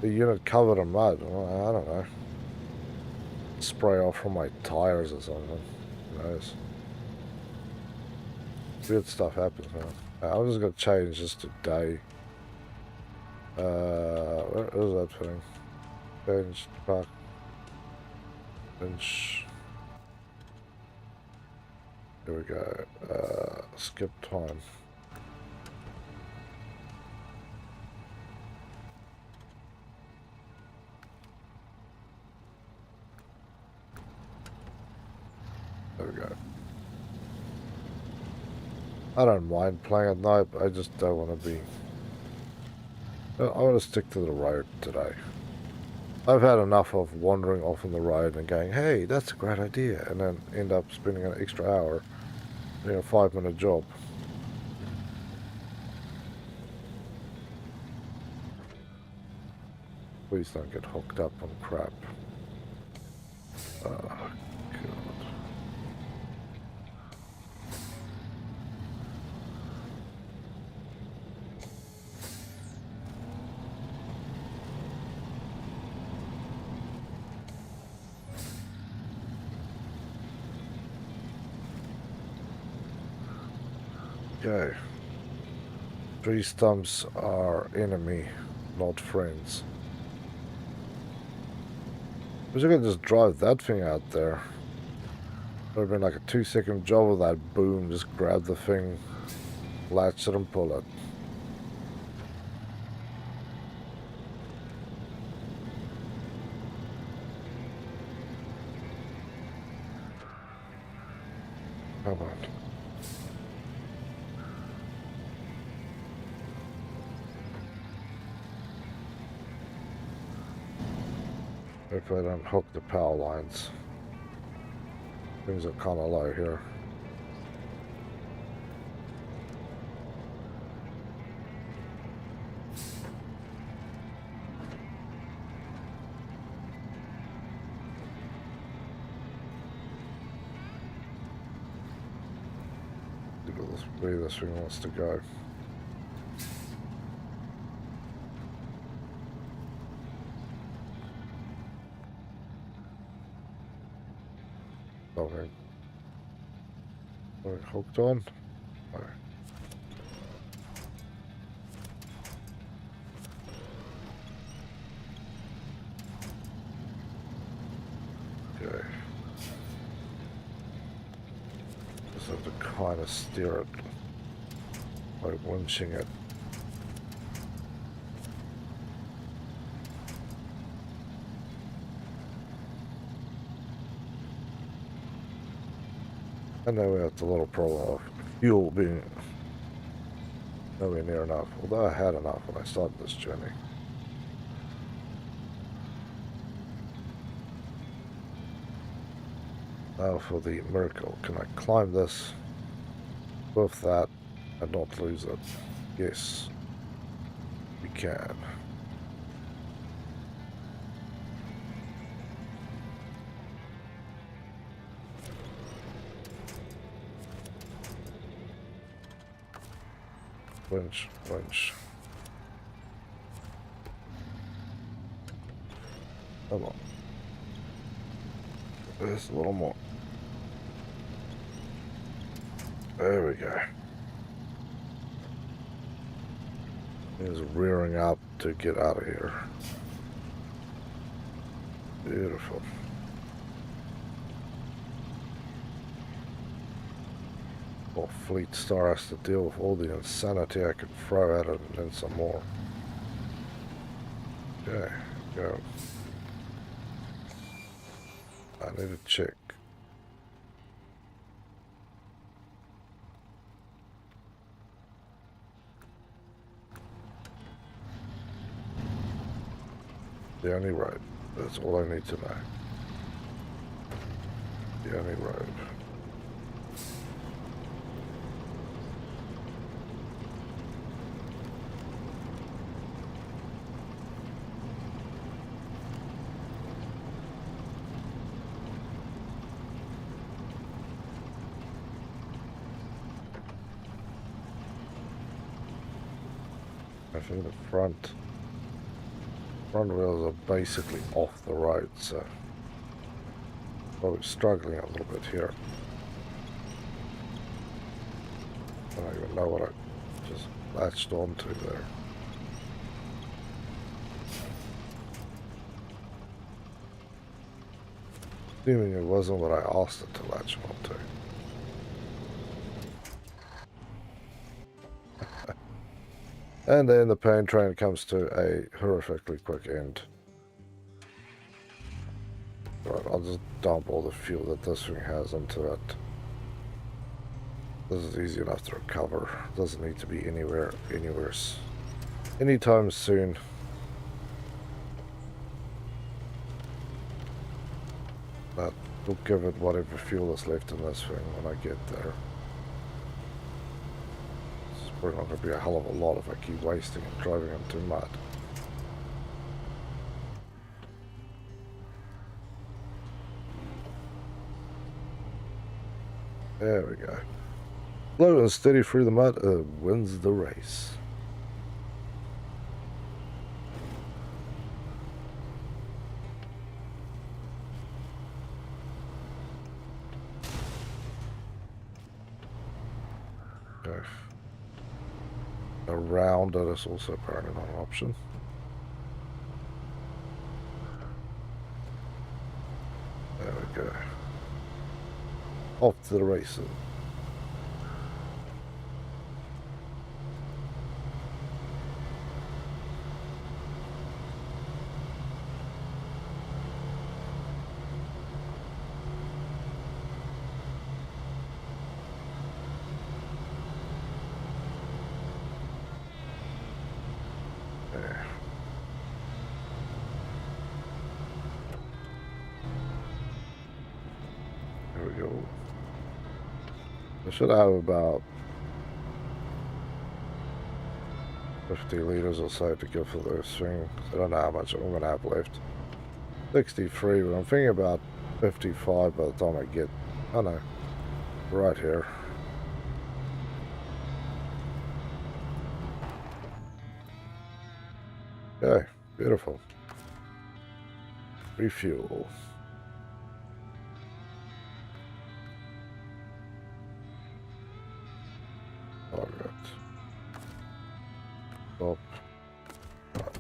unit covered in mud? Well, I don't know. Spray off from my tires or something. Who knows? Weird stuff happens, man. I'm just gonna change this to day. Where is that thing? Change back. Inch. Here we go. Skip time. There we go. I don't mind playing at night, but I just don't want to be... I want to stick to the road today. I've had enough of wandering off on the road and going, hey, that's a great idea, and then end up spending an extra hour doing a 5-minute job. Please don't get hooked up on crap. Oh, God. Okay. Tree stumps are enemy, not friends. Wish I could just drive that thing out there. Would have been like a 2-second job of that. Boom, just grab the thing, latch it and pull it. Come on. Hopefully I don't hook the power lines. Things are kind of low here. Look at this, where this thing wants to go. Okay. Are we hooked on? No. Okay. Just have to kind of steer it by winching it. And then we have the little problem of fuel being nowhere near enough. Although I had enough when I started this journey. Now for the miracle. Can I climb this with that and not lose it? Yes, we can. Winch, winch. Come on. There's a little more. There we go. He's rearing up to get out of here. Beautiful. Well, Fleet Star has to deal with all the insanity I could throw at it and then some more. Okay, go. I need to check. The only road. That's all I need to know. The only road. I think the front wheels are basically off the road, so probably struggling a little bit here. I don't even know what I just latched onto there. Assuming it wasn't what I asked it to latch onto. And then the pain train comes to a horrifically quick end. Right, I'll just dump all the fuel that this thing has into it. This is easy enough to recover. Doesn't need to be anywhere anytime soon. But we'll give it whatever fuel is left in this thing when I get there. It's not going to be a hell of a lot if I keep wasting and driving into mud. There we go. Slow and steady through the mud wins the race. Okay. Around it is also apparently not an option. There we go. Off to the races. There. There we go. I should have about 50 liters or so to give for this thing. I don't know how much I'm going to have left. 63, but I'm thinking about 55 by the time I get, oh no, right here. Okay, beautiful. Refuel. Target. Stop. Right.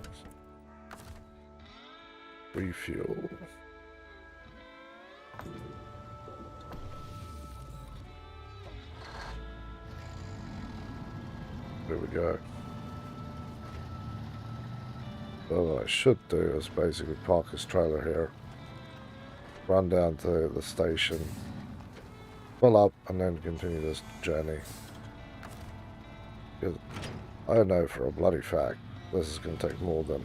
Refuel. There we go. So what I should do is basically park this trailer here, run down to the station, fill up, and then continue this journey. Because I know for a bloody fact this is going to take more than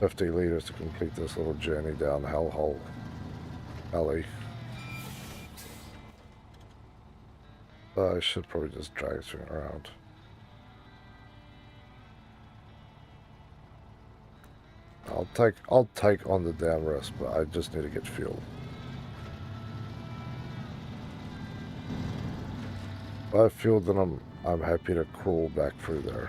50 liters to complete this little journey down Hellhole Alley. So I should probably just drag this thing around. I'll take on the damn risk, but I just need to get fuel. If I have fuel, then I'm happy to crawl back through there.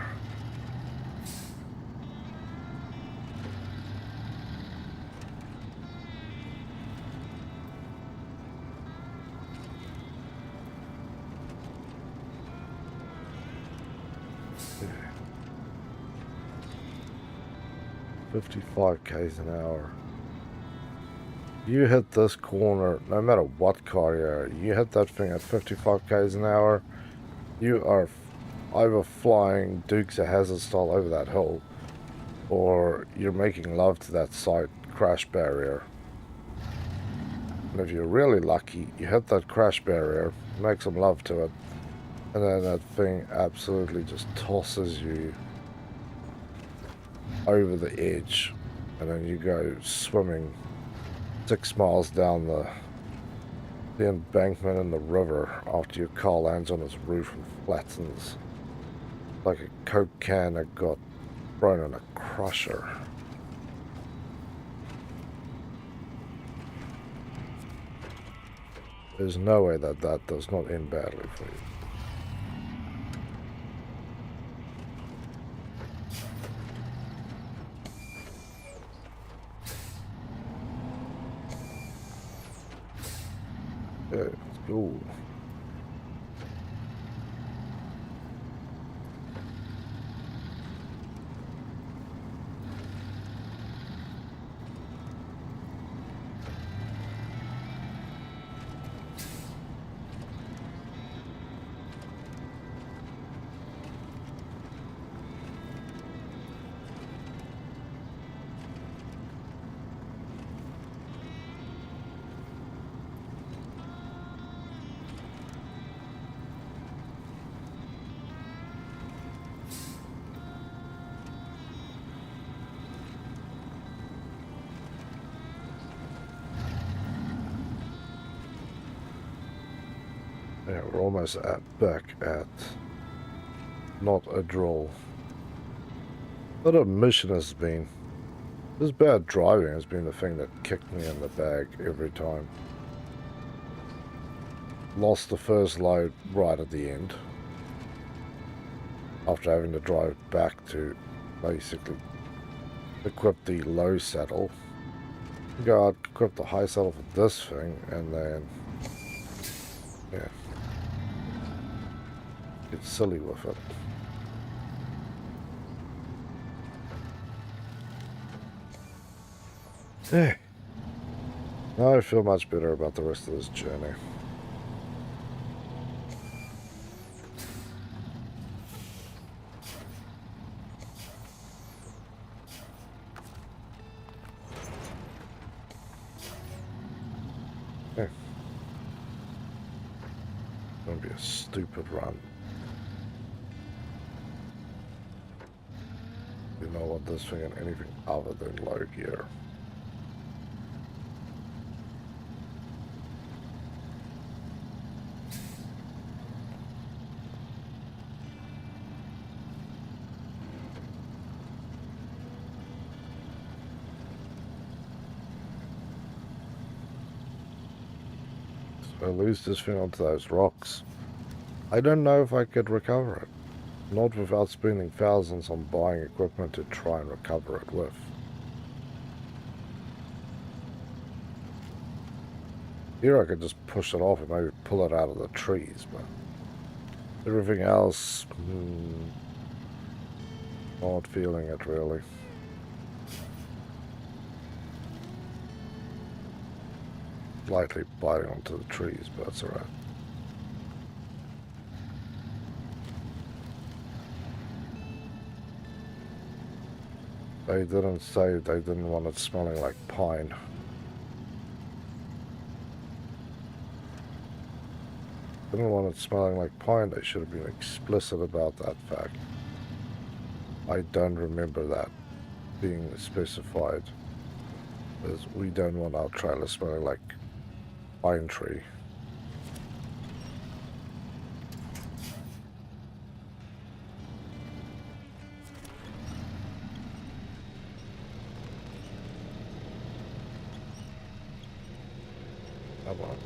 Yeah. 55 k's an hour. You hit this corner, no matter what car you are, you hit that thing at 55 k's an hour, you are either flying Dukes of Hazzard style over that hill, or you're making love to that side crash barrier. And if you're really lucky, you hit that crash barrier, make some love to it, and then that thing absolutely just tosses you over the edge, and then you go swimming 6 miles down the embankment in the river after your car lands on its roof and flattens like a Coke can that got thrown in a crusher. There's no way that that does not end badly for you. Okay, let's go. Yeah, we're almost back at not a draw. What a mission has been. This bad driving has been the thing that kicked me in the bag every time. Lost the first load right at the end, after having to drive back to basically equip the low saddle. Go out, equip the high saddle for this thing, and then yeah, get silly with it. Eh. Now I feel much better about the rest of this journey. Eh. It's gonna be a stupid run. You know what, this thing and anything other than low gear. So I lose this thing onto those rocks. I don't know if I could recover it. Not without spending thousands on buying equipment to try and recover it with. Here I could just push it off and maybe pull it out of the trees, but everything else, not feeling it really. Lightly biting onto the trees, but that's alright. They didn't say they didn't want it smelling like pine. Didn't want it smelling like pine. They should have been explicit about that fact. I don't remember that being specified. Because we don't want our trailer smelling like pine tree. Come on.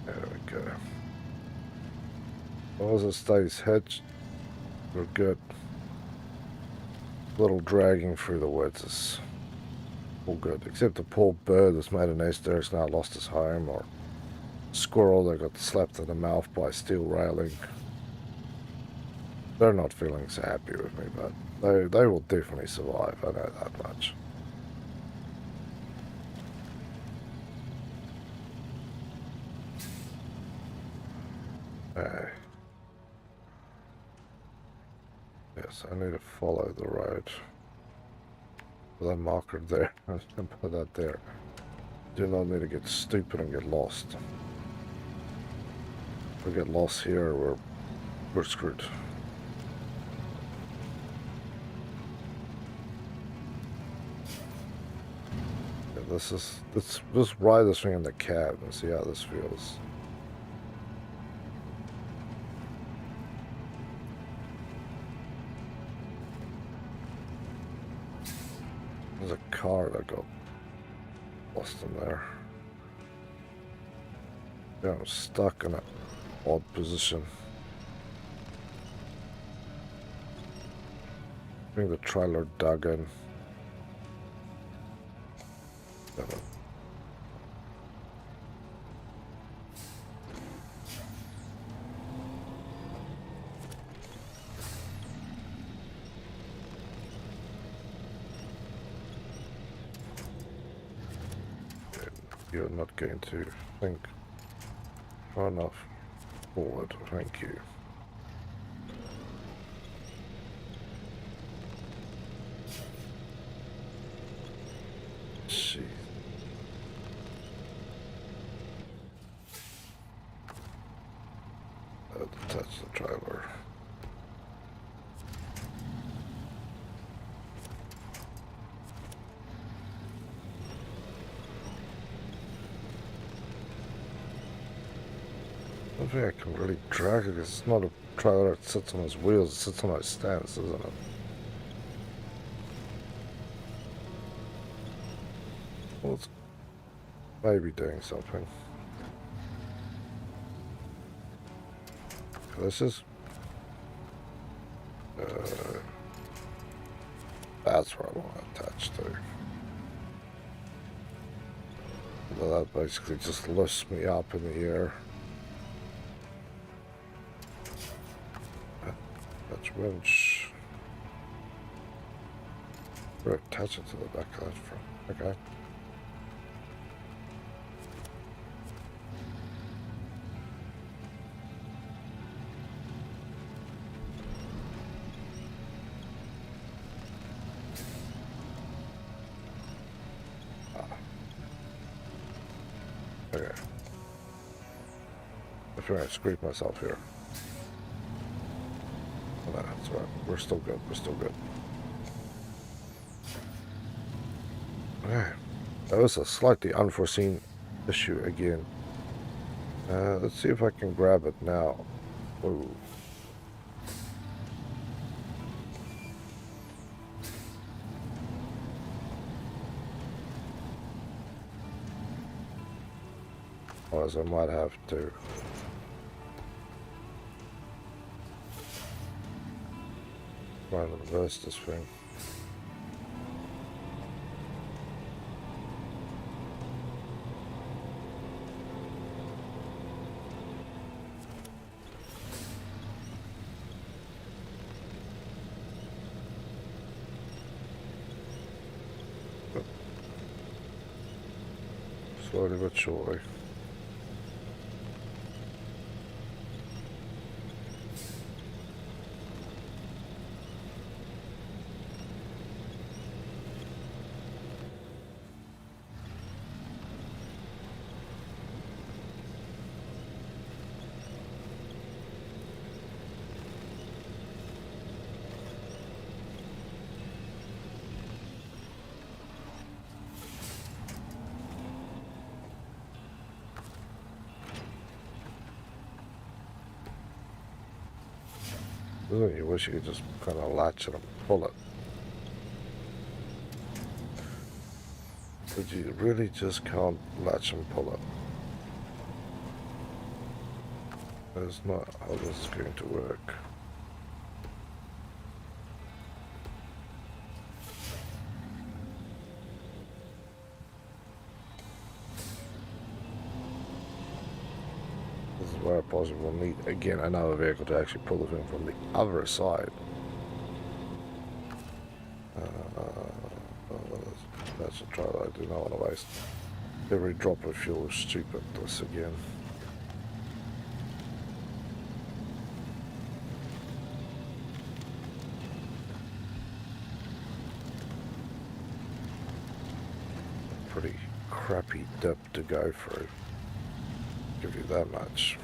There we go. As long as it stays hitched, we're good. Little dragging through the woods is all good. Except the poor bird that's made a nest there has now lost his home, or squirrel that got slapped in the mouth by a steel railing. They're not feeling so happy with me, but they will definitely survive, I know that much. Hey. Yes, I need to follow the road. That marker there, I was going to put that there. Do not need to get stupid and get lost. If we get lost here, we're screwed. Yeah, let's just ride this thing in the cab and see how this feels. There's a car that got lost in there. Yeah, I'm stuck in an odd position. I think the trailer dug in. You're not going to think far enough forward, thank you. Jeez. Touch the trailer. I don't think I can really drag it because it's not a trailer that sits on its wheels, it sits on its stance, isn't it? Well, it's maybe doing something. This is... that's where I want to attach to. So that basically just lifts me up in the air. winch. We'll attach it to the back of that front. Okay. Okay. I feel like I scraped myself here. Oh, no, that's right. We're still good. We're still good. Okay. That was a slightly unforeseen issue again. Let's see if I can grab it now. Ooh. Otherwise, I might have to. Try and reverse this thing. Slowly but surely. You wish you could just kind of latch it and pull it. But you really just can't latch and pull it. That's not how this is going to work. This is where I possibly will need, again, another vehicle to actually pull the thing from the other side. That's a trial I do not want to waste. Every drop of fuel is stupid. This again. Pretty crappy dip to go through. Give you that much.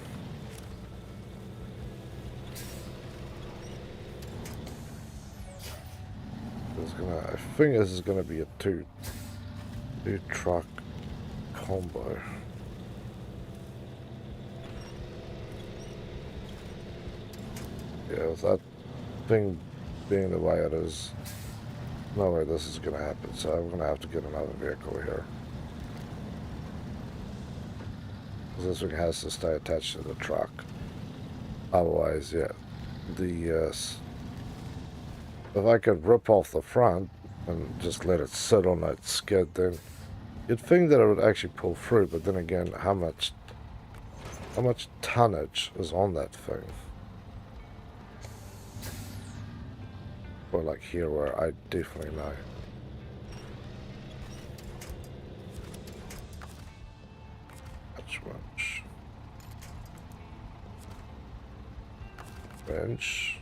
I think this is gonna be a two truck combo. Yeah, with that thing being the way it is, no way this is gonna happen, so I'm gonna have to get another vehicle here. This thing has to stay attached to the truck. Otherwise, yeah, if I could rip off the front and just let it sit on that skid, then you'd think that it would actually pull through, but then again, how much tonnage is on that thing? Or like here where I definitely know. Bench.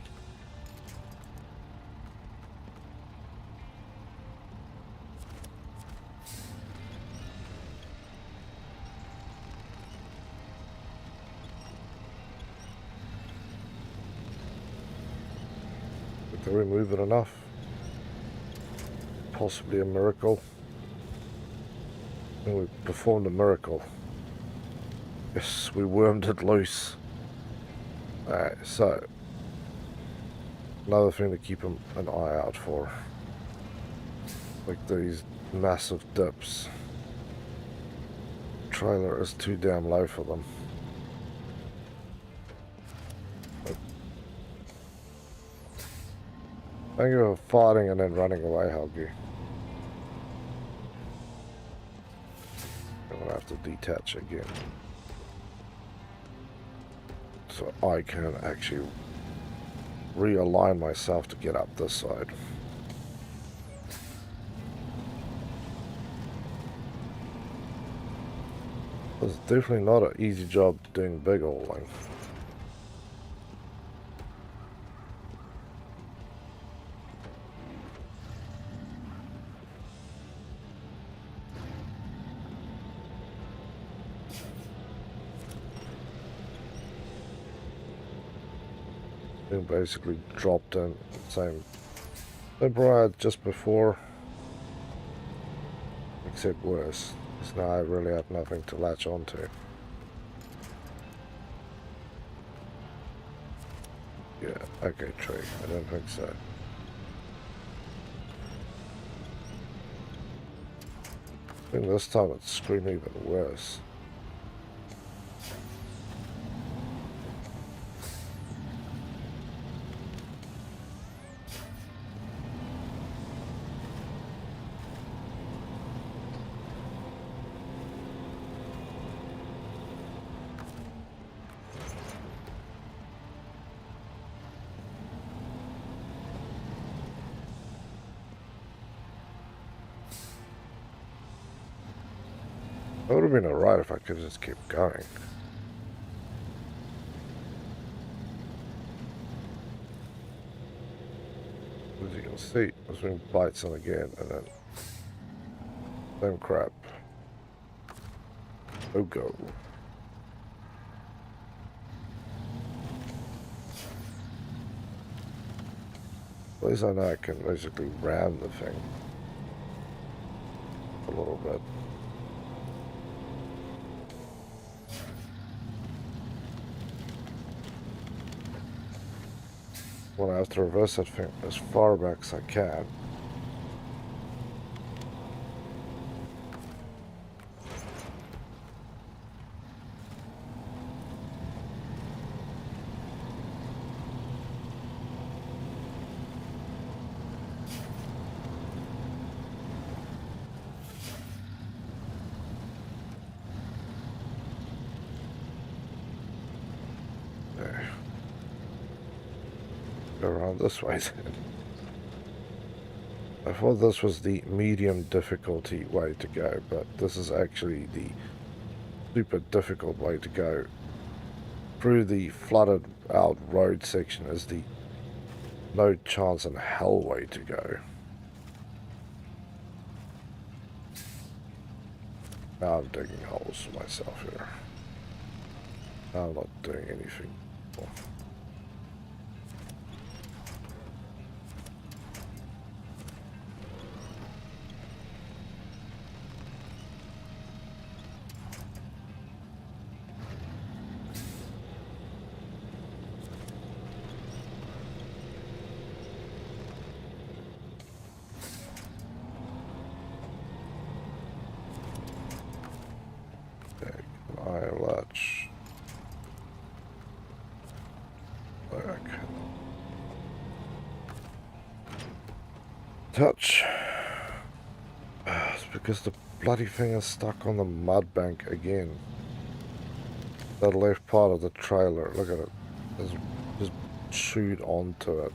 Did we move it enough? Possibly a miracle. And we performed a miracle. Yes, we wormed it loose. Alright, so another thing to keep an eye out for. Like these massive dips. Trailer is too damn low for them. Thank you for fighting and then running away, Helgi. I'm gonna have to detach again. So I can actually realign myself to get up this side. It's definitely not an easy job doing big hauling. Basically dropped in the same tempo I had just before, except worse, because now I really have nothing to latch onto. Yeah, okay, tree. I don't think so. I think this time it's screaming even worse. It would have been alright if I could just keep going. As you can see, this thing bites in again, and then same crap. Oh go. At least I know I can basically ram the thing a little bit. When I have to reverse that thing as far back as I can. There. Go around this way then. I thought this was the medium difficulty way to go, but this is actually the super difficult way to go. Through the flooded out road section is the no chance in hell way to go. Now I'm digging holes for myself here. Now I'm not doing anything more. Latch back. Touch. It's because the bloody thing is stuck on the mud bank again. That left part of the trailer, look at it. It's just chewed onto it.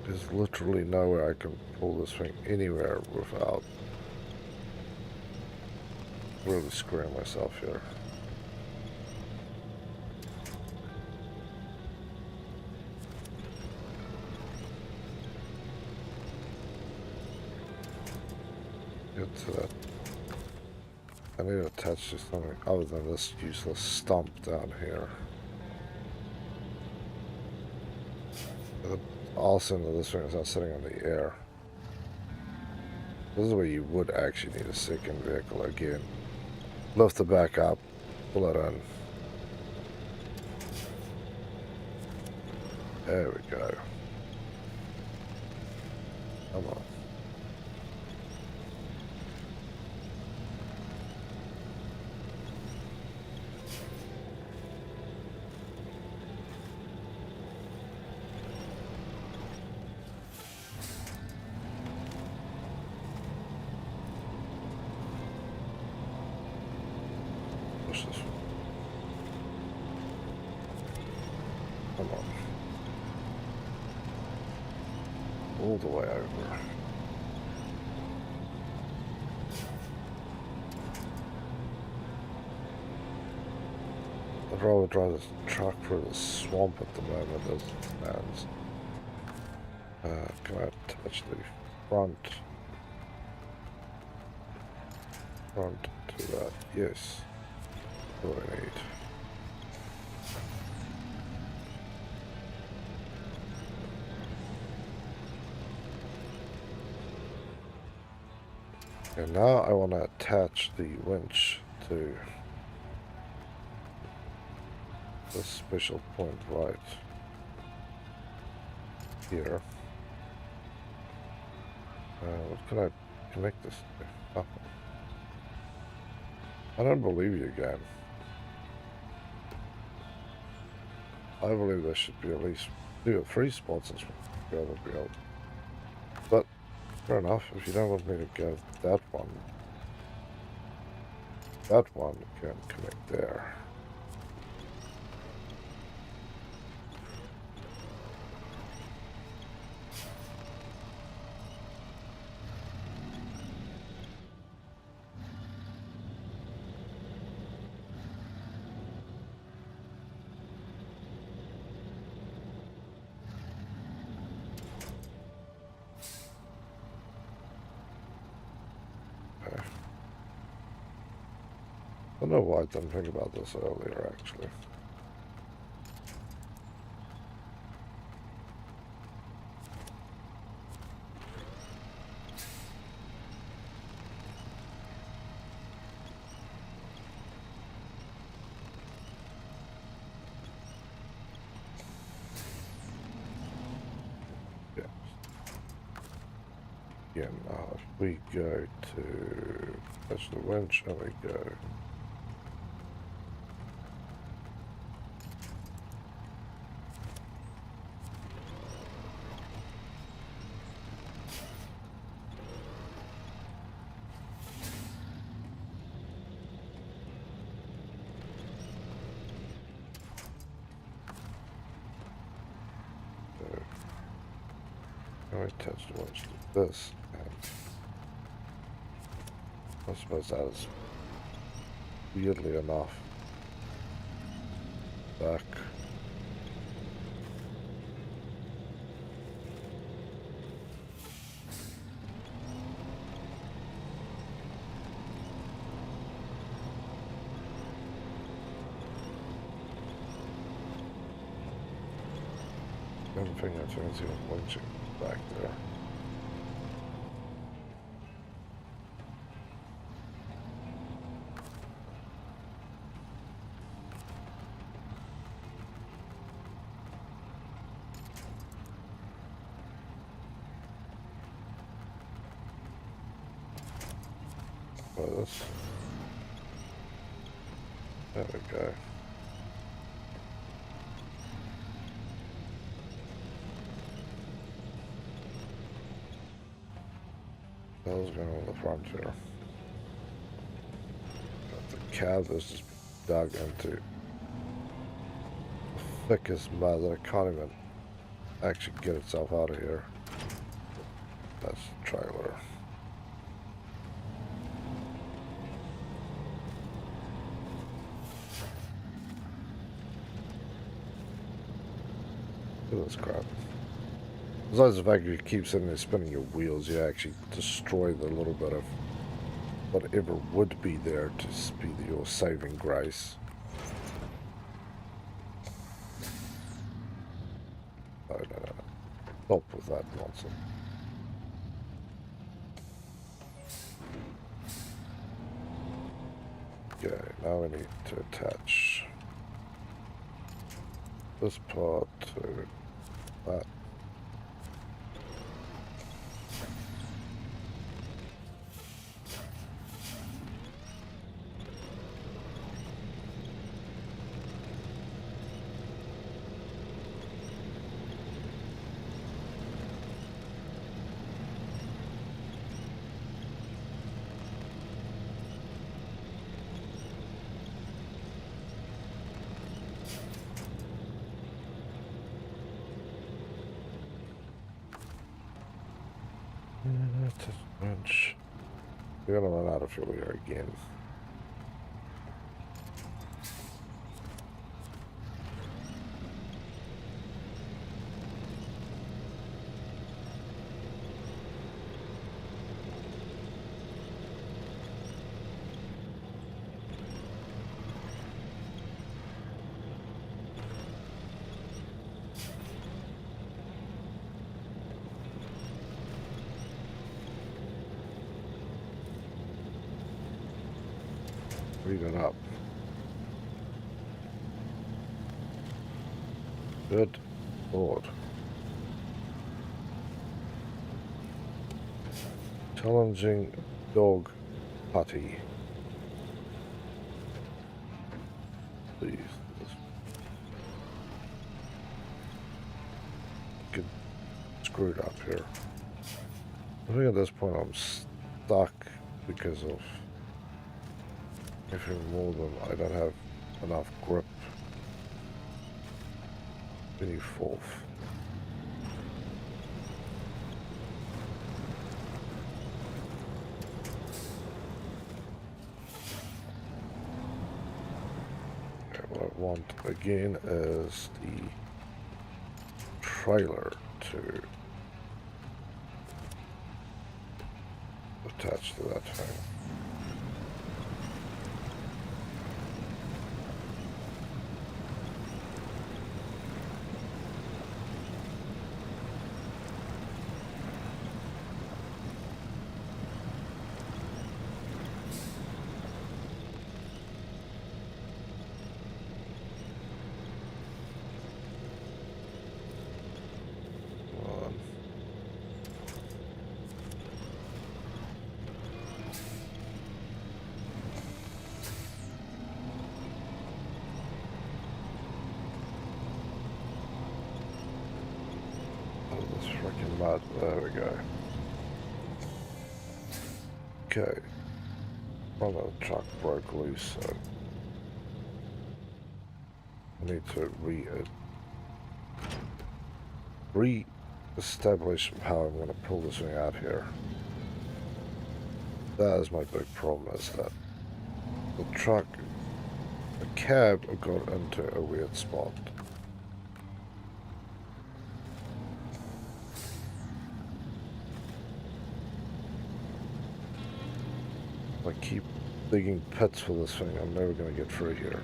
There's literally nowhere I can pull this thing anywhere without really screwing myself here. Get to that. I need to attach to something other than this useless stump down here. The awesome that this thing is not sitting in the air. This is where you would actually need a second vehicle again. Lift the back up, pull it in. There we go. Come on. push this. Come on. All the way over. I'd rather drive this truck through the swamp at the moment as it stands. Can I touch the front to that? Yes. What do I need? And now I want to attach the winch to this special point right here. What can I connect this to? Oh. I don't believe you, game. I believe there should be at least 2 or 3 spots as well. But fair enough, if you don't want me to go that one can connect there. I don't know why I didn't think about this earlier, actually. Yeah. Yeah, now if we go to touch the winch and we go I touch the winch to this, and I suppose that is weirdly enough back. Everything I fancy with winching back there. Oh, this. There we go. That was going on the front here. But the cab is just dug into the thickest mud that it can't even actually get itself out of here. That's the trailer. Look at this crap. Besides the fact that you keep sitting there spinning your wheels, you actually destroy the little bit of whatever would be there to be your saving grace. Oh, no. Stop with that nonsense. Okay, now we need to attach this part to that. Wrench. We're gonna run out of fuel here again. Read it up. Good Lord. Challenging dog putty. Please. Get screwed up here. I think at this point I'm stuck because of anything more than I don't have enough grip. Any fourth. Okay, what I want again is the trailer to attach to that thing. Freaking mud. There we go. Okay. Front of the truck broke loose, so I need to re-establish how I'm going to pull this thing out here. That is my big problem, is that the truck, the cab got into a weird spot. I keep digging pits for this thing, I'm never going to get through here.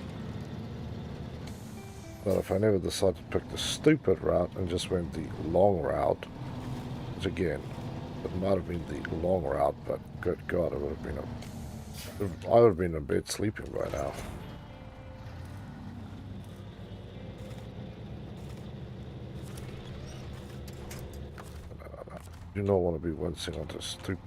But if I never decided to pick the stupid route and just went the long route, which again, it might have been the long route, but good God, it would have been I would have been in bed sleeping by now. I do not want to be wincing onto stupid.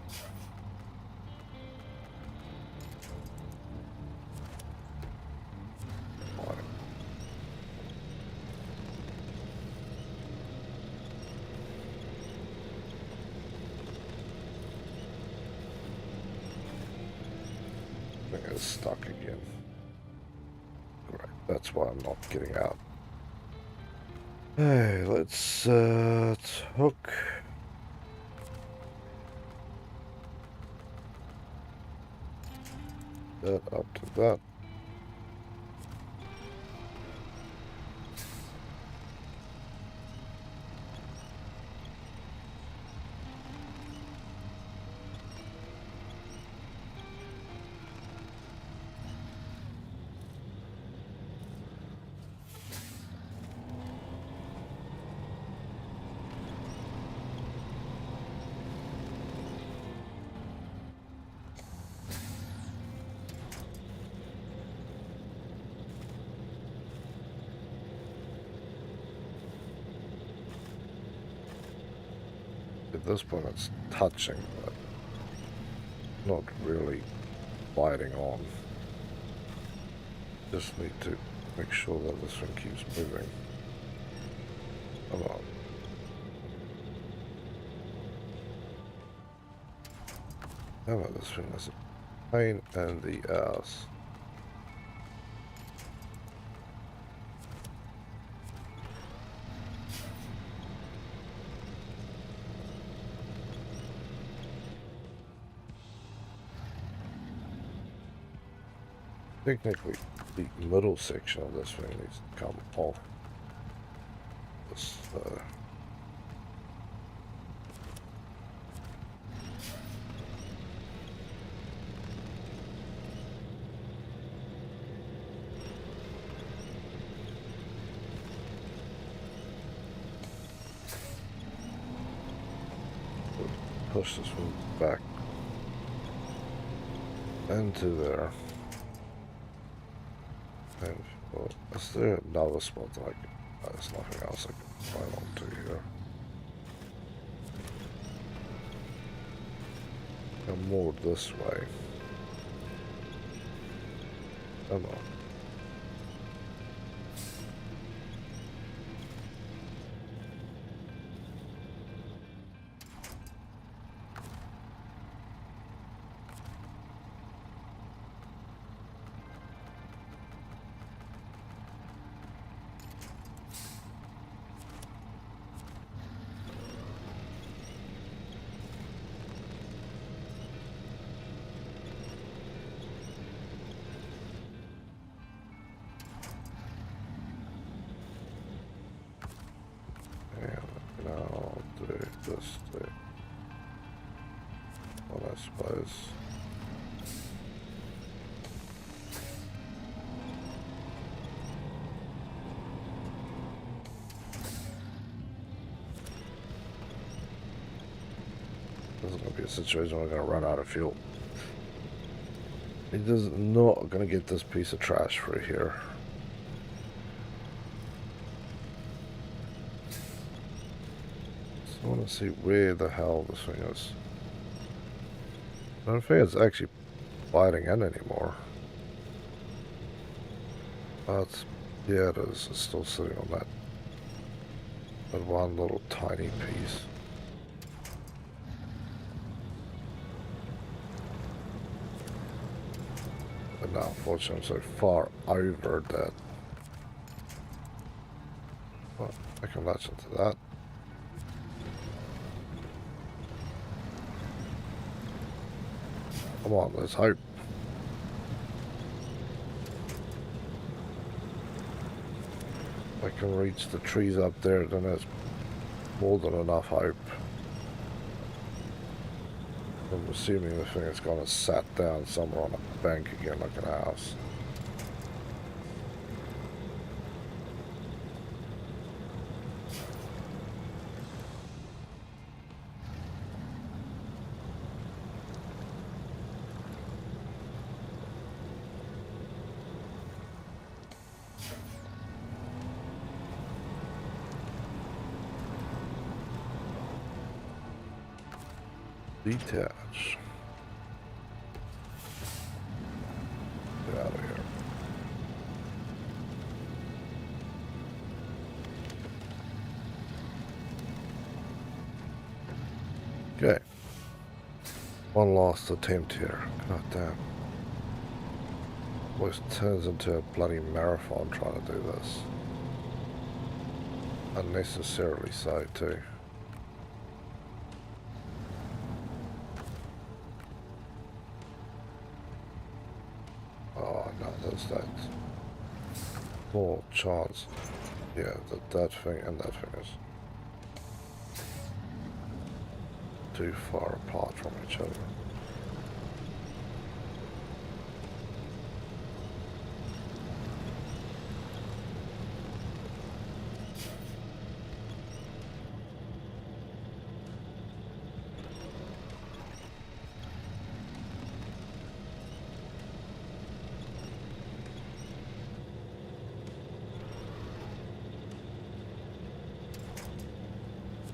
Is stuck again. Right, that's why I'm not getting out. Hey, let's hook. That up to that. At this point it's touching, but not really biting on. Just need to make sure that this thing keeps moving. Come on. How about this thing is a pain in the ass. Technically, the middle section of this thing needs to come off. This, push this one back into there. And, well, is there another spot that I can... there's nothing else I can climb onto here. Come more this way. Come on. This thing. Well, I suppose. This is going to be a situation where we're going to run out of fuel. It is not going to get this piece of trash through here. I want to see where the hell this thing is. I don't think it's actually biting in anymore. But yeah, it is. It's still sitting on that one little tiny piece. But now, unfortunately, I'm so far over that. Well, I can latch into that. Come on, let's hope. If I can reach the trees up there, then there's more than enough hope. I'm assuming the thing is going to sat down somewhere on a bank again like an house. Detach. Get out of here. Okay. One last attempt here. God damn. Always turns into a bloody marathon trying to do this. Unnecessarily so too. That small chance, yeah, that thing and that thing is too far apart from each other.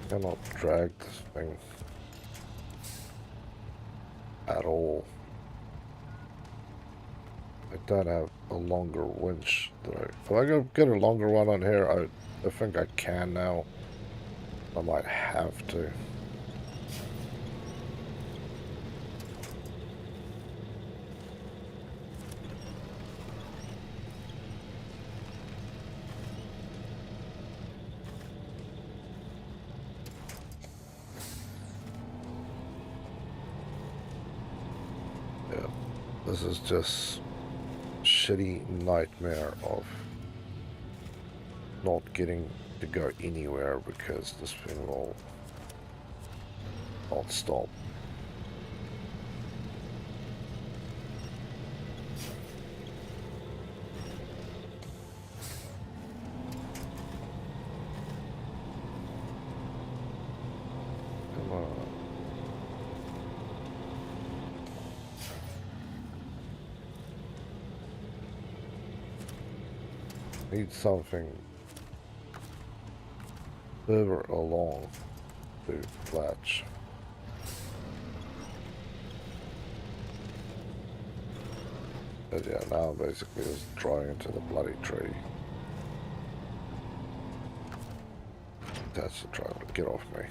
Cannot drag this thing at all. I don't have a longer winch. If I go get a longer one on here, I think I can now. I might have to. This is just shitty nightmare of not getting to go anywhere because this thing will not stop. Come on. Need something further along to latch. But yeah, now basically it's drawing into the bloody tree. That's the trying to get off me.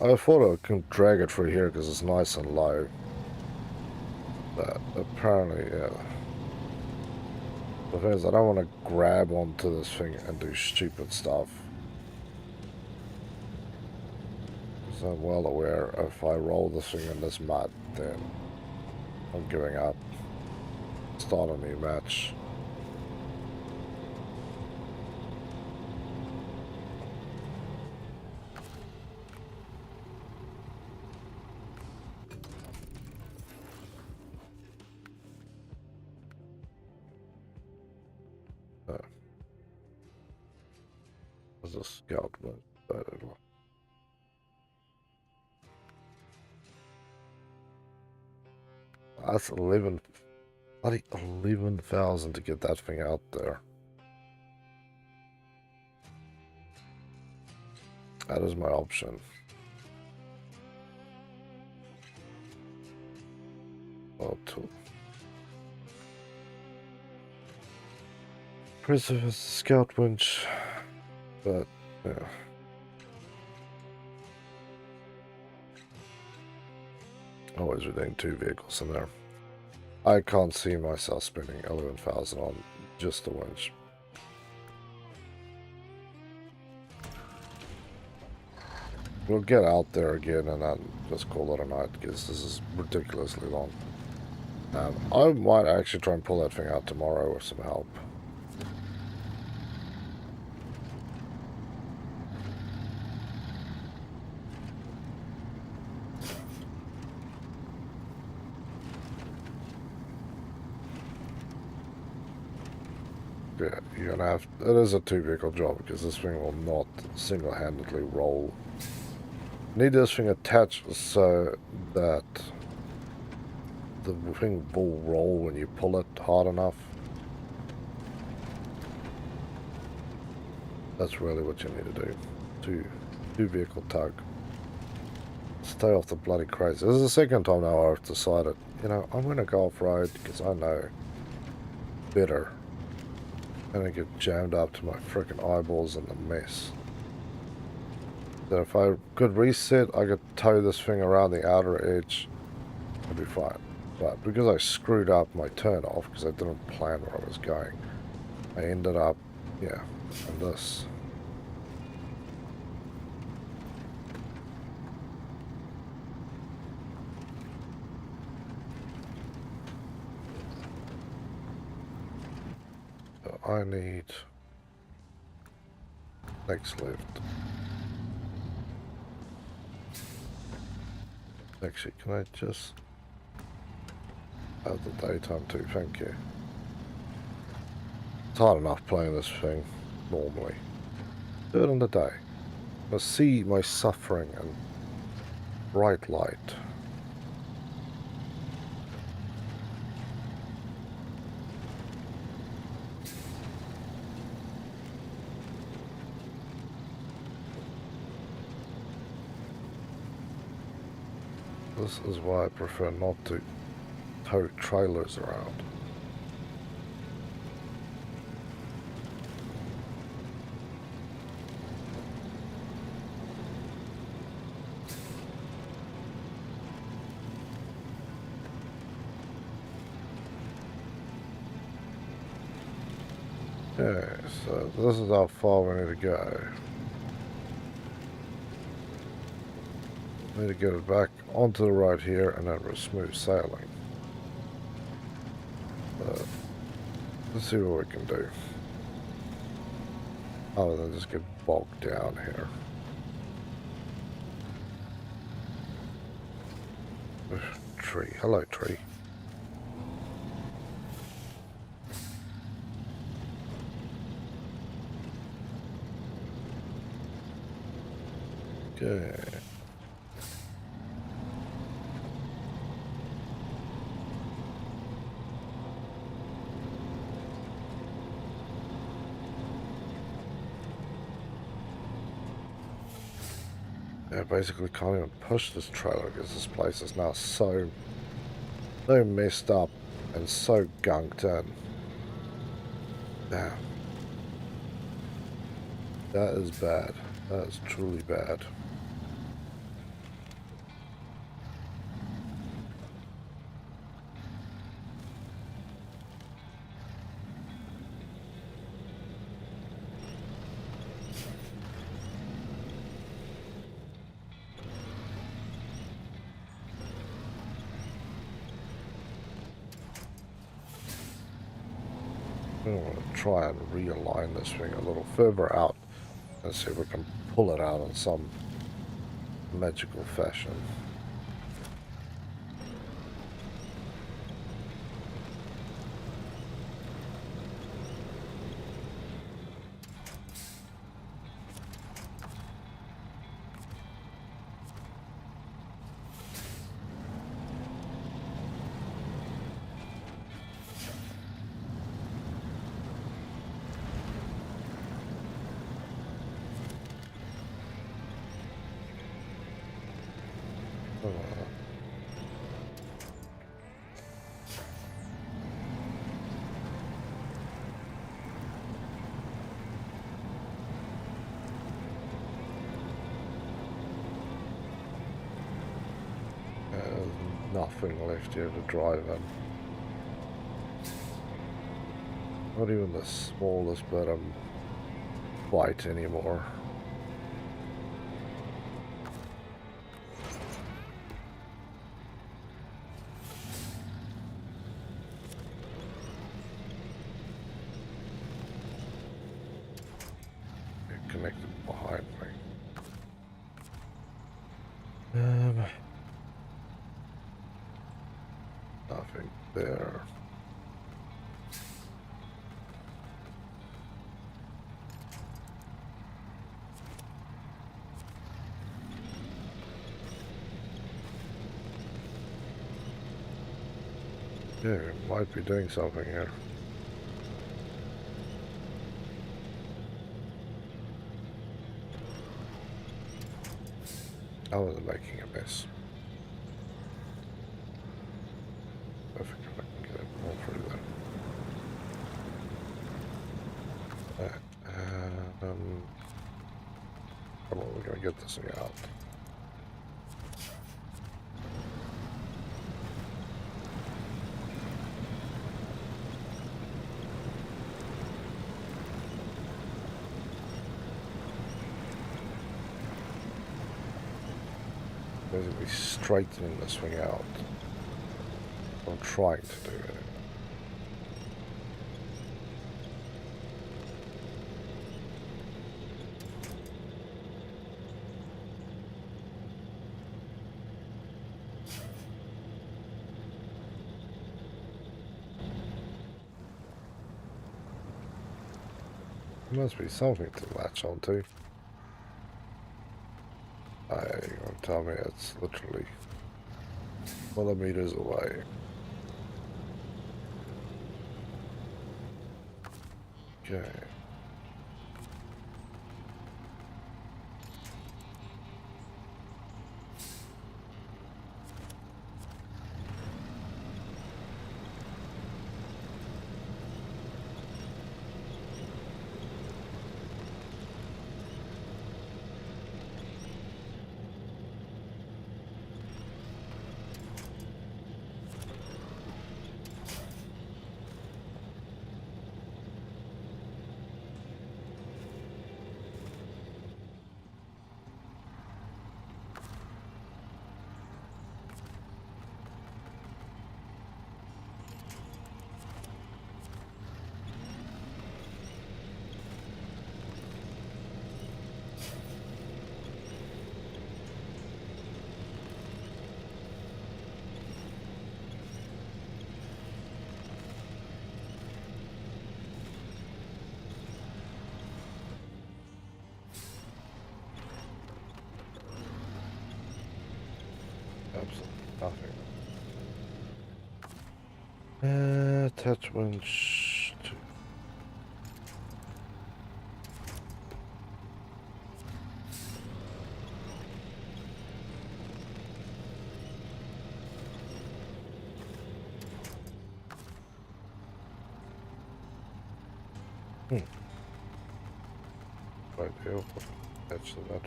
I thought I could drag it through here because it's nice and low. But apparently, yeah. The thing is, I don't want to grab onto this thing and do stupid stuff. Because I'm well aware if I roll this thing in this mud, then I'm giving up. Start a new match. There's a scout mode. That's 11,000 to get that thing out there. That is my option. Oh, two. Preserve scout winch, but yeah. Always within 2 vehicles in there. I can't see myself spending 11,000 on just the winch. We'll get out there again and then just call it a night because this is ridiculously long. I might actually try and pull that thing out tomorrow with some help. Yeah, you're gonna have. It is a 2-vehicle job because this thing will not single-handedly roll. Need this thing attached so that the thing will roll when you pull it hard enough. That's really what you need to do. 2-vehicle tug. Stay off the bloody crazy. This is the second time now I've decided, you know, I'm gonna go off-road because I know better. And I get jammed up to my freaking eyeballs in the mess. That if I could reset, I could tow this thing around the outer edge, it'd be fine. But because I screwed up my turn off, because I didn't plan where I was going, I ended up, yeah, in this. So I need next lift. Actually, can I just have the daytime too? Thank you. It's hard enough playing this thing normally. Do it in the day. I see my suffering and bright light. This is why I prefer not to tow trailers around. Okay, so this is how far we need to go. Need to get it back onto the road here and then we're smooth sailing. Let's see what we can do. Other than just get bogged down here. Tree. Hello, tree. Okay. I basically can't even push this trailer because this place is now so messed up and so gunked in. Damn. That is bad. That is truly bad. I'm going to try and realign this thing a little further out and see if we can pull it out in some magical fashion. There's nothing left here to drive in. Not even the smallest bit of bite anymore. Connected behind me. Nothing there. Yeah, we might be doing something here. I was making a mess. I think I can get it all through there. Come on, we're gonna get this thing out. Basically straightening this thing out. I'm trying to do it. There must be something to latch onto. You're gonna tell me it's literally millimeters away. Okay. Attachments to... Right here, attach to that.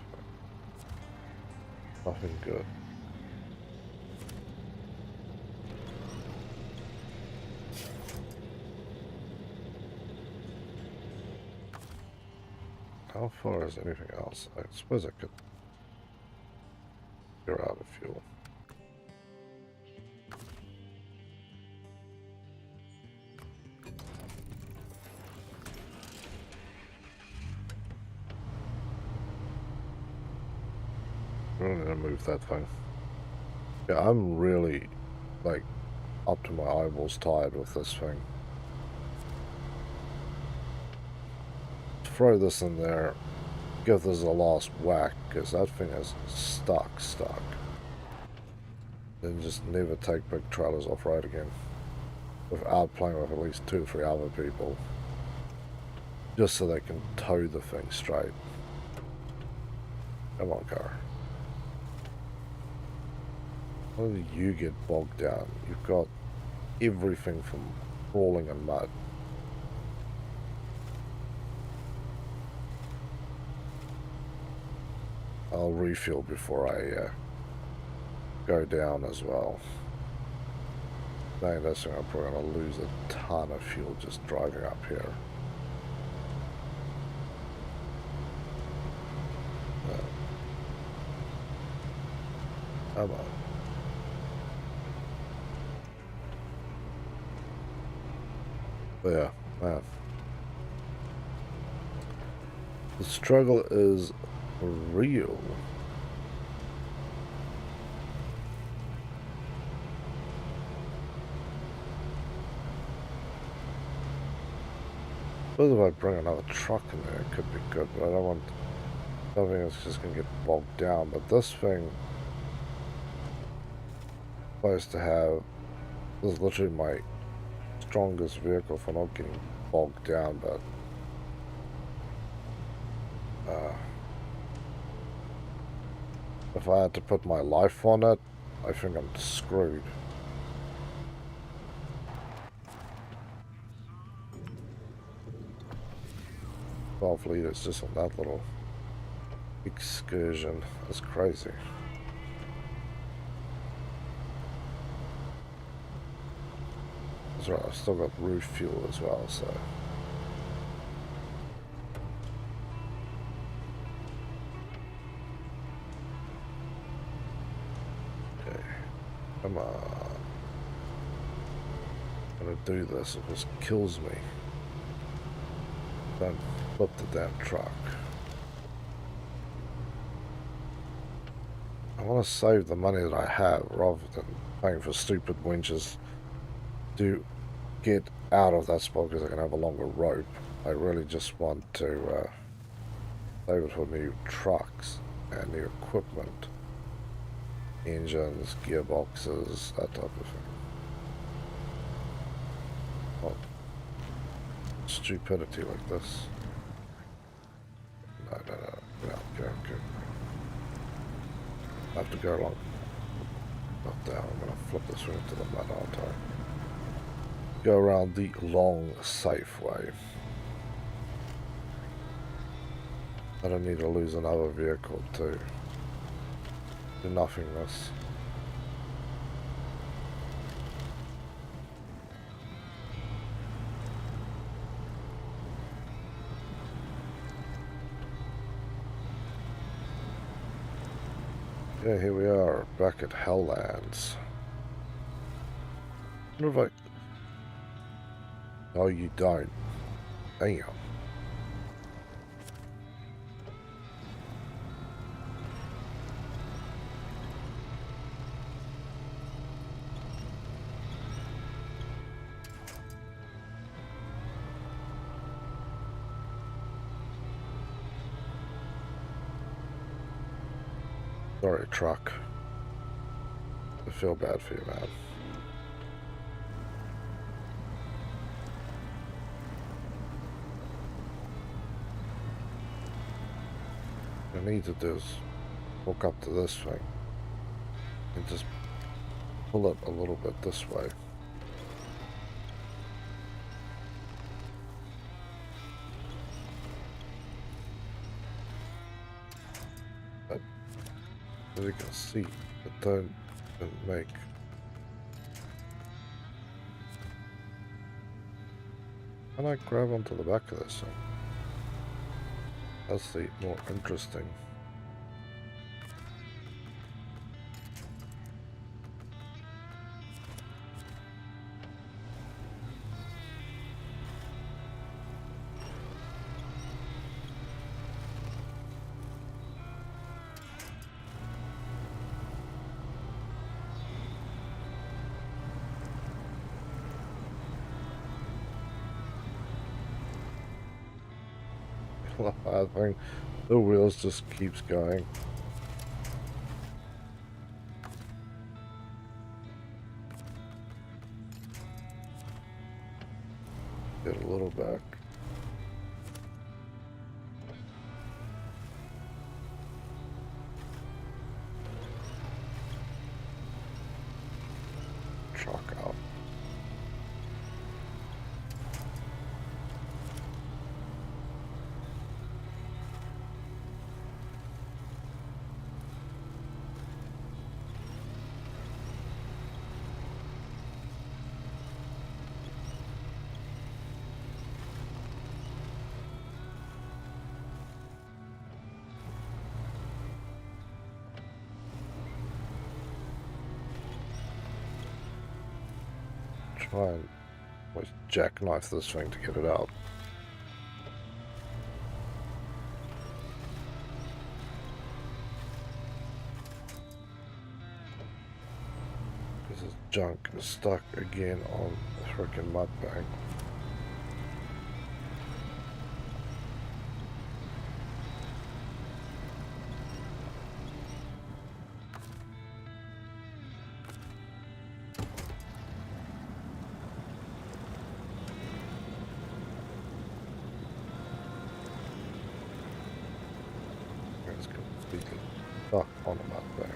Nothing good. How far is anything else? I suppose I could clear out of fuel. I'm gonna move that thing. Yeah, I'm really, like, up to my eyeballs tired with this thing. Throw this in there, give this a last whack, because that thing is stuck. Then just never take big trailers off-road again without playing with at least 2 or 3 other people, just so they can tow the thing straight. Come on, car. How do you get bogged down? You've got everything from crawling in mud. I'll refuel before I go down as well. Saying this, I'm probably going to lose a ton of fuel just driving up here. Come on. But yeah, man. The struggle is real. Suppose if I bring another truck in there, it could be good, but I don't want something that's just going to get bogged down. But this thing, supposed to have, this is literally my strongest vehicle for not getting bogged down, but if I had to put my life on it, I think I'm screwed. $12 just on that little excursion. That's crazy. That's right, I've still got roof fuel as well, so. Okay, come on. I'm gonna do this, it just kills me. Don't flip the damn truck. I want to save the money that I have rather than paying for stupid winches to get out of that spot because I can have a longer rope. I really just want to save it for new trucks and new equipment. Engines, gearboxes, that type of thing. Oh. Stupidity like this. No, go. I have to go along. Not down. I'm going to flip this thing into the mud, aren't I? Go around the long, safe way. I don't need to lose another vehicle to nothingness. Yeah, here we are, back at Helllands. I wonder if I... Oh, you don't. Damn. Sorry, truck. I feel bad for you, man. I need to do is hook up to this thing and just pull it a little bit this way. But as you can see, it don't make. Can I grab onto the back of this thing? That's the more interesting. I think the wheels just keeps going. Get a little back. Truck out. Try and jackknife this thing to get it out. Because this junk is stuck again on the frickin' mud bank. Completely stuck on the mud bank.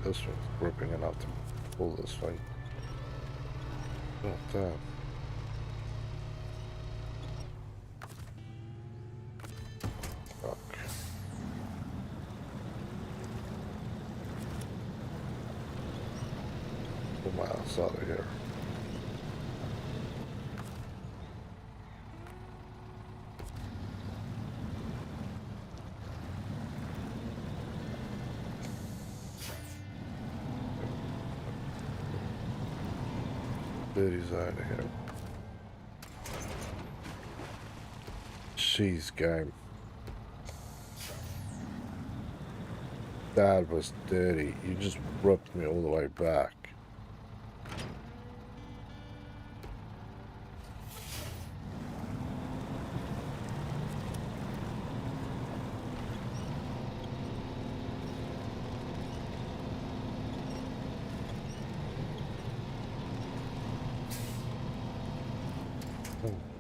This one's gripping enough to pull this thing. Not that. Fuck. Pull my ass out of here. He's out of here. Jeez, game. That was dirty. You just ripped me all the way back.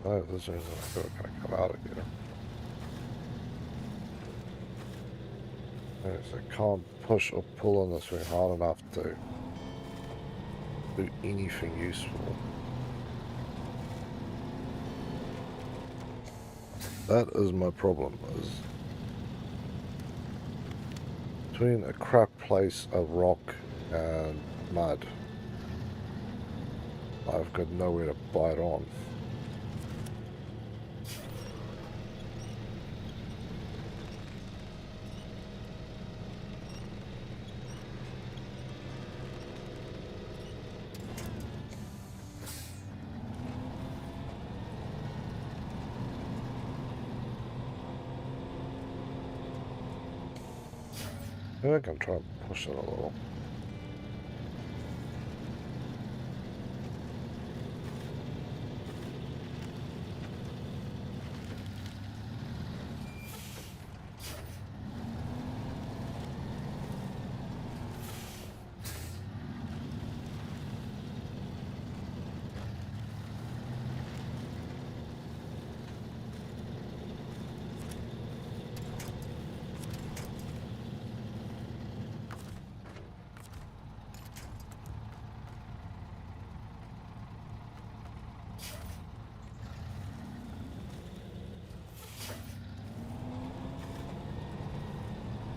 Oh, this is going to come out of here. Yes, I can't push or pull on this thing hard enough to do anything useful. That is my problem, is between a crap place of rock and mud, I've got nowhere to bite on. Maybe I can try and push it a little.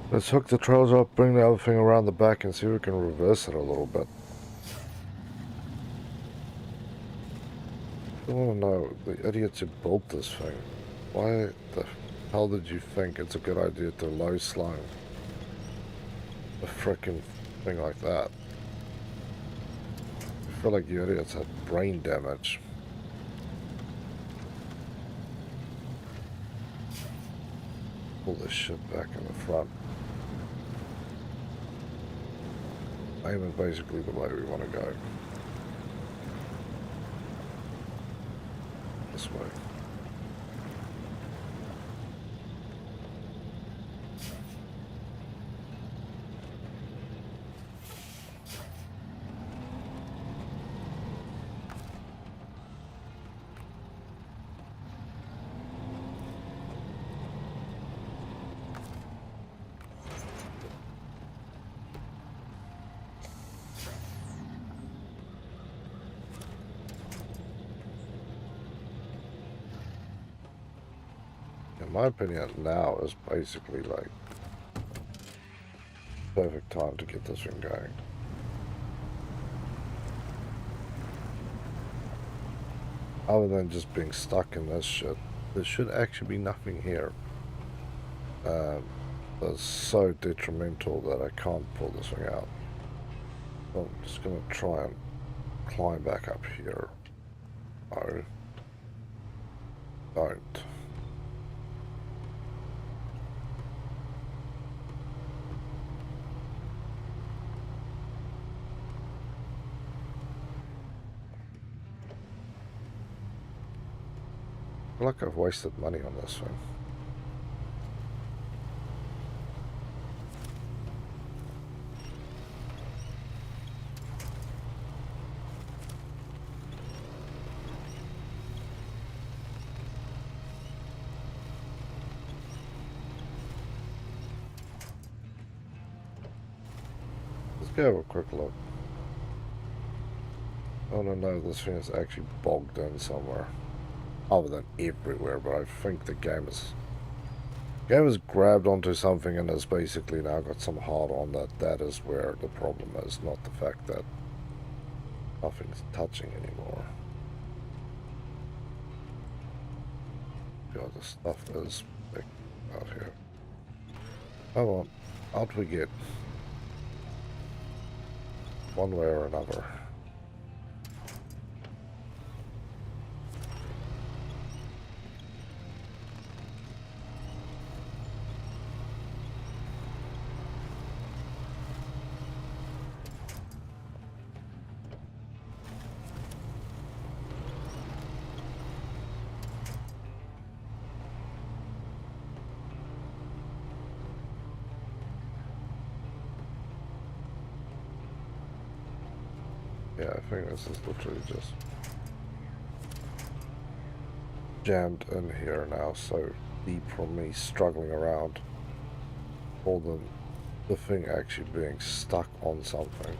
Let's hook the trails up, bring the other thing around the back and see if we can reverse it a little bit. I want to know, the idiots who built this thing, why the hell did you think it's a good idea to low slung a frickin' thing like that? I feel like you idiots had brain damage. Pull this shit back in the front. Aim is basically the way we want to go. This way. In my opinion, now is basically like perfect time to get this thing going. Other than just being stuck in this shit, there should actually be nothing here that's so detrimental that I can't pull this thing out. So I'm just gonna try and climb back up here. No. Don't. I feel like I've wasted money on this thing. Let's go have a quick look. Oh no, this thing is actually bogged in somewhere. Other than everywhere, but I think the game has grabbed onto something and has basically now got some hard on that. That is where the problem is, not the fact that nothing's touching anymore. God, the stuff is big out here. Come on, out we get. One way or another. Yeah, I think this is literally just jammed in here now, so deep from me struggling around. More than the thing actually being stuck on something.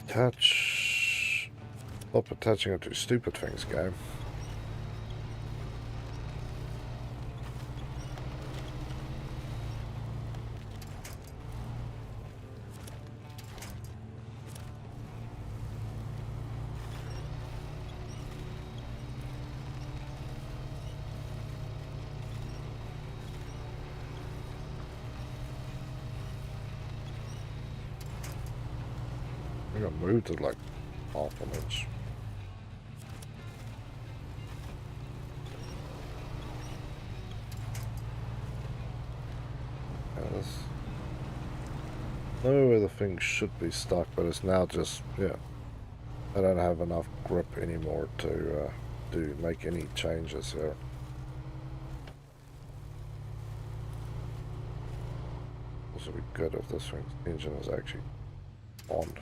Attach. Stop attaching it to stupid things, game. I think I moved it like half an inch. I know where the thing should be stuck, but it's now just, yeah, I don't have enough grip anymore to make any changes here. This would be good if this thing's engine is actually on.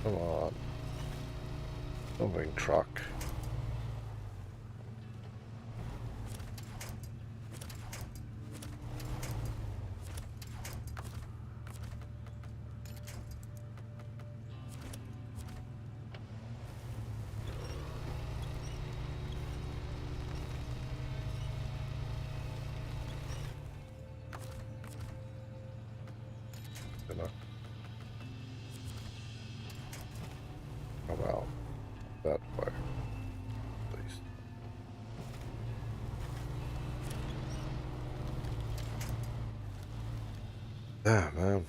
Come on. Moving truck. Come out that way, at least. Yeah, man.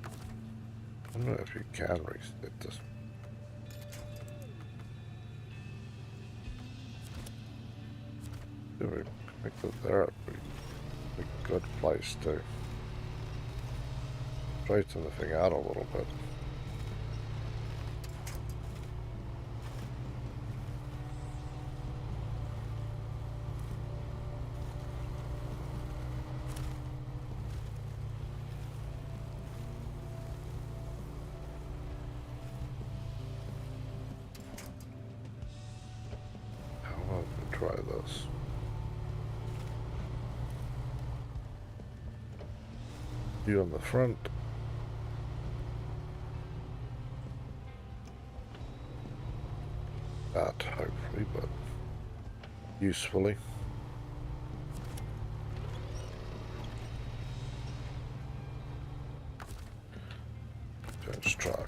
I don't know if you can reset this. Do we make it there? It'd be a good place to straighten the thing out a little bit. How about we try this? You on the front. That, hopefully, but usefully. Change track.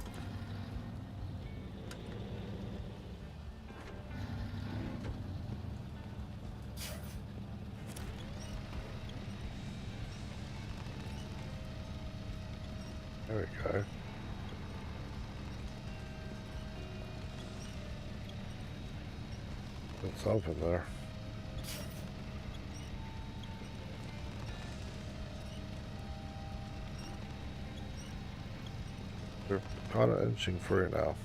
There we go. It's open there. They're kind of inching through now.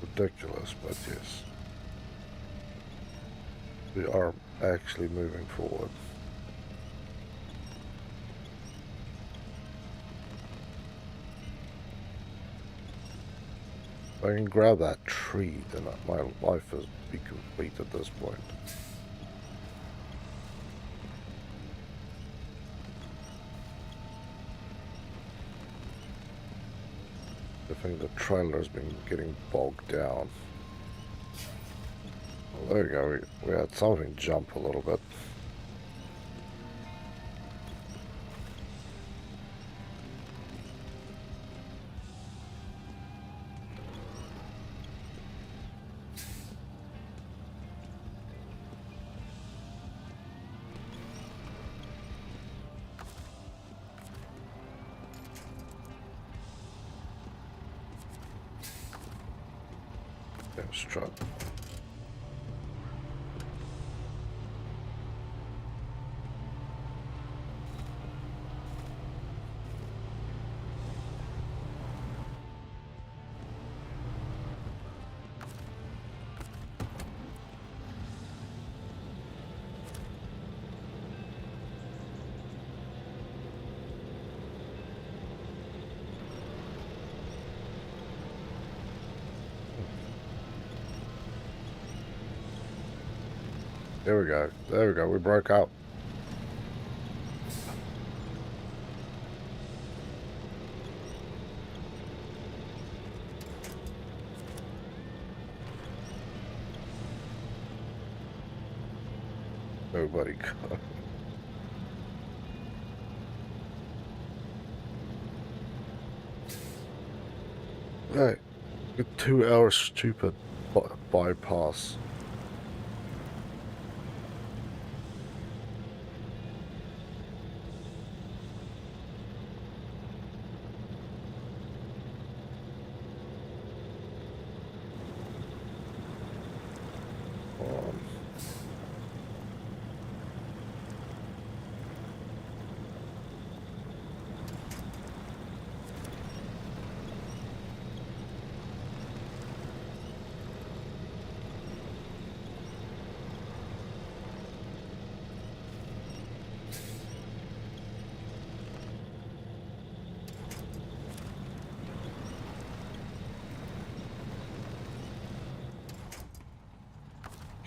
Ridiculous, but yes. We are actually moving forward. If I can grab that tree, then my life has be complete at this point. I think the trailer's been getting bogged down. Well, there you go, we had something jump a little bit. Strut. There we go. There we go. We broke out. Nobody got. Right. A 2-hour stupid bypass.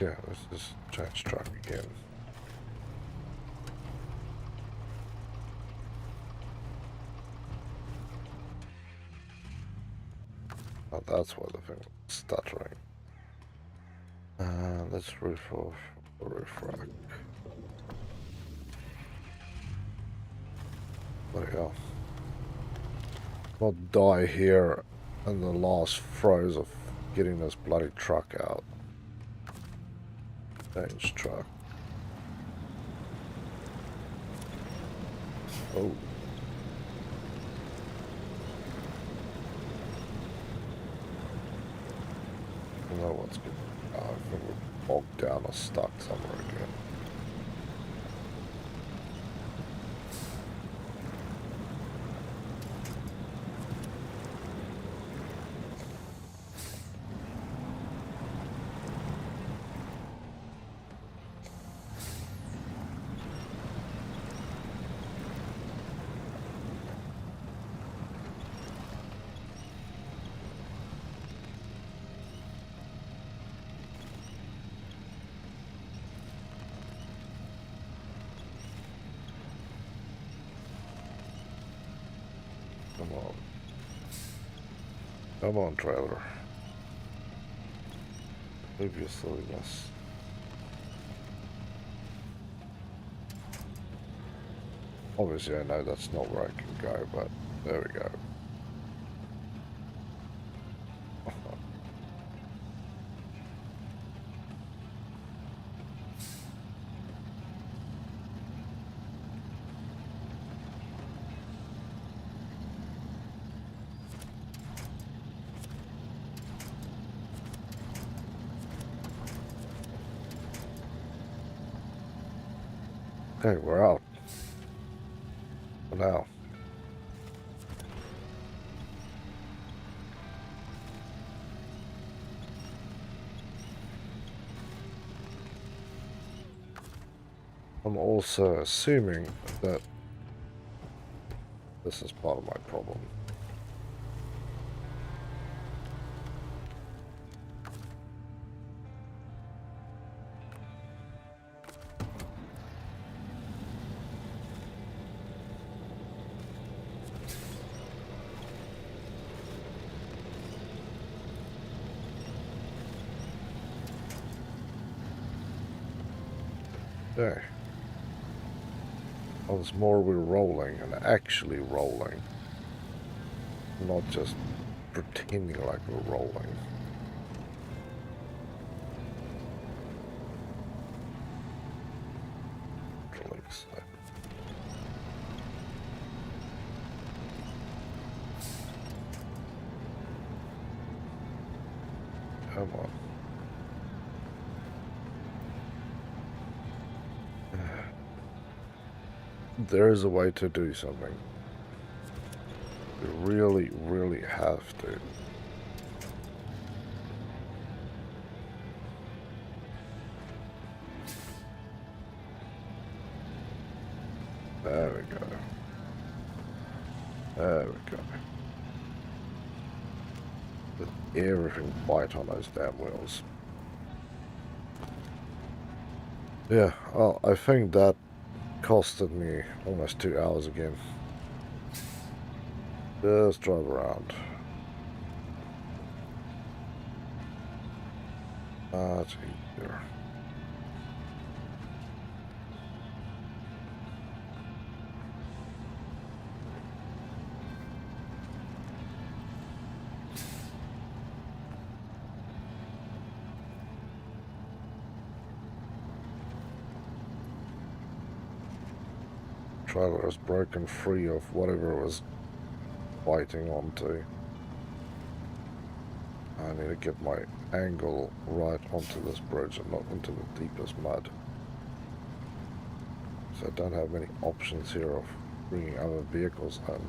Yeah, let's just change track again. Oh, that's why the thing was stuttering. Let's refresh. Bloody hell. Not die here in the last throes of getting this bloody truck out. Change truck. Oh. I don't know what's good. I think we're bogged down or stuck somewhere again. Come on. Come on, trailer. Leave your silliness. Obviously, I know that's not where I can go, but there we go. Okay, we're out. For now. I'm also assuming that this is part of my problem. Okay. Once more we're rolling and actually rolling. Not just pretending like we're rolling. Come on. There is a way to do something. We really, really have to. There we go. There we go. With everything white on those damn wheels. Yeah, well, I think that costed me almost 2 hours again. Just drive around. That's easier. Trailer is broken free of whatever it was biting onto. I need to get my angle right onto this bridge and not into the deepest mud. So I don't have many options here of bringing other vehicles in.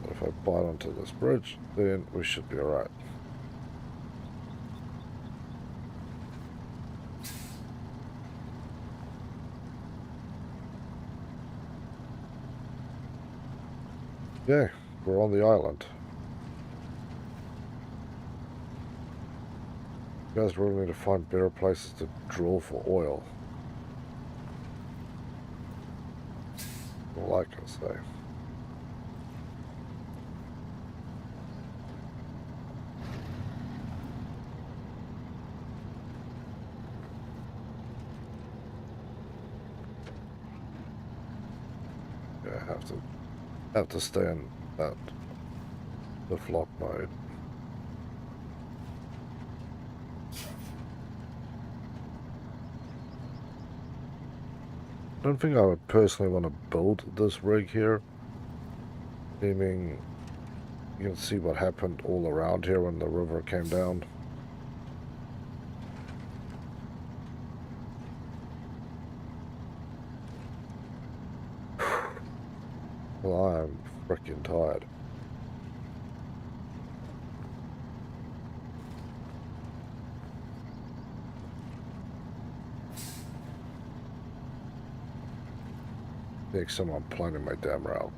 But if I bite onto this bridge, then we should be alright. Yeah, we're on the island. You guys really need to find better places to drill for oil. All I can say. Yeah, I have to stay in the flock mode. I don't think I would personally want to build this rig here. Meaning, you can see what happened all around here when the river came down. Well, I'm freaking tired. Next time I'm planning my damn route.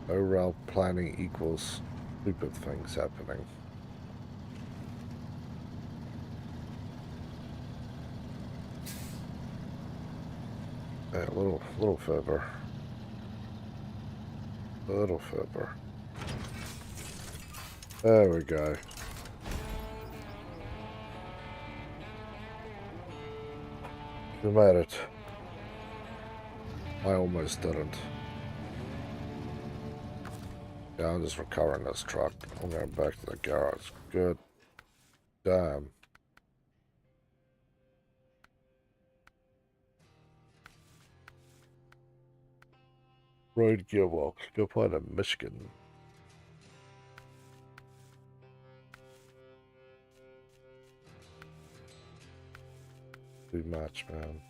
No route planning equals stupid things happening. Yeah, a little further. A little further. There we go. We made it. I almost didn't. Yeah, I'm just recovering this truck. I'm going back to the garage. Good. Damn. Road gearbox. Go find a Michigan. Too much, man.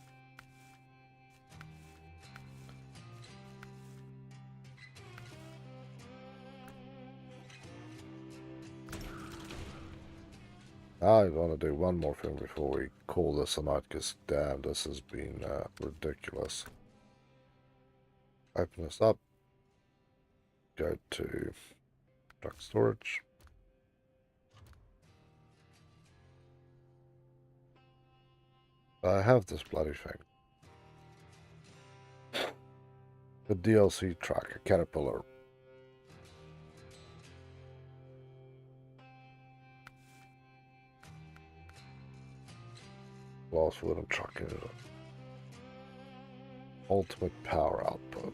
I want to do one more thing before we call this a night, because damn, this has been ridiculous. Open this up. Go to truck storage. I have this bloody thing. The DLC truck, a Caterpillar. Last wooden truck in it. Ultimate power output.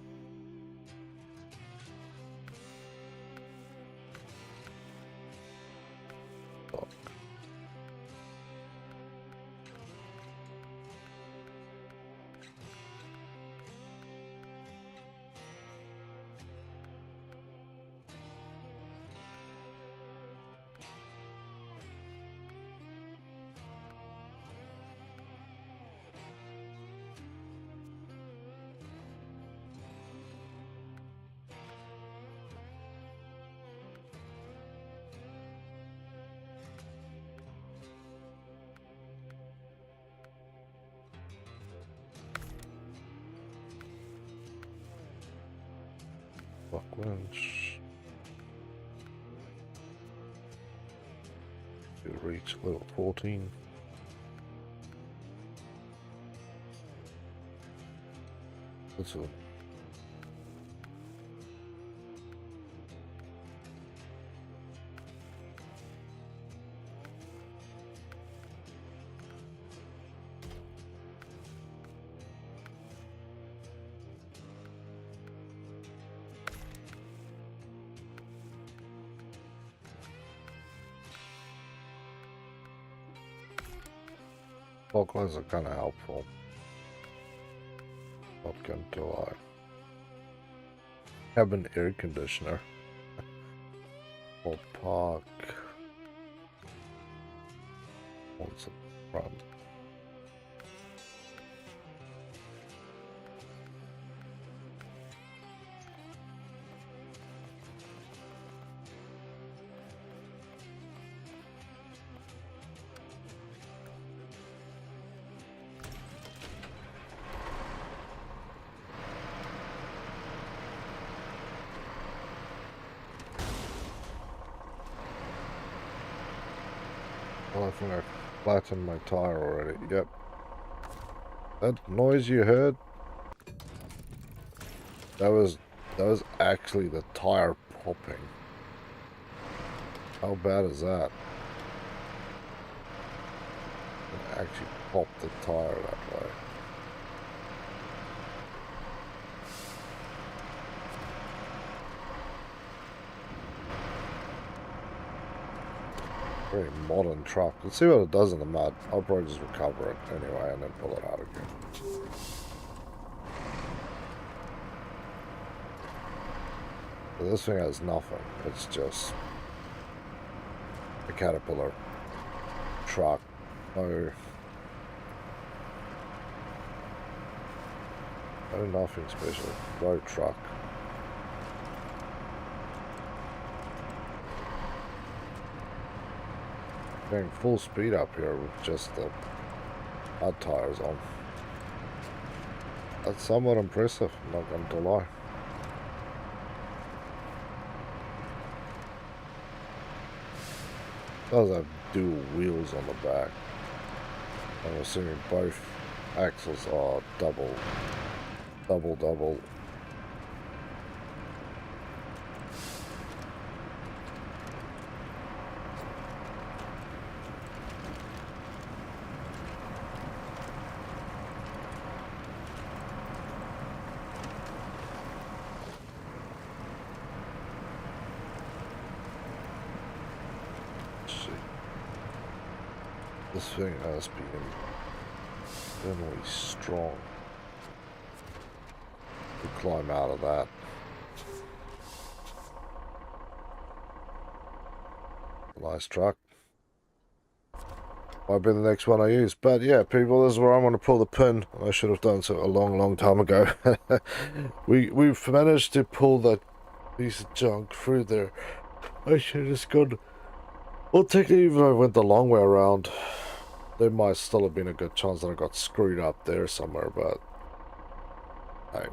Oh. Fuck winch. Reach level 14. That's a fog lights are kind of helpful. Not going to lie. Cabin air conditioner. Or park. What's the front? Well, I think I flattened my tire already. Yep. That noise you heard? That was actually the tire popping. How bad is that? It actually popped the tire that way. Very modern truck. Let's see what it does in the mud. I'll probably just recover it anyway and then pull it out again. So this thing has nothing. It's just a Caterpillar truck. No nothing special. Road truck. Going full speed up here with just the hard tires on. That's somewhat impressive, I'm not going to lie. It does have dual wheels on the back. I'm assuming both axles are double. This thing has been extremely strong to climb out of that. Nice truck. Might be the next one I use. But yeah, people, this is where I'm going to pull the pin. I should have done so a long time ago. We've managed to pull that piece of junk through there. I should have just gone... Well, technically, even if I went the long way around, there might still have been a good chance that I got screwed up there somewhere, but hey,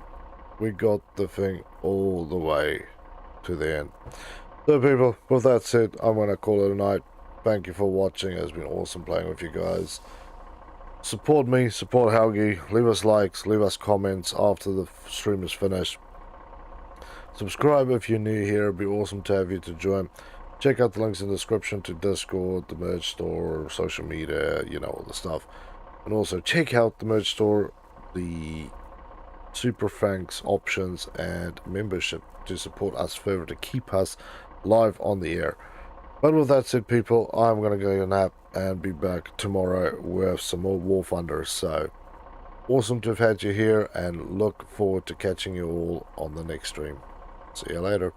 we got the thing all the way to the end. So people, with that said, I'm going to call it a night. Thank you for watching. It's been awesome playing with you guys. Support me, support Helgi, leave us likes, leave us comments after the stream is finished. Subscribe if you're new here, it'd be awesome to have you to join. Check out the links in the description to Discord, the merch store, social media, you know, all the stuff. And also check out the merch store, the super thanks options and membership to support us further, to keep us live on the air. But with that said, people, I'm going to go a nap and be back tomorrow with some more War Thunders. So awesome to have had you here and look forward to catching you all on the next stream. See you later.